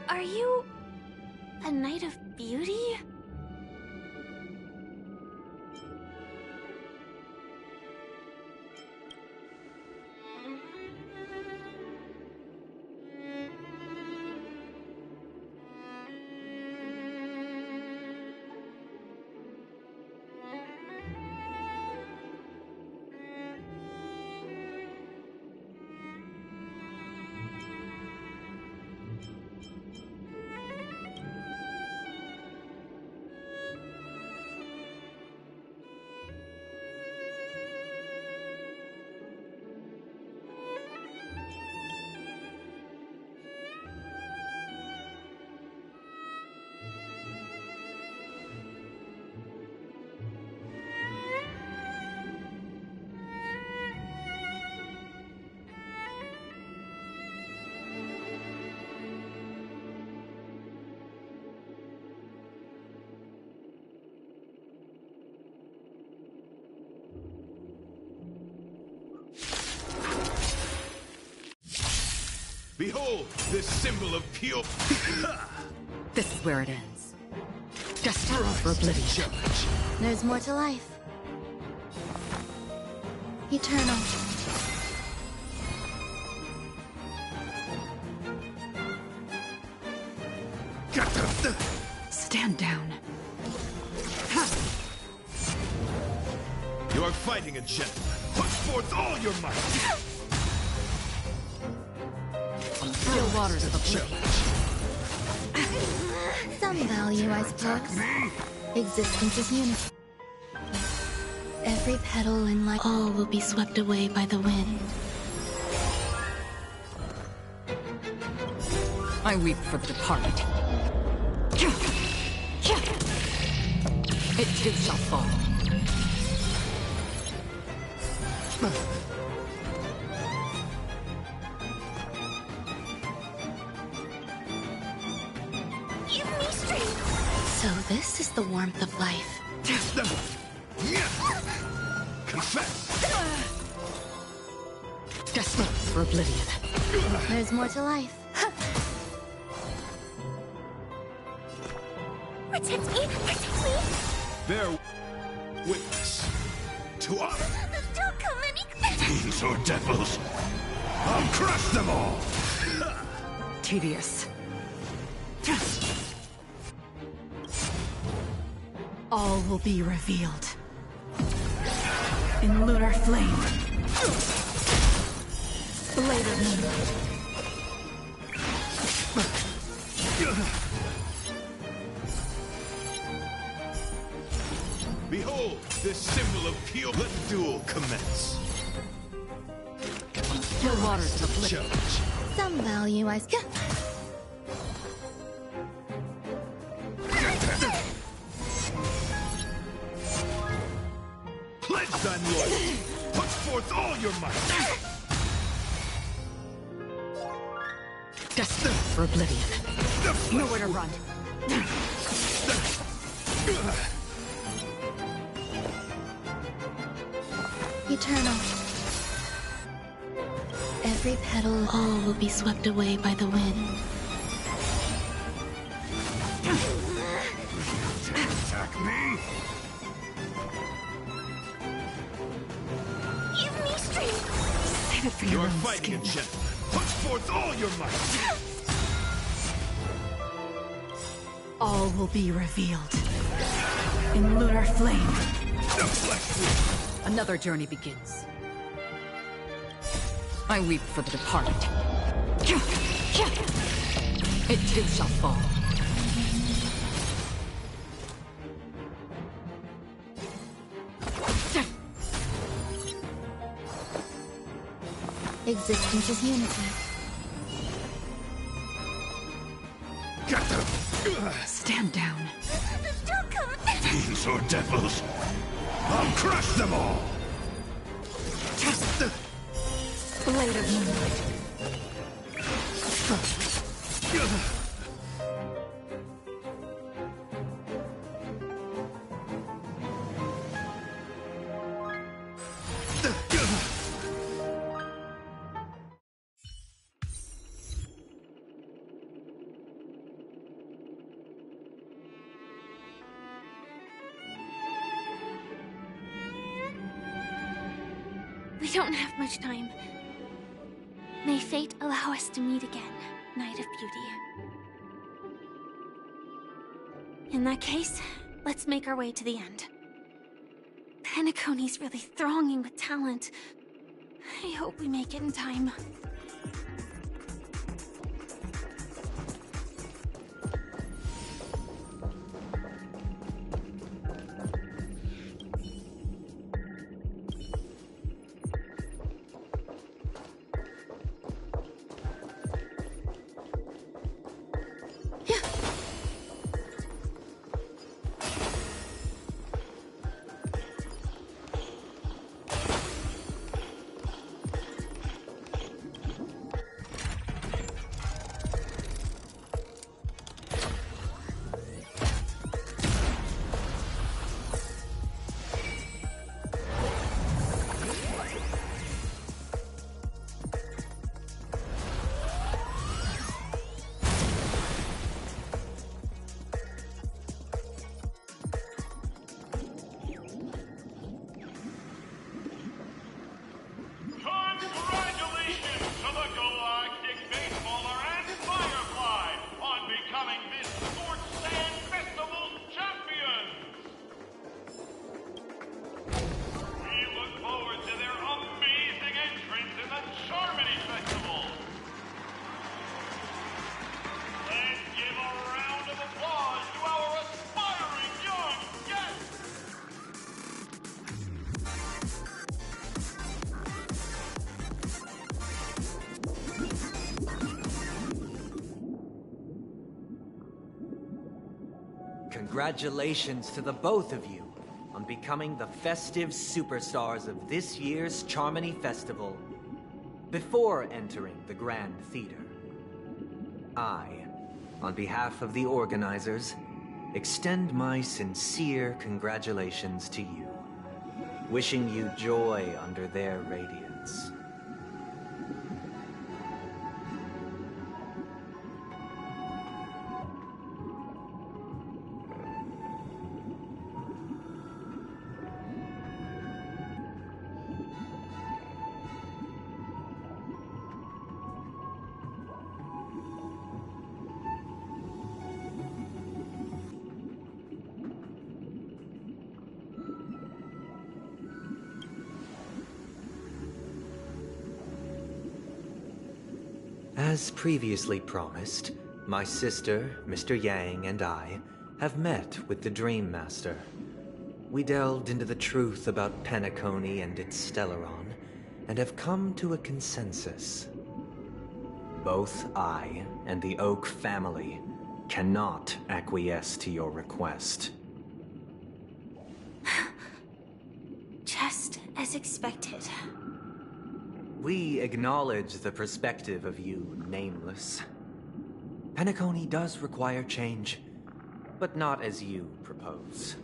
Are you a Knight of Beauty? Behold, this symbol of pure... This is where it ends. Destined for oblivion. There's more to life. Eternal. Stand down. You are fighting a gentleman. Put forth all your might. On the still waters of oblivion. Some value, I suppose. Existence is unity. Every petal in life, all will be swept away by the wind. I weep for the departed. It too shall fall. Give me strength. So this is the warmth of life. Test them. Confess. Destined for oblivion. There's more to life. Protect me! Protect me! Bear witness to us. Don't come any... Fiends or devils, I'll crush them all. Tedious. All will be revealed. In lunar flame. Blade of moonlight. Behold, this symbol of pure... Let the duel commence. On the still waters of oblivion. Some value, I suppose. Pledge thine loyalty. Put forth all your might. Destined for oblivion. Nowhere to run. Eternal. Every petal, all will be swept away by the wind. Attack me? Give me strength! Save it for You your are own fighting skin. a gentleman. Put forth all your might. All will be revealed. In lunar flame. The flesh wound. Another journey begins. I weep for the departed. It too shall fall. Existence is unity. Stand down. Don't come... Fiends or devils, I'll crush them all. Blade of moonlight. We don't have much time. May fate allow us to meet again, Knight of Beauty. In that case, let's make our way to the end. Penacony's really thronging with talent. I hope we make it in time. Congratulations to the both of you on becoming the festive superstars of this year's Charmony Festival. Before entering the Grand Theater, I, on behalf of the organizers, extend my sincere congratulations to you, wishing you joy under their radiance. As previously promised, my sister, Mr. Yang, and I have met with the Dream Master. We delved into the truth about Penacony and its Stellaron, and have come to a consensus. Both I and the Oak family cannot acquiesce to your request. Just as expected. We acknowledge the perspective of you, Nameless. Penacony does require change, but not as you propose.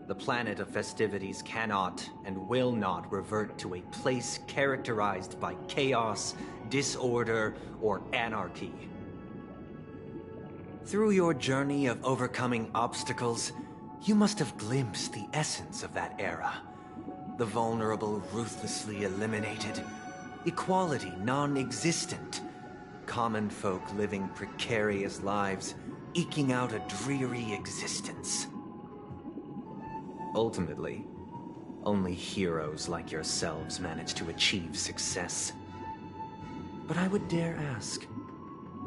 The planet of festivities cannot and will not revert to a place characterized by chaos, disorder, or anarchy. Through your journey of overcoming obstacles, you must have glimpsed the essence of that era. The vulnerable ruthlessly eliminated, equality non-existent, common folk living precarious lives, eking out a dreary existence. Ultimately, only heroes like yourselves manage to achieve success. But I would dare ask,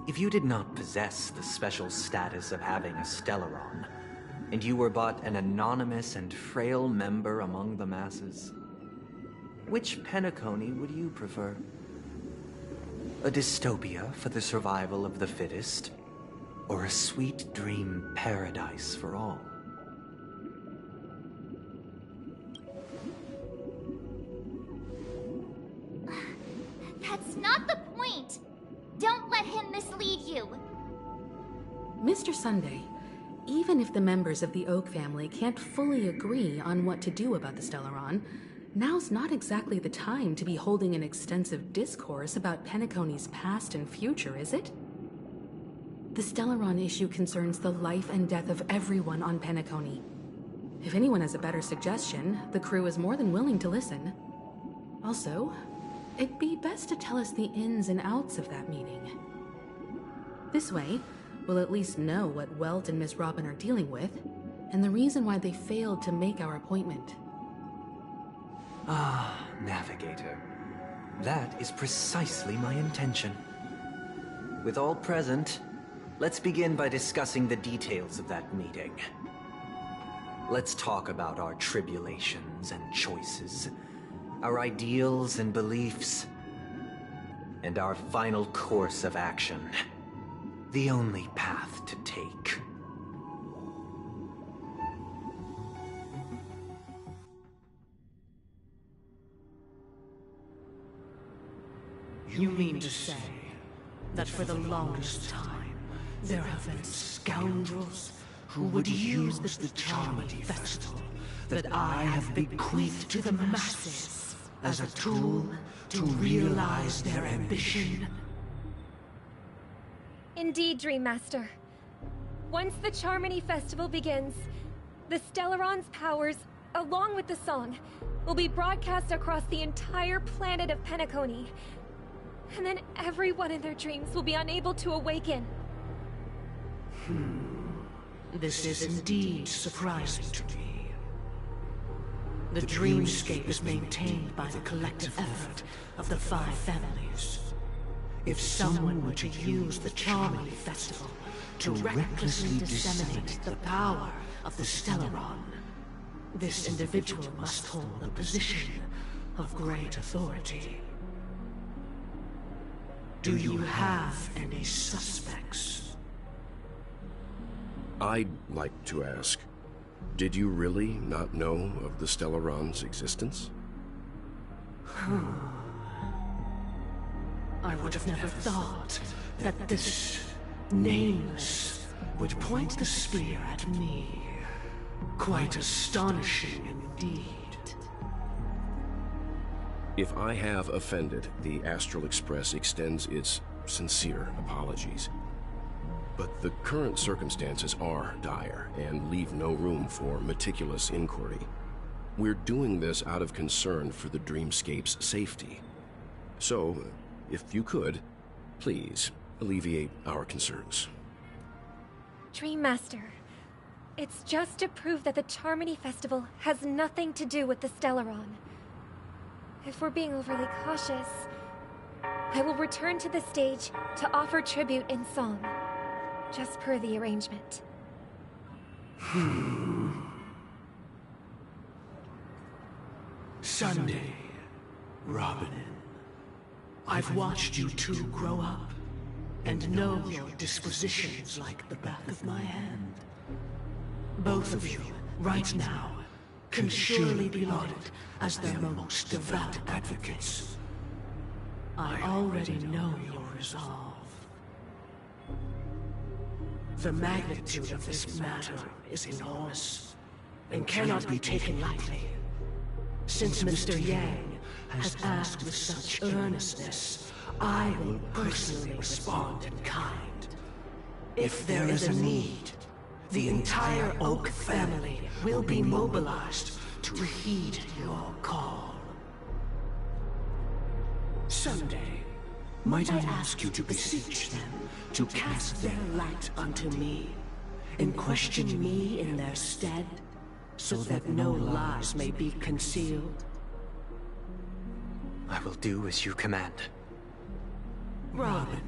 if you did not possess the special status of having a Stellaron, and you were but an anonymous and frail member among the masses, which Penacony would you prefer? A dystopia for the survival of the fittest, or a sweet dream paradise for all? That's not the point! Don't let him mislead you! Mr. Sunday, even if the members of the Oak family can't fully agree on what to do about the Stellaron, now's not exactly the time to be holding an extensive discourse about Penacony's past and future, is it? The Stellaron issue concerns the life and death of everyone on Penacony. If anyone has a better suggestion, the crew is more than willing to listen. Also, it'd be best to tell us the ins and outs of that meeting. This way, we'll at least know what Welt and Miss Robin are dealing with, and the reason why they failed to make our appointment. Ah, Navigator. That is precisely my intention. With all present, let's begin by discussing the details of that meeting. Let's talk about our tribulations and choices, our ideals and beliefs, and our final course of action. The only path to take. You mean to say that for the longest time, there have been scoundrels who would use the Charmony Festival that I have bequeathed to the masses as a tool to realize their ambition? Indeed, Dream Master. Once the Charmony Festival begins, the Stellaron's powers, along with the song, will be broadcast across the entire planet of Penacony. And then everyone in their dreams will be unable to awaken. This is indeed surprising to me. The dreamscape is maintained by the collective effort of the 5 families. If someone were to use the Charmony Festival to recklessly disseminate the power of the Stellaron, this individual must hold a position of great authority. Do you have any suspects? I'd like to ask, did you really not know of the Stellaron's existence? I would have never thought that this Nameless would point the spear at me. Quite astonishing indeed. If I have offended, the Astral Express extends its sincere apologies. But the current circumstances are dire and leave no room for meticulous inquiry. We're doing this out of concern for the Dreamscape's safety. So, if you could, please alleviate our concerns. Dream Master, it's just to prove that the Charmony Festival has nothing to do with the Stellaron. If we're being overly cautious, I will return to the stage to offer tribute in song, just per the arrangement. Sunday, Robin. I've watched you two grow up, and know your dispositions like the back of my hand. Both of you, right now, can surely be lauded as their most devout advocates. I already know your resolve. The magnitude of this matter is enormous, and cannot be taken lightly. Since Mr. Yang has asked with such earnestness, I will personally respond in kind. If there is a need, the entire Oak family will be mobilized to heed your call. Someday, might I ask you to beseech them to cast their light unto me, and question me in their stead, so that no lies may be concealed? I will do as you command. Robin,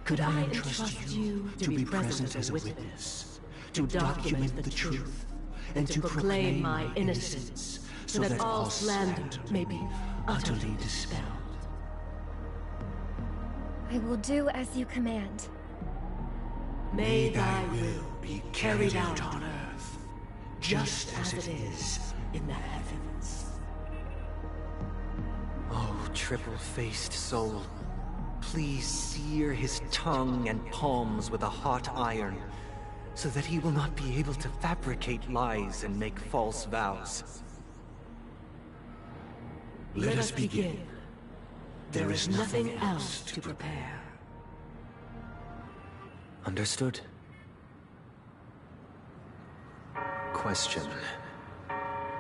could I entrust you to be present as a witness, to document the truth, and to proclaim my innocence, so that all slander may be utterly dispelled? I will do as you command. May thy will be carried out on earth, just as it is in the heavens. Oh, triple-faced soul, please sear his tongue and palms with a hot iron, so that he will not be able to fabricate lies and make false vows. Let us begin. There is nothing else to prepare. Understood. Question.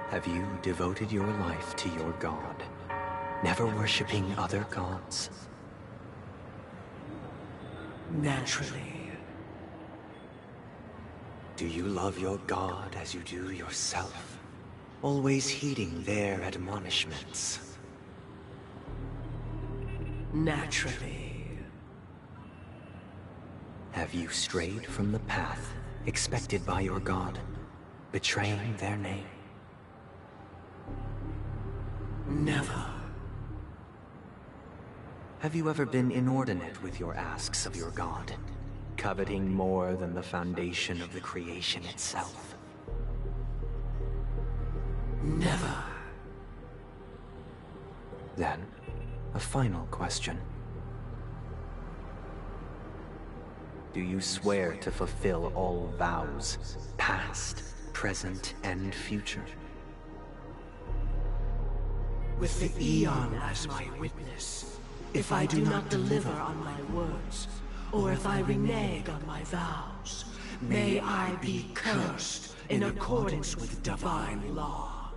Have you devoted your life to your god, never worshipping other gods? Naturally. Do you love your god as you do yourself, always heeding their admonishments? Naturally. Have you strayed from the path expected by your god, betraying their name? Never. Have you ever been inordinate with your asks of your god, coveting more than the foundation of the creation itself? Never. Then, a final question. Do you swear to fulfill all vows, past, present, and future? With the Aeon as my witness, if I do not deliver on my words, or if I renege on my vows, may I be cursed in accordance with divine law.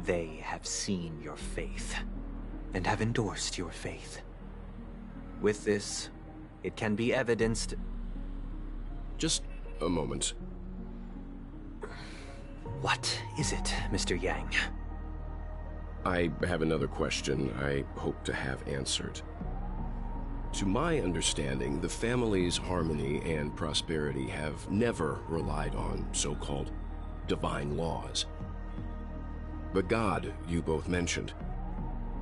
They have seen your faith, and have endorsed your faith. With this, it can be evidenced... Just a moment. What is it, Mr. Yang? I have another question I hope to have answered. To my understanding, the family's harmony and prosperity have never relied on so-called divine laws. The god you both mentioned,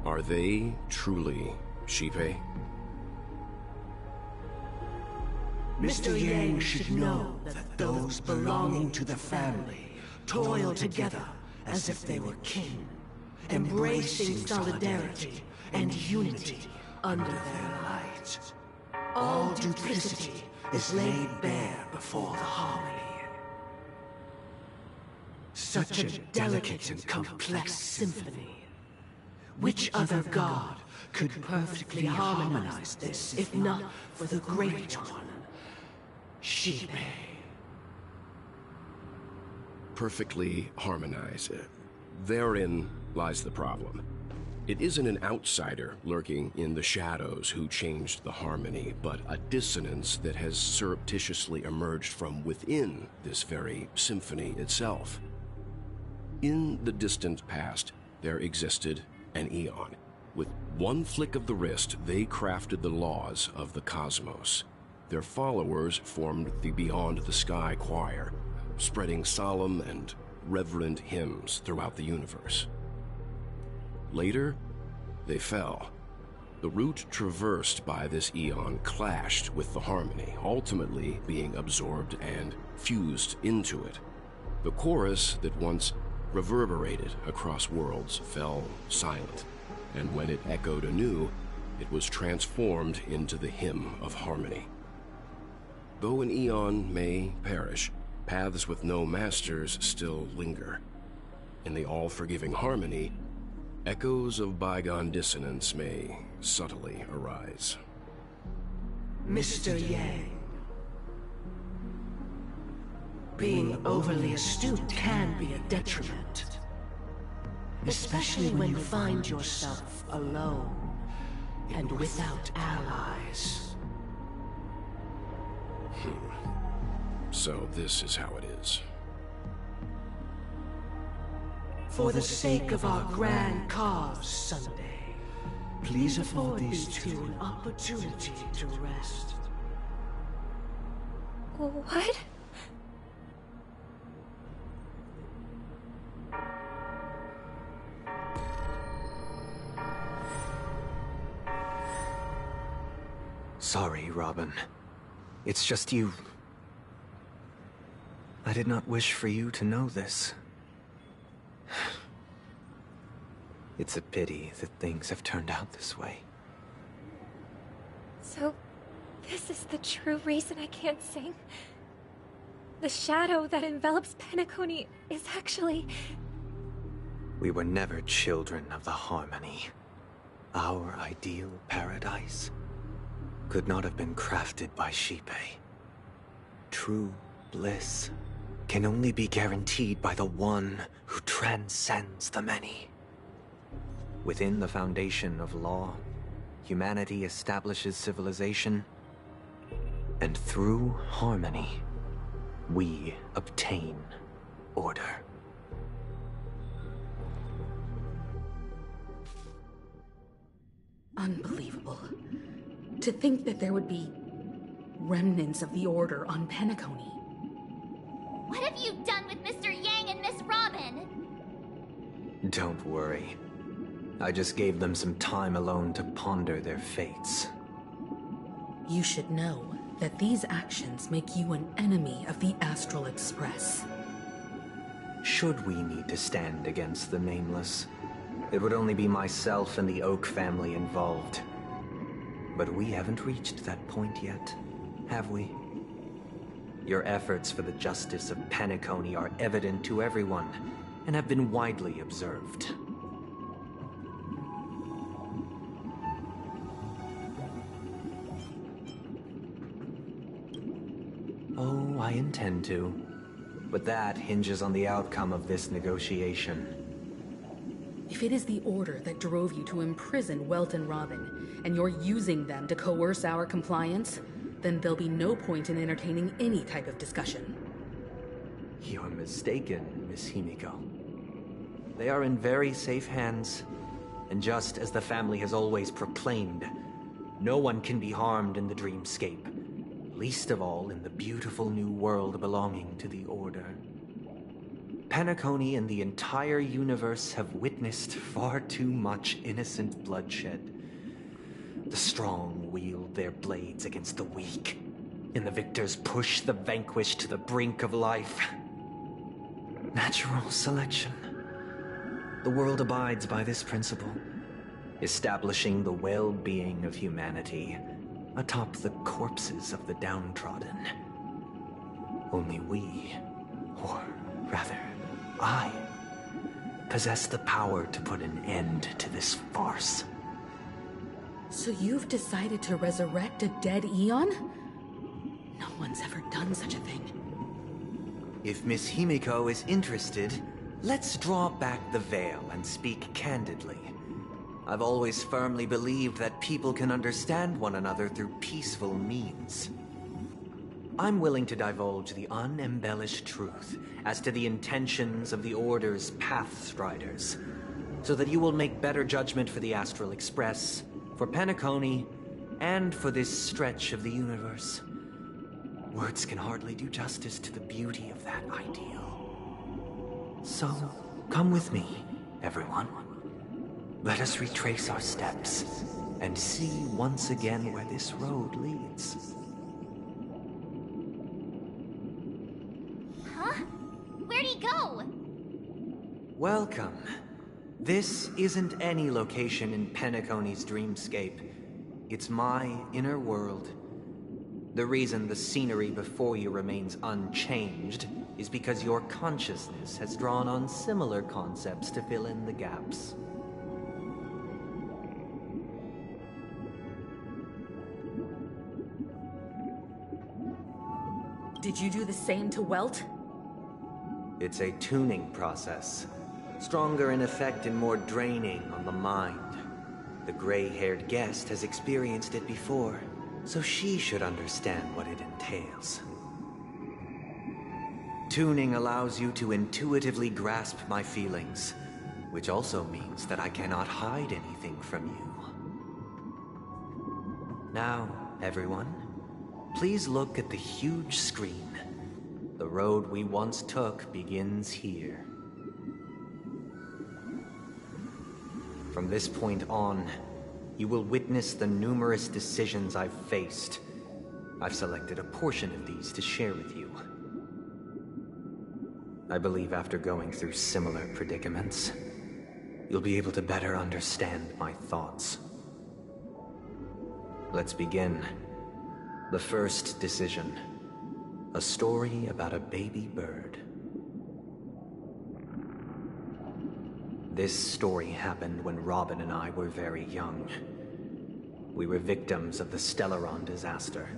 are they truly Xipe? Mr. Yang should know that those belonging to the family toil together as if they were kin, embracing solidarity and unity under their light. All duplicity is laid bare before the harmony. Such a delicate and complex symphony. Which other god could perfectly harmonize this, if not for the Great One, Xipe? Perfectly harmonize. Therein lies the problem. It isn't an outsider lurking in the shadows who changed the harmony, but a dissonance that has surreptitiously emerged from within this very symphony itself. In the distant past, there existed an Aeon. With one flick of the wrist, they crafted the laws of the cosmos. Their followers formed the Beyond the Sky Choir, spreading solemn and reverent hymns throughout the universe. Later, they fell. The route traversed by this Aeon clashed with the harmony, ultimately being absorbed and fused into it. The chorus that once reverberated across worlds fell silent, and when it echoed anew, it was transformed into the hymn of harmony. Though an Aeon may perish, paths with no masters still linger. In the all-forgiving harmony, echoes of bygone dissonance may subtly arise. Mr. Yang. Being overly astute can be a detriment. Especially when you find yourself alone and without allies. So this is how it is. For the sake of our grand cause, Sunday, please afford these two an opportunity to rest. What? Sorry, Robin. It's just you. I did not wish for you to know this. It's a pity that things have turned out this way. So, this is the true reason I can't sing? The shadow that envelops Penacony is actually... We were never children of the harmony. Our ideal paradise could not have been crafted by Xipe. True bliss can only be guaranteed by the one who transcends the many. Within the foundation of law, humanity establishes civilization, and through harmony, we obtain order. Unbelievable. To think that there would be remnants of the Order on Penacony. What have you done with Mr. Yang and Miss Robin? Don't worry. I just gave them some time alone to ponder their fates. You should know that these actions make you an enemy of the Astral Express. Should we need to stand against the Nameless, it would only be myself and the Oak family involved. But we haven't reached that point yet, have we? Your efforts for the justice of Penacony are evident to everyone, and have been widely observed. Oh, I intend to. But that hinges on the outcome of this negotiation. If it is the Order that drove you to imprison Welt and Robin, and you're using them to coerce our compliance, then there'll be no point in entertaining any type of discussion. You're mistaken, Miss Himiko. They are in very safe hands, and just as the family has always proclaimed, no one can be harmed in the dreamscape, least of all in the beautiful new world belonging to the Order. Penacony and the entire universe have witnessed far too much innocent bloodshed. The strong wield their blades against the weak, and the victors push the vanquished to the brink of life. Natural selection. The world abides by this principle, establishing the well-being of humanity atop the corpses of the downtrodden. Only we, or rather, I, possess the power to put an end to this farce. So you've decided to resurrect a dead Aeon? No one's ever done such a thing. If Miss Himiko is interested, let's draw back the veil and speak candidly. I've always firmly believed that people can understand one another through peaceful means. I'm willing to divulge the unembellished truth as to the intentions of the Order's Pathstriders, so that you will make better judgment for the Astral Express, for Penacony, and for this stretch of the universe. Words can hardly do justice to the beauty of that ideal. So, come with me, everyone. Let us retrace our steps and see once again where this road leads. Huh? Where'd he go? Welcome. This isn't any location in Penacony's dreamscape. It's my inner world. The reason the scenery before you remains unchanged is because your consciousness has drawn on similar concepts to fill in the gaps. Did you do the same to Welt? It's a tuning process. Stronger in effect and more draining on the mind. The gray-haired guest has experienced it before, so she should understand what it entails. Tuning allows you to intuitively grasp my feelings, which also means that I cannot hide anything from you. Now, everyone, please look at the huge screen. The road we once took begins here. From this point on, you will witness the numerous decisions I've faced. I've selected a portion of these to share with you. I believe after going through similar predicaments, you'll be able to better understand my thoughts. Let's begin. The first decision. A story about a baby bird. This story happened when Robin and I were very young. We were victims of the Stellaron disaster,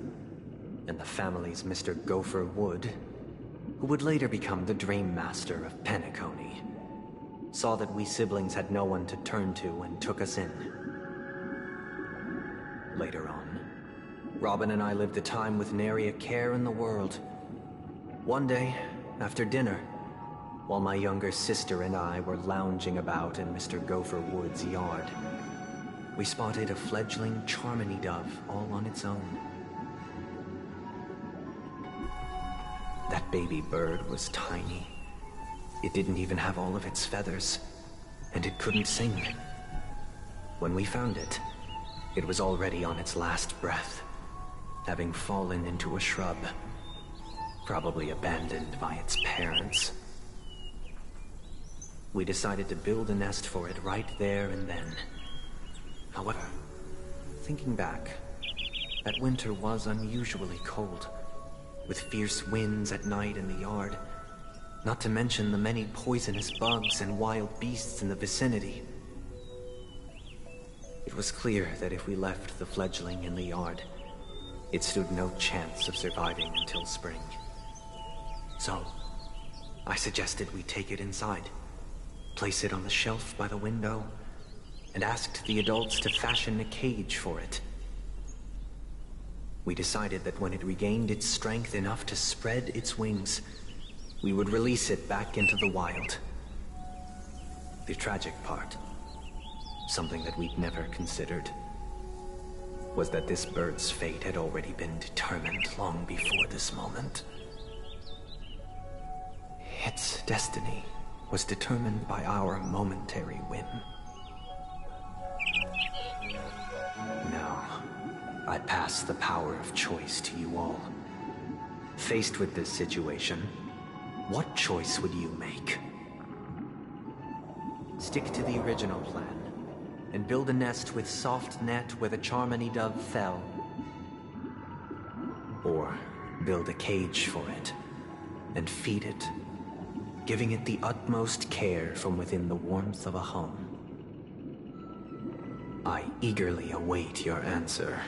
and the family's Mr. Gopher Wood, who would later become the Dream Master of Penacony, saw that we siblings had no one to turn to and took us in. Later on, Robin and I lived a time with nary a care in the world. One day, after dinner, while my younger sister and I were lounging about in Mr. Gopher Wood's yard, we spotted a fledgling Charmony dove all on its own. That baby bird was tiny. It didn't even have all of its feathers, and it couldn't sing. When we found it, it was already on its last breath, having fallen into a shrub, probably abandoned by its parents. We decided to build a nest for it right there and then. However, thinking back, that winter was unusually cold, with fierce winds at night in the yard, not to mention the many poisonous bugs and wild beasts in the vicinity. It was clear that if we left the fledgling in the yard, it stood no chance of surviving until spring. So, I suggested we take it inside, place it on the shelf by the window, and asked the adults to fashion a cage for it. We decided that when it regained its strength enough to spread its wings, we would release it back into the wild. The tragic part, something that we'd never considered, was that this bird's fate had already been determined long before this moment. Its destiny was determined by our momentary whim. Now, I pass the power of choice to you all. Faced with this situation, what choice would you make? Stick to the original plan, and build a nest with soft net where the Charmony dove fell. Or build a cage for it, and feed it, giving it the utmost care from within the warmth of a home. I eagerly await your answer.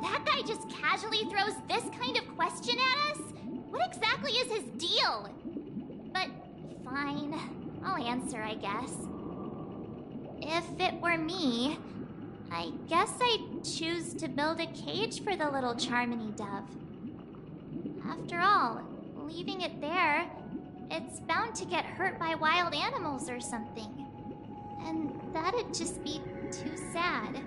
That guy just casually throws this kind of question at us? What exactly is his deal? But fine, I'll answer, I guess. If it were me, I guess I'd choose to build a cage for the little Charmony dove. After all, leaving it there, it's bound to get hurt by wild animals or something. And that'd just be too sad.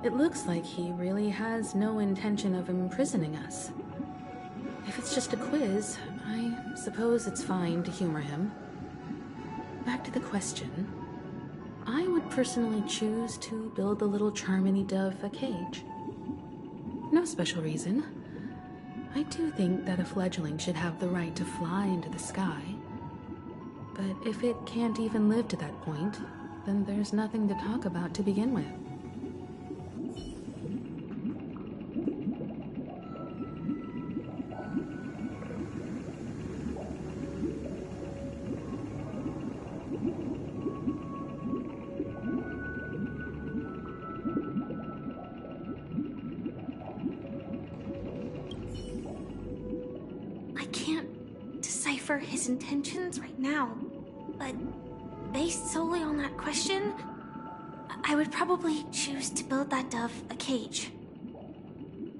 It looks like he really has no intention of imprisoning us. If it's just a quiz, I suppose it's fine to humor him. Back to the question. I would personally choose to build the little Charmony dove a cage. No special reason. I do think that a fledgling should have the right to fly into the sky. But if it can't even live to that point, then there's nothing to talk about to begin with. His intentions right now, but based solely on that question, I would probably choose to build that dove a cage.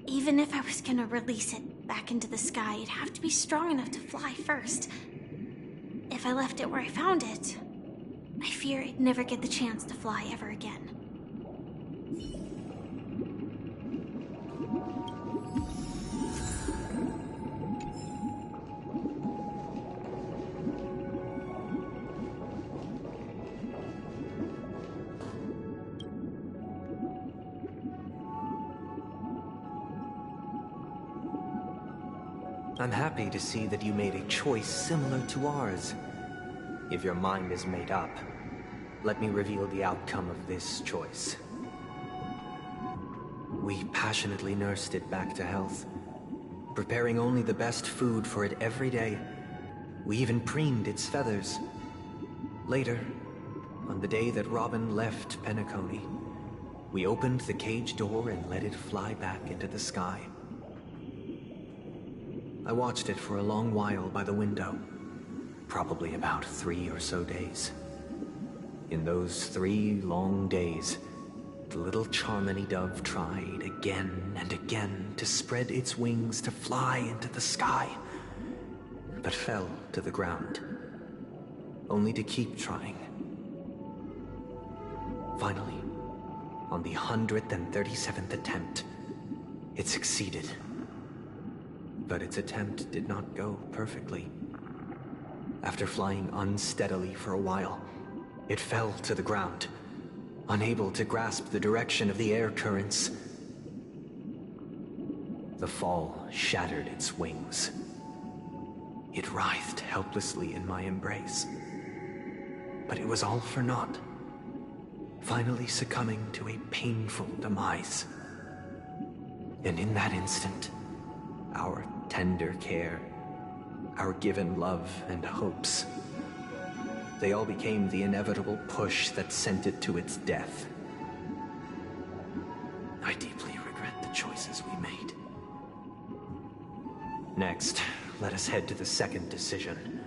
Even if I was gonna release it back into the sky, it'd have to be strong enough to fly first. If I left it where I found it, I fear it'd never get the chance to fly ever again. I'm happy to see that you made a choice similar to ours. If your mind is made up, let me reveal the outcome of this choice. We passionately nursed it back to health, preparing only the best food for it every day. We even preened its feathers. Later, on the day that Robin left Penacony, we opened the cage door and let it fly back into the sky. I watched it for a long while by the window, probably about 3 or so days. In those 3 long days, the little Charmony dove tried again and again to spread its wings to fly into the sky, but fell to the ground, only to keep trying. Finally, on the 137th attempt, it succeeded. But its attempt did not go perfectly. After flying unsteadily for a while, it fell to the ground, unable to grasp the direction of the air currents. The fall shattered its wings. It writhed helplessly in my embrace. But it was all for naught, finally succumbing to a painful demise. And in that instant, our tender care, our given love and hopes, they all became the inevitable push that sent it to its death. I deeply regret the choices we made. Next, let us head to the second decision.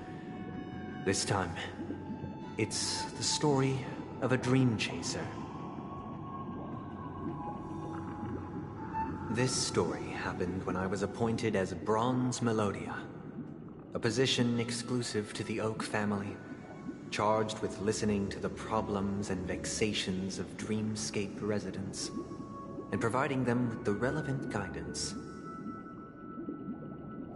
This time, it's the story of a dream chaser. This story happened when I was appointed as Bronze Melodia, A position exclusive to the Oak family, charged with listening to the problems and vexations of Dreamscape residents, and providing them with the relevant guidance.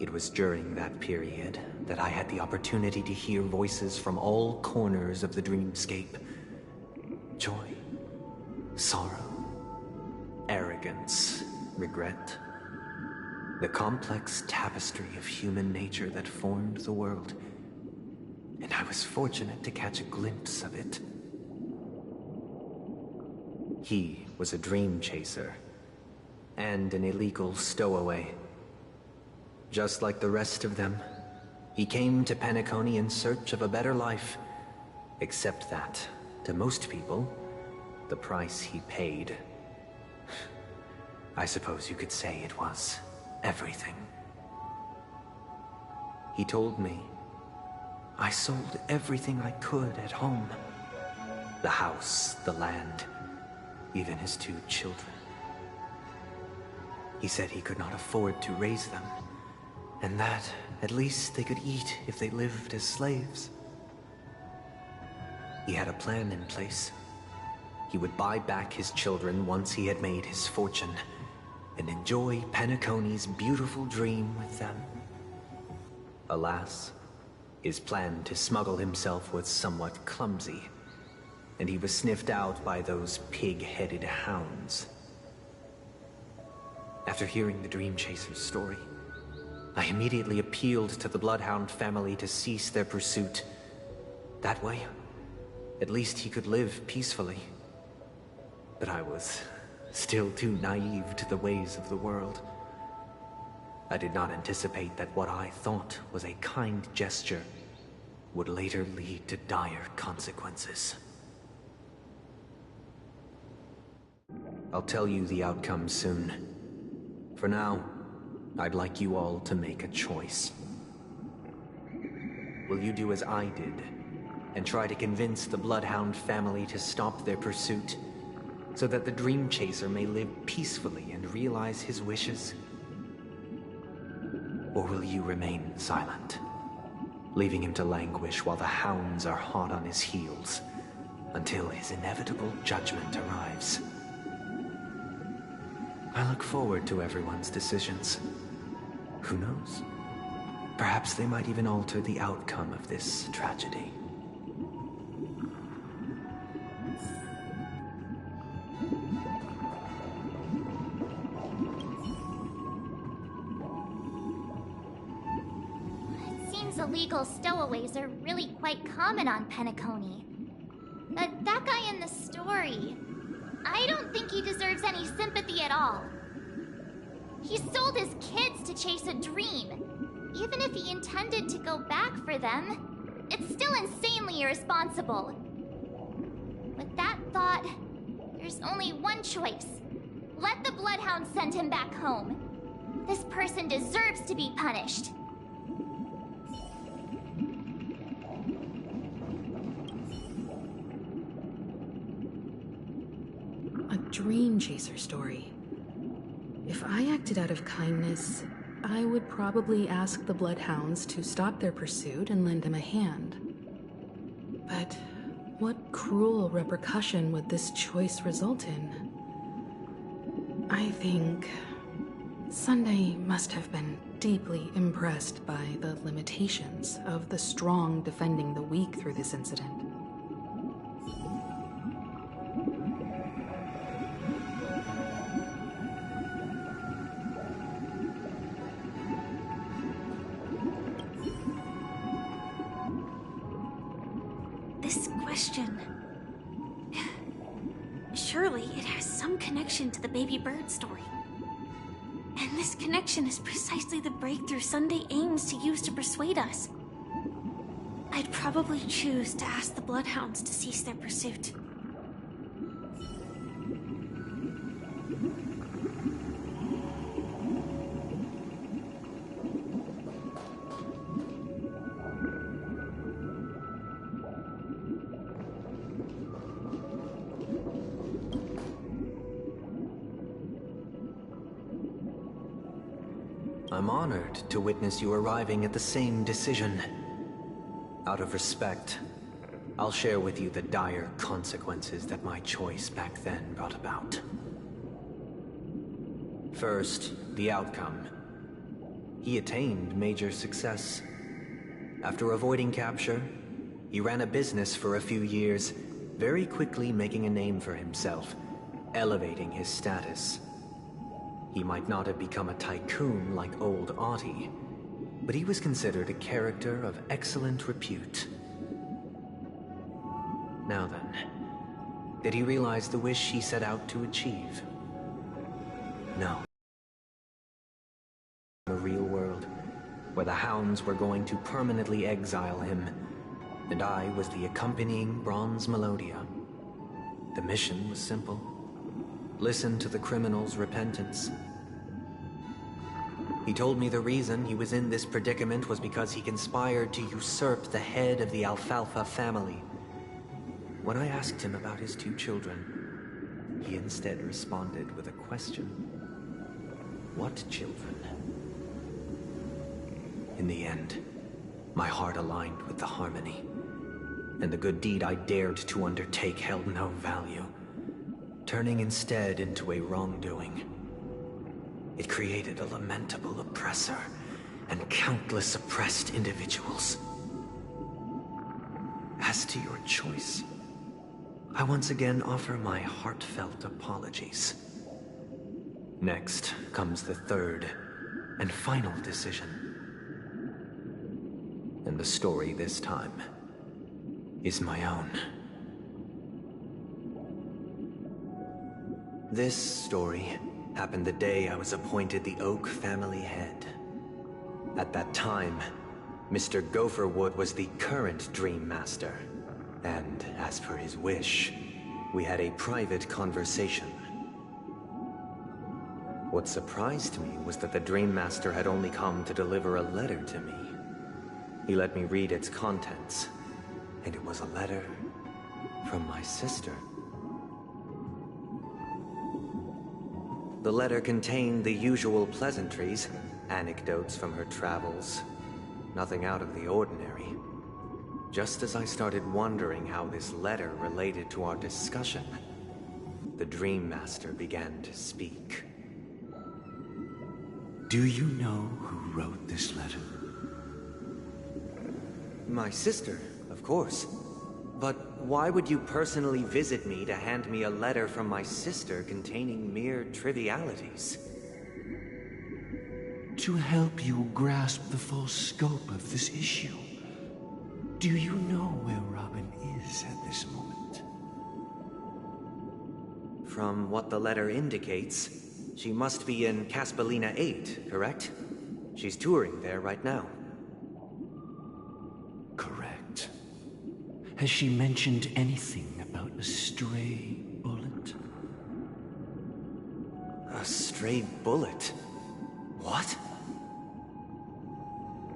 It was during that period that I had the opportunity to hear voices from all corners of the Dreamscape. Joy, sorrow, arrogance, regret. The complex tapestry of human nature that formed the world. And I was fortunate to catch a glimpse of it. He was a dream chaser, and an illegal stowaway. Just like the rest of them, he came to Penacony in search of a better life, except that, to most people, the price he paid, I suppose you could say it was everything. He told me I sold everything I could at home. The house, the land, even his 2 children. He said he could not afford to raise them, and that at least they could eat if they lived as slaves. He had a plan in place. He would buy back his children once he had made his fortune, and enjoy Penacony's beautiful dream with them. Alas, his plan to smuggle himself was somewhat clumsy, and he was sniffed out by those pig-headed hounds. After hearing the Dream Chaser's story, I immediately appealed to the Bloodhound family to cease their pursuit. That way, at least he could live peacefully. But I was still too naive to the ways of the world. I did not anticipate that what I thought was a kind gesture would later lead to dire consequences. I'll tell you the outcome soon. For now, I'd like you all to make a choice. Will you do as I did, and try to convince the Bloodhound family to stop their pursuit, so that the Dream Chaser may live peacefully and realize his wishes? Or will you remain silent, leaving him to languish while the hounds are hot on his heels, until his inevitable judgment arrives? I look forward to everyone's decisions. Who knows? Perhaps they might even alter the outcome of this tragedy. It seems illegal stowaways are really quite common on Penacony. But that guy in the story, I don't think he deserves any sympathy at all. He sold his kids to chase a dream. Even if he intended to go back for them, it's still insanely irresponsible. With that thought, there's only one choice. Let the Bloodhound send him back home. This person deserves to be punished. A Dream Chaser story. If I acted out of kindness, I would probably ask the Bloodhounds to stop their pursuit and lend him a hand. But what cruel repercussion would this choice result in? I think Sunday must have been deeply impressed by the limitations of the strong defending the weak through this incident. This question... Surely it has some connection to the baby bird story. And this connection is precisely the breakthrough Sunday aims to use to persuade us. I'd probably choose to ask the Bloodhounds to cease their pursuit. I'm honored to witness you arriving at the same decision. Out of respect, I'll share with you the dire consequences that my choice back then brought about. First, the outcome. He attained major success. After avoiding capture, he ran a business for a few years, very quickly making a name for himself, elevating his status. He might not have become a tycoon like old Ahti, but he was considered a character of excellent repute. Now then, did he realize the wish he set out to achieve? No. The real world, where the Hounds were going to permanently exile him, and I was the accompanying Bronze Melodia. The mission was simple. Listen to the criminal's repentance. He told me the reason he was in this predicament was because he conspired to usurp the head of the Alfalfa family. When I asked him about his 2 children, he instead responded with a question. What children? In the end, my heart aligned with the Harmony, and the good deed I dared to undertake held no value, turning instead into a wrongdoing. It created a lamentable oppressor and countless oppressed individuals. As to your choice, I once again offer my heartfelt apologies. Next comes the third and final decision. And the story this time is my own. This story happened the day I was appointed the Oak family head. At that time, Mr. Gopherwood was the current Dream Master, and as per his wish, we had a private conversation. What surprised me was that the Dream Master had only come to deliver a letter to me. He let me read its contents, and it was a letter from my sister. The letter contained the usual pleasantries, anecdotes from her travels, nothing out of the ordinary. Just as I started wondering how this letter related to our discussion, the Dream Master began to speak. Do you know who wrote this letter? My sister, of course. But why would you personally visit me to hand me a letter from my sister containing mere trivialities? To help you grasp the full scope of this issue. Do you know where Robin is at this moment? From what the letter indicates, she must be in Caspelina 8, correct? She's touring there right now. Correct. Has she mentioned anything about a stray bullet? A stray bullet? What?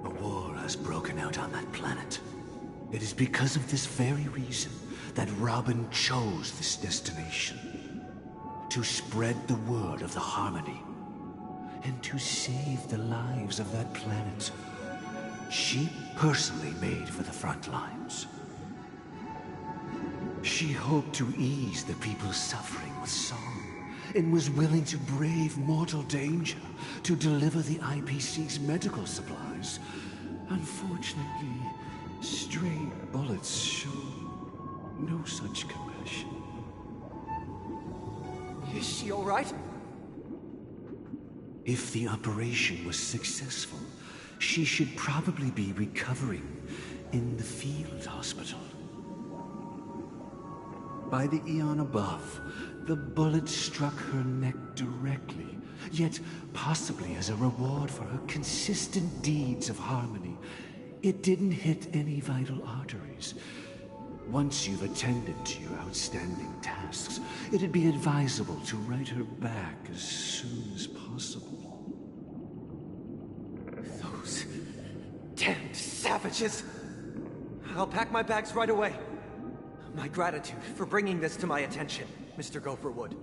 A war has broken out on that planet. It is because of this very reason that Robin chose this destination. To spread the word of the Harmony, and to save the lives of that planet she personally made for the front lines. She hoped to ease the people's suffering with song, and was willing to brave mortal danger to deliver the IPC's medical supplies. Unfortunately, stray bullets show no such compassion. Is she all right? If the operation was successful, she should probably be recovering in the field hospital. By the eon above, the bullet struck her neck directly, yet possibly as a reward for her consistent deeds of harmony. It didn't hit any vital arteries. Once you've attended to your outstanding tasks, it'd be advisable to write her back as soon as possible. Those damned savages! I'll pack my bags right away. My gratitude for bringing this to my attention, Mr. Gopherwood.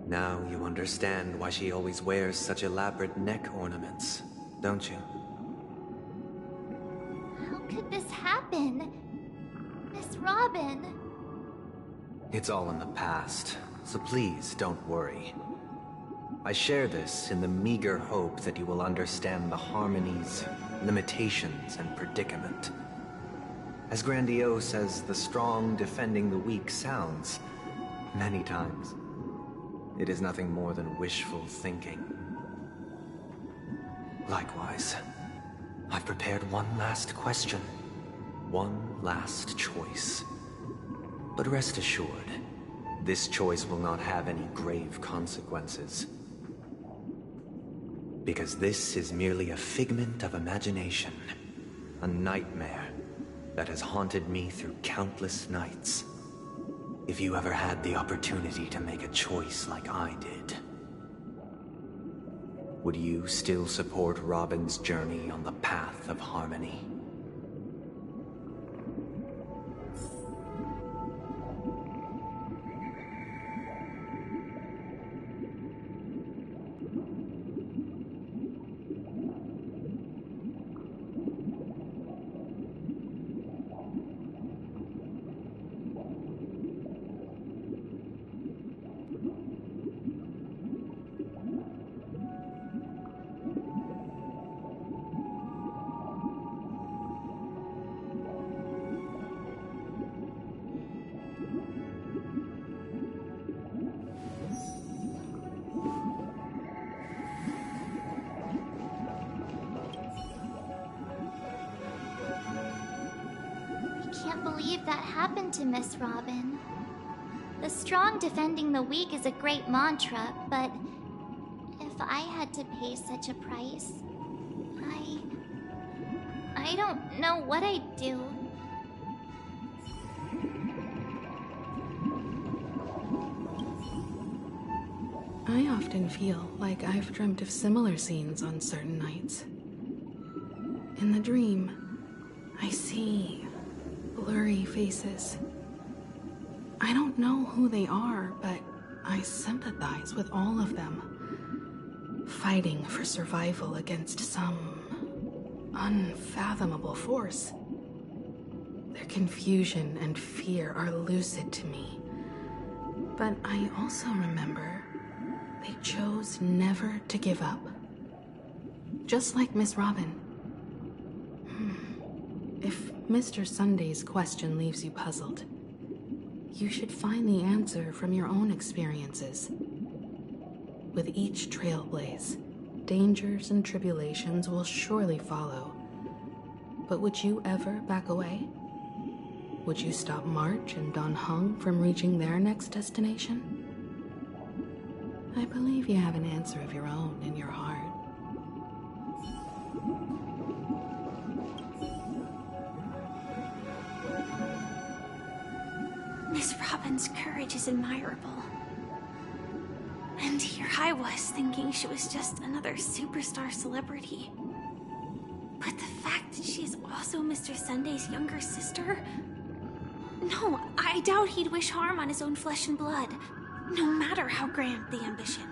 Now you understand why she always wears such elaborate neck ornaments, don't you? How could this happen? Miss Robin. It's all in the past, so please don't worry. I share this in the meager hope that you will understand the harmonies, limitations, and predicament. As grandiose as the strong defending the weak sounds, many times, it is nothing more than wishful thinking. Likewise, I've prepared one last question, one last choice. But rest assured, this choice will not have any grave consequences. Because this is merely a figment of imagination, a nightmare that has haunted me through countless nights. If you ever had the opportunity to make a choice like I did, would you still support Robin's journey on the path of harmony? That happened to Miss Robin. The strong defending the weak is a great mantra, but if I had to pay such a price, I don't know what I'd do. I often feel like I've dreamt of similar scenes on certain nights. In the dream, I see blurry faces. I don't know who they are, but I sympathize with all of them, fighting for survival against some unfathomable force. Their confusion and fear are lucid to me, but I also remember they chose never to give up. Just like Miss Robin. If Mr. Sunday's question leaves you puzzled, you should find the answer from your own experiences. With each trailblaze, dangers and tribulations will surely follow. But would you ever back away? Would you stop March and Don Hung from reaching their next destination? I believe you have an answer of your own in your heart. Miss Robin's courage is admirable. And here I was thinking she was just another superstar celebrity. But the fact that she's also Mr. Sunday's younger sister? No, I doubt he'd wish harm on his own flesh and blood, no matter how grand the ambition.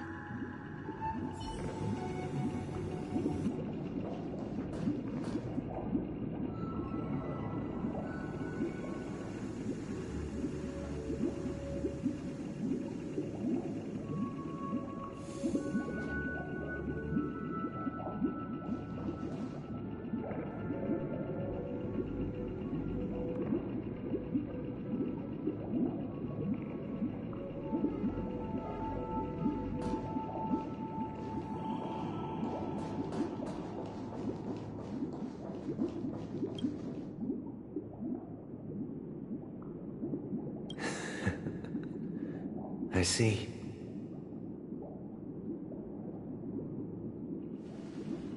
I see.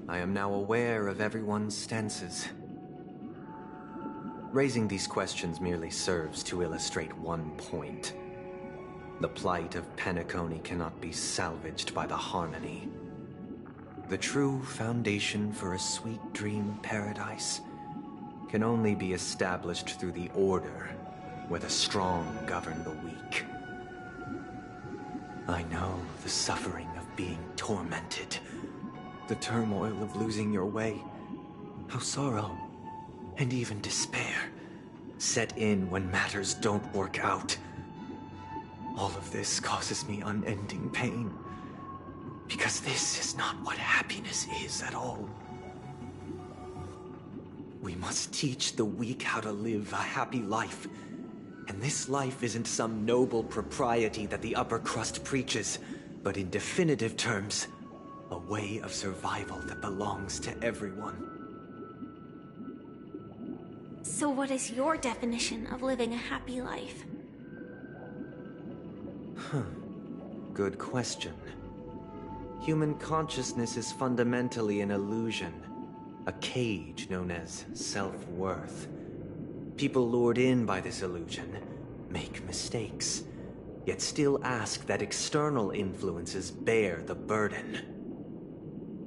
I am now aware of everyone's stances. Raising these questions merely serves to illustrate one point. The plight of Penacony cannot be salvaged by the harmony. The true foundation for a sweet dream paradise can only be established through the order where the strong govern the weak. I know the suffering of being tormented, the turmoil of losing your way, how sorrow and even despair set in when matters don't work out. All of this causes me unending pain, because this is not what happiness is at all. We must teach the weak how to live a happy life. And this life isn't some noble propriety that the upper crust preaches, but in definitive terms, a way of survival that belongs to everyone. So what is your definition of living a happy life? Good question. Human consciousness is fundamentally an illusion, a cage known as self-worth. People lured in by this illusion make mistakes, yet still ask that external influences bear the burden.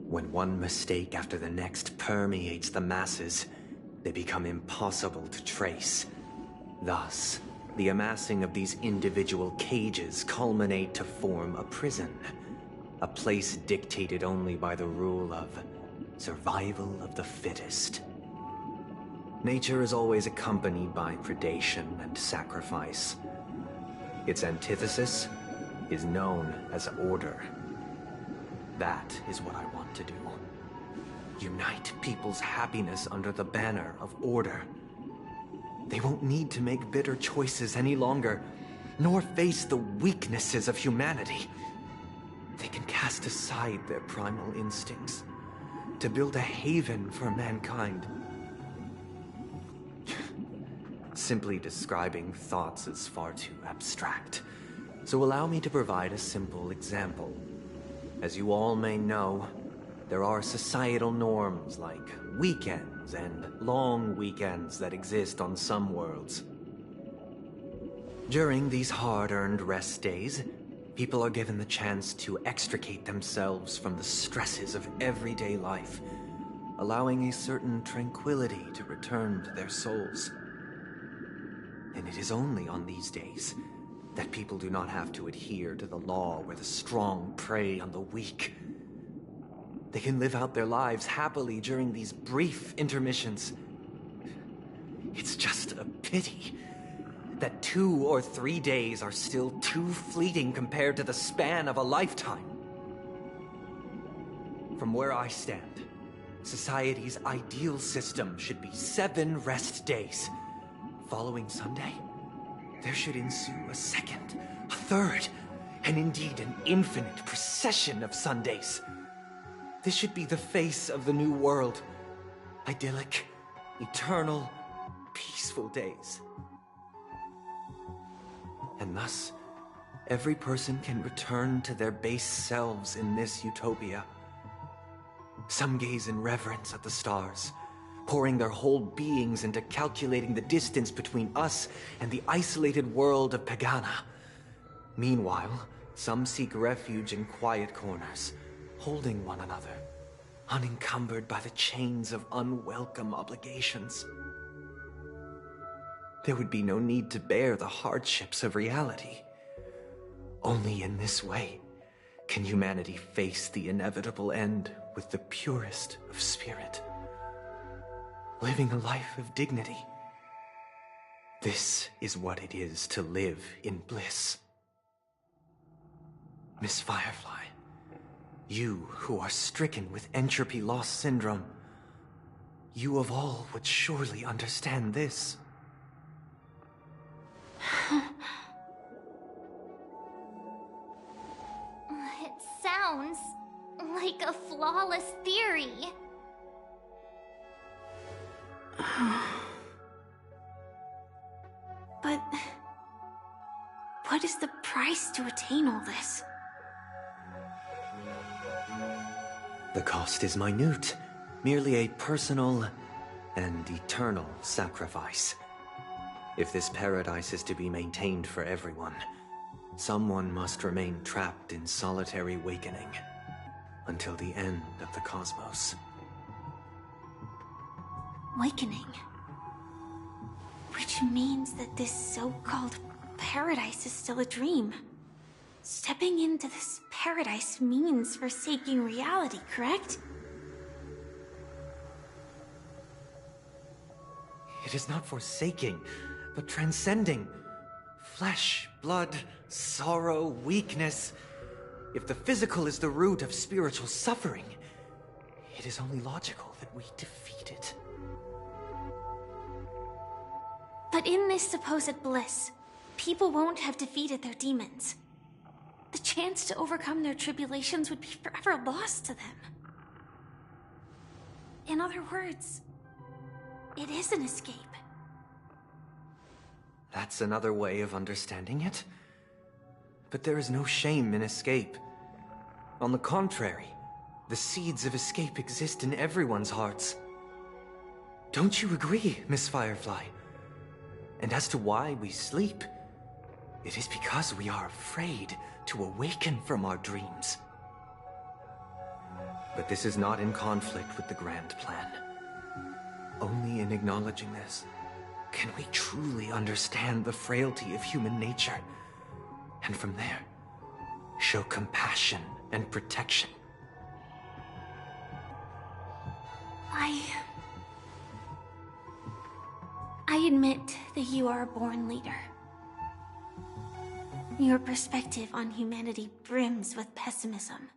When one mistake after the next permeates the masses, they become impossible to trace. Thus, the amassing of these individual cages culminate to form a prison, a place dictated only by the rule of survival of the fittest. Nature is always accompanied by predation and sacrifice. Its antithesis is known as order. That is what I want to do. Unite people's happiness under the banner of order. They won't need to make bitter choices any longer, nor face the weaknesses of humanity. They can cast aside their primal instincts to build a haven for mankind. Simply describing thoughts is far too abstract, so allow me to provide a simple example. As you all may know, there are societal norms like weekends and long weekends that exist on some worlds. During these hard-earned rest days, people are given the chance to extricate themselves from the stresses of everyday life, allowing a certain tranquility to return to their souls. And it is only on these days that people do not have to adhere to the law where the strong prey on the weak. They can live out their lives happily during these brief intermissions. It's just a pity that 2 or 3 days are still too fleeting compared to the span of a lifetime. From where I stand, society's ideal system should be 7 rest days. Following Sunday, there should ensue a second, a third, and indeed an infinite procession of Sundays. This should be the face of the new world. Idyllic, eternal, peaceful days. And thus, every person can return to their base selves in this utopia. Some gaze in reverence at the stars, pouring their whole beings into calculating the distance between us and the isolated world of Pagana. Meanwhile, some seek refuge in quiet corners, holding one another, unencumbered by the chains of unwelcome obligations. There would be no need to bear the hardships of reality. Only in this way can humanity face the inevitable end with the purest of spirit, living a life of dignity. This is what it is to live in bliss. Miss Firefly, you who are stricken with entropy loss syndrome, you of all would surely understand this. It sounds like a flawless theory. But what is the price to attain all this? The cost is minute, merely a personal and eternal sacrifice. If this paradise is to be maintained for everyone, someone must remain trapped in solitary awakening until the end of the cosmos. Awakening. Which means that this so-called paradise is still a dream. Stepping into this paradise means forsaking reality, correct? It is not forsaking, but transcending. Flesh, blood, sorrow, weakness. If the physical is the root of spiritual suffering, it is only logical that we defeat it. But in this supposed bliss, people won't have defeated their demons. The chance to overcome their tribulations would be forever lost to them. In other words, it is an escape. That's another way of understanding it. But there is no shame in escape. On the contrary, the seeds of escape exist in everyone's hearts. Don't you agree, Miss Firefly? And as to why we sleep, it is because we are afraid to awaken from our dreams. But this is not in conflict with the grand plan. Only in acknowledging this can we truly understand the frailty of human nature, and from there, show compassion and protection. I admit that you are a born leader. Your perspective on humanity brims with pessimism.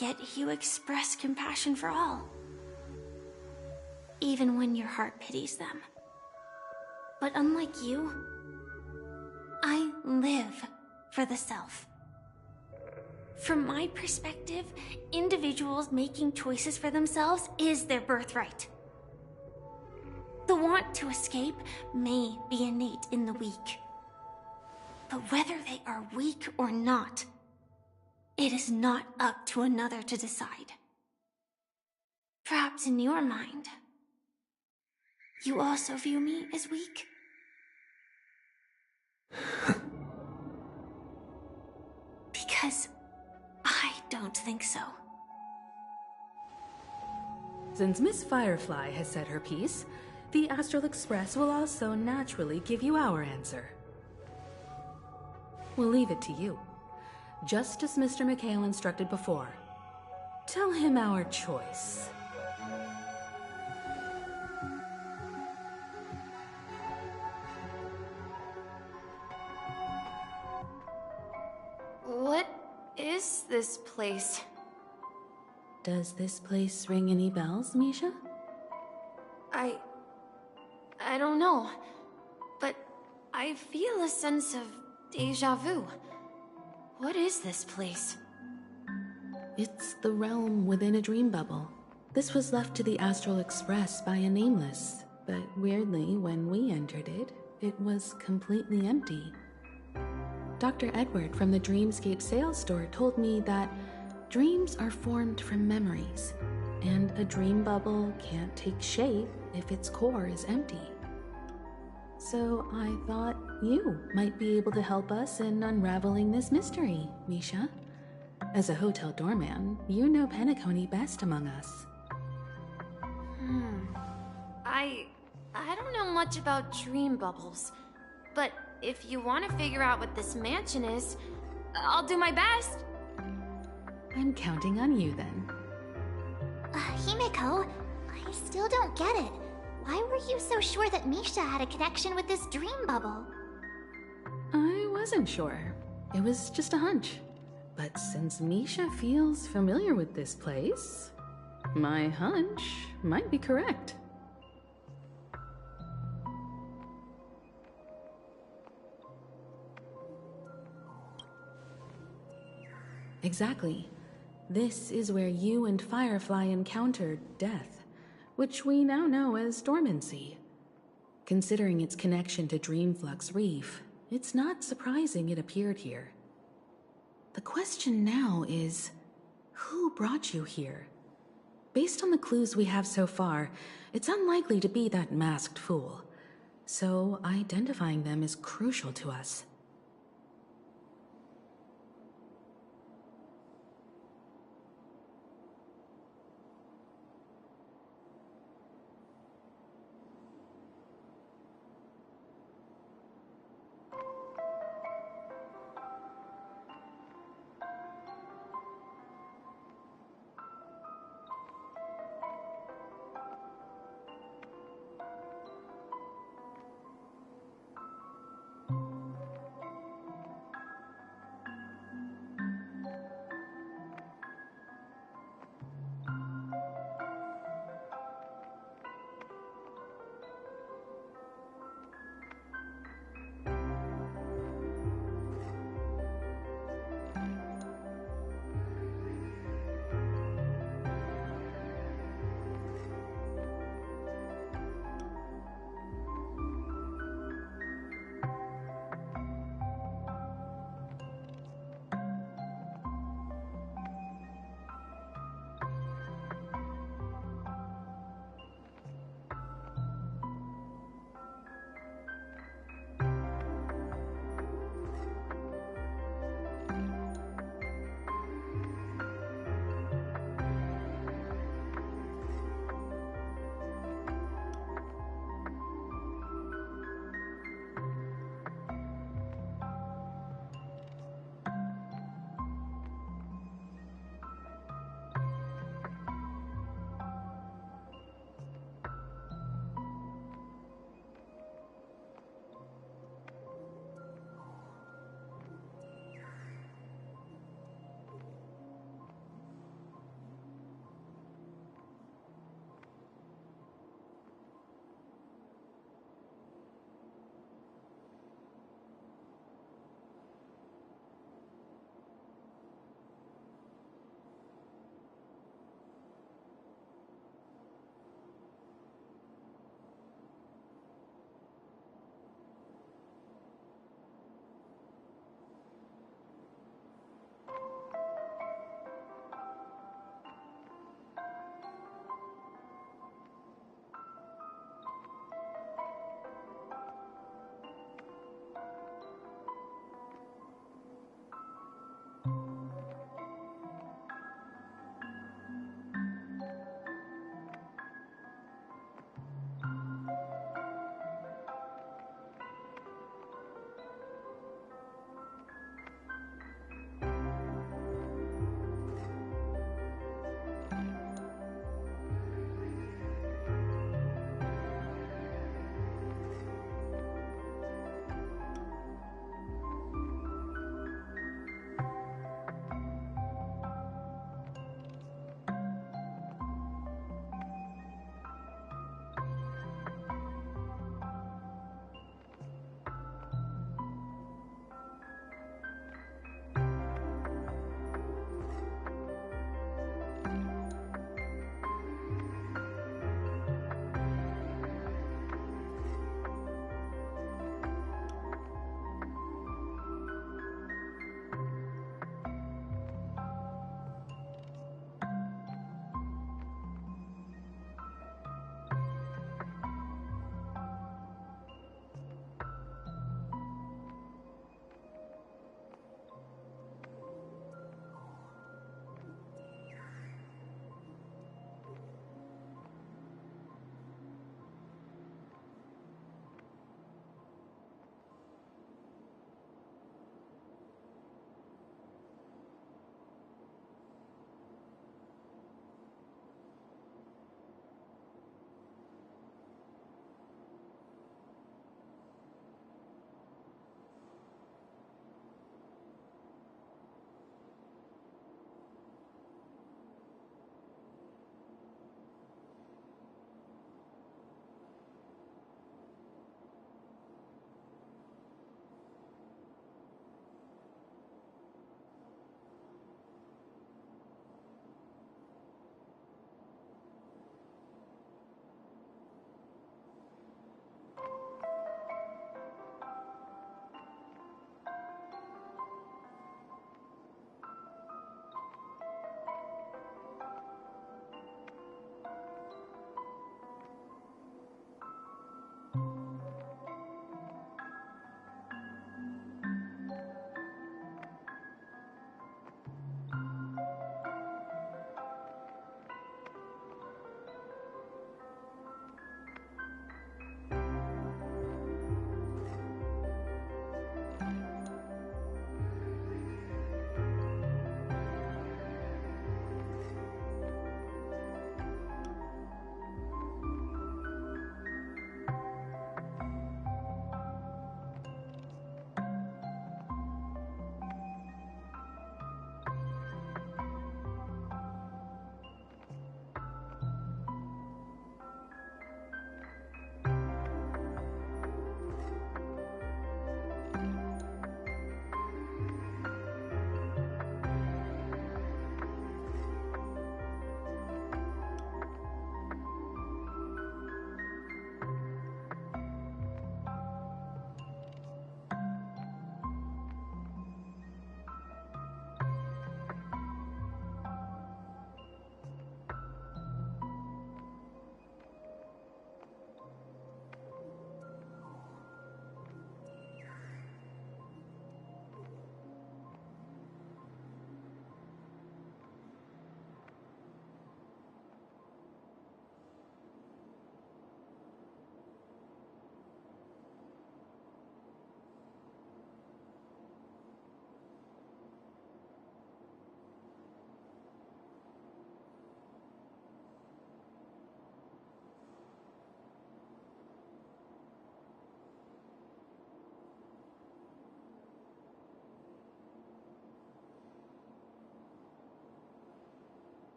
Yet you express compassion for all, even when your heart pities them. But unlike you, I live for the self. From my perspective, individuals making choices for themselves is their birthright. The want to escape may be innate in the weak. But whether they are weak or not, it is not up to another to decide. Perhaps in your mind, you also view me as weak? Because I don't think so. Since Miss Firefly has said her piece, the Astral Express will also naturally give you our answer. We'll leave it to you, just as Mr. McHale instructed before. Tell him our choice. What is this place? Does this place ring any bells, Misha? I don't know, but I feel a sense of déjà vu. What is this place? It's the realm within a dream bubble. This was left to the Astral Express by a nameless, but weirdly, when we entered it, it was completely empty. Dr. Edward from the Dreamscape sales store told me that dreams are formed from memories, and a dream bubble can't take shape if its core is empty. So I thought you might be able to help us in unraveling this mystery, Misha. As a hotel doorman, you know Penacony best among us. I don't know much about dream bubbles, but if you want to figure out what this mansion is, I'll do my best. I'm counting on you then. Himeko, I still don't get it. Why were you so sure that Misha had a connection with this dream bubble? I wasn't sure. It was just a hunch. But since Misha feels familiar with this place, my hunch might be correct. Exactly. This is where you and Firefly encountered death, which we now know as dormancy. Considering its connection to Dreamflux Reef, it's not surprising it appeared here. The question now is, who brought you here? Based on the clues we have so far, it's unlikely to be that masked fool. So identifying them is crucial to us.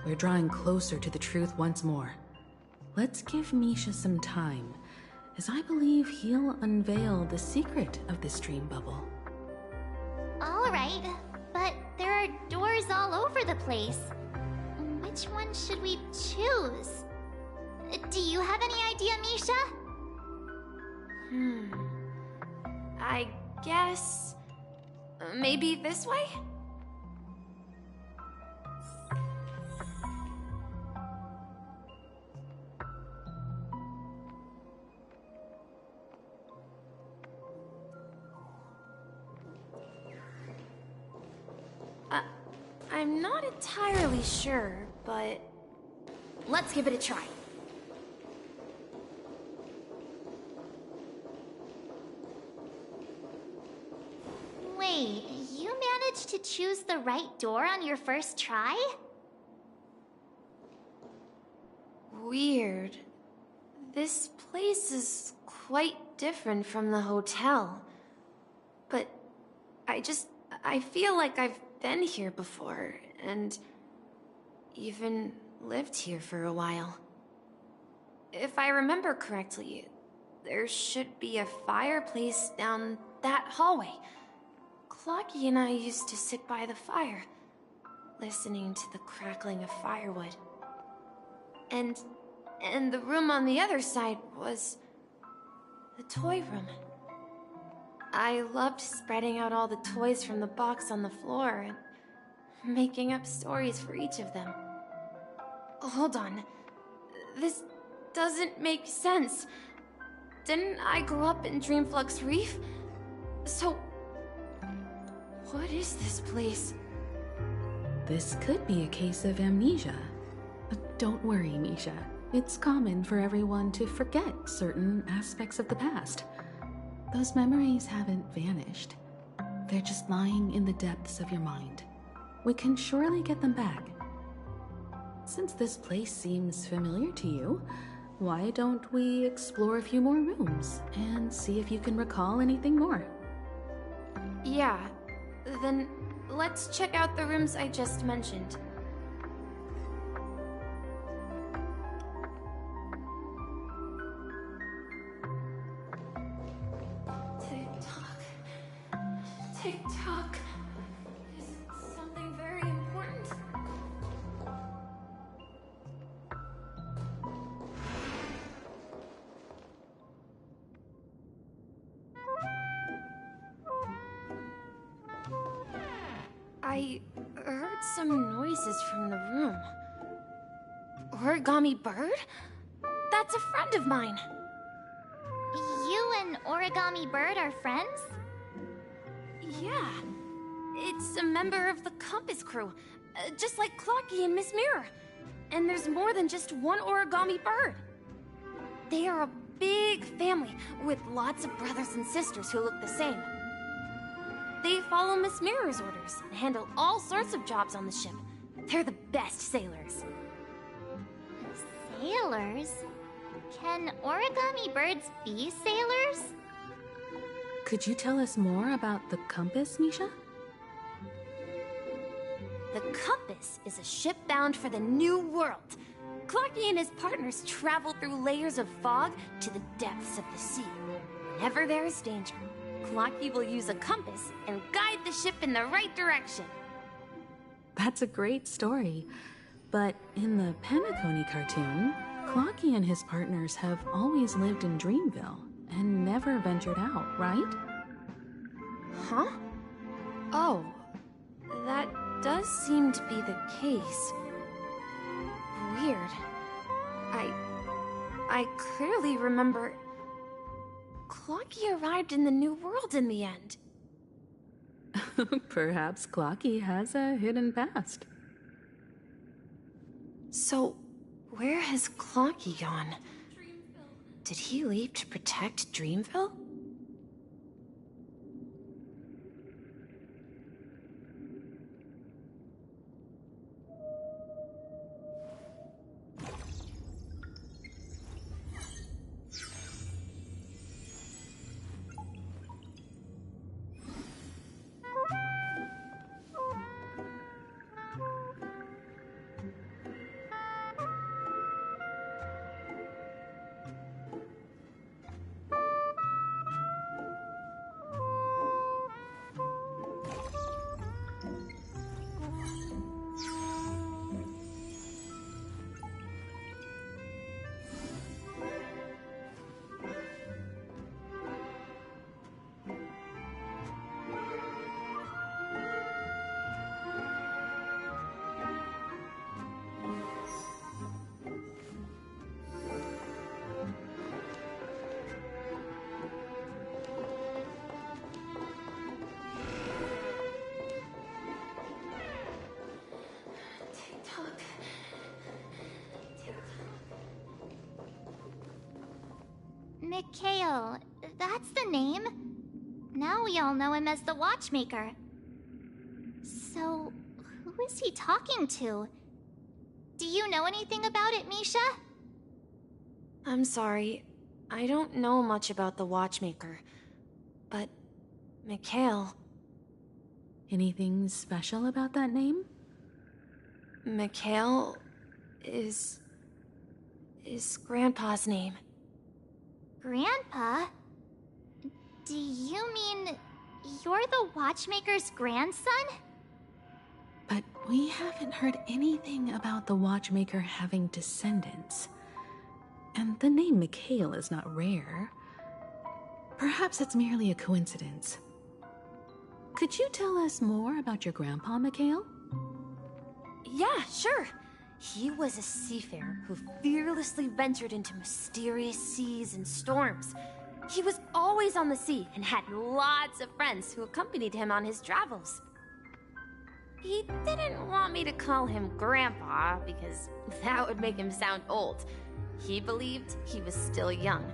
We're drawing closer to the truth once more. Let's give Misha some time, as I believe he'll unveil the secret of this dream bubble. All right, but there are doors all over the place. Which one should we choose? Do you have any idea, Misha? I guess... maybe this way? I'm not entirely sure, but let's give it a try. Wait, you managed to choose the right door on your first try? Weird. This place is quite different from the hotel. But I feel like I've been here before, and even lived here for a while. If I remember correctly, there should be a fireplace down that hallway. Clocky and I used to sit by the fire, listening to the crackling of firewood. And the room on the other side was the toy room. I loved spreading out all the toys from the box on the floor and making up stories for each of them. Hold on. This doesn't make sense. Didn't I grow up in Dreamflux Reef? So, what is this place? This could be a case of amnesia. But don't worry, Misha. It's common for everyone to forget certain aspects of the past. Those memories haven't vanished. They're just lying in the depths of your mind. We can surely get them back. Since this place seems familiar to you, why don't we explore a few more rooms and see if you can recall anything more? Yeah, then let's check out the rooms I just mentioned. Tick-tock. Is it something very important? I heard some noises from the room. Origami Bird? That's a friend of mine. You and Origami Bird are friends? Yeah. It's a member of the Compass crew, just like Clocky and Miss Mirror. And there's more than just one Origami Bird. They are a big family with lots of brothers and sisters who look the same. They follow Miss Mirror's orders and handle all sorts of jobs on the ship. They're the best sailors. Sailors? Can Origami Birds be sailors? Could you tell us more about the Compass, Misha? The Compass is a ship bound for the New World. Clocky and his partners travel through layers of fog to the depths of the sea. Whenever there is danger, Clocky will use a compass and guide the ship in the right direction. That's a great story. But in the Penacony cartoon, Clocky and his partners have always lived in Dreamville and never ventured out, right? Huh? Oh, that does seem to be the case. Weird. I clearly remember... Clocky arrived in the New World in the end. Perhaps Clocky has a hidden past. So, where has Clocky gone? Did he leave to protect Dreamville? Mikhail, that's the name. Now we all know him as the Watchmaker. So, who is he talking to? Do you know anything about it, Misha? I'm sorry. I don't know much about the Watchmaker. But, Mikhail... Anything special about that name? Mikhail is Grandpa's name. Grandpa? Do you mean you're the Watchmaker's grandson? But we haven't heard anything about the Watchmaker having descendants. And the name Mikhail is not rare. Perhaps it's merely a coincidence. Could you tell us more about your grandpa, Mikhail? Yeah, sure. He was a seafarer who fearlessly ventured into mysterious seas and storms. He was always on the sea and had lots of friends who accompanied him on his travels. He didn't want me to call him Grandpa because that would make him sound old. He believed he was still young.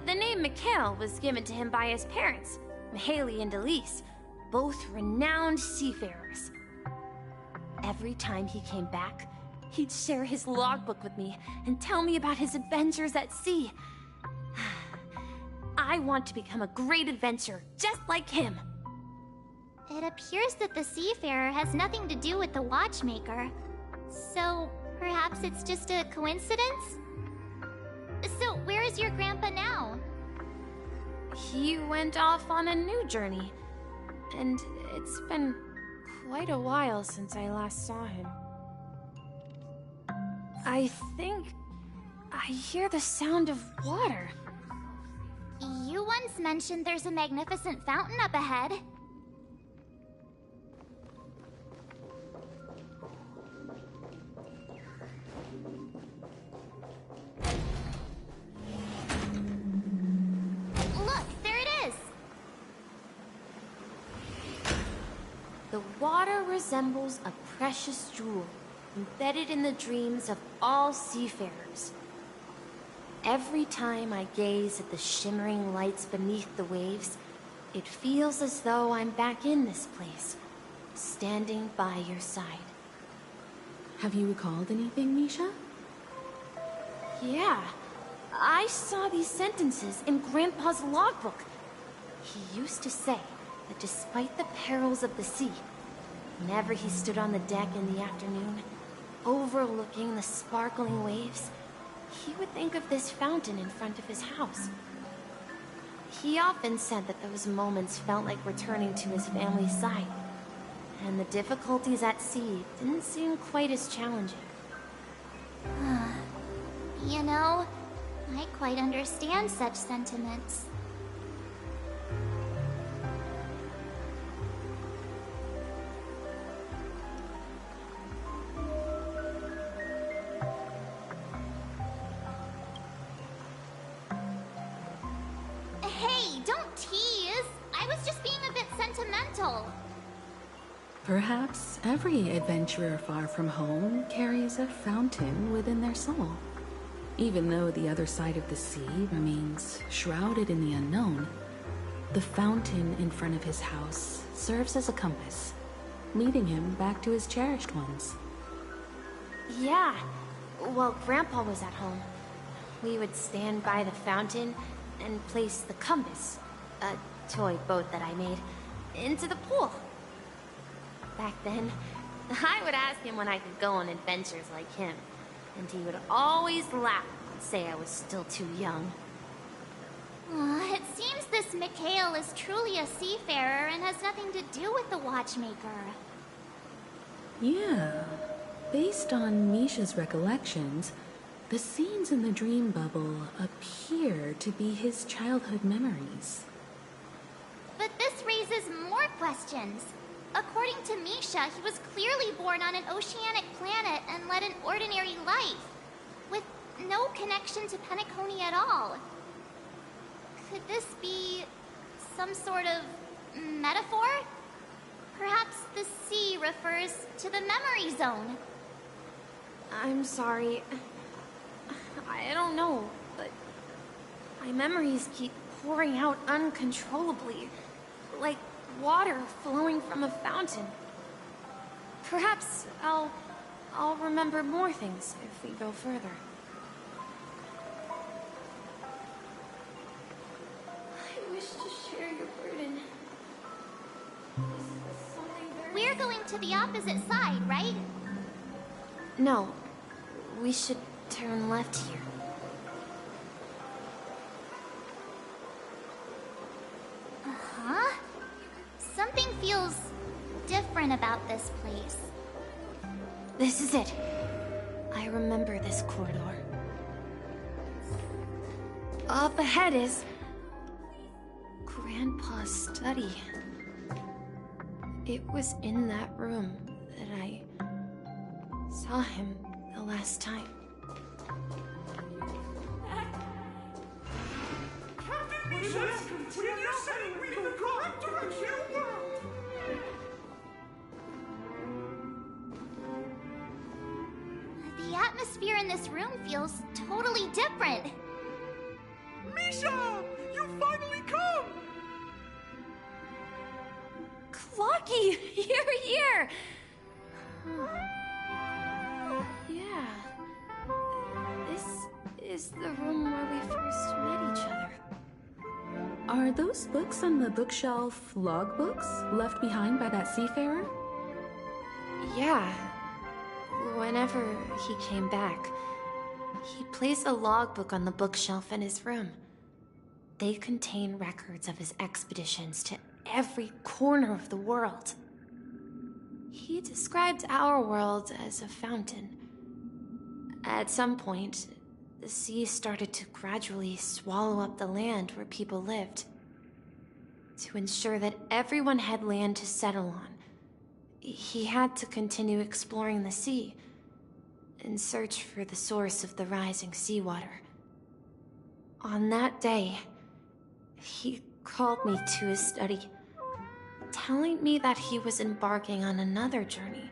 The name Mikhail was given to him by his parents, Mihaly and Elise, both renowned seafarers. Every time he came back, he'd share his logbook with me and tell me about his adventures at sea. I want to become a great adventurer, just like him. It appears that the Seafarer has nothing to do with the Watchmaker. So, perhaps it's just a coincidence? So, where is your grandpa now? He went off on a new journey. And it's been quite a while since I last saw him. I think I hear the sound of water. You once mentioned there's a magnificent fountain up ahead. Look, there it is! The water resembles a precious jewel embedded in the dreams of all seafarers. Every time I gaze at the shimmering lights beneath the waves, it feels as though I'm back in this place, standing by your side. Have you recalled anything, Misha? Yeah, I saw these sentences in Grandpa's logbook. He used to say that despite the perils of the sea, whenever he stood on the deck in the afternoon, overlooking the sparkling waves, he would think of this fountain in front of his house. He often said that those moments felt like returning to his family's side, and the difficulties at sea didn't seem quite as challenging. You know, I quite understand such sentiments. Hey, don't tease! I was just being a bit sentimental. Perhaps every adventurer far from home carries a fountain within their soul. Even though the other side of the sea remains shrouded in the unknown, the fountain in front of his house serves as a compass, leading him back to his cherished ones. Yeah, while Grandpa was at home, we would stand by the fountain and place the compass, a toy boat that I made, into the pool. Back then, I would ask him when I could go on adventures like him, and he would always laugh and say I was still too young. It seems this Mikhail is truly a seafarer and has nothing to do with the Watchmaker. Yeah. Based on Misha's recollections, the scenes in the dream bubble appear to be his childhood memories. But this raises more questions. According to Misha, he was clearly born on an oceanic planet and led an ordinary life, with no connection to Penacony at all. Could this be some sort of metaphor? Perhaps the sea refers to the memory zone. I'm sorry. I don't know, but My memories keep pouring out uncontrollably, like water flowing from a fountain. Perhaps I'll remember more things if we go further. I wish to share your burden. We're going to the opposite side, right? No, we should turn left here. Uh-huh. Something feels different about this place. This is it. I remember this corridor. Up ahead is Grandpa's study. It was in that room that I saw him the last time. Captain Misha, we are setting me in the correct direction. The atmosphere in this room feels totally different. Misha, you finally come! Clocky, you're here! Yeah. This is the room where we first met each other. Are those books on the bookshelf logbooks left behind by that seafarer? Yeah. Whenever he came back, he placed a logbook on the bookshelf in his room. They contain records of his expeditions to every corner of the world. He described our world as a fountain. At some point, the sea started to gradually swallow up the land where people lived. To ensure that everyone had land to settle on, he had to continue exploring the sea and search for the source of the rising seawater. On that day, he called me to his study, telling me that he was embarking on another journey.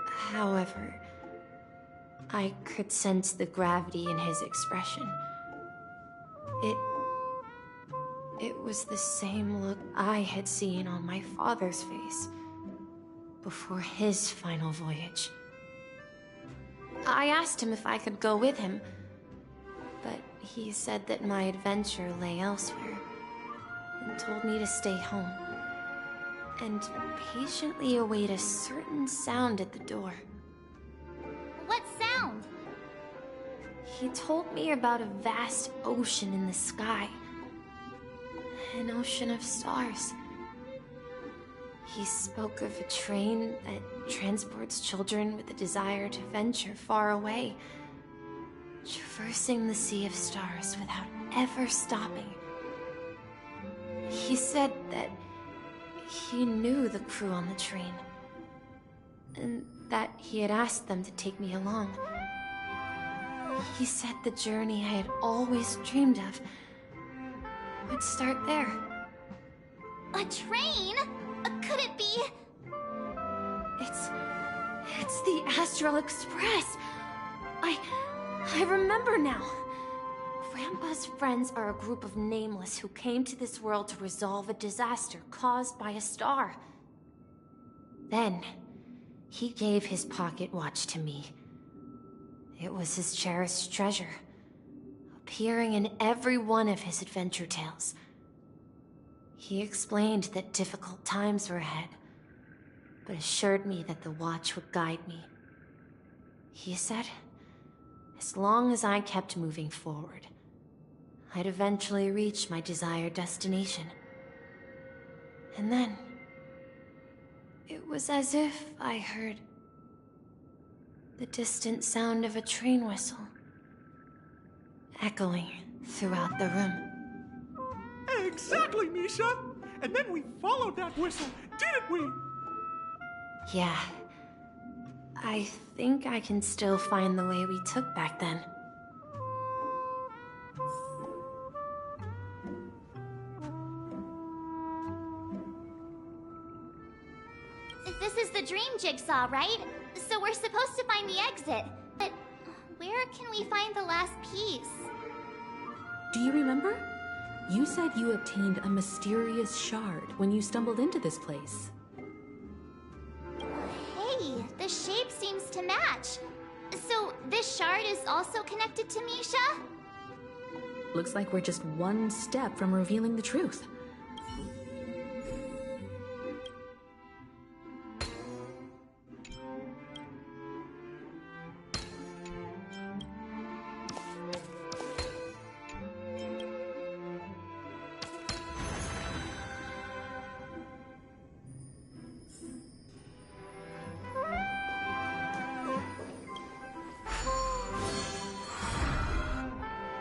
However, I could sense the gravity in his expression. It was the same look I had seen on my father's face before his final voyage. I asked him if I could go with him, but he said that my adventure lay elsewhere and told me to stay home and patiently await a certain sound at the door. What sound? He told me about a vast ocean in the sky. An ocean of stars. He spoke of a train that transports children with a desire to venture far away, traversing the sea of stars without ever stopping. He said that he knew the crew on the train, and that he had asked them to take me along. He said the journey I had always dreamed of would start there. A train? Could it be? It's the Astral Express. I remember now. Grandpa's friends are a group of nameless who came to this world to resolve a disaster caused by a star. Then, he gave his pocket watch to me. It was his cherished treasure, appearing in every one of his adventure tales. He explained that difficult times were ahead, but assured me that the watch would guide me. He said, as long as I kept moving forward, I'd eventually reach my desired destination. And then, it was as if I heard the distant sound of a train whistle, echoing throughout the room. Exactly, Misha! And then we followed that whistle, didn't we? Yeah. I think I can still find the way we took back then. This is the dream jigsaw, right? So we're supposed to find the exit. But where can we find the last piece? Do you remember? You said you obtained a mysterious shard when you stumbled into this place. Hey, the shape seems to match. So this shard is also connected to Misha? Looks like we're just one step from revealing the truth.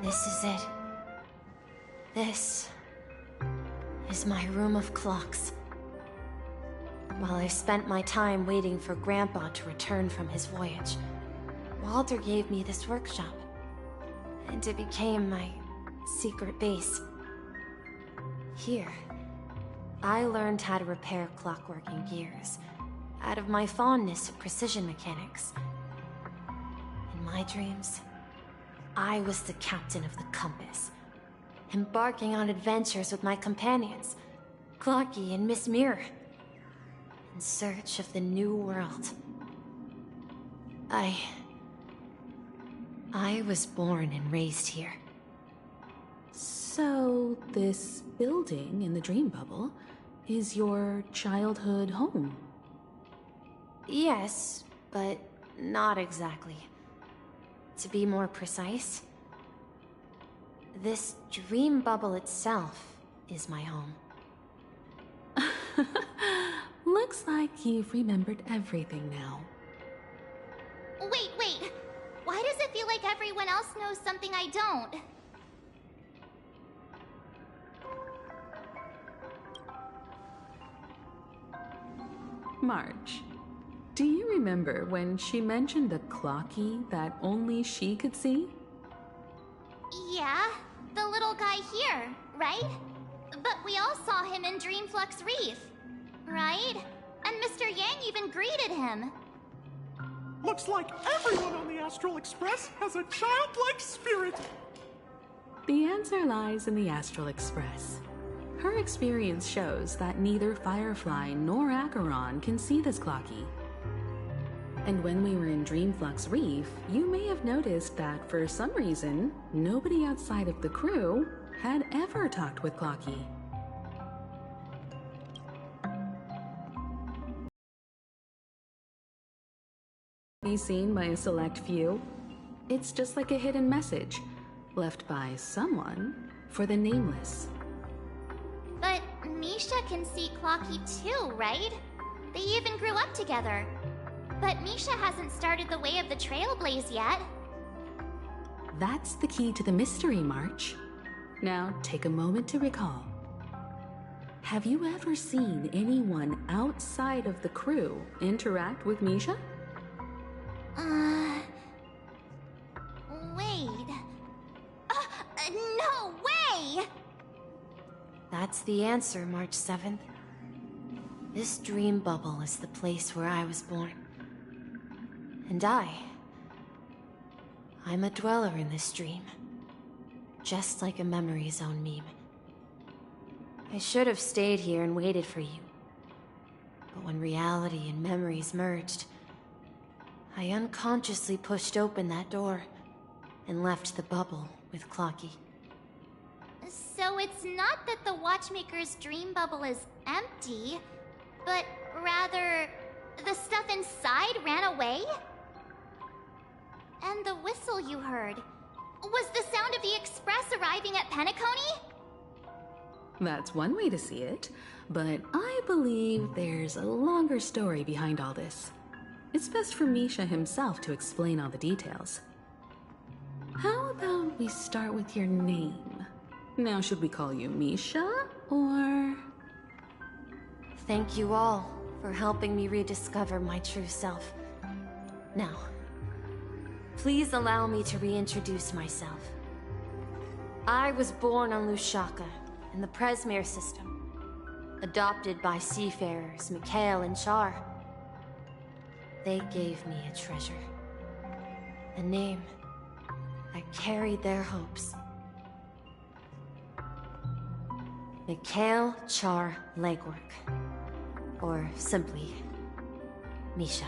This is it. This is my room of clocks. While I spent my time waiting for Grandpa to return from his voyage, Walter gave me this workshop, and it became my secret base. Here, I learned how to repair clockwork and gears out of my fondness for precision mechanics. In my dreams, I was the captain of the compass, embarking on adventures with my companions, Clocky and Miss Mirror, in search of the new world. I was born and raised here. So, this building in the dream bubble is your childhood home? Yes, but not exactly. To be more precise, this dream bubble itself is my home. Looks like you've remembered everything now. Wait. Why does it feel like everyone else knows something I don't? March, do you remember when she mentioned a Clocky that only she could see? Yeah, the little guy here, right? But we all saw him in Dreamflux Reef, right? And Mr. Yang even greeted him. Looks like everyone on the Astral Express has a childlike spirit. The answer lies in the Astral Express. Her experience shows that neither Firefly nor Acheron can see this Clocky. And when we were in Dreamflux Reef, you may have noticed that for some reason, nobody outside of the crew had ever talked with Clocky. Be seen by a select few. It's just like a hidden message left by someone for the nameless. But Misha can see Clocky too, right? They even grew up together. But Misha hasn't started the way of the Trailblaze yet. That's the key to the mystery, March. Now, take a moment to recall. Have you ever seen anyone outside of the crew interact with Misha? Wait. No way! That's the answer, March 7th. This dream bubble is the place where I was born. And I'm a dweller in this dream. Just like a memory zone meme. I should have stayed here and waited for you. But when reality and memories merged, I unconsciously pushed open that door and left the bubble with Clocky. So it's not that the Watchmaker's dream bubble is empty, but rather the stuff inside ran away? And the whistle you heard, was the sound of the Express arriving at Penacony? That's one way to see it, but I believe there's a longer story behind all this. It's best for Misha himself to explain all the details. How about we start with your name? Now, should we call you Misha, or...? Thank you all for helping me rediscover my true self. Now, please allow me to reintroduce myself. I was born on Lushaka, in the Presmere system, adopted by seafarers Mikhail and Char. They gave me a treasure, a name that carried their hopes. Mikhail Char Legwork. Or simply, Misha.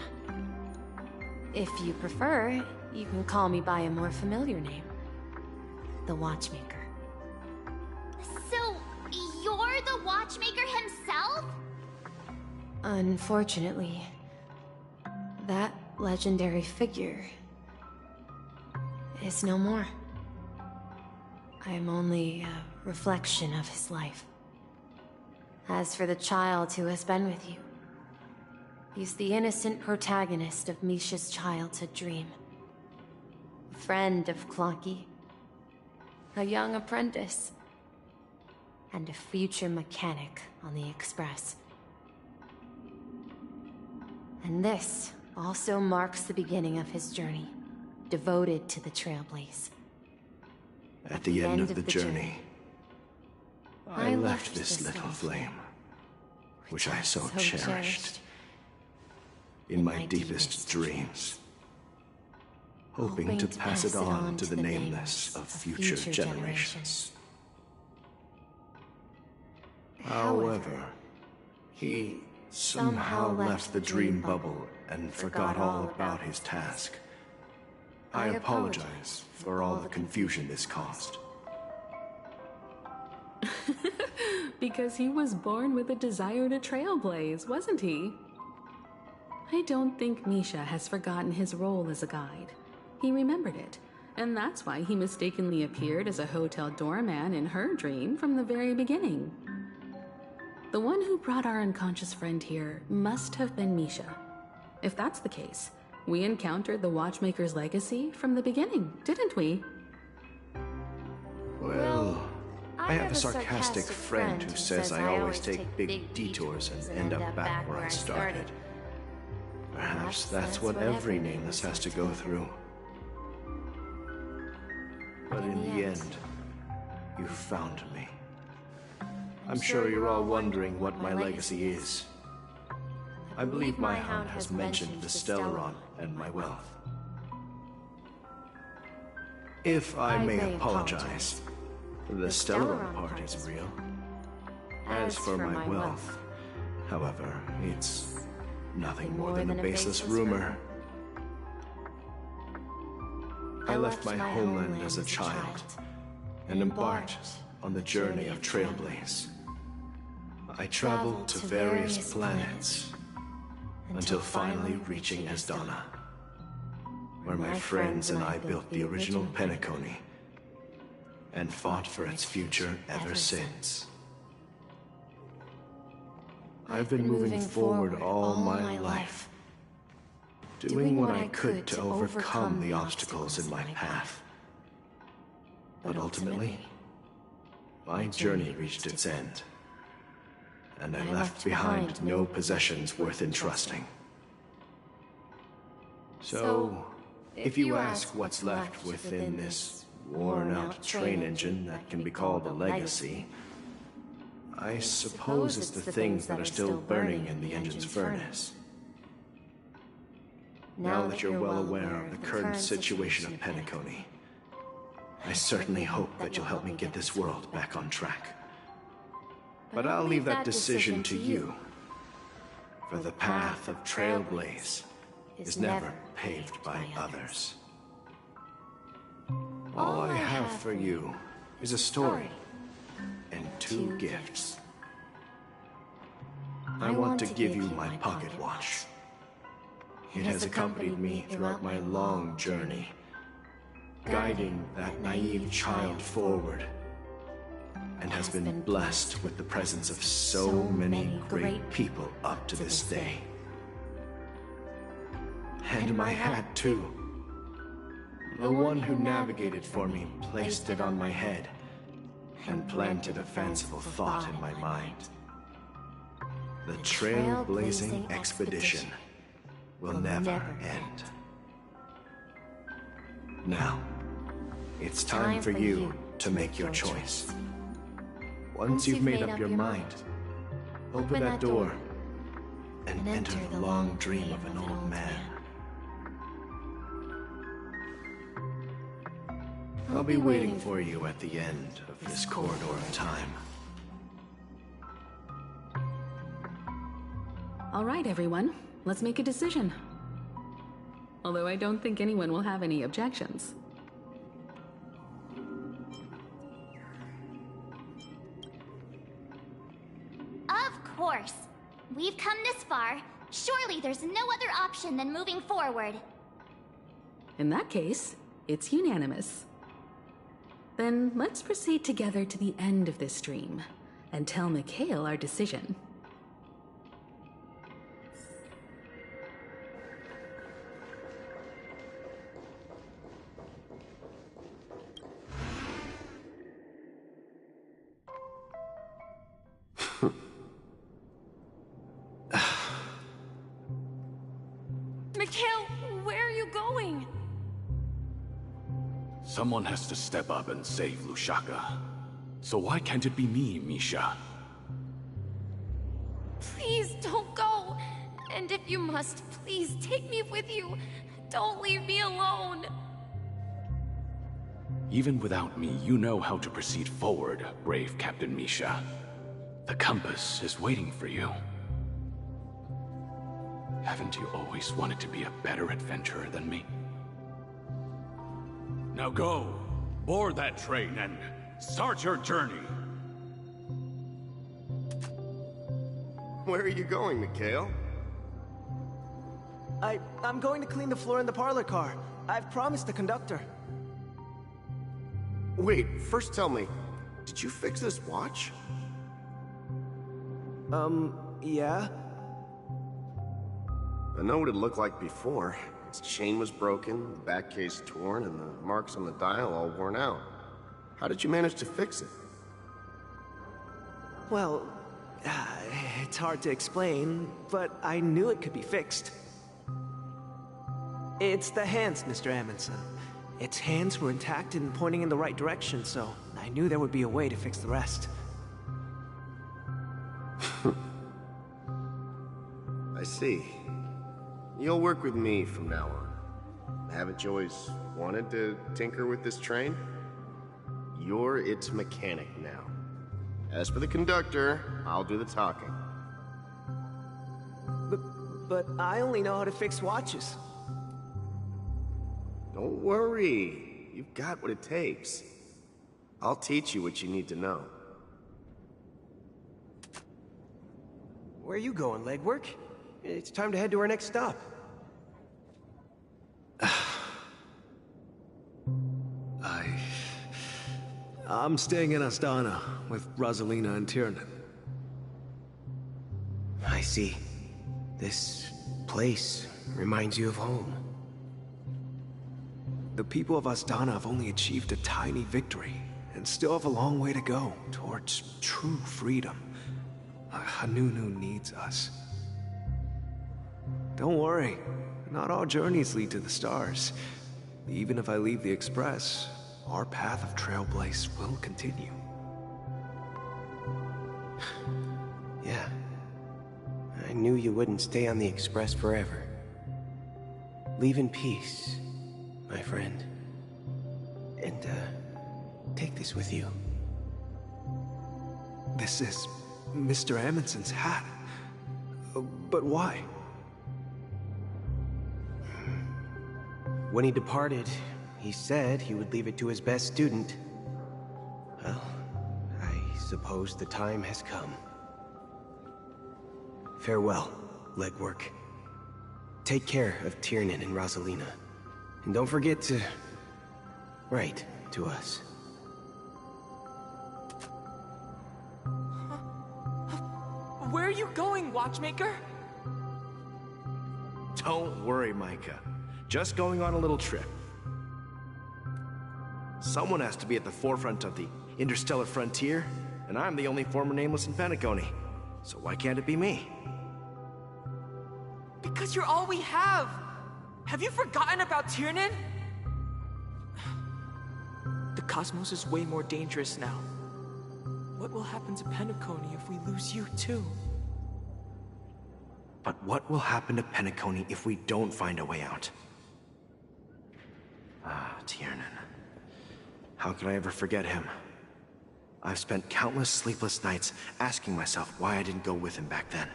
If you prefer, you can call me by a more familiar name. The Watchmaker. So, you're the Watchmaker himself? Unfortunately, that legendary figure is no more. I am only a reflection of his life. As for the child who has been with you, he's the innocent protagonist of Misha's childhood dream. A friend of Clonky, a young apprentice, and a future mechanic on the Express. And this also marks the beginning of his journey, devoted to the Trailblaze. At the end of the journey, I left this little flame, which I so cherished, in my deepest dreams, hoping to pass it on to the nameless of future generations. However, he somehow left the dream bubble and forgot all about his task. I apologize for all the confusion this caused. Because he was born with a desire to trailblaze, wasn't he? I don't think Misha has forgotten his role as a guide. He remembered it, and that's why he mistakenly appeared as a hotel doorman in her dream from the very beginning. The one who brought our unconscious friend here must have been Misha. If that's the case, we encountered the Watchmaker's legacy from the beginning, didn't we? Well, I have a sarcastic friend who says I always take big detours and end up back where I started. Perhaps that's what every nameless has to go through. But in the end, you found me. I'm sure you're all wondering what my legacy is. I believe my hound has mentioned the Stellaron and my wealth. If I may apologize, the Stellaron part is real. As for my wealth, however, it's nothing more than a baseless rumor. I left my homeland as a child and embarked on the journey of Trailblaze. I traveled to various planets until finally reaching Asdana, where my friends and I built the original Penacony and fought for its future ever since. I've been moving forward all my life, doing what I could to overcome the obstacles in my path. But ultimately, my journey reached its end, and I left behind no possessions worth entrusting. So, if you ask what's left within this worn-out train engine that can be called a legacy, I suppose it's the things that are still burning in the engine's furnace. Now that you're well aware of the current situation of Penacony, I certainly hope that you'll help me get this world back on track. But I'll leave that decision to you, for the path of Trailblaze is never paved by others. All I have for you is a story and 2 gifts. I want to give you my pocket watch. It has accompanied me throughout my long journey, guiding that naive child forward, and has been blessed with the presence of so many great people up to this day. And my hat, too. The one who navigated for me placed it on my head and planted a fanciful thought in my mind. The trailblazing expedition will never end. Now, it's time for you to make your choice. Once you've made up your mind, open that door and enter the long dream of an old man. I'll be waiting for you at the end of this corridor of time. All right, everyone. Let's make a decision. Although I don't think anyone will have any objections. Of course. We've come this far. Surely there's no other option than moving forward. In that case, it's unanimous. Then let's proceed together to the end of this dream and tell Mikhail our decision. Mikhail, where are you going? Someone has to step up and save Lushaka. So why can't it be me, Misha? Please don't go. And if you must, please take me with you. Don't leave me alone. Even without me, you know how to proceed forward, brave Captain Misha. The compass is waiting for you. Haven't you always wanted to be a better adventurer than me? Now go, board that train and start your journey. Where are you going, Mikhail? I'm going to clean the floor in the parlor car. I've promised the conductor. Wait, first tell me, did you fix this watch? Yeah? I know what it looked like before. Its chain was broken, the back case torn, and the marks on the dial all worn out. How did you manage to fix it? Well, it's hard to explain, but I knew it could be fixed. It's the hands, Mr. Amundsen. Its hands were intact and pointing in the right direction, so I knew there would be a way to fix the rest. I see. You'll work with me from now on. Haven't you always wanted to tinker with this train? You're its mechanic now. As for the conductor, I'll do the talking. But I only know how to fix watches. Don't worry. You've got what it takes. I'll teach you what you need to know. Where are you going, Legwork? It's time to head to our next stop. I'm staying in Astana with Rosalina and Tiernan. I see. This place reminds you of home. The people of Astana have only achieved a tiny victory, and still have a long way to go towards true freedom. Hanunu needs us. Don't worry, not all journeys lead to the stars. Even if I leave the Express, our path of Trailblaze will continue. Yeah. I knew you wouldn't stay on the Express forever. Leave in peace, my friend. And, take this with you. This is Mr. Amundsen's hat. But why? When he departed, he said he would leave it to his best student. Well, I suppose the time has come. Farewell, Legwork. Take care of Tiernan and Rosalina. And don't forget to write to us. Where are you going, Watchmaker? Don't worry, Micah. Just going on a little trip. Someone has to be at the forefront of the interstellar frontier, and I'm the only former Nameless in Penacony. So why can't it be me? Because you're all we have! Have you forgotten about Tiernan? The cosmos is way more dangerous now. What will happen to Penacony if we lose you too? But what will happen to Penacony if we don't find a way out? Ah, Tiernan. How could I ever forget him? I've spent countless sleepless nights asking myself why I didn't go with him back then.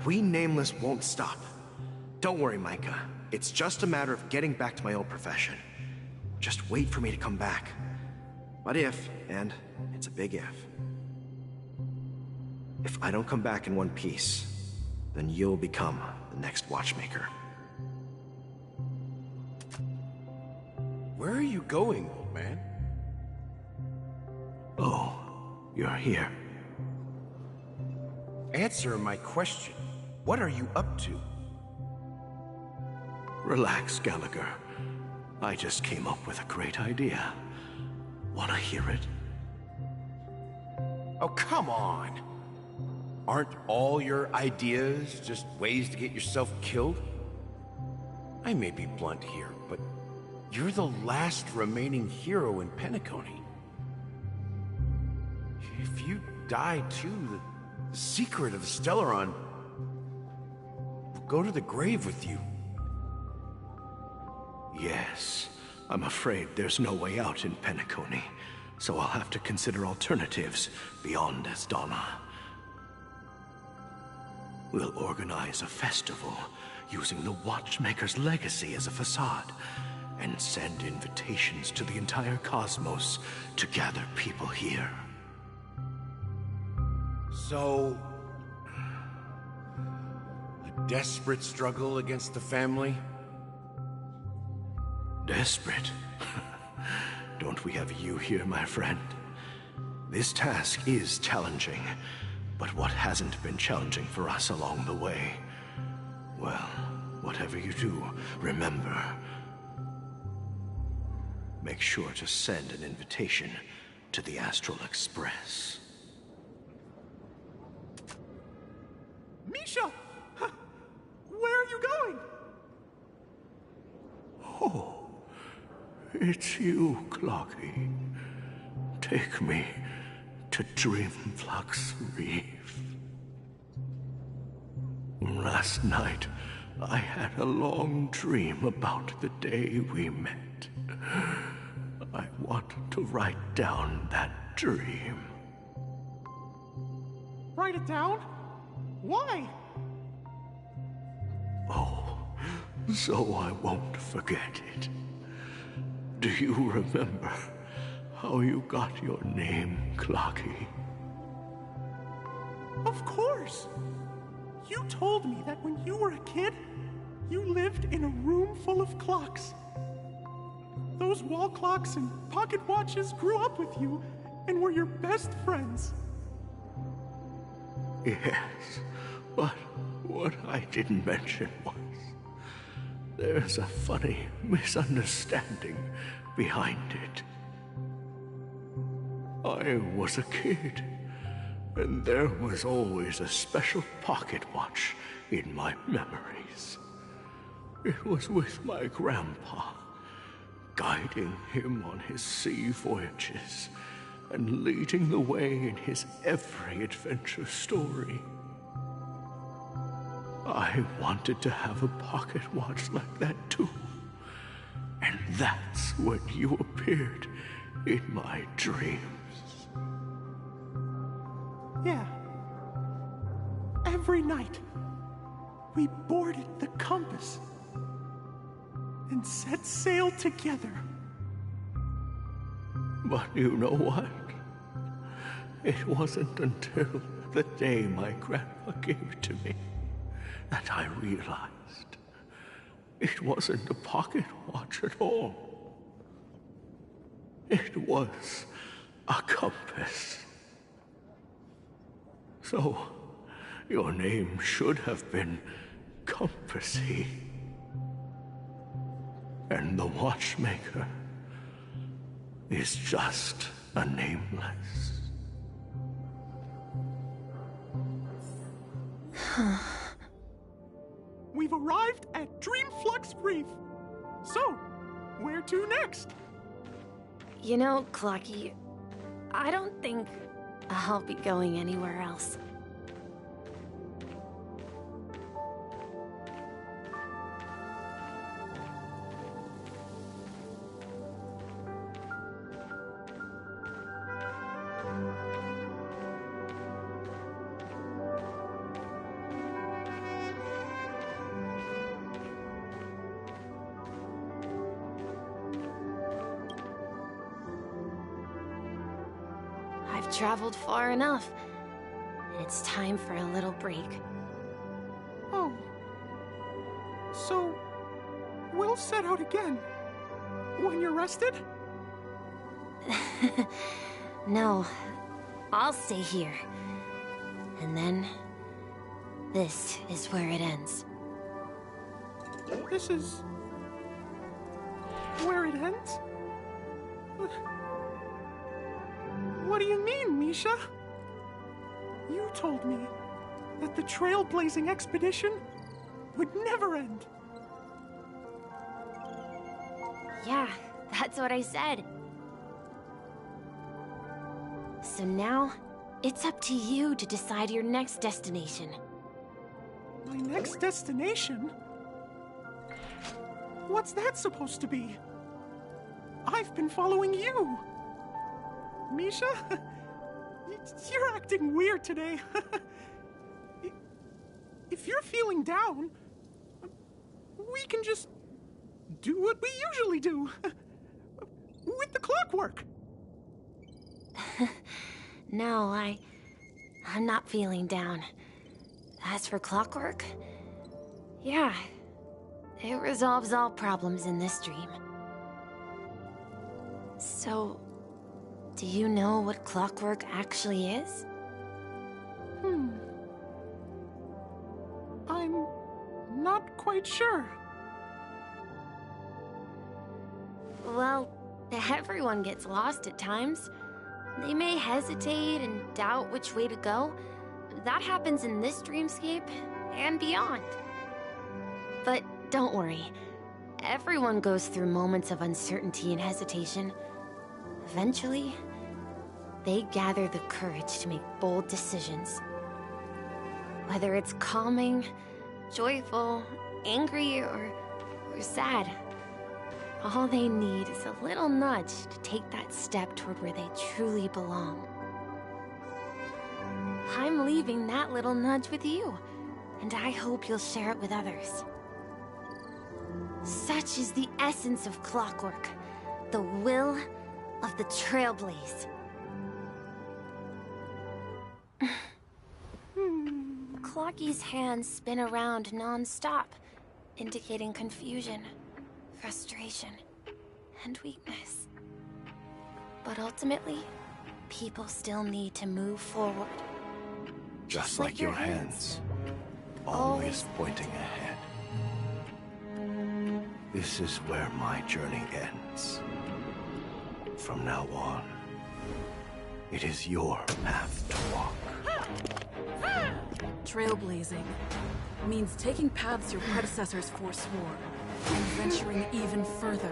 We Nameless won't stop. Don't worry, Micah. It's just a matter of getting back to my old profession. Just wait for me to come back. But if, and it's a big if I don't come back in one piece, then you'll become the next watchmaker. Where are you going, old man? Oh, you're here. Answer my question. What are you up to? Relax, Gallagher. I just came up with a great idea. Wanna hear it? Oh, come on! Aren't all your ideas just ways to get yourself killed? I may be blunt here, but you're the last remaining hero in Penacony. If you die too, the secret of Stellaron will go to the grave with you. Yes, I'm afraid there's no way out in Penacony, so I'll have to consider alternatives beyond Asdana. We'll organize a festival using the Watchmaker's legacy as a facade, and send invitations to the entire cosmos to gather people here. So, a desperate struggle against the family? Desperate? Don't we have you here, my friend? This task is challenging, but what hasn't been challenging for us along the way? Well, whatever you do, remember, make sure to send an invitation to the Astral Express. Misha! Where are you going? Oh, it's you, Clocky. Take me to Dreamflux Reef. Last night, I had a long dream about the day we met. I want to write down that dream. Write it down? Why? Oh, so I won't forget it. Do you remember how you got your name, Clocky? Of course! You told me that when you were a kid, you lived in a room full of clocks. Those wall clocks and pocket watches grew up with you and were your best friends. Yes, but what I didn't mention was there's a funny misunderstanding behind it. I was a kid, and there was always a special pocket watch in my memories. It was with my grandpa, guiding him on his sea voyages and leading the way in his every adventure story. I wanted to have a pocket watch like that too. And that's when you appeared in my dreams. Yeah. Every night, we boarded the Compass and set sail together. But you know what? It wasn't until the day my grandpa gave it to me that I realized it wasn't a pocket watch at all. It was a compass. So, your name should have been Compassy. And the Watchmaker is just a nameless. We've arrived at Dreamflux Reef. So, where to next? You know, Clocky, I don't think I'll be going anywhere else. I've traveled far enough. It's time for a little break. Oh. So, we'll set out again. When you're rested? No. I'll stay here. And then... this is where it ends. This is... where it ends? What do you mean, Misha? You told me that the trailblazing expedition would never end. Yeah, that's what I said. So now, it's up to you to decide your next destination. My next destination? What's that supposed to be? I've been following you. Misha? You're acting weird today. If you're feeling down, we can just do what we usually do. With the clockwork. No, I'm not feeling down. As for clockwork, yeah, it resolves all problems in this dream. So, do you know what clockwork actually is? I'm not quite sure. Well, everyone gets lost at times. They may hesitate and doubt which way to go. That happens in this dreamscape and beyond. But don't worry. Everyone goes through moments of uncertainty and hesitation. Eventually, they gather the courage to make bold decisions. Whether it's calming, joyful, angry, or sad, all they need is a little nudge to take that step toward where they truly belong. I'm leaving that little nudge with you, and I hope you'll share it with others. Such is the essence of clockwork, the will of the Trailblaze. Clocky's hands spin around non-stop, indicating confusion, frustration, and weakness. But ultimately, people still need to move forward. Just like your hands, always pointing ahead. This is where my journey ends. From now on, it is your path to walk. Trailblazing means taking paths your predecessors forswore and venturing even further.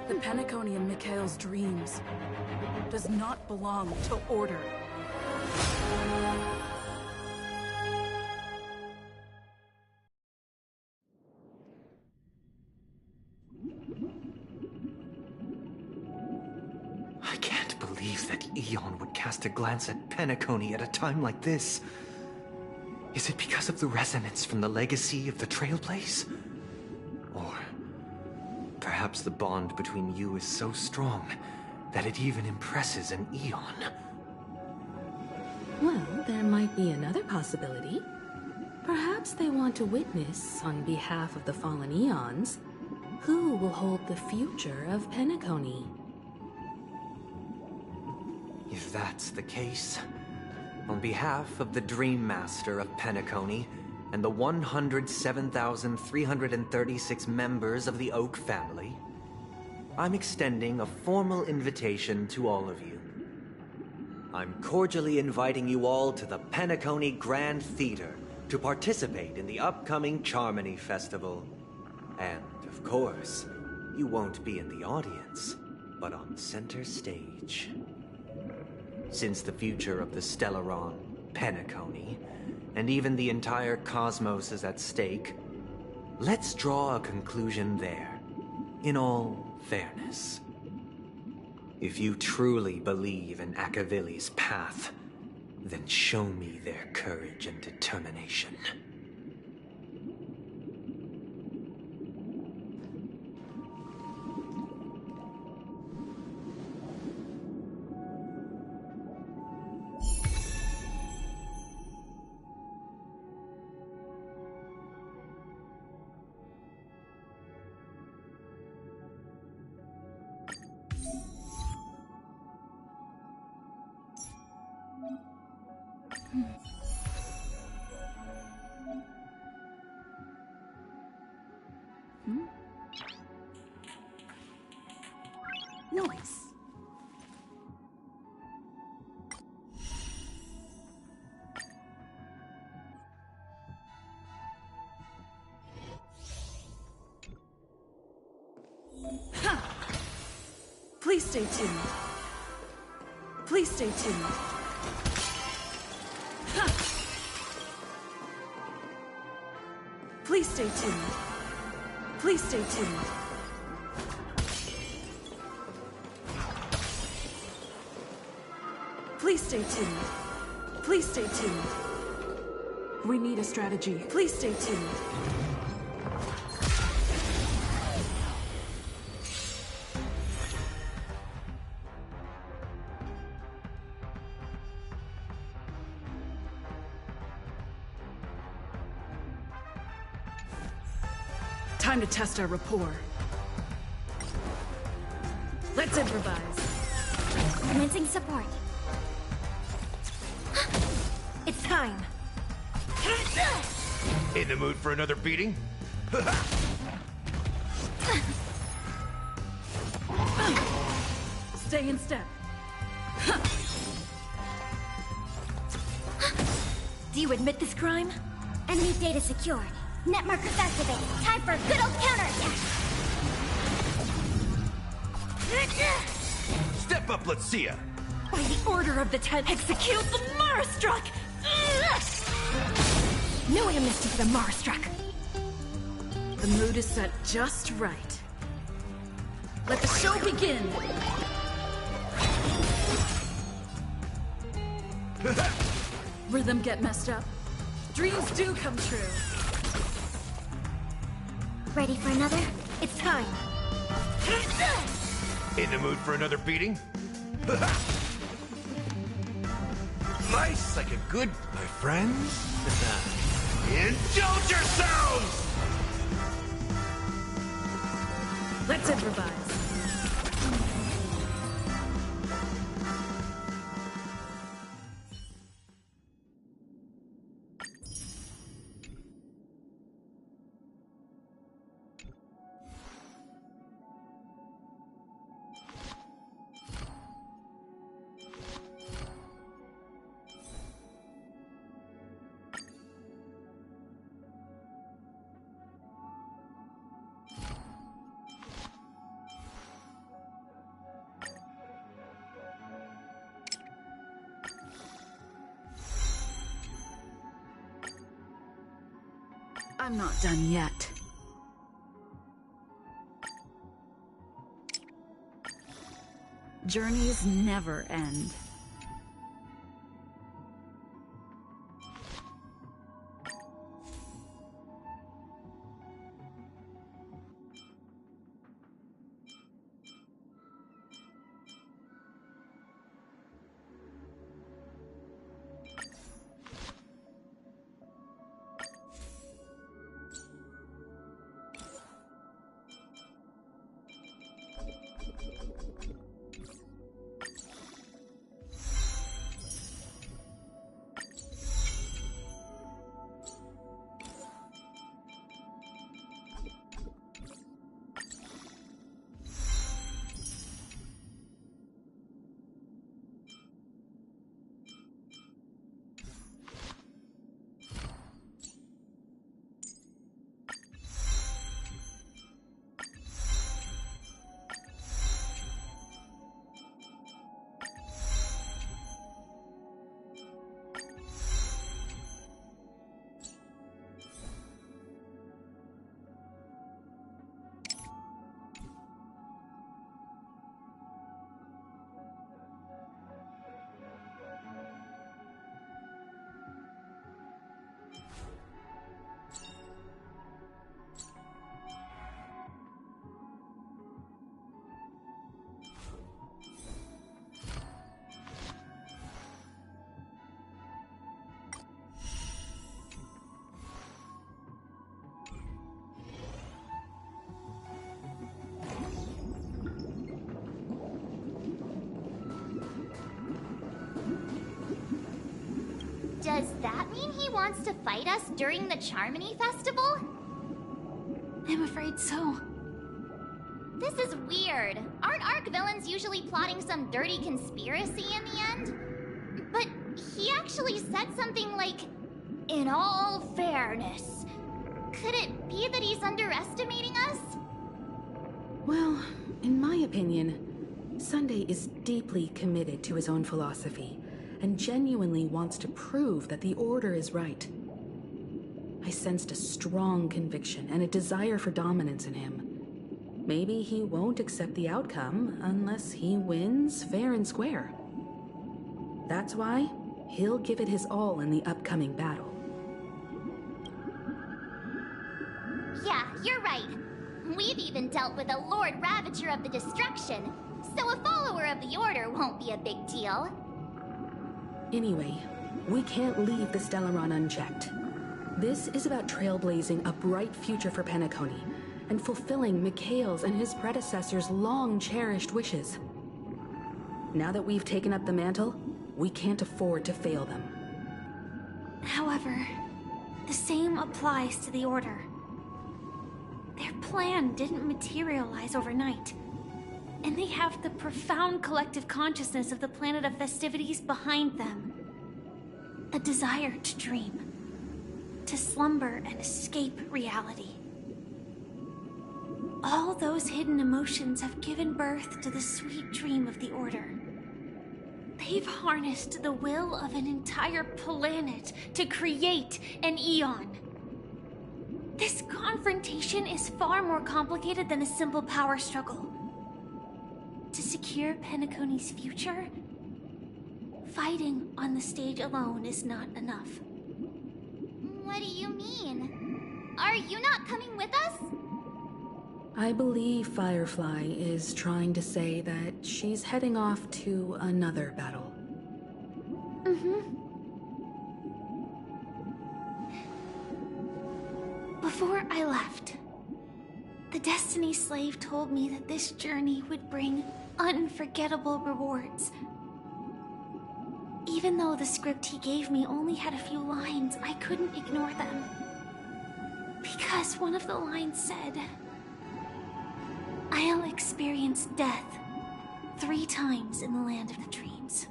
The Penacony in Mikhail's dreams does not belong to Order. I can't believe that Eon would cast a glance at Penacony at a time like this. Is it because of the resonance from the legacy of the Trailblaze? Or perhaps the bond between you is so strong that it even impresses an Eon? Well, there might be another possibility. Perhaps they want to witness, on behalf of the fallen Eons, who will hold the future of Penacony. If that's the case, on behalf of the Dream Master of Penacony and the 107,336 members of the Oak family, I'm extending a formal invitation to all of you. I'm cordially inviting you all to the Penacony Grand Theater to participate in the upcoming Charmony Festival. And, of course, you won't be in the audience, but on center stage. Since the future of the Stellaron, Penacony, and even the entire cosmos is at stake, let's draw a conclusion there, in all fairness. If you truly believe in Akavili's path, then show me their courage and determination. Noise. Please stay tuned. Please stay tuned. Please stay tuned. Please stay tuned. Please stay tuned. Please stay tuned. We need a strategy. Please stay tuned. Time to test our rapport. Let's improvise. Commencing support. It's time. In the mood for another beating? Stay in step. Do you admit this crime? Enemy data secured. Net markers activated. Time for a good old counterattack. Step up, let's see ya. By the order of the 10, execute the Marastruck! Knew I missed you for the Marastruck. The mood is set just right. Let the show begin! Rhythm get messed up. Dreams do come true. Ready for another? It's time. In the mood for another beating? Nice, like a good, my friends. Indulge yourselves! Let's improvise. I'm not done yet. Journeys never end. Does that mean he wants to fight us during the Charmony Festival? I'm afraid so. This is weird. Aren't Arc villains usually plotting some dirty conspiracy in the end? But he actually said something like, "In all fairness." Could it be that he's underestimating us? Well, in my opinion, Sunday is deeply committed to his own philosophy and genuinely wants to prove that the Order is right. I sensed a strong conviction and a desire for dominance in him. Maybe he won't accept the outcome unless he wins fair and square. That's why he'll give it his all in the upcoming battle. Yeah, you're right. We've even dealt with a Lord Ravager of the Destruction, so a follower of the Order won't be a big deal. Anyway, we can't leave the Stellaron unchecked. This is about trailblazing a bright future for Penacony and fulfilling Mikhail's and his predecessors' long-cherished wishes. Now that we've taken up the mantle, we can't afford to fail them. However, the same applies to the Order. Their plan didn't materialize overnight, and they have the profound collective consciousness of the planet of festivities behind them. A desire to dream, to slumber and escape reality. All those hidden emotions have given birth to the sweet dream of the Order. They've harnessed the will of an entire planet to create an Eon. This confrontation is far more complicated than a simple power struggle. To secure Penacony's future, fighting on the stage alone is not enough. What do you mean? Are you not coming with us? I believe Firefly is trying to say that she's heading off to another battle. Before I left, the Destiny Slave told me that this journey would bring unforgettable rewards. Even though the script he gave me only had a few lines, I couldn't ignore them. Because one of the lines said, "I'll experience death 3 times in the land of the dreams."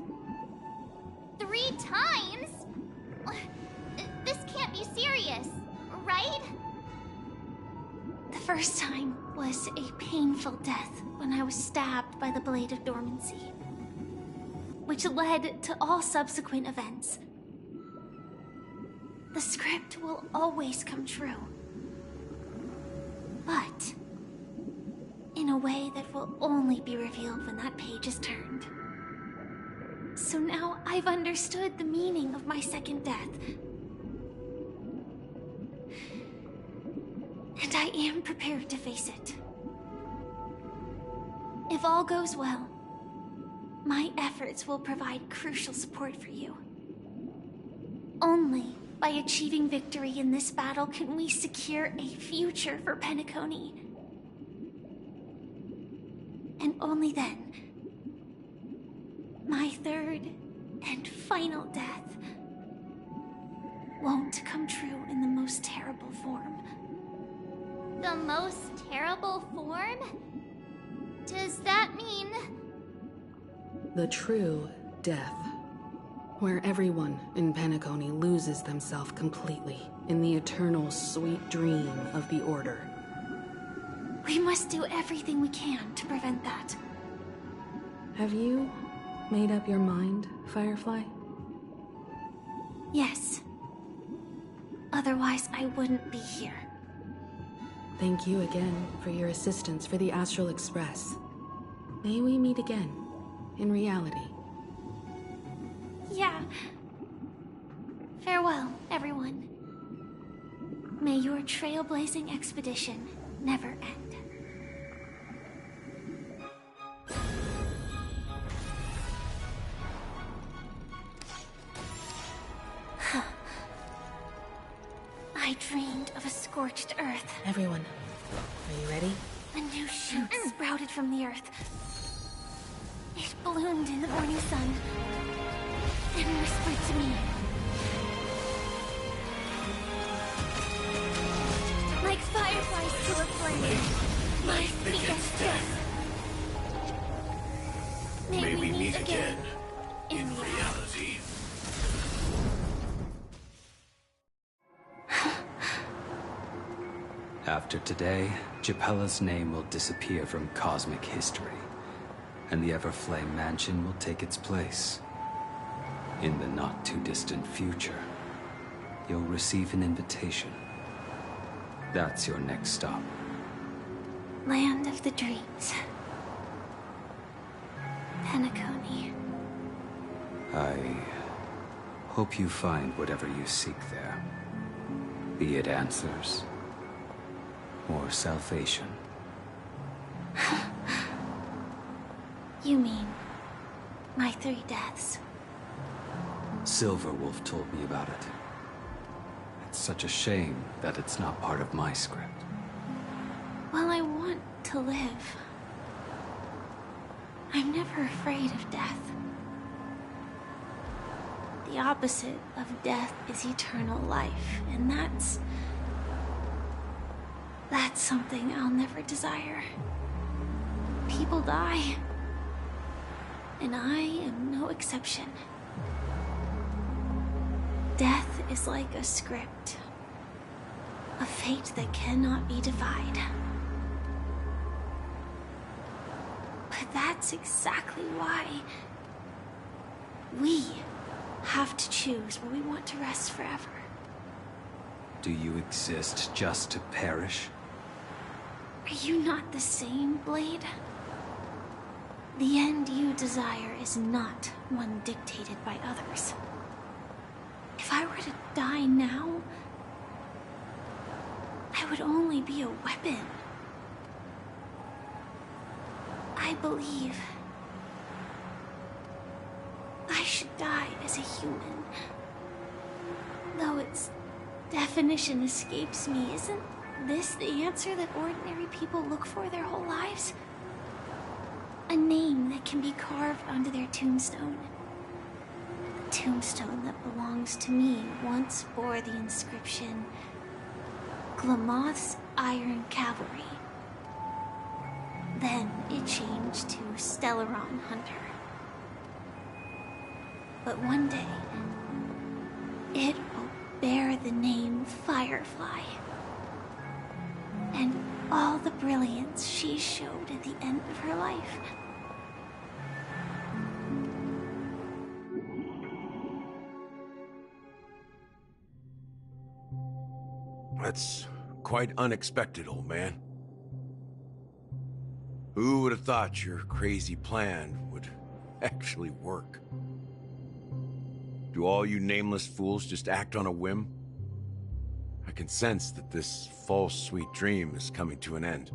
3 times? This can't be serious, right? The first time was a painful death when I was stabbed by the Blade of Dormancy, which led to all subsequent events. The script will always come true, but in a way that will only be revealed when that page is turned. So now I've understood the meaning of my second death. And I am prepared to face it. If all goes well, my efforts will provide crucial support for you. Only by achieving victory in this battle can we secure a future for Penacony. And only then, my third and final death won't come true in the most terrible form. The most terrible form? Does that mean... The true death, where everyone in Penacony loses themselves completely in the eternal sweet dream of the Order. We must do everything we can to prevent that. Have you made up your mind, Firefly? Yes. Otherwise, I wouldn't be here. Thank you again for your assistance for the Astral Express. May we meet again, in reality. Yeah. Farewell, everyone. May your trailblazing expedition never end. I dreamed of a scorched earth. Everyone, are you ready? A new shoot sprouted from the earth. It bloomed in the morning sun and whispered to me, After today, Japella's name will disappear from cosmic history, and the Everflame Mansion will take its place. In the not-too-distant future, you'll receive an invitation. That's your next stop. Land of the Dreams. Penacony. I hope you find whatever you seek there. Be it answers or salvation. You mean my 3 deaths? Silverwolf told me about it. It's such a shame that it's not part of my script. Well, I want to live. I'm never afraid of death. The opposite of death is eternal life, and that's something I'll never desire. People die, and I am no exception. Death is like a script, a fate that cannot be defied. But that's exactly why we have to choose where we want to rest forever. Do you exist just to perish? Are you not the same, Blade? The end you desire is not one dictated by others. If I were to die now, I would only be a weapon. I believe I should die as a human. Though its definition escapes me, isn't this the answer that ordinary people look for their whole lives? A name that can be carved onto their tombstone. The tombstone that belongs to me once bore the inscription, Glamoth's Iron Cavalry. Then it changed to Stellaron Hunter. But one day, it will bear the name Firefly. And all the brilliance she showed at the end of her life. That's quite unexpected, old man. Who would have thought your crazy plan would actually work? Do all you nameless fools just act on a whim? I can sense that this false sweet dream is coming to an end.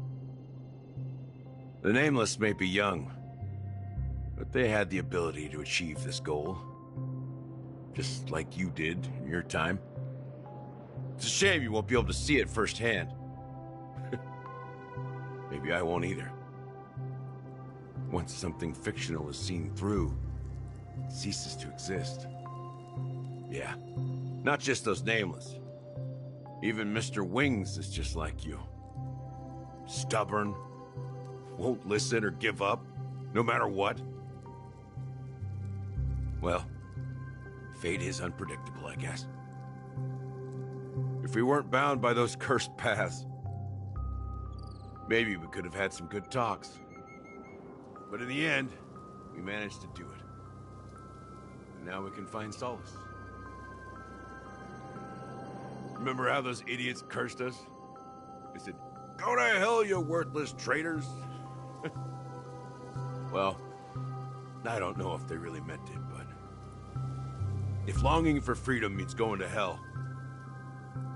The Nameless may be young, but they had the ability to achieve this goal. Just like you did in your time. It's a shame you won't be able to see it firsthand. Maybe I won't either. Once something fictional is seen through, it ceases to exist. Yeah, not just those Nameless. Even Mr. Wings is just like you. Stubborn, won't listen or give up, no matter what. Well, fate is unpredictable, I guess. If we weren't bound by those cursed paths, maybe we could have had some good talks. But in the end, we managed to do it. And now we can find solace. Remember how those idiots cursed us? They said, "Go to hell, you worthless traitors!" Well, I don't know if they really meant it, but if longing for freedom means going to hell,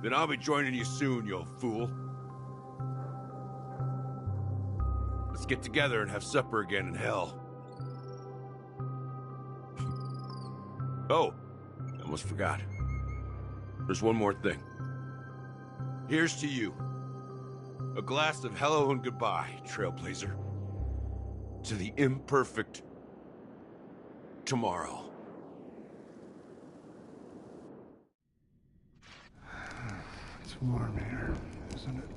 then I'll be joining you soon, you old fool. Let's get together and have supper again in hell. Oh, I almost forgot. There's one more thing. Here's to you. A glass of hello and goodbye, Trailblazer. To the imperfect tomorrow. It's warm here, isn't it?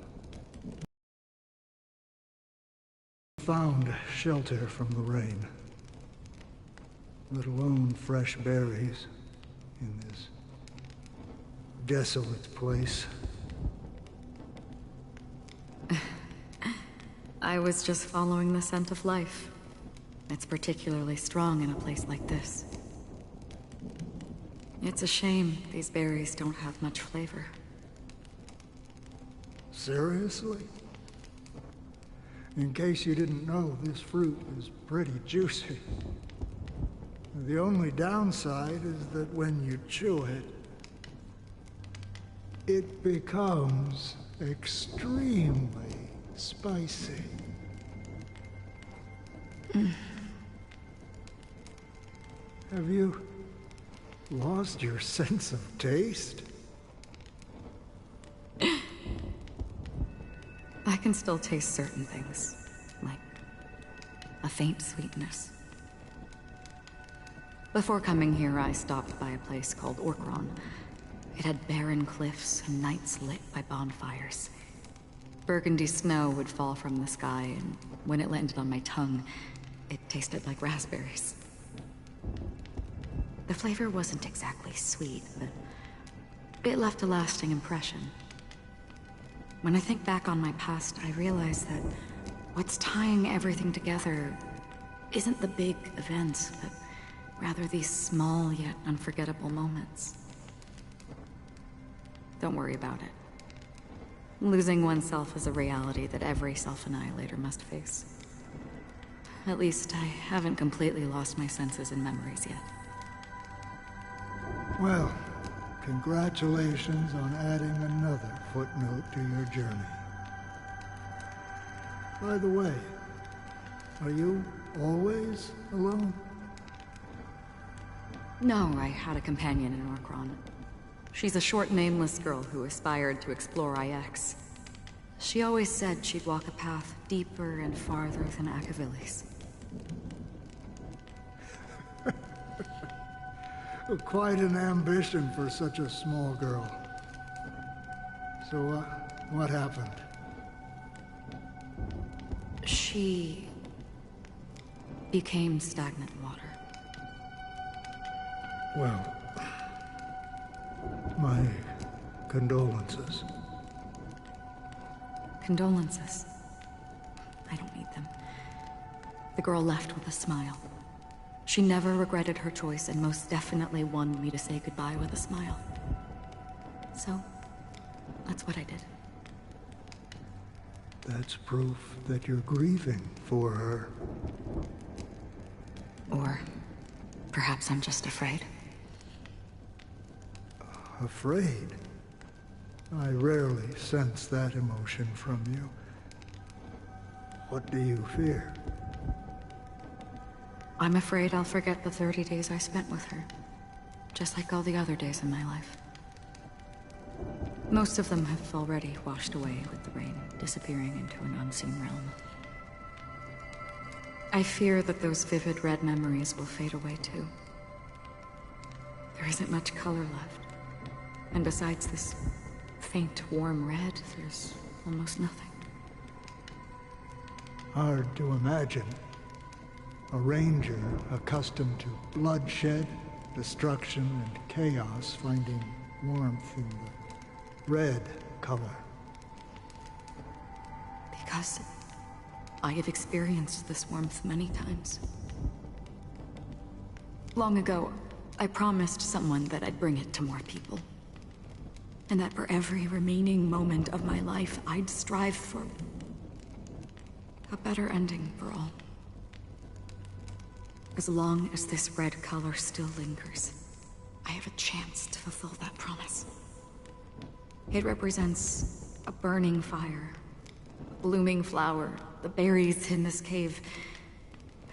Found shelter from the rain, let alone fresh berries in this desolate place. I was just following the scent of life. It's particularly strong in a place like this. It's a shame these berries don't have much flavor. Seriously? In case you didn't know, this fruit is pretty juicy. The only downside is that when you chew it, it becomes extremely spicy. Have you lost your sense of taste? I can still taste certain things, like a faint sweetness. Before coming here, I stopped by a place called Orkron. It had barren cliffs and nights lit by bonfires. Burgundy snow would fall from the sky, and when it landed on my tongue, it tasted like raspberries. The flavor wasn't exactly sweet, but it left a lasting impression. When I think back on my past, I realize that what's tying everything together isn't the big events, but rather these small yet unforgettable moments. Don't worry about it. Losing oneself is a reality that every self-annihilator must face. At least I haven't completely lost my senses and memories yet. Well, congratulations on adding another footnote to your journey. By the way, are you always alone? No, I had a companion in Orkron. She's a short, nameless girl who aspired to explore IX. She always said she'd walk a path deeper and farther than Akavili's. Quite an ambition for such a small girl. So, what happened? She became stagnant water. Well, my condolences. Condolences. I don't need them. The girl left with a smile. She never regretted her choice and most definitely wanted me to say goodbye with a smile. So, that's what I did. That's proof that you're grieving for her. Or perhaps I'm just afraid. Afraid? I rarely sense that emotion from you. What do you fear? I'm afraid I'll forget the 30 days I spent with her, just like all the other days in my life. Most of them have already washed away with the rain, disappearing into an unseen realm. I fear that those vivid red memories will fade away too. There isn't much color left, and besides this faint, warm red, there's almost nothing. Hard to imagine. A ranger accustomed to bloodshed, destruction, and chaos finding warmth in the red color. Because I have experienced this warmth many times. Long ago, I promised someone that I'd bring it to more people. And that for every remaining moment of my life, I'd strive for a better ending for all. As long as this red color still lingers, I have a chance to fulfill that promise. It represents a burning fire, a blooming flower, the berries in this cave,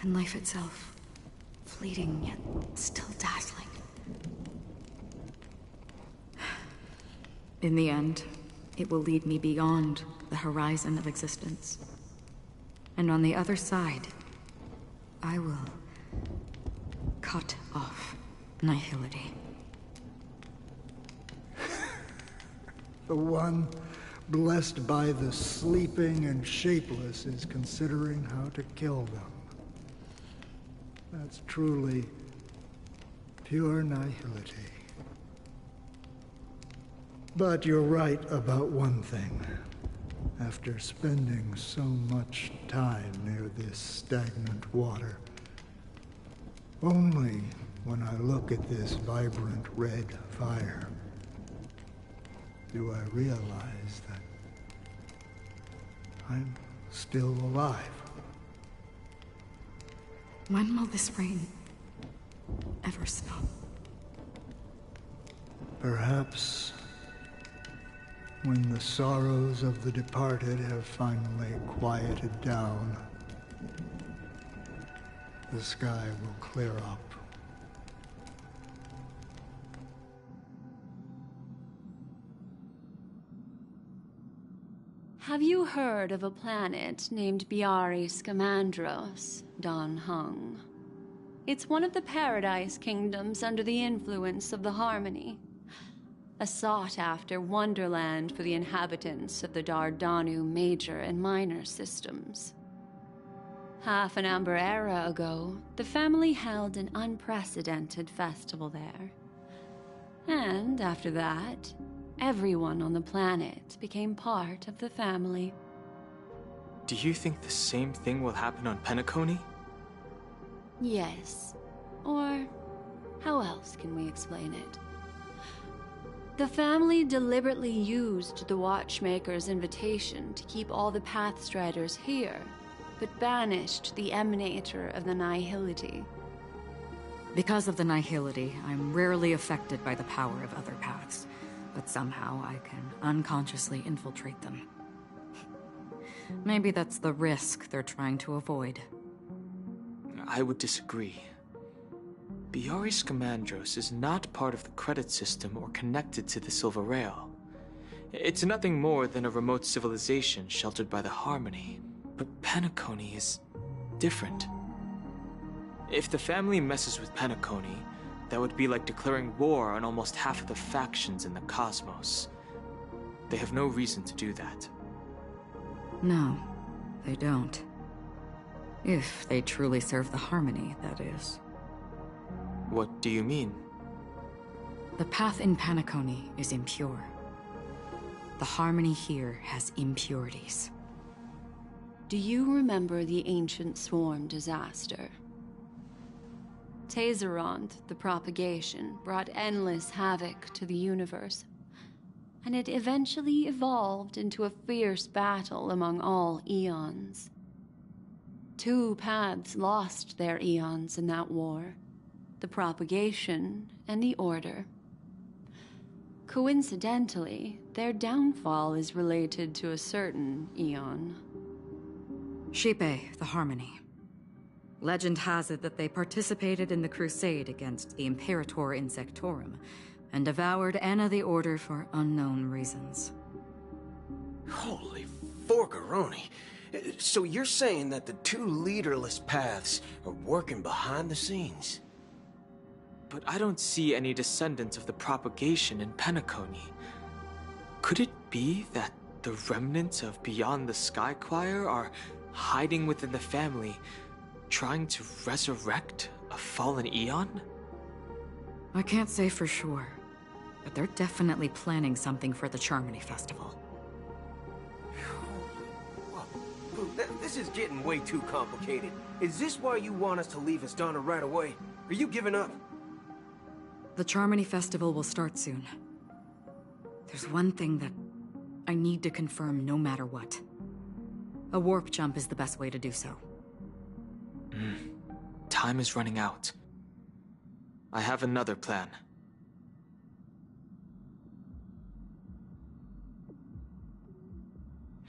and life itself, fleeting yet still dazzling. In the end, it will lead me beyond the horizon of existence. And on the other side, I will cut off nihility. The one blessed by the sleeping and shapeless is considering how to kill them. That's truly pure nihility. But you're right about one thing. after spending so much time near this stagnant water. Only when I look at this vibrant red fire do I realize that I'm still alive. When will this rain ever stop? Perhaps when the sorrows of the departed have finally quieted down, the sky will clear up. Have you heard of a planet named Biari Scamandros, Dan Heng? It's one of the Paradise Kingdoms under the influence of the Harmony. A sought-after wonderland for the inhabitants of the Dardanu Major and Minor systems. Half an Amber Era ago, the family held an unprecedented festival there. And after that, everyone on the planet became part of the family. Do you think the same thing will happen on Penacony? Yes. Or how else can we explain it? The family deliberately used the Watchmaker's invitation to keep all the Pathstriders here, but banished the Emanator of the Nihility. Because of the Nihility, I'm rarely affected by the power of other paths, but somehow I can unconsciously infiltrate them. Maybe that's the risk they're trying to avoid. I would disagree. Biari Scamandros is not part of the credit system or connected to the Silver Rail. It's nothing more than a remote civilization sheltered by the Harmony. But Penacony is different. If the family messes with Penacony, that would be like declaring war on almost half of the factions in the cosmos. They have no reason to do that. No, they don't. If they truly serve the Harmony, that is. What do you mean? The path in Penacony is impure. The Harmony here has impurities. Do you remember the Ancient Swarm disaster? Tazeront, the propagation, brought endless havoc to the universe, and it eventually evolved into a fierce battle among all eons. 2 paths lost their eons in that war. The propagation, and the order. Coincidentally, their downfall is related to a certain eon. Xipe, the Harmony. Legend has it that they participated in the crusade against the Imperator Insectorum, and devoured Anna the Order for unknown reasons. Holy forgaroni. So you're saying that the 2 leaderless paths are working behind the scenes? But I don't see any descendants of the propagation in Penacony. Could it be that the remnants of Beyond the Sky Choir are hiding within the family, trying to resurrect a fallen eon? I can't say for sure, but they're definitely planning something for the Charmony Festival. This is getting way too complicated. Is this why you want us to leave Astana right away? Are you giving up? The Charmony Festival will start soon. There's one thing that I need to confirm no matter what. A warp jump is the best way to do so. Time is running out. I have another plan.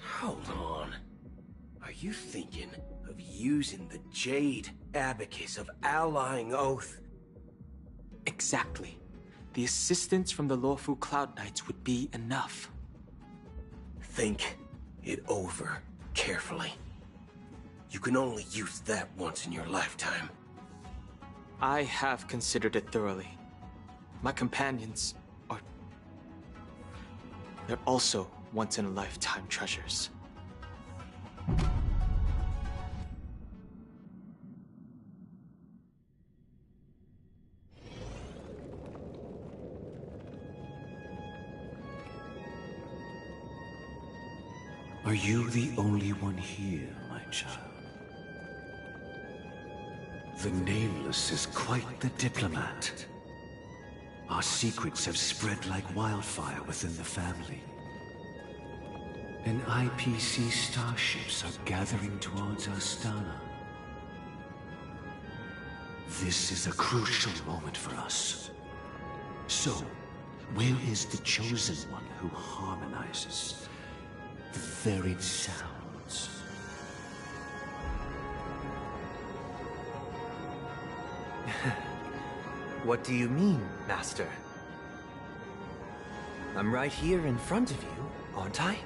Hold on. Are you thinking of using the Jade Abacus of Allying Oath? Exactly. The assistance from the Lawfu Cloud Knights would be enough. Think it over carefully. You can only use that once in your lifetime. I have considered it thoroughly. My companions are... they're also once-in-a-lifetime treasures. Are you the only one here, my child? The Nameless is quite the diplomat. Our secrets have spread like wildfire within the family. And IPC starships are gathering towards Astana. This is a crucial moment for us. So, where is the chosen one who harmonizes the varied sounds? What do you mean, Master? I'm right here in front of you, aren't I?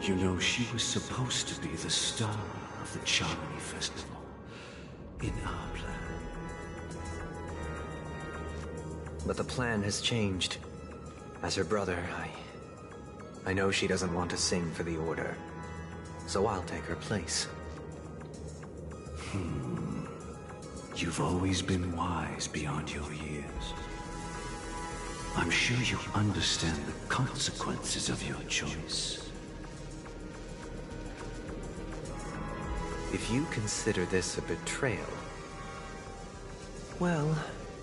You know, she was supposed to be the star of the Charmony Festival in our plan. But the plan has changed. As her brother, I know she doesn't want to sing for the Order, so I'll take her place. You've always been wise beyond your years. I'm sure you understand the consequences of your choice. If you consider this a betrayal, well,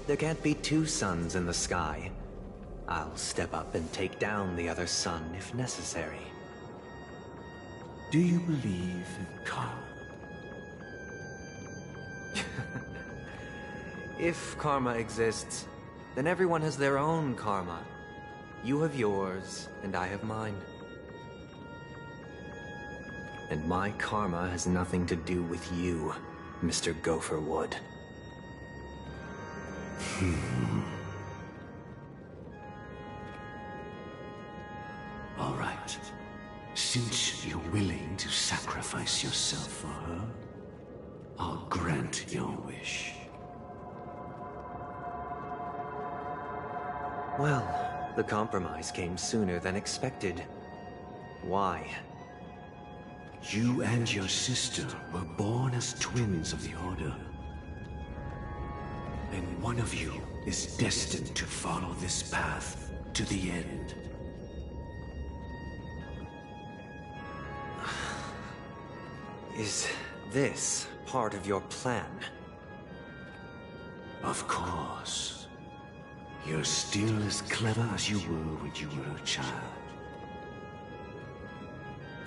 there can't be two suns in the sky. I'll step up and take down the other sun if necessary. Do you believe in karma? If karma exists, then everyone has their own karma. You have yours, and I have mine. And my karma has nothing to do with you, Mr. Gopherwood. All right. Since you're willing to sacrifice yourself for her, I'll grant your wish. Well, the compromise came sooner than expected. Why? You and your sister were born as twins of the Order. And one of you is destined to follow this path to the end. Is this part of your plan? Of course. You're still as clever as you were when you were a child.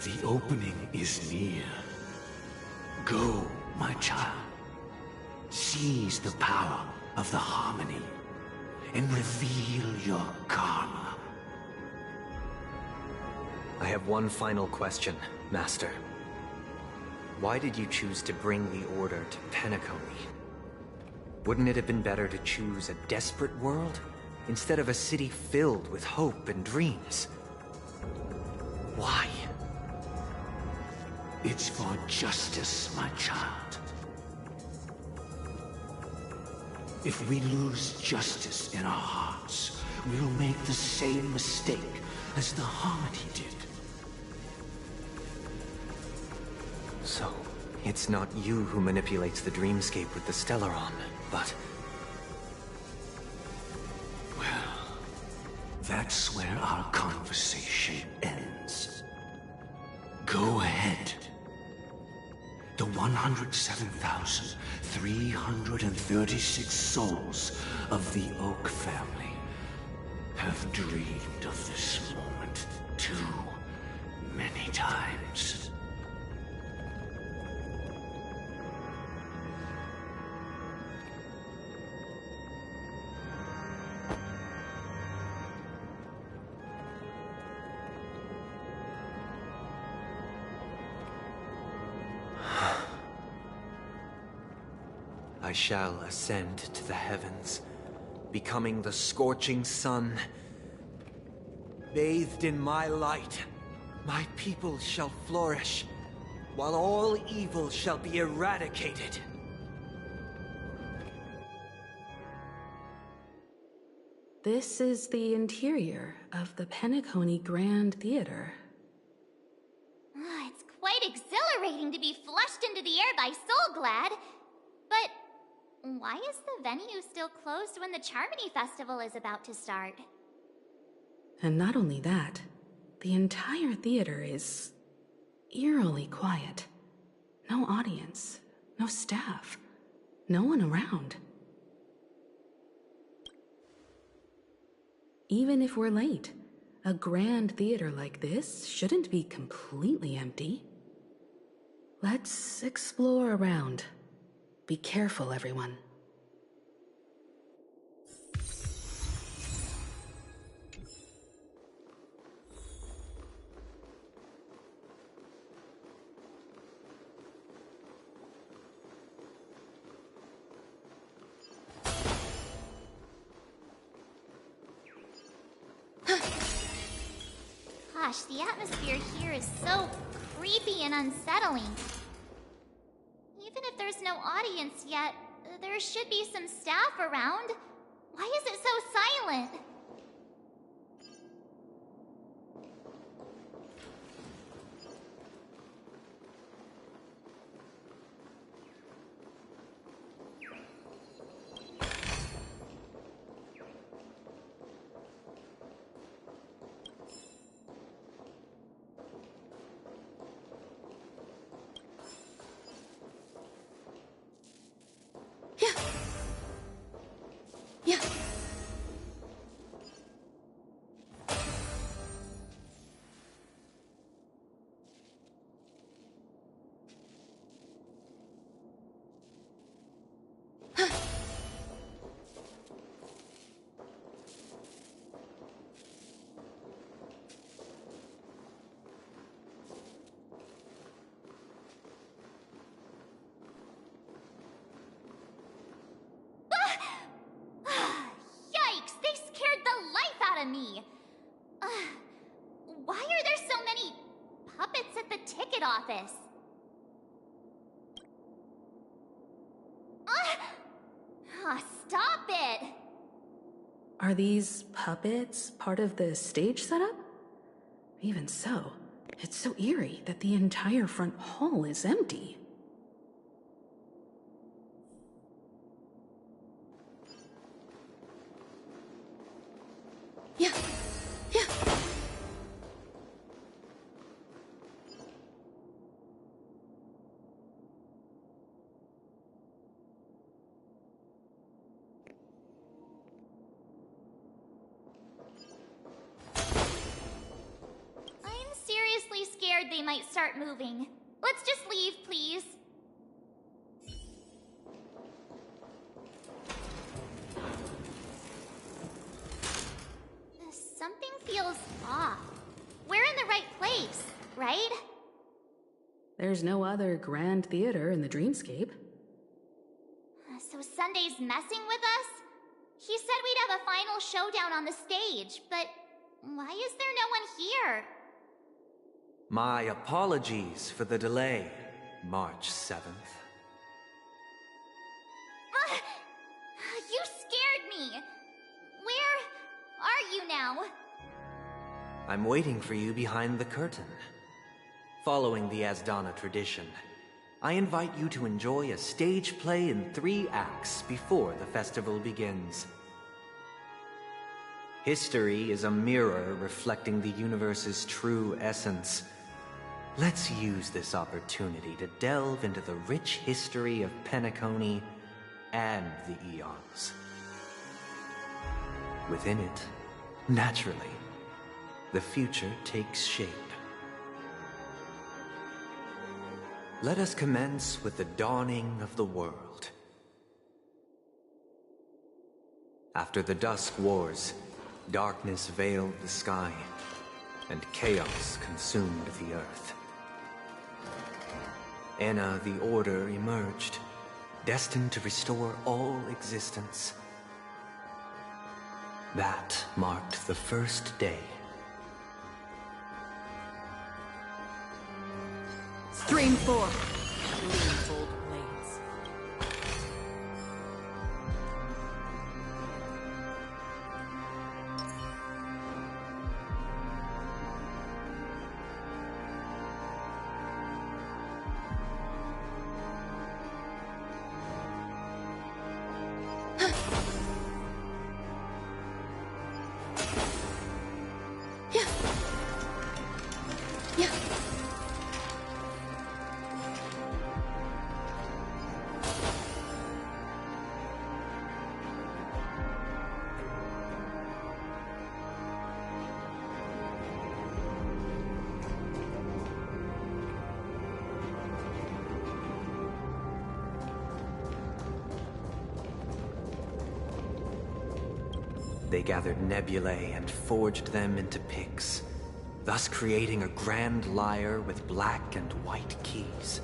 The opening is near. Go, my child. Seize the power of the harmony and reveal your karma. I have one final question, Master. Why did you choose to bring the Order to Penacony? Wouldn't it have been better to choose a desperate world instead of a city filled with hope and dreams? Why? It's for justice, my child. If we lose justice in our hearts, we'll make the same mistake as the Harmony did. So, it's not you who manipulates the dreamscape with the Stellaron, but... Well, that's where our conversation ends. Go ahead. The 107,336 souls of the Oak family have dreamed of this moment too many times. I shall ascend to the heavens, becoming the scorching sun. Bathed in my light, my people shall flourish, while all evil shall be eradicated. This is the interior of the Penacony Grand Theater. It's quite exhilarating to be flushed into the air by Soulglad. But why is the venue still closed when the Charmony Festival is about to start? And not only that, The entire theater is eerily quiet. No audience, no staff, no one around. Even if we're late, a grand theater like this shouldn't be completely empty. Let's explore around. Be careful, everyone. Gosh, the atmosphere here is so creepy and unsettling. Even if there's no audience yet, there should be some staff around. Why is it so silent? Me. Why are there so many puppets at the ticket office? Stop it! Are these puppets part of the stage setup? Even so, it's so eerie that the entire front hall is empty. They might start moving. Let's just leave, please. Something feels off. We're in the right place, right? There's no other grand theater in the dreamscape. So Sunday's messing with us? He said we'd have a final showdown on the stage, but why is there no one here? My apologies for the delay, March 7th. You scared me! Where are you now? I'm waiting for you behind the curtain. Following the Asdana tradition, I invite you to enjoy a stage play in 3 acts before the festival begins. History is a mirror reflecting the universe's true essence. Let's use this opportunity to delve into the rich history of Penacony and the Eons. Within it, naturally, the future takes shape. Let us commence with the dawning of the world. After the Dusk Wars, darkness veiled the sky, and chaos consumed the earth. Enna the Order emerged, destined to restore all existence. That marked the first day. Stream 4. Gleamfold blades. They gathered nebulae and forged them into picks, thus creating a grand lyre with black and white keys.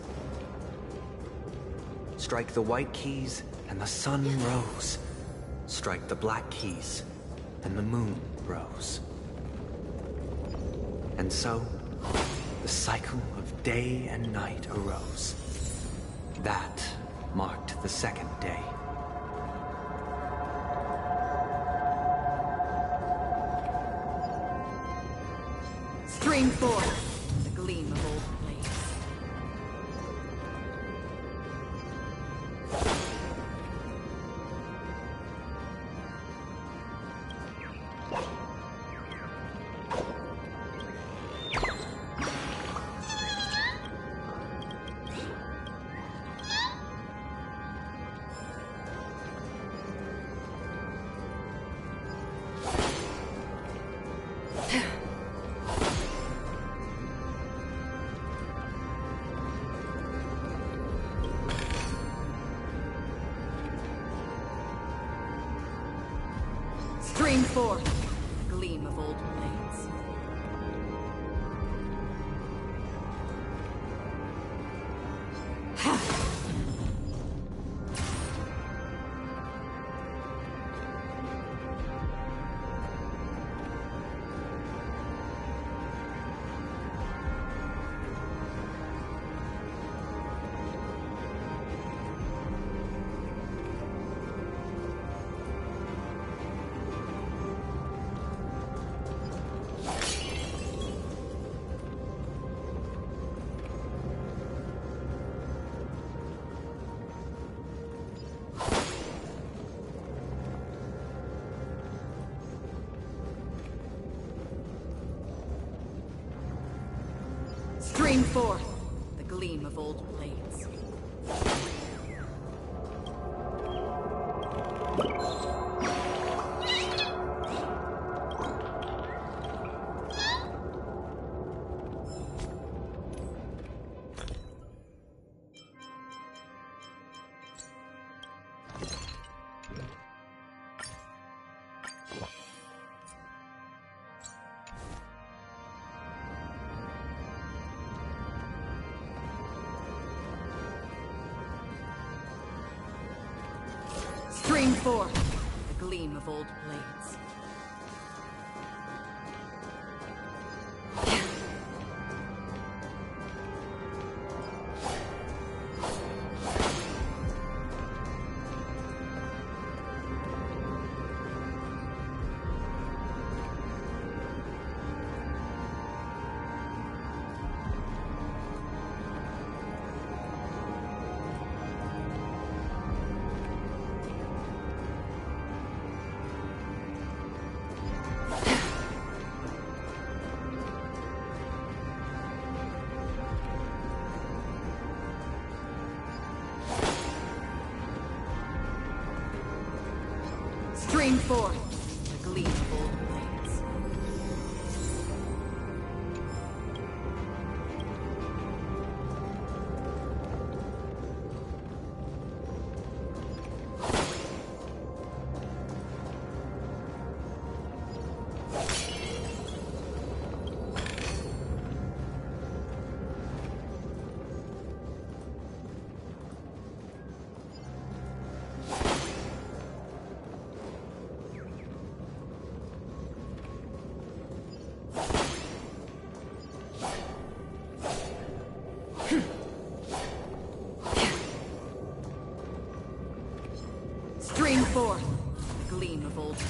Strike the white keys, and the sun rose. Strike the black keys, and the moon rose. And so, the cycle of day and night arose. That marked the second day. Stream forth the gleam of old blades. Stream forth the gleam of old blades. Stream forth the gleam of old blades. Stream forth the gleam of old blades. Stream forth the gleam of old blades. Stream forth the gleam of old blades.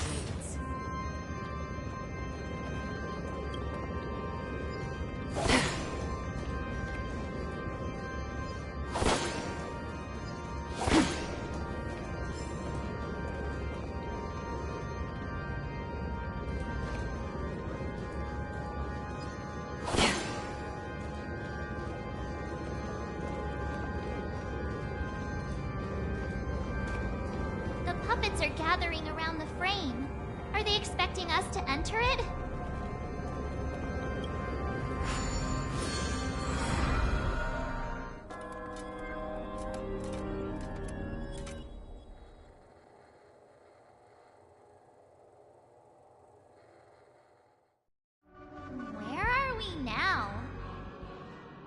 The puppets are gathering around the frame. Are they expecting us to enter it?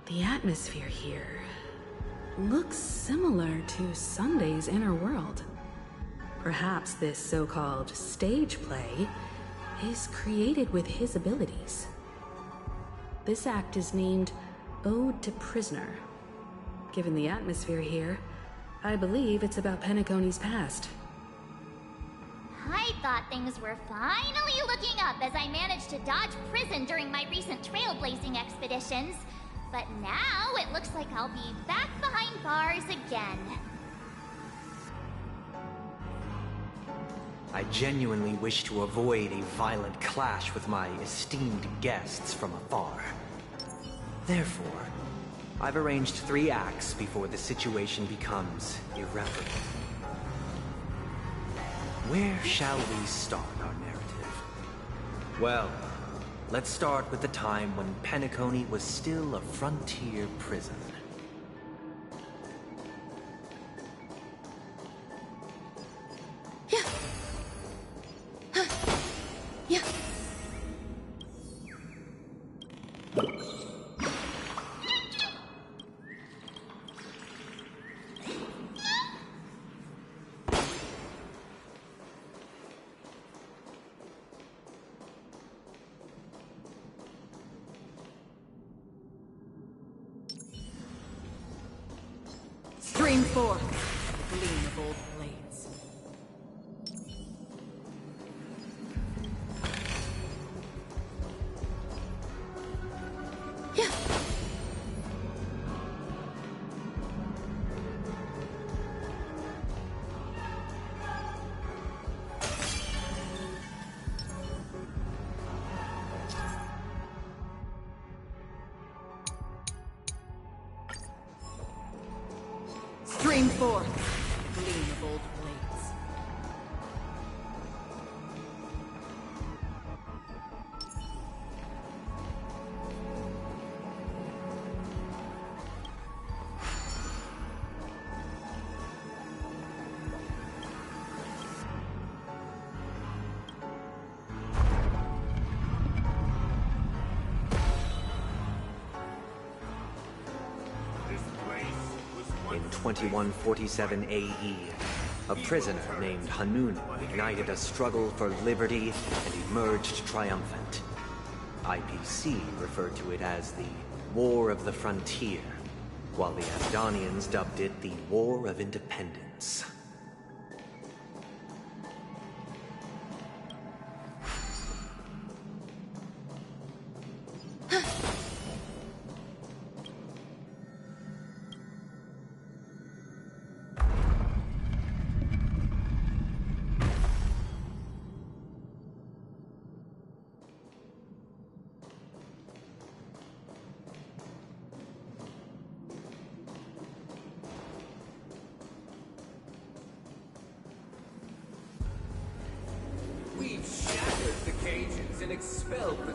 The atmosphere here looks similar to Sunday's inner world. Perhaps this so-called stage play is created with his abilities. This act is named Ode to Prisoner. Given the atmosphere here, I believe it's about Penacony's past. I thought things were finally looking up as I managed to dodge prison during my recent trailblazing expeditions. But now it looks like I'll be back behind bars again. I genuinely wish to avoid a violent clash with my esteemed guests from afar. Therefore, I've arranged 3 acts before the situation becomes irreparable. Where shall we start our narrative? Well, let's start with the time when Penacony was still a frontier prison. Stream forth the gleam of old blades. Stream forth the gleam of old blades. In 2147 AE, a prisoner named Hanunu ignited a struggle for liberty and emerged triumphant. IPC referred to it as the War of the Frontier, while the Asdanians dubbed it the War of Independence.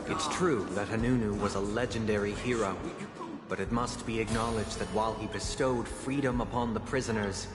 It's true that Hanunu was a legendary hero, but it must be acknowledged that while he bestowed freedom upon the prisoners,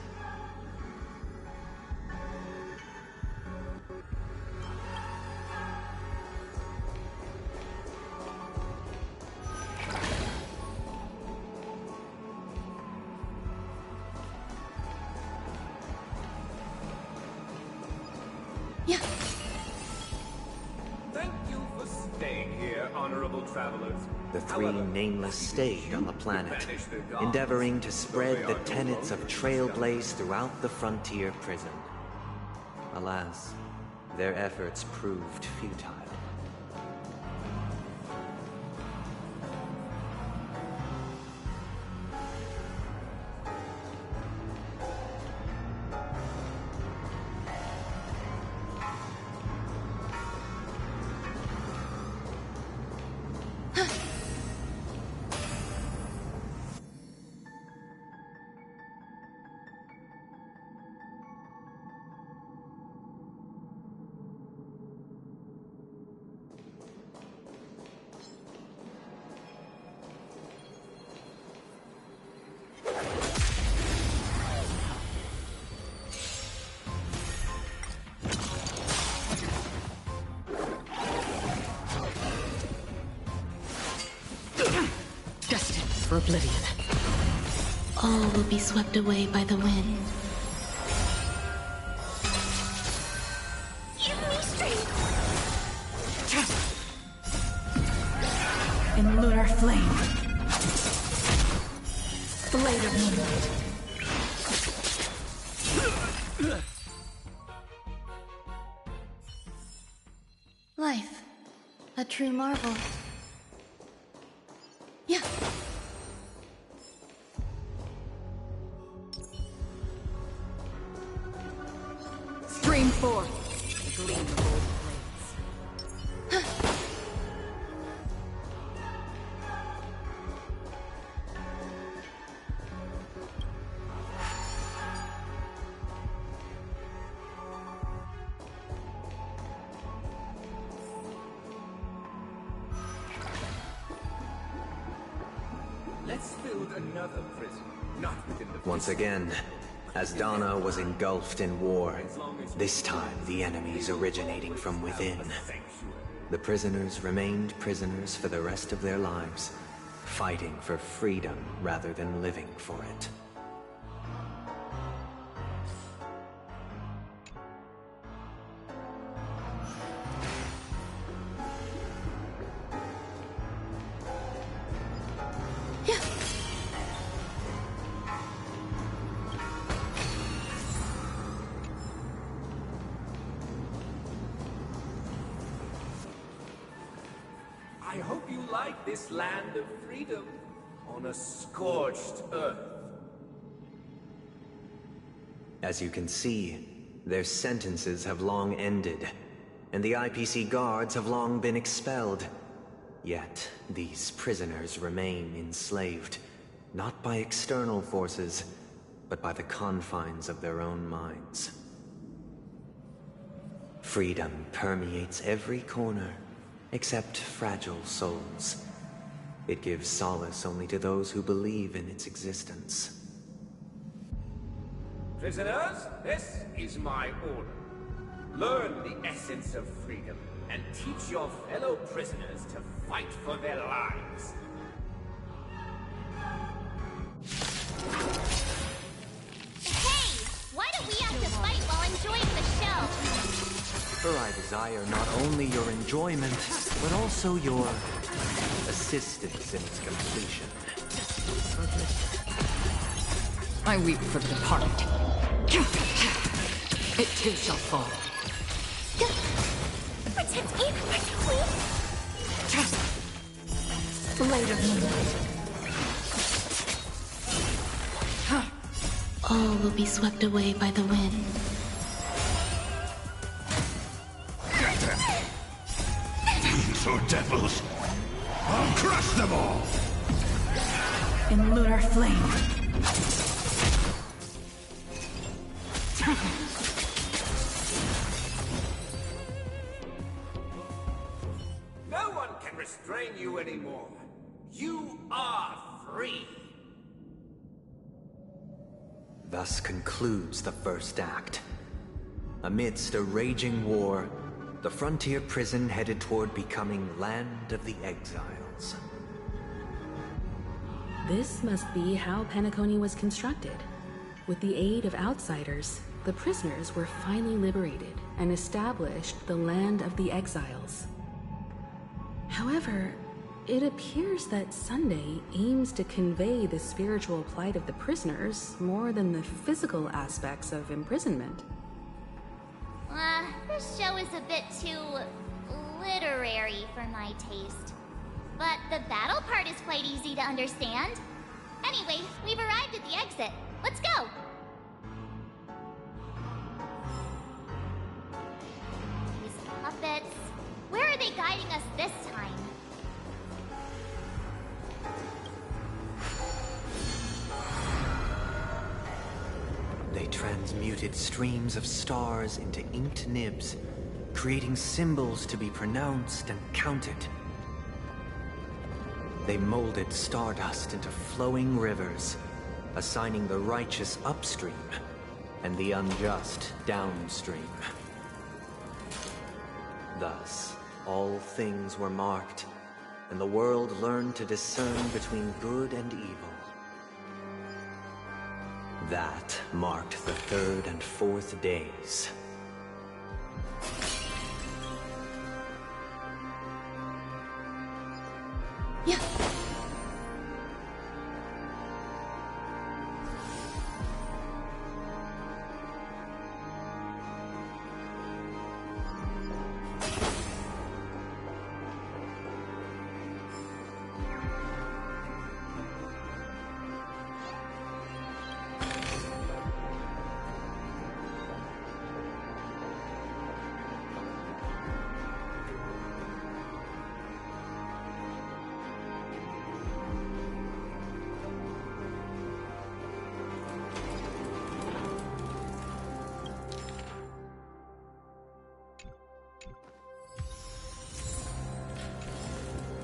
the 3 nameless stayed on the planet, endeavoring to spread the tenets of Trailblaze throughout the frontier prison. Alas, their efforts proved futile. oblivion. All will be swept away by the wind. Give me strength! In lunar flame. Blade of moonlight. Life. A true marvel. Yeah. Stream forth. The gleam of old blades. Let's build another prison, not within the... Once again, as Dana was engulfed in war, this time the enemies originating from within. The prisoners remained prisoners for the rest of their lives, fighting for freedom rather than living for it. I hope you like this land of freedom on a scorched earth. As you can see, their sentences have long ended, and the IPC guards have long been expelled. Yet, these prisoners remain enslaved, not by external forces, but by the confines of their own minds. Freedom permeates every corner, except fragile souls. It gives solace only to those who believe in its existence. Prisoners, this is my order. Learn the essence of freedom and teach your fellow prisoners to fight for their lives. Hey! Why do we have to fight while enjoying the show? For I desire not only your enjoyment, but also your assistance in its completion. I weep for the departed. It too shall fall. Protect me, queen! Blade of moonlight. All will be swept away by the wind. Demons or devils, I'll crush them all! In lunar flame. No one can restrain you anymore. You are free. Thus concludes the first act. Amidst a raging war, the frontier prison headed toward becoming Land of the Exiles. This must be how Penacony was constructed. With the aid of outsiders, the prisoners were finally liberated and established the Land of the Exiles. However, it appears that Sunday aims to convey the spiritual plight of the prisoners more than the physical aspects of imprisonment. This show is a bit too literary for my taste. But the battle part is quite easy to understand. Anyway, we've arrived at the exit. Let's go! These puppets... Where are they guiding us this time? They transmuted streams of stars into inked nibs, creating symbols to be pronounced and counted. They molded stardust into flowing rivers, assigning the righteous upstream and the unjust downstream. Thus, all things were marked, and the world learned to discern between good and evil. That marked the third and fourth days. Yeah.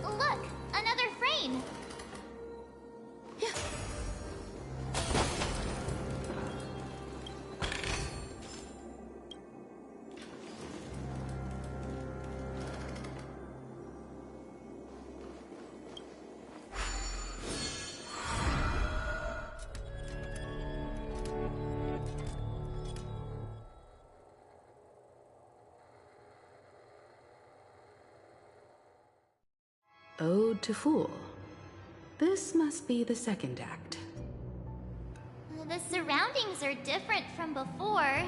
Look, another frame. Ode to Fool. This must be the second act. The surroundings are different from before.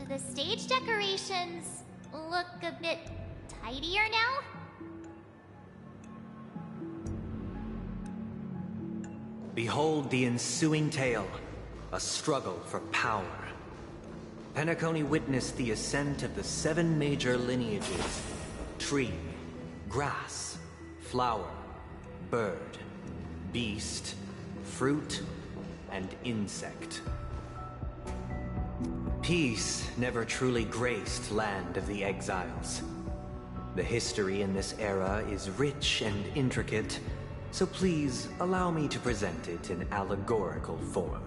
The stage decorations look a bit tidier now. Behold the ensuing tale, a struggle for power. Penacony witnessed the ascent of the 7 major lineages: tree, grass, flower, bird, beast, fruit, and insect. Peace never truly graced Land of the Exiles. The history in this era is rich and intricate, so please allow me to present it in allegorical form.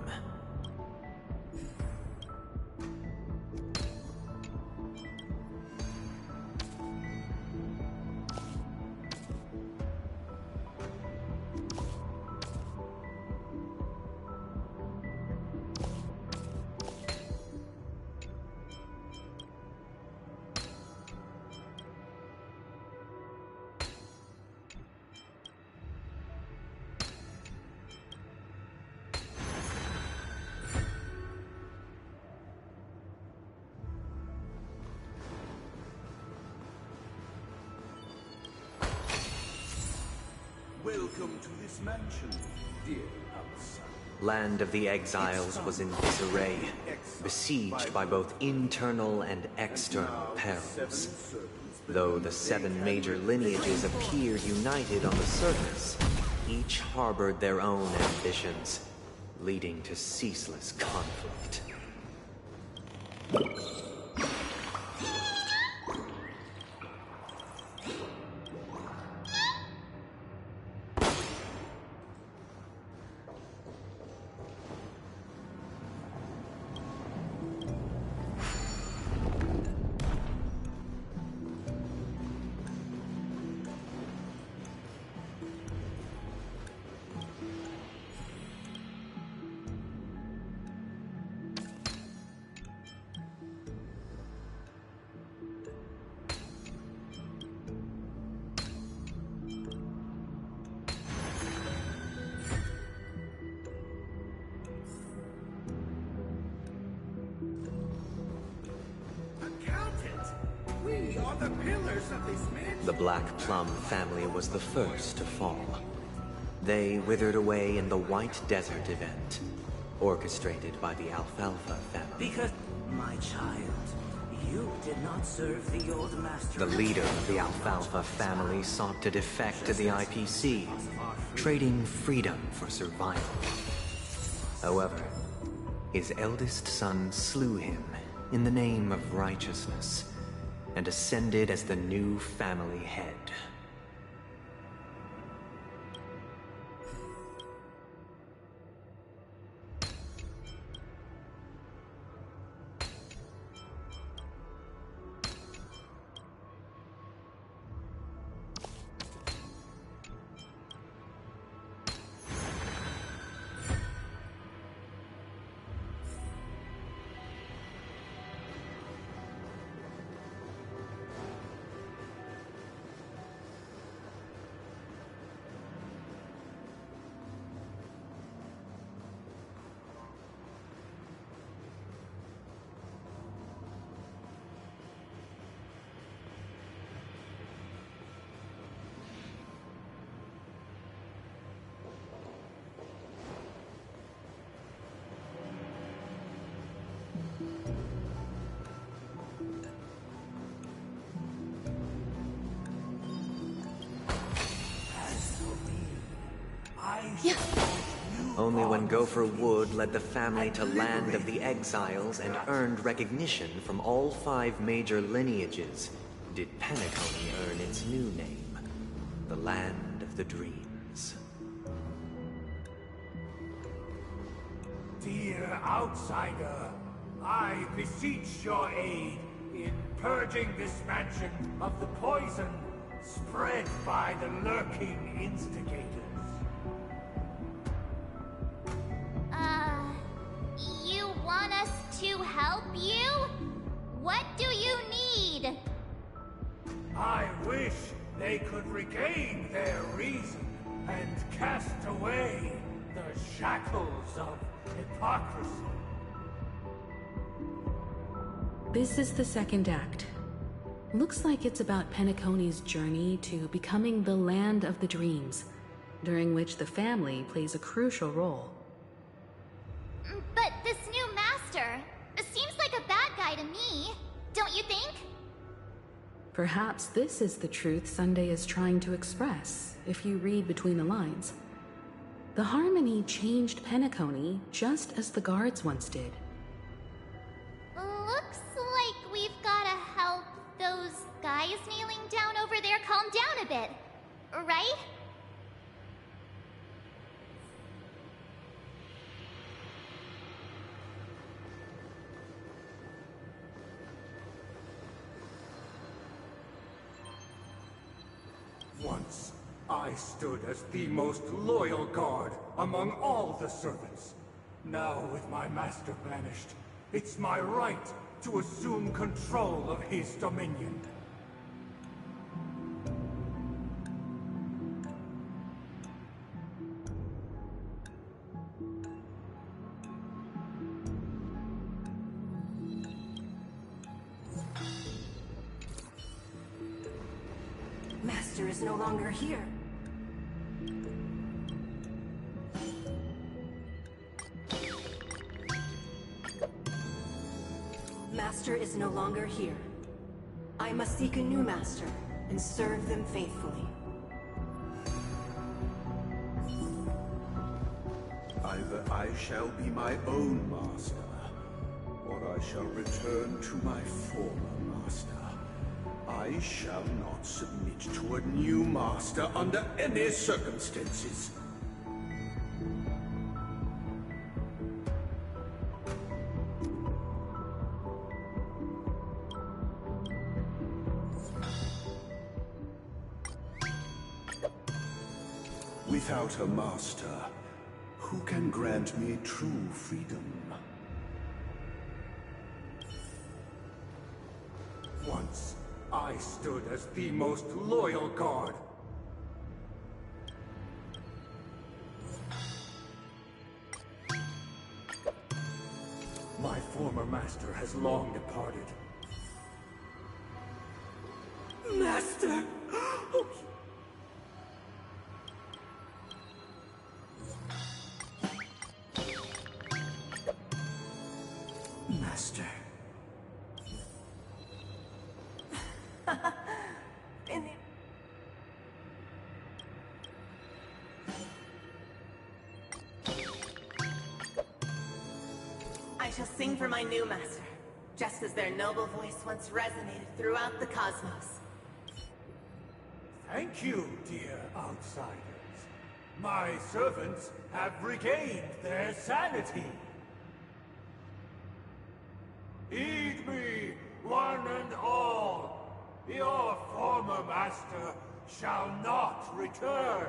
Welcome to this mansion, dear Alsa. Land of the Exiles was in disarray, besieged by both internal and external perils. Though the 7 major lineages appear united on the surface, each harbored their own ambitions, leading to ceaseless conflict. The Black Plum family was the first to fall. They withered away in the White Desert event, orchestrated by the Alfalfa family. Because, my child, you did not serve the old master. The leader of the Alfalfa family sought to defect to the IPC, trading freedom for survival. However, his eldest son slew him in the name of righteousness, and ascended as the new family head. Only when Gopher Wood led the family to Land of the Exiles and earned recognition from all 5 major lineages did Penacony earn its new name, the Land of the Dreams. Dear outsider, I beseech your aid in purging this mansion of the poison spread by the lurking instigators. You want us to help you? What do you need? I wish they could regain their reason and cast away the shackles of hypocrisy. This is the second act. Looks like it's about Penacony's journey to becoming the Land of the Dreams, during which the family plays a crucial role. But this new master seems like a bad guy to me, don't you think? Perhaps this is the truth Sunday is trying to express, if you read between the lines. The Harmony changed Penacony just as the guards once did. Looks like we've gotta help those guys kneeling down over there calm down a bit, right? Once, I stood as the most loyal guard among all the servants. Now, with my master banished, it's my right to assume control of his dominion. Master is no longer here. Master is no longer here. I must seek a new master and serve them faithfully. Either I shall be my own master, or I shall return to my former master. I shall not submit to a new master under any circumstances. Without a master, who can grant me true freedom? Once, I stood as the most loyal guard. My former master has long departed. Master! Master. I shall sing for my new master, just as their noble voice once resonated throughout the cosmos. Thank you, dear outsiders. My servants have regained their sanity. Heed me, one and all. Your former master shall not return.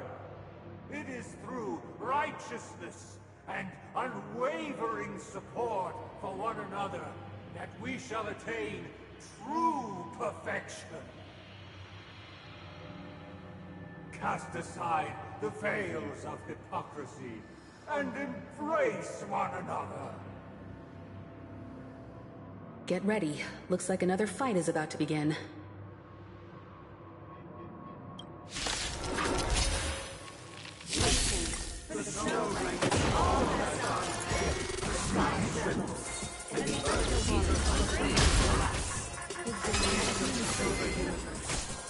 It is through righteousness and unwavering support for one another that we shall attain true perfection. Cast aside the veils of hypocrisy and embrace one another. Get ready. Looks like another fight is about to begin. The snow ranks all has gone. The sky trembles, and the earth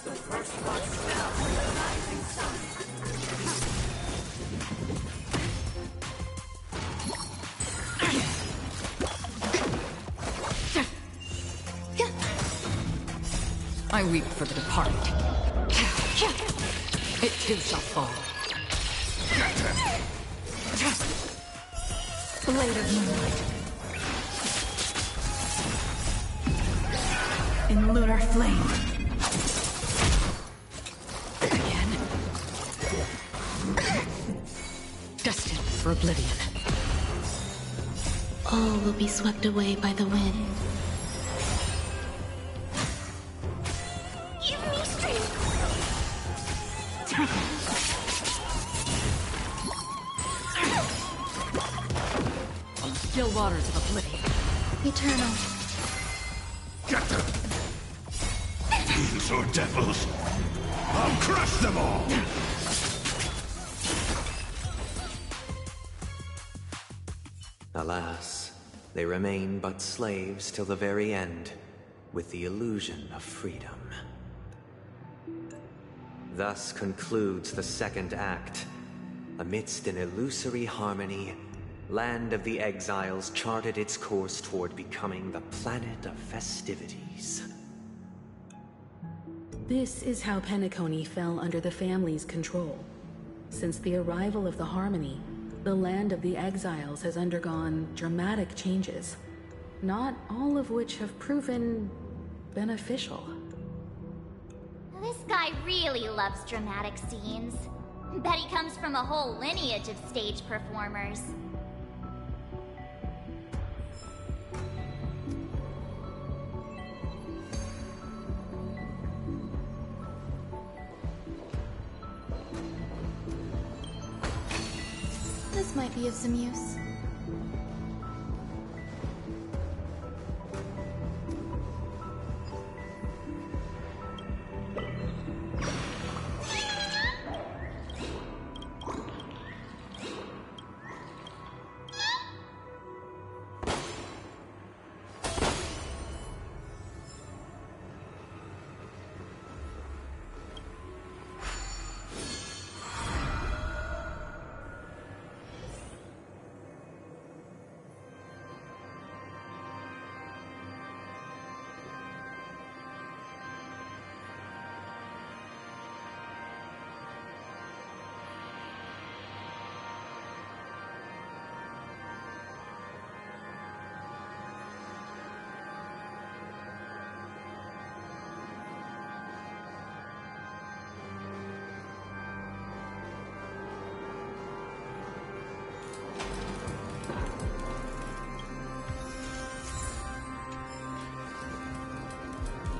the first blood spells the rising sun. I weep for the departed. It too shall fall. Blade of moonlight. In lunar flame. Again. Destined for oblivion. All will be swept away by the wind. Give me strength! On the still waters of oblivion. Eternal. Get them! Fiends or devils! I'll crush them all! Alas, they remain but slaves till the very end, with the illusion of freedom. Thus concludes the second act. Amidst an illusory harmony, Land of the Exiles charted its course toward becoming the planet of festivities. This is how Penacony fell under the family's control. Since the arrival of the Harmony, the Land of the Exiles has undergone dramatic changes, not all of which have proven beneficial. This guy really loves dramatic scenes. Bet he comes from a whole lineage of stage performers. This might be of some use.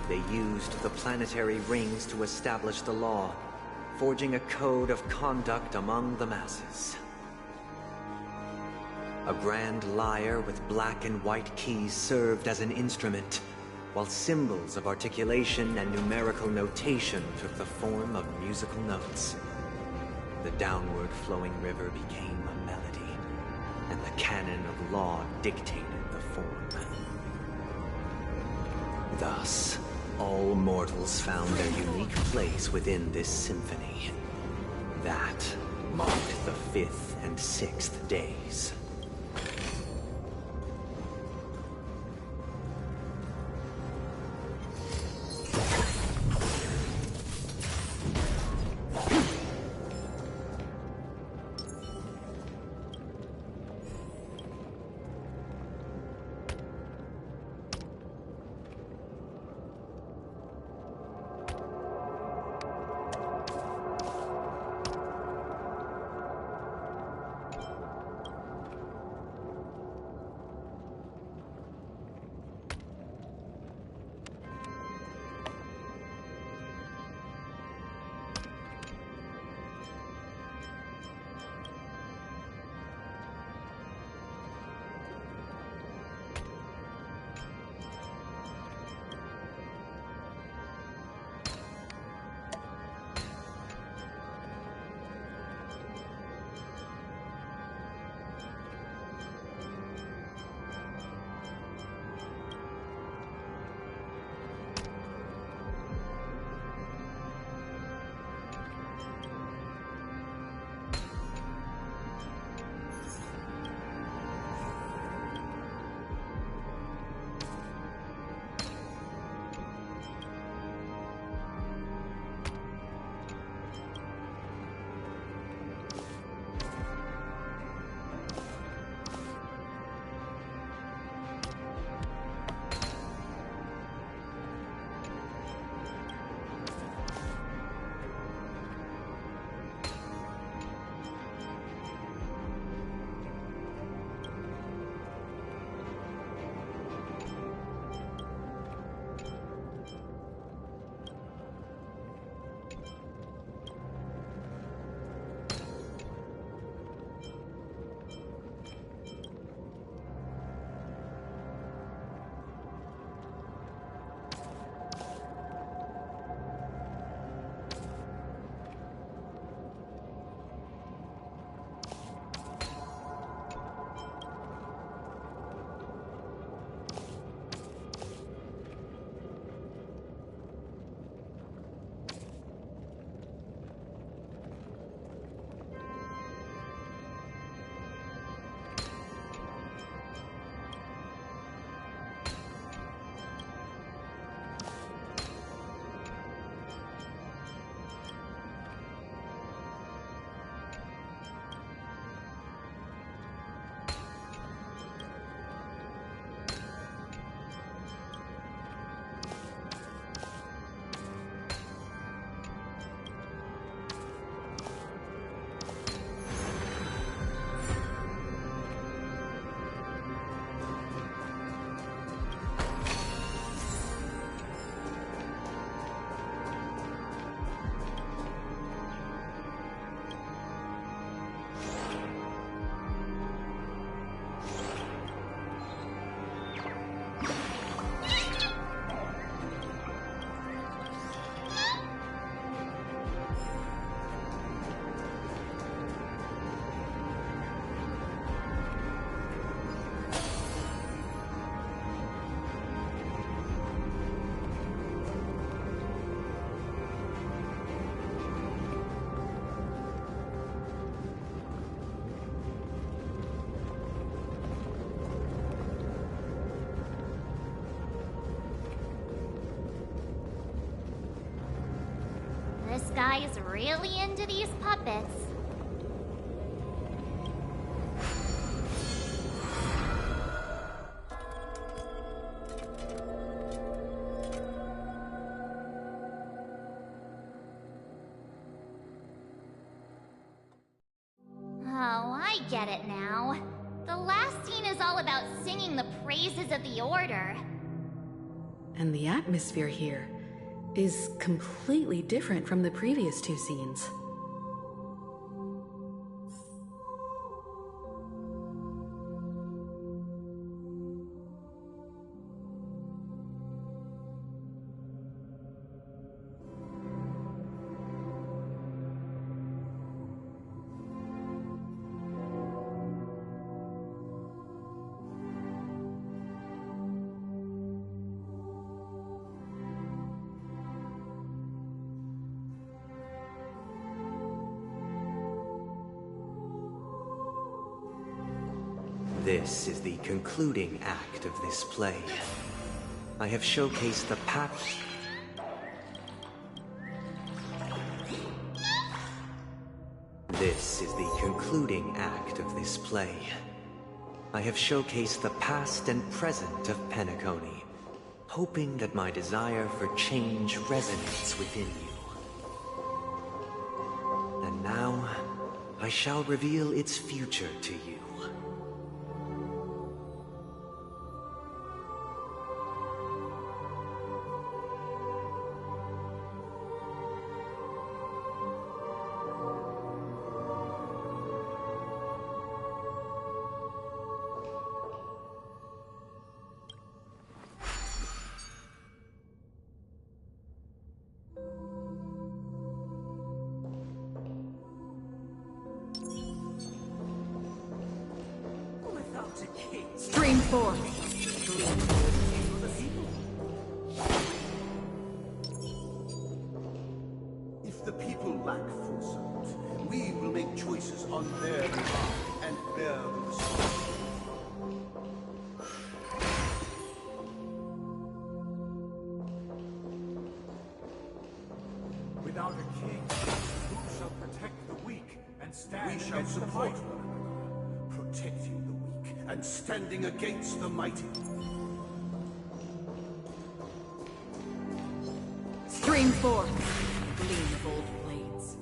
They used the planetary rings to establish the law, forging a code of conduct among the masses. A grand lyre with black and white keys served as an instrument, while symbols of articulation and numerical notation took the form of musical notes. The downward flowing river became a melody, and the canon of law dictated the form. Thus, all mortals found their unique place within this symphony. That marked the 5th and 6th days. guy's really into these puppets. Oh, I get it now. The last scene is all about singing the praises of the Order. And the atmosphere here is completely different from the previous two scenes. This is the concluding act of this play. I have showcased the past. This is the concluding act of this play. I have showcased the past and present of Penacony, hoping that my desire for change resonates within you. And now, I shall reveal its future to you. Stream 4. If the people lack foresight, we will make choices on their behalf and bear the responsibility. Without a king, who shall protect the weak and stand We shall against the support mighty? one another, protecting the weak and standing against the mighty. Stream 4. Gleam of old blades.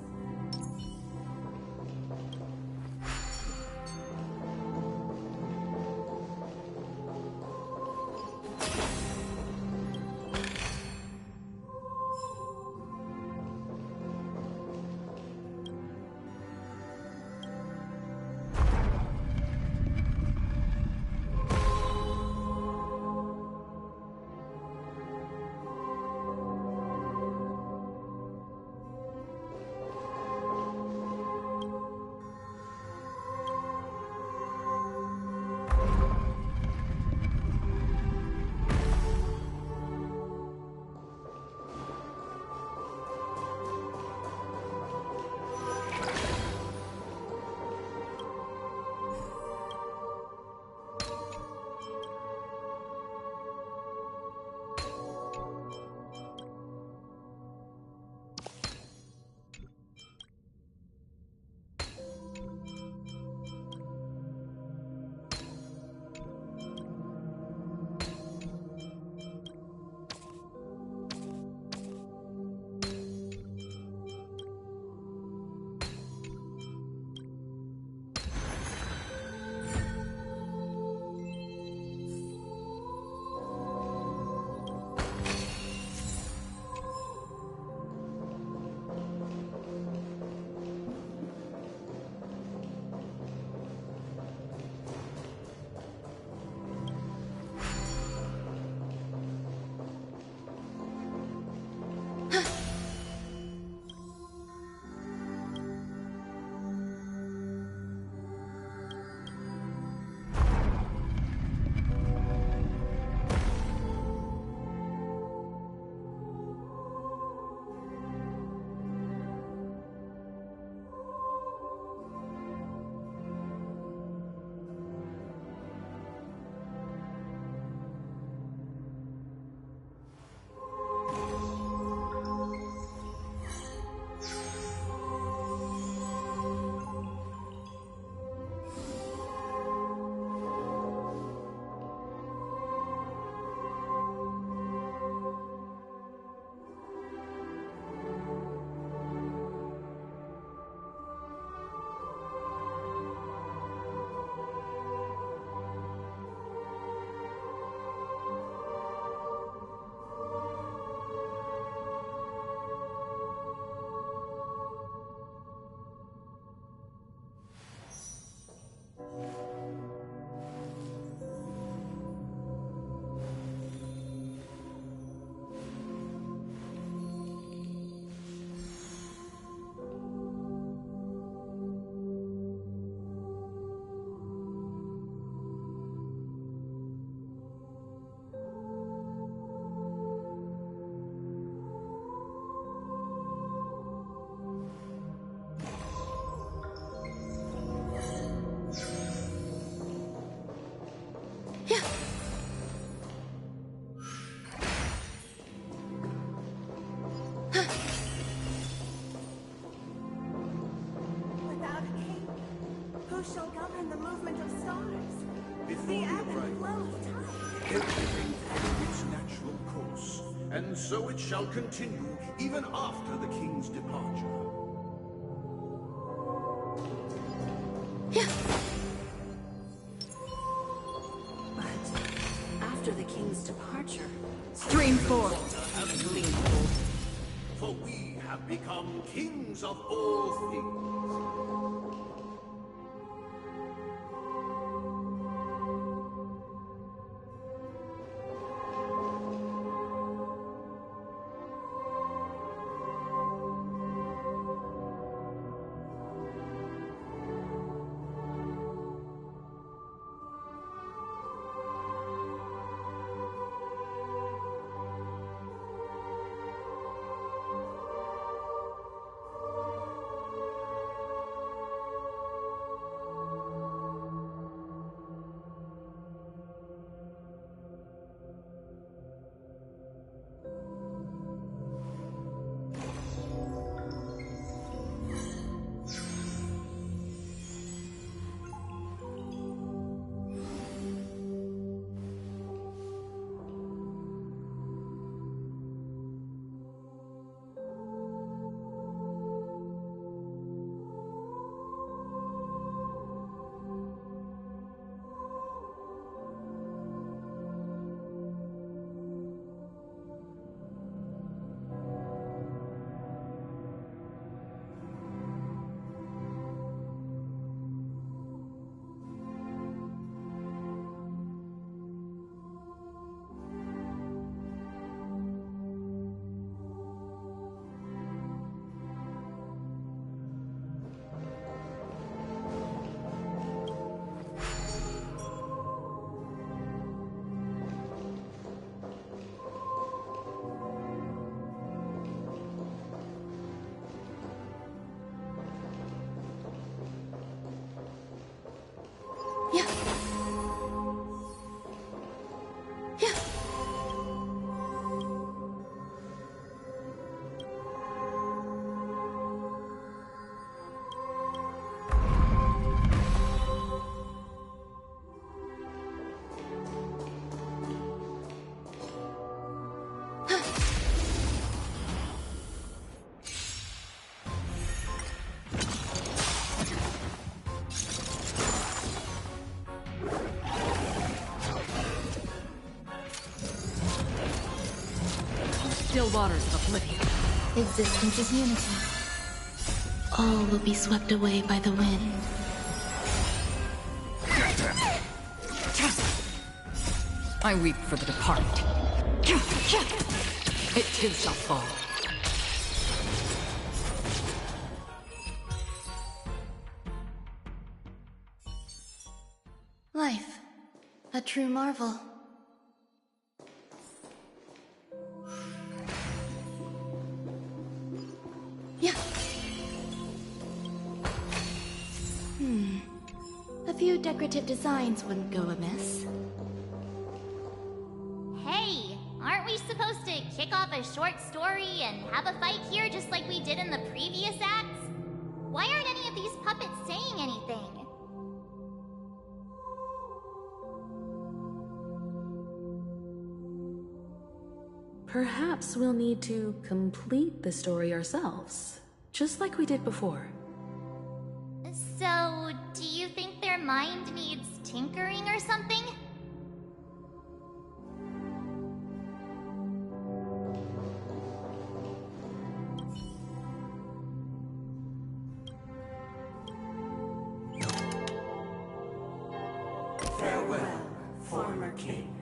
Everything followed its natural course, and so it shall continue even after the king's departure. But after the king's departure... Stream forth! For we have become kings of all things. Still waters of oblivion. Existence is unity. All will be swept away by the wind. I weep for the departed. It too shall fall. Life. A true marvel. Yeah. A few decorative designs wouldn't go amiss. Hey, aren't we supposed to kick off a short story and have a fight here just like we did in the previous acts? Why aren't any of these puppets saying anything? Perhaps we'll need to complete the story ourselves, just like we did before. So, do you think their mind needs tinkering or something? Farewell, former king.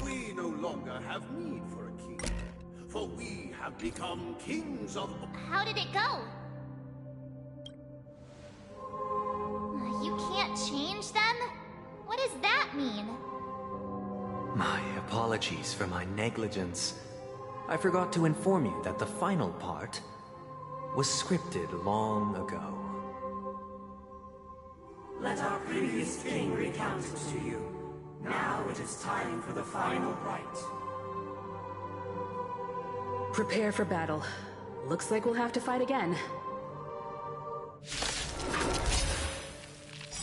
We no longer have need for a king, for we have become kings of... How did it go? You can't change them? What does that mean? My apologies for my negligence. I forgot to inform you that the final part was scripted long ago. Let our previous king recount it to you. Now it is time for the final rite. Prepare for battle. Looks like we'll have to fight again.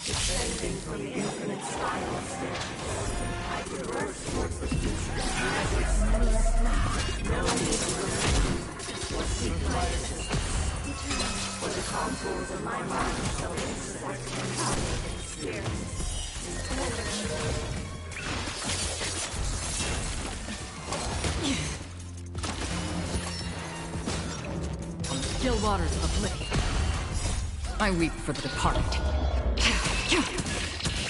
Descending from the infinite spiral staircase, I traverse towards the future as a smooth path. No need to remember or seek my assistance, for the contours of my mind shall intersect with experience. Still waters of oblivion. I weep for the departed.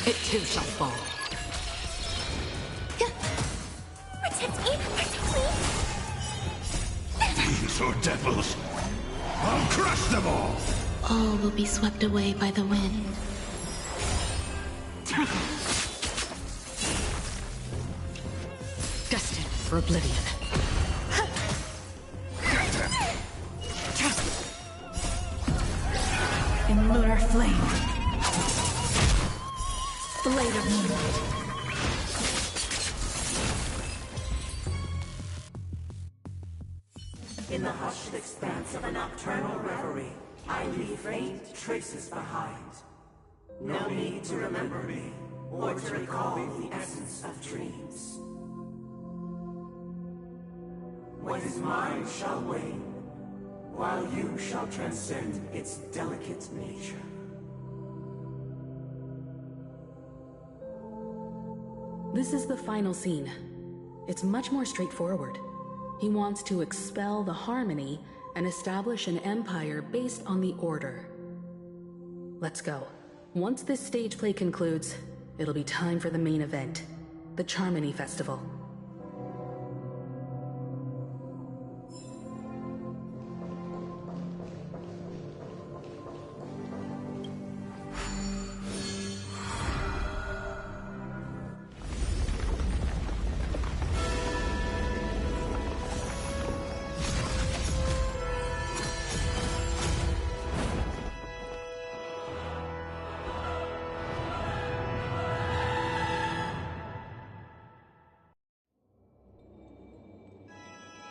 It too shall fall. Protect me! Protect me! Fiends or devils! I'll crush them all! All will be swept away by the wind. Destined for oblivion. In lunar flame. Blade of moonlight. In the hushed expanse of a nocturnal reverie, I leave faint traces behind. No need to remember me, or to recall the essence of dreams. What is mine shall wane, while you shall transcend its delicate nature. This is the final scene. It's much more straightforward. He wants to expel the Harmony and establish an empire based on the Order. Let's go. Once this stage play concludes, it'll be time for the main event, the Charmony Festival.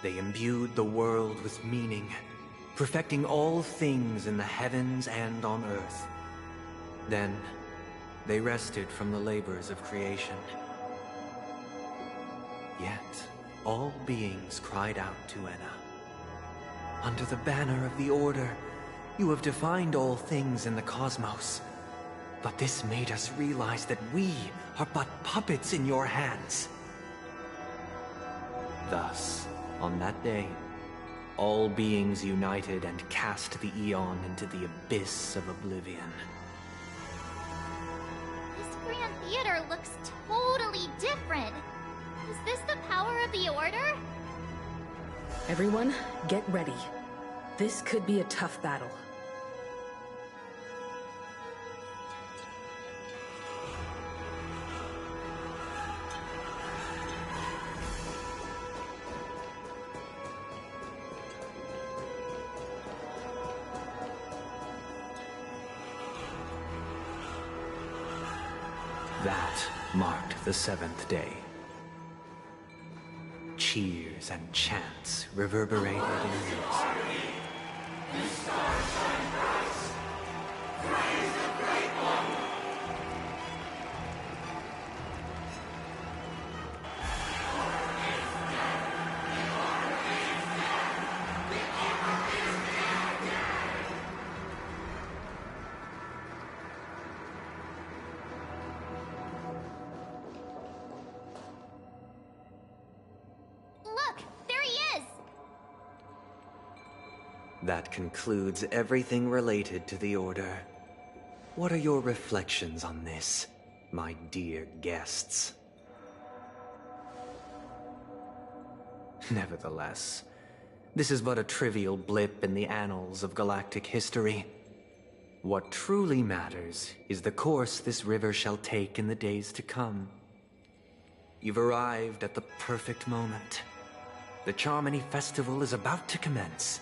They imbued the world with meaning, perfecting all things in the heavens and on earth. Then, they rested from the labors of creation. Yet, all beings cried out to Enna. Under the banner of the Order, you have defined all things in the cosmos. But this made us realize that we are but puppets in your hands. Thus, on that day, all beings united and cast the Aeon into the abyss of oblivion. This Grand Theater looks totally different. Is this the power of the Order? Everyone, get ready. This could be a tough battle. That marked the 7th day. Cheers and chants reverberated in unison. That concludes everything related to the Order. What are your reflections on this, my dear guests? Nevertheless, this is but a trivial blip in the annals of galactic history. What truly matters is the course this river shall take in the days to come. You've arrived at the perfect moment. The Charmony Festival is about to commence,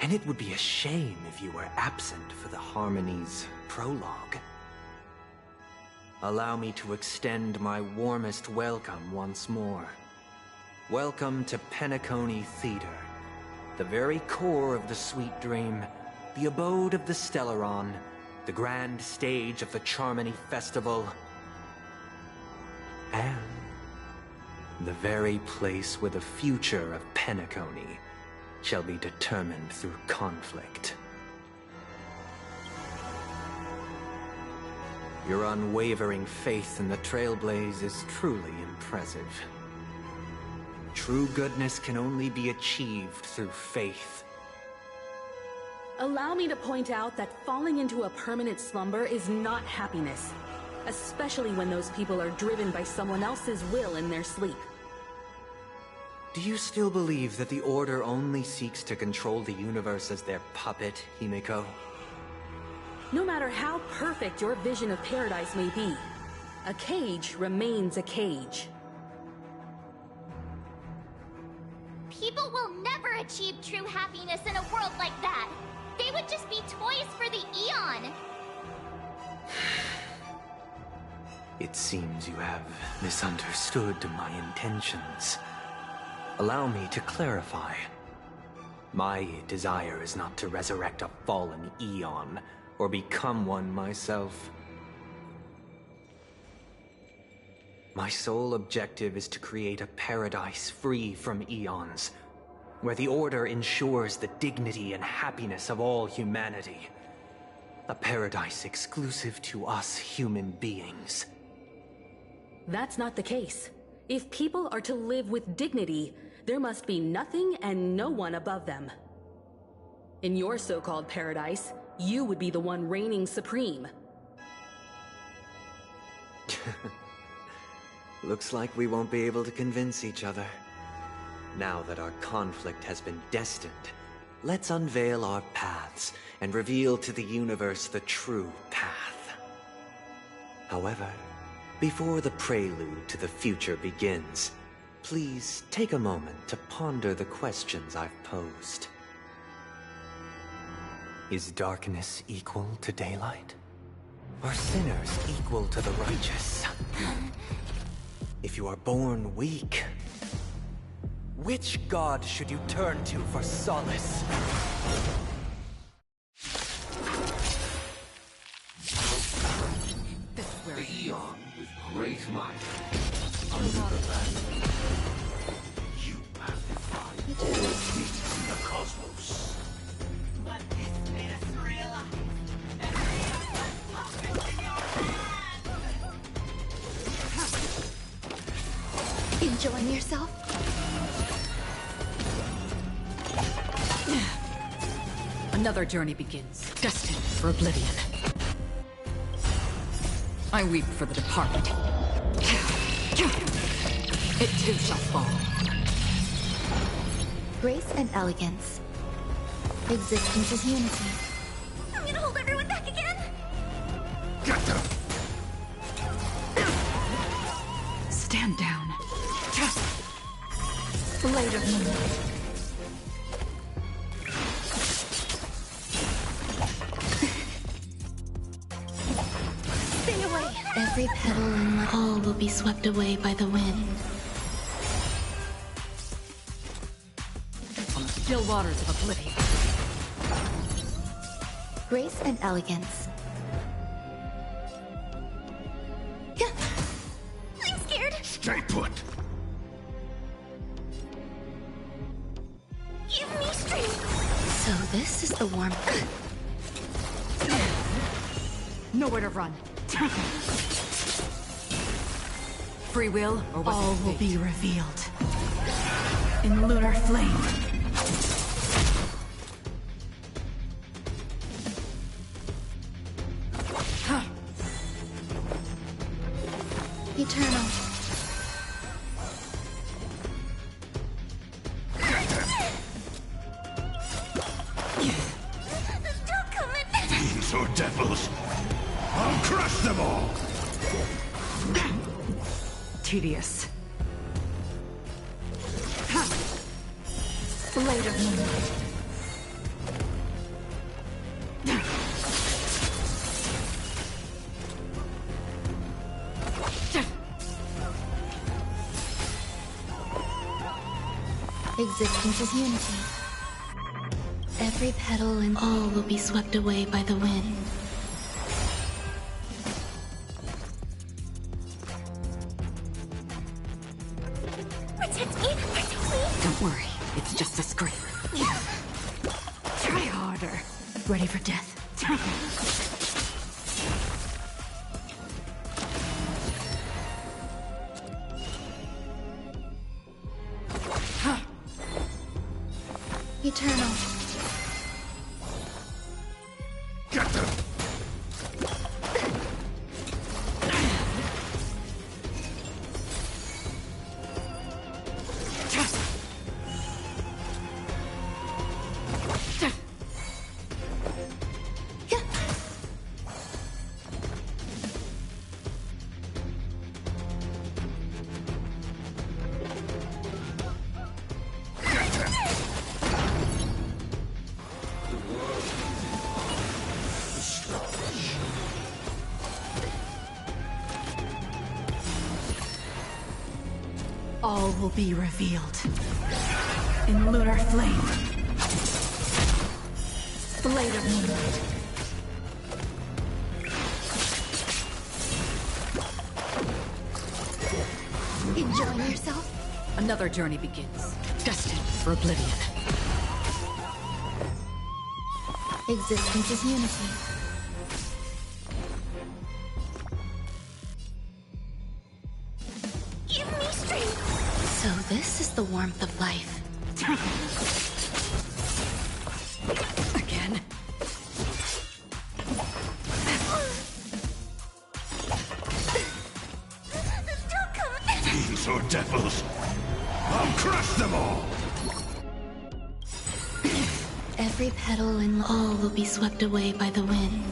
and it would be a shame if you were absent for the Harmony's prologue. Allow me to extend my warmest welcome once more. Welcome to Penacony Theater, the very core of the Sweet Dream, the abode of the Stellaron, the grand stage of the Charmony Festival, and the very place where the future of Penacony shall be determined through conflict. Your unwavering faith in the Trailblaze is truly impressive. True goodness can only be achieved through faith. Allow me to point out that falling into a permanent slumber is not happiness, especially when those people are driven by someone else's will in their sleep. Do you still believe that the Order only seeks to control the universe as their puppet, Himiko? No matter how perfect your vision of paradise may be, a cage remains a cage. People will never achieve true happiness in a world like that. They would just be toys for the Aeon. It seems you have misunderstood my intentions. Allow me to clarify. My desire is not to resurrect a fallen Aeon, or become one myself. My sole objective is to create a paradise free from Aeons, where the Order ensures the dignity and happiness of all humanity. A paradise exclusive to us human beings. That's not the case. If people are to live with dignity, there must be nothing and no one above them. In your so-called paradise, you would be the one reigning supreme. Looks like we won't be able to convince each other. Now that our conflict has been destined, let's unveil our paths and reveal to the universe the true path. However, before the prelude to the future begins, please take a moment to ponder the questions I've posed. Is darkness equal to daylight? Are sinners equal to the righteous? If you are born weak, which god should you turn to for solace? The Aeon with great might. Under the land, you have defied all beings in the cosmos. But this made us realize that we are Enjoying yourself? Another journey begins, destined for oblivion. I weep for the departed. It too shall fall. Grace and elegance. Existence is unity. I'm gonna hold everyone back again. Get them! Stand down. Blade of Moonlight. Stay away. Every petal in my all will be swept away by the wind. On the still waters of oblivion. Grace and elegance. I'm scared. Stay put! Give me strength. So this is the warmth. Nowhere to run. Free will, or was All it will fate? be revealed. In lunar flame. Eternal. Don't come at me. Fiends or devils, I'll crush them all! Tedious. Blade of Moonlight. Existence is unity. Every petal and all will be swept away by the wind. Don't worry, it's just a scrape. Try harder. Ready for death? Eternal. Get them! All will be revealed in lunar flame. Blade of moonlight. Enjoying yourself? Another journey begins, destined for oblivion. Existence is unity. Give me strength! So this is the warmth of life. Again? Don't come! Fiends or devils! I'll crush them all! Every petal and all will be swept away by the wind.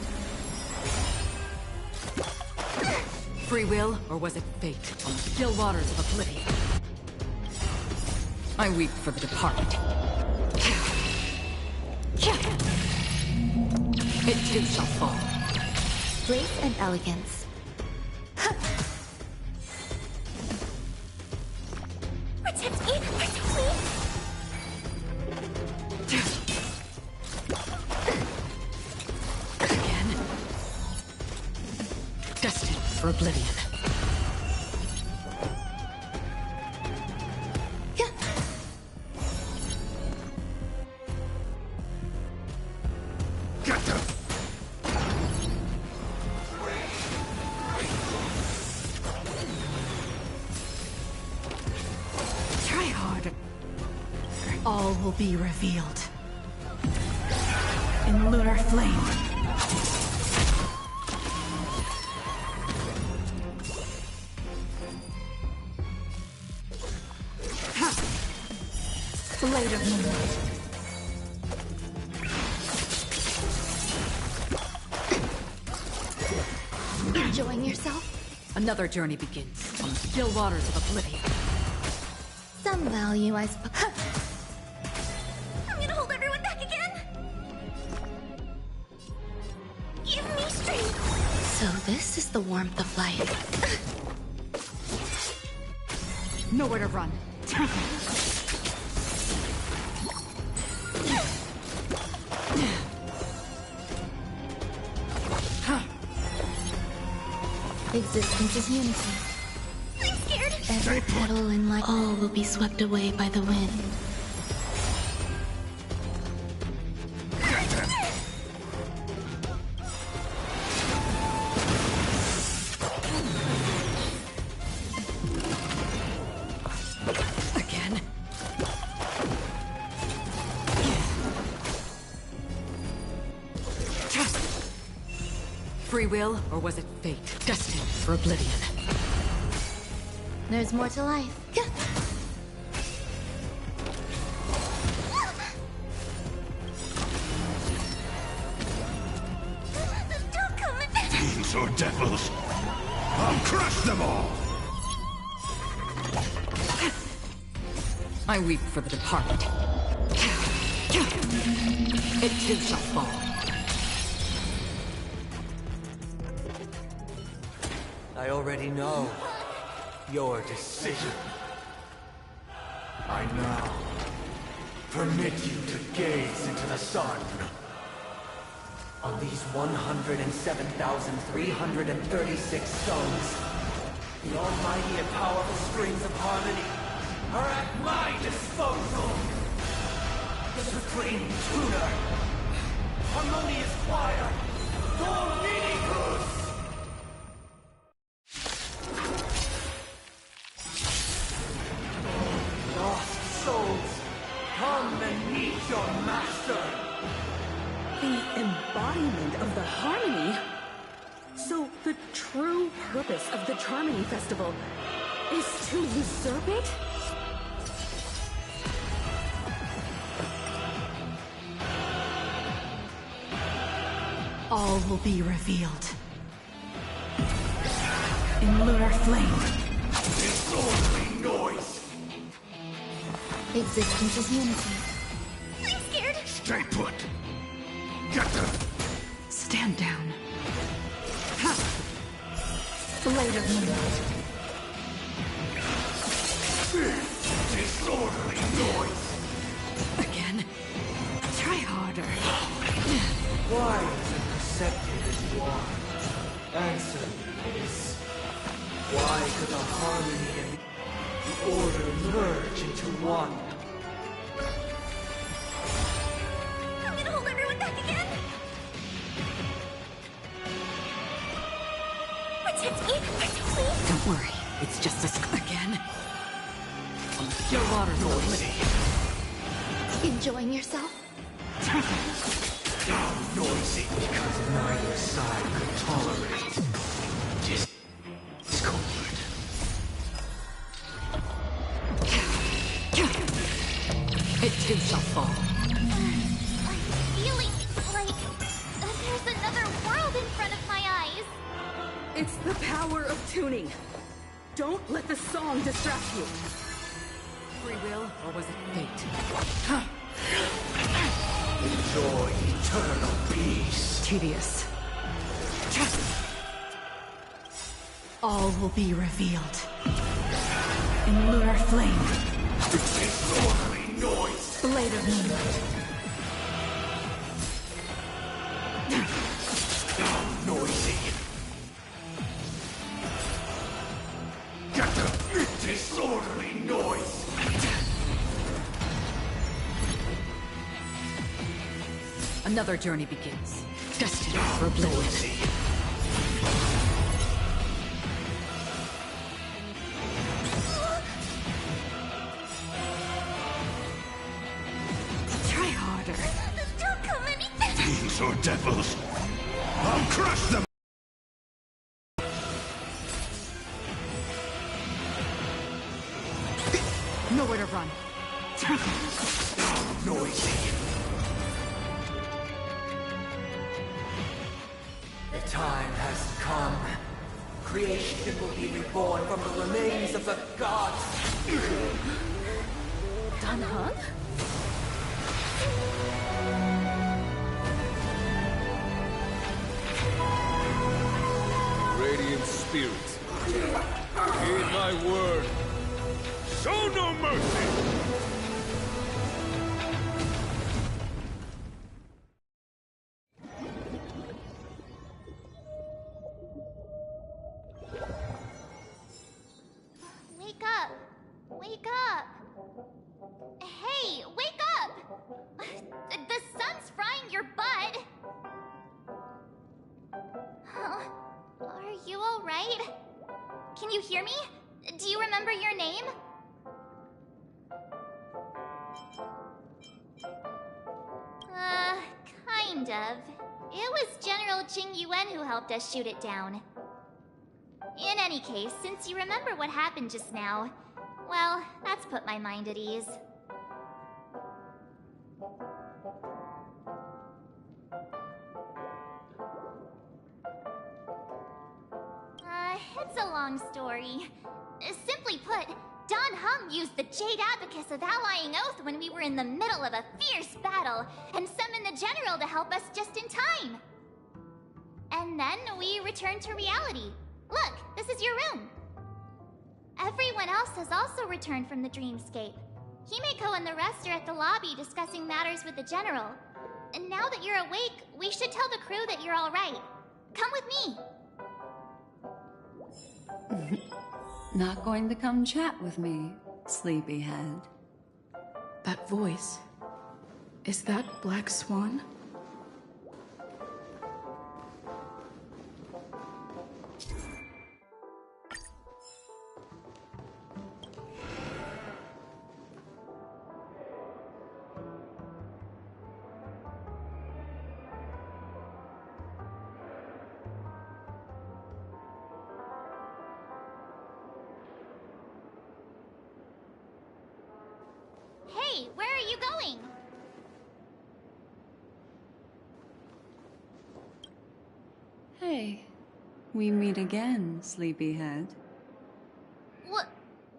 Free will, or was it fate on the still waters of oblivion? I weep for the departed. It too shall fall. Grace and elegance. Protect me! Protect me! Again. Destined for oblivion. Get them! Try harder. All will be revealed in lunar flame. Blade of moonlight. Enjoying yourself? Another journey begins on the still waters of oblivion. Some value, I suppose. I'm gonna hold everyone back again! Give me strength! So this is the warmth of life. Nowhere to run. Existence is unity. I'm scared! Every petal in life, all will be swept away by the wind. Again. Free will, or was it fate? Destined for oblivion. There's more to life. Don't come! Fiends or devils! I'll crush them all! I weep for the departed. It too shall fall. I already know your decision. I now permit you to gaze into the sun. On these 107,336 stones, the almighty and powerful springs of harmony are at my disposal! The Supreme Tutor! Harmonious Choir! Dominicus! Lost souls, come and meet your master! The embodiment of the harmony? So the true purpose of the Charmony Festival is to usurp it? All will be revealed. In lunar flame. Disorderly noise! Existence is unity. I'm scared. Stay put. Get them. Stand down. Ha! Blade of moonlight. Disorderly noise! Again. Try harder. Why is it receptive as you are? Answer me this. Why could the harmony and the order merge into one? I'm gonna hold everyone back again. Protect me, please. Don't worry. It's just a again. Your water noisy. Enjoying yourself? Down noisy because neither side could tolerate discomfort. It too shall fall. I'm feeling like there's another world in front of my eyes. It's the power of tuning. Don't let the song distract you. Free will, or was it fate? Enjoy eternal peace. Tedious. All will be revealed. In lunar flame. Disorderly noise. Blade of moonlight. Down noisy. Get the disorderly noise. Another journey begins. Destined for oblivion. Try harder. Don't come any. Fiends or devils, I'll crush them! Nowhere to run. Down noisy. The time has come. Creation will be reborn from the remains of the gods. Dan Heng? Radiant spirits, heed my word. Show no mercy! Wake up! Wake up! Hey, wake up! The sun's frying your butt! Are you alright? Can you hear me? Do you remember your name? Kind of. It was General Qing Yuan who helped us shoot it down. In any case, since you remember what happened just now, well, that's put my mind at ease. It's a long story. Simply put, Dan Heng used the Jade Abacus of Allying Oath when we were in the middle of a fierce battle, and summoned the General to help us just in time. And then we returned to reality. Look, this is your room. Everyone else has also returned from the dreamscape. Himeko and the rest are at the lobby discussing matters with the General. And now that you're awake, we should tell the crew that you're all right. Come with me. Not going to come chat with me, sleepyhead. That voice. Is that Black Swan? Hey, where are you going? Hey, we meet again, sleepyhead.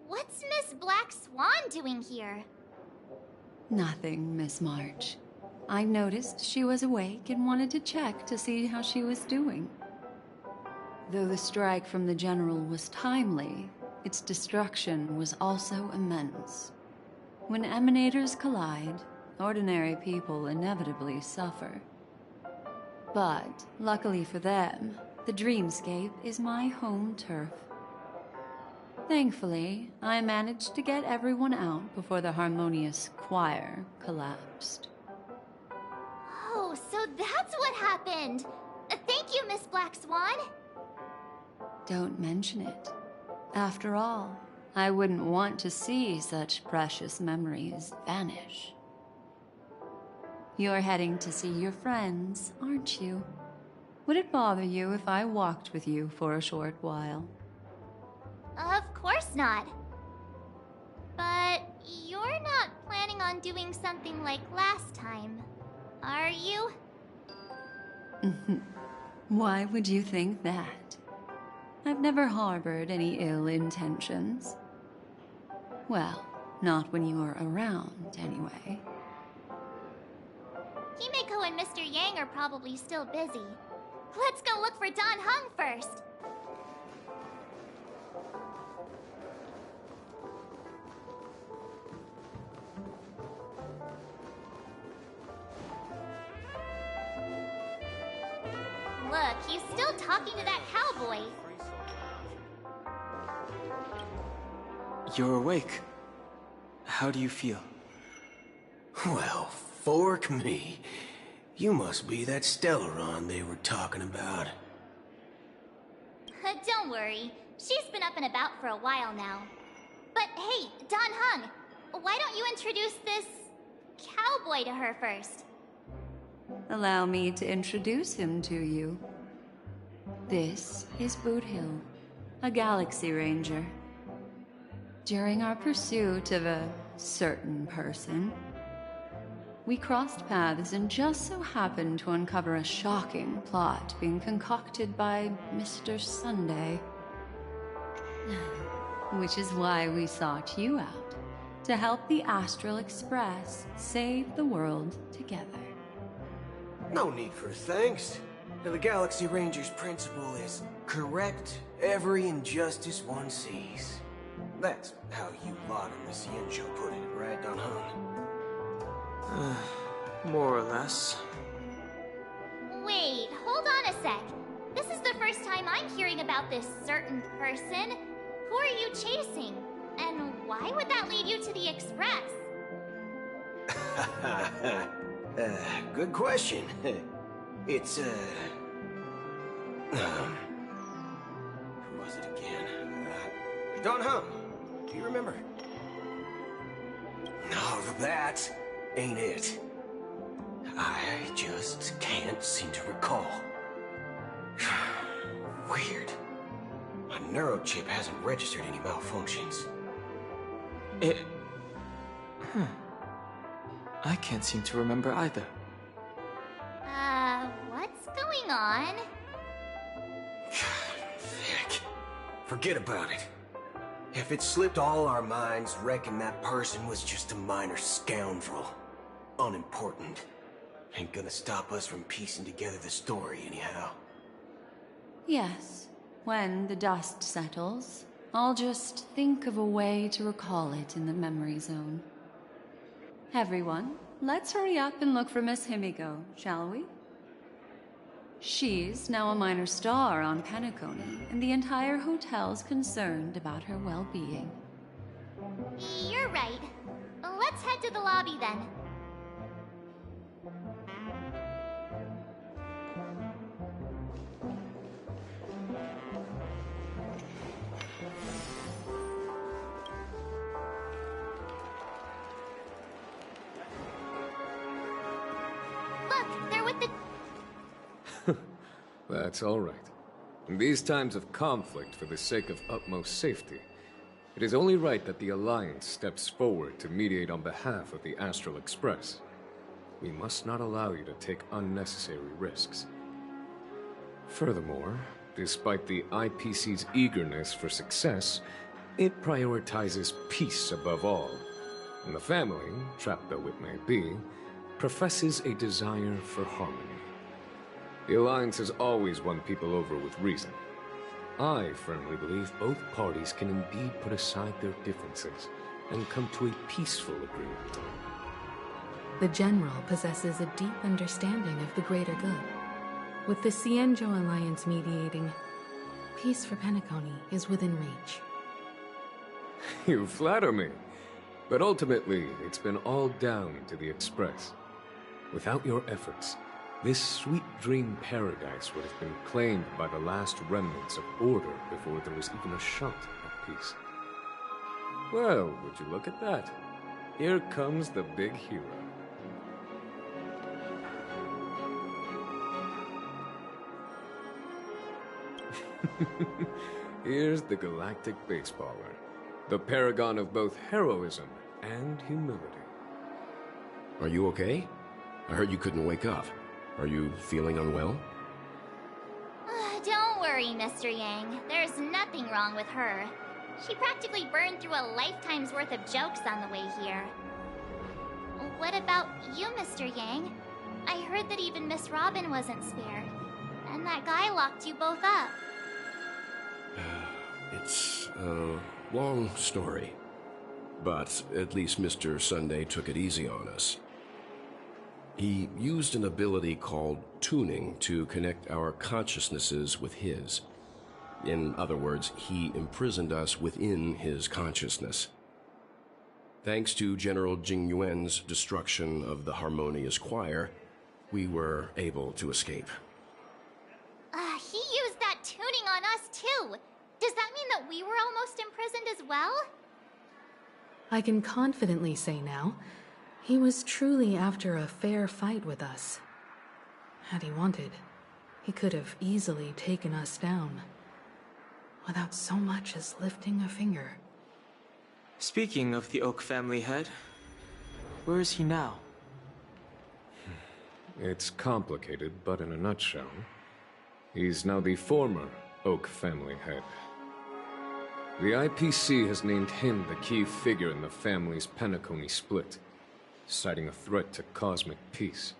What's Miss Black Swan doing here? Nothing, Miss March. I noticed she was awake and wanted to check to see how she was doing. Though the strike from the General was timely, its destruction was also immense. When emanators collide, ordinary people inevitably suffer. But, luckily for them, the Dreamscape is my home turf. Thankfully, I managed to get everyone out before the Harmonious Choir collapsed. Oh, so that's what happened! Thank you, Miss Black Swan! Don't mention it. After all, I wouldn't want to see such precious memories vanish. You're heading to see your friends, aren't you? Would it bother you if I walked with you for a short while? Of course not. But you're not planning on doing something like last time, are you? Why would you think that? I've never harbored any ill intentions. Well, not when you're around, anyway. Himeko and Mr. Yang are probably still busy. Let's go look for Dan Heng first! Look, he's still talking to that cowboy. You're awake. How do you feel? Well, fork me. You must be that Stellaron they were talking about. Don't worry. She's been up and about for a while now. But hey, Dan Heng, why don't you introduce this cowboy to her first? Allow me to introduce him to you. This is Boothill, a Galaxy Ranger. During our pursuit of a certain person, we crossed paths and just so happened to uncover a shocking plot being concocted by Mr. Sunday. Which is why we sought you out, to help the Astral Express save the world together. No need for thanks. The Galaxy Ranger's principle is correct every injustice one sees. That's how you lot in the Xianzhou put it, right, Dan Heng? More or less. Wait, hold on a sec. This is the first time I'm hearing about this certain person. Who are you chasing? And why would that lead you to the Express? Good question. It's, who was it again? Dan Heng. Do you remember? No, that ain't it. I just can't seem to recall. Weird. My neurochip hasn't registered any malfunctions. I can't seem to remember either. What's going on? Heck. Forget about it. If it slipped all our minds, reckon that person was just a minor scoundrel. Unimportant. Ain't gonna stop us from piecing together the story anyhow. Yes, when the dust settles, I'll just think of a way to recall it in the memory zone. Everyone, let's hurry up and look for Miss Himiko, shall we? She's now a minor star on Penacony, and the entire hotel's concerned about her well-being. You're right. Let's head to the lobby then. Look, they're with the... That's all right. In these times of conflict for the sake of utmost safety, it is only right that the Alliance steps forward to mediate on behalf of the Astral Express. We must not allow you to take unnecessary risks. Furthermore, despite the IPC's eagerness for success, it prioritizes peace above all. And the family, trapped though it may be, professes a desire for harmony. The Alliance has always won people over with reason. I firmly believe both parties can indeed put aside their differences and come to a peaceful agreement. The General possesses a deep understanding of the greater good. With the Xianzhou Alliance mediating, peace for Penacony is within reach. You flatter me. But ultimately, it's been all down to the Express. Without your efforts, this sweet dream paradise would have been claimed by the last remnants of order before there was even a shot at peace. Well, would you look at that? Here comes the big hero. Here's the galactic baseballer, the paragon of both heroism and humility. Are you okay? I heard you couldn't wake up. Are you feeling unwell? Don't worry, Mr. Yang. There's nothing wrong with her. She practically burned through a lifetime's worth of jokes on the way here. What about you, Mr. Yang? I heard that even Miss Robin wasn't spared. And that guy locked you both up. It's a long story. But at least Mr. Sunday took it easy on us. He used an ability called tuning to connect our consciousnesses with his. In other words, he imprisoned us within his consciousness. Thanks to General Jing Yuan's destruction of the Harmonious Choir, we were able to escape. He used that tuning on us too. Does that mean that we were almost imprisoned as well? I can confidently say now, he was truly after a fair fight with us. Had he wanted, he could have easily taken us down, without so much as lifting a finger. Speaking of the Oak family head, where is he now? It's complicated, but in a nutshell, he's now the former Oak family head. The IPC has named him the key figure in the family's Penacony split, citing a threat to cosmic peace.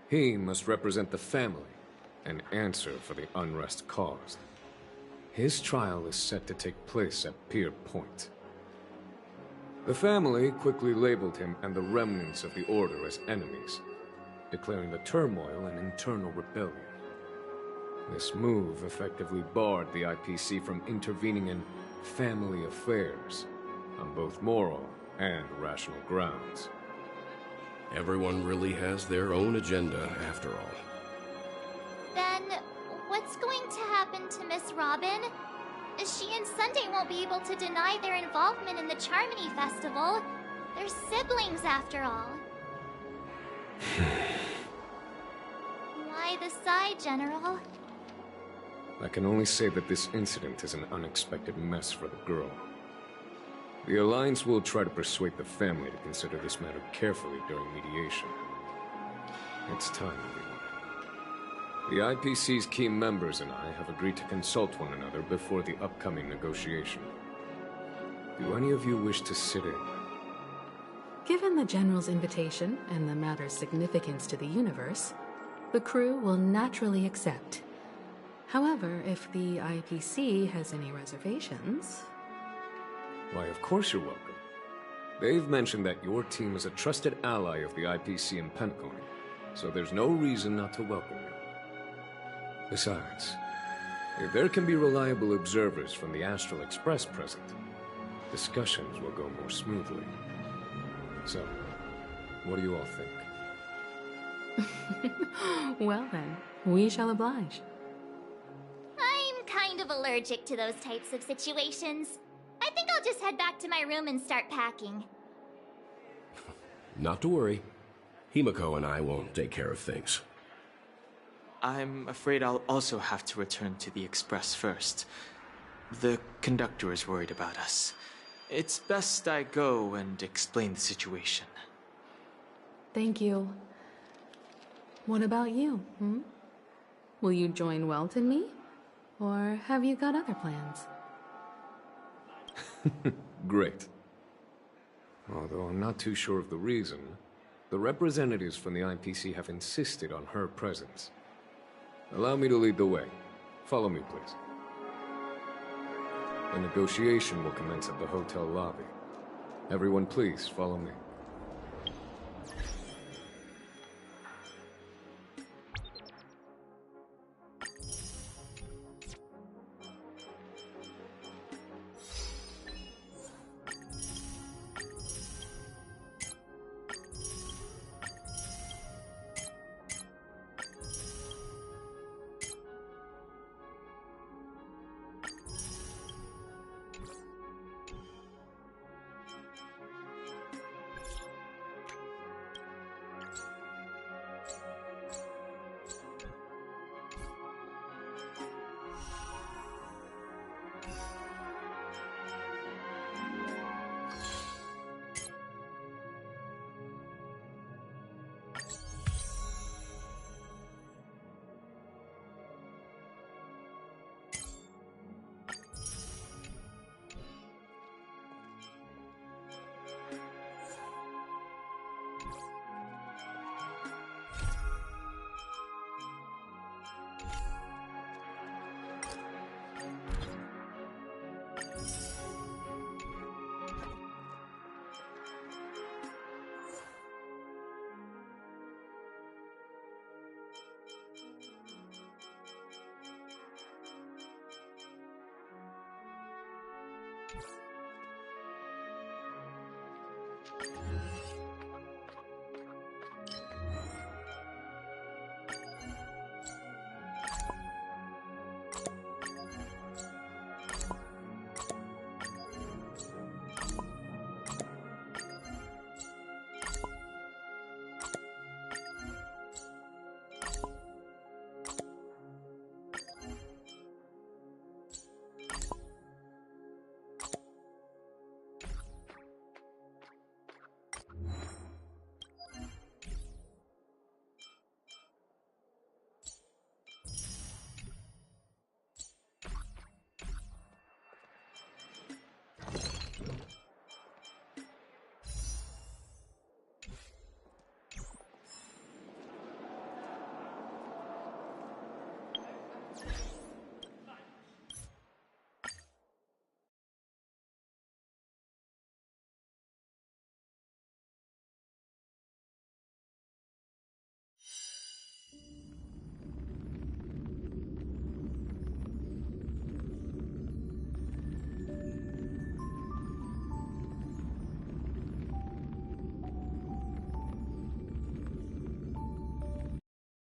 He must represent the family and answer for the unrest caused. His trial is set to take place at Pier Point. The family quickly labeled him and the remnants of the Order as enemies, declaring the turmoil an internal rebellion. This move effectively barred the IPC from intervening in family affairs on both moral and rational grounds. Everyone really has their own agenda, after all. Then, what's going to happen to Miss Robin? She and Sunday won't be able to deny their involvement in the Charmony Festival. They're siblings, after all. Why the sigh, General? I can only say that this incident is an unexpected mess for the girl. The Alliance will try to persuade the family to consider this matter carefully during mediation. It's time, everyone. The IPC's key members and I have agreed to consult one another before the upcoming negotiation. Do any of you wish to sit in? Given the General's invitation and the matter's significance to the universe, the crew will naturally accept. However, if the IPC has any reservations... Why, of course you're welcome. They've mentioned that your team is a trusted ally of the IPC in Penacony, so there's no reason not to welcome you. Besides, if there can be reliable observers from the Astral Express present, discussions will go more smoothly. So, what do you all think? Well then, we shall oblige. I'm kind of allergic to those types of situations. I think I'll just head back to my room and start packing. Not to worry. Himiko and I will take care of things. I'm afraid I'll also have to return to the Express first. The conductor is worried about us. It's best I go and explain the situation. Thank you. What about you, hmm? Will you join Welt and me? Or have you got other plans? Great. Although I'm not too sure of the reason, the representatives from the IPC have insisted on her presence. Allow me to lead the way. Follow me, please. The negotiation will commence at the hotel lobby. Everyone, please follow me. you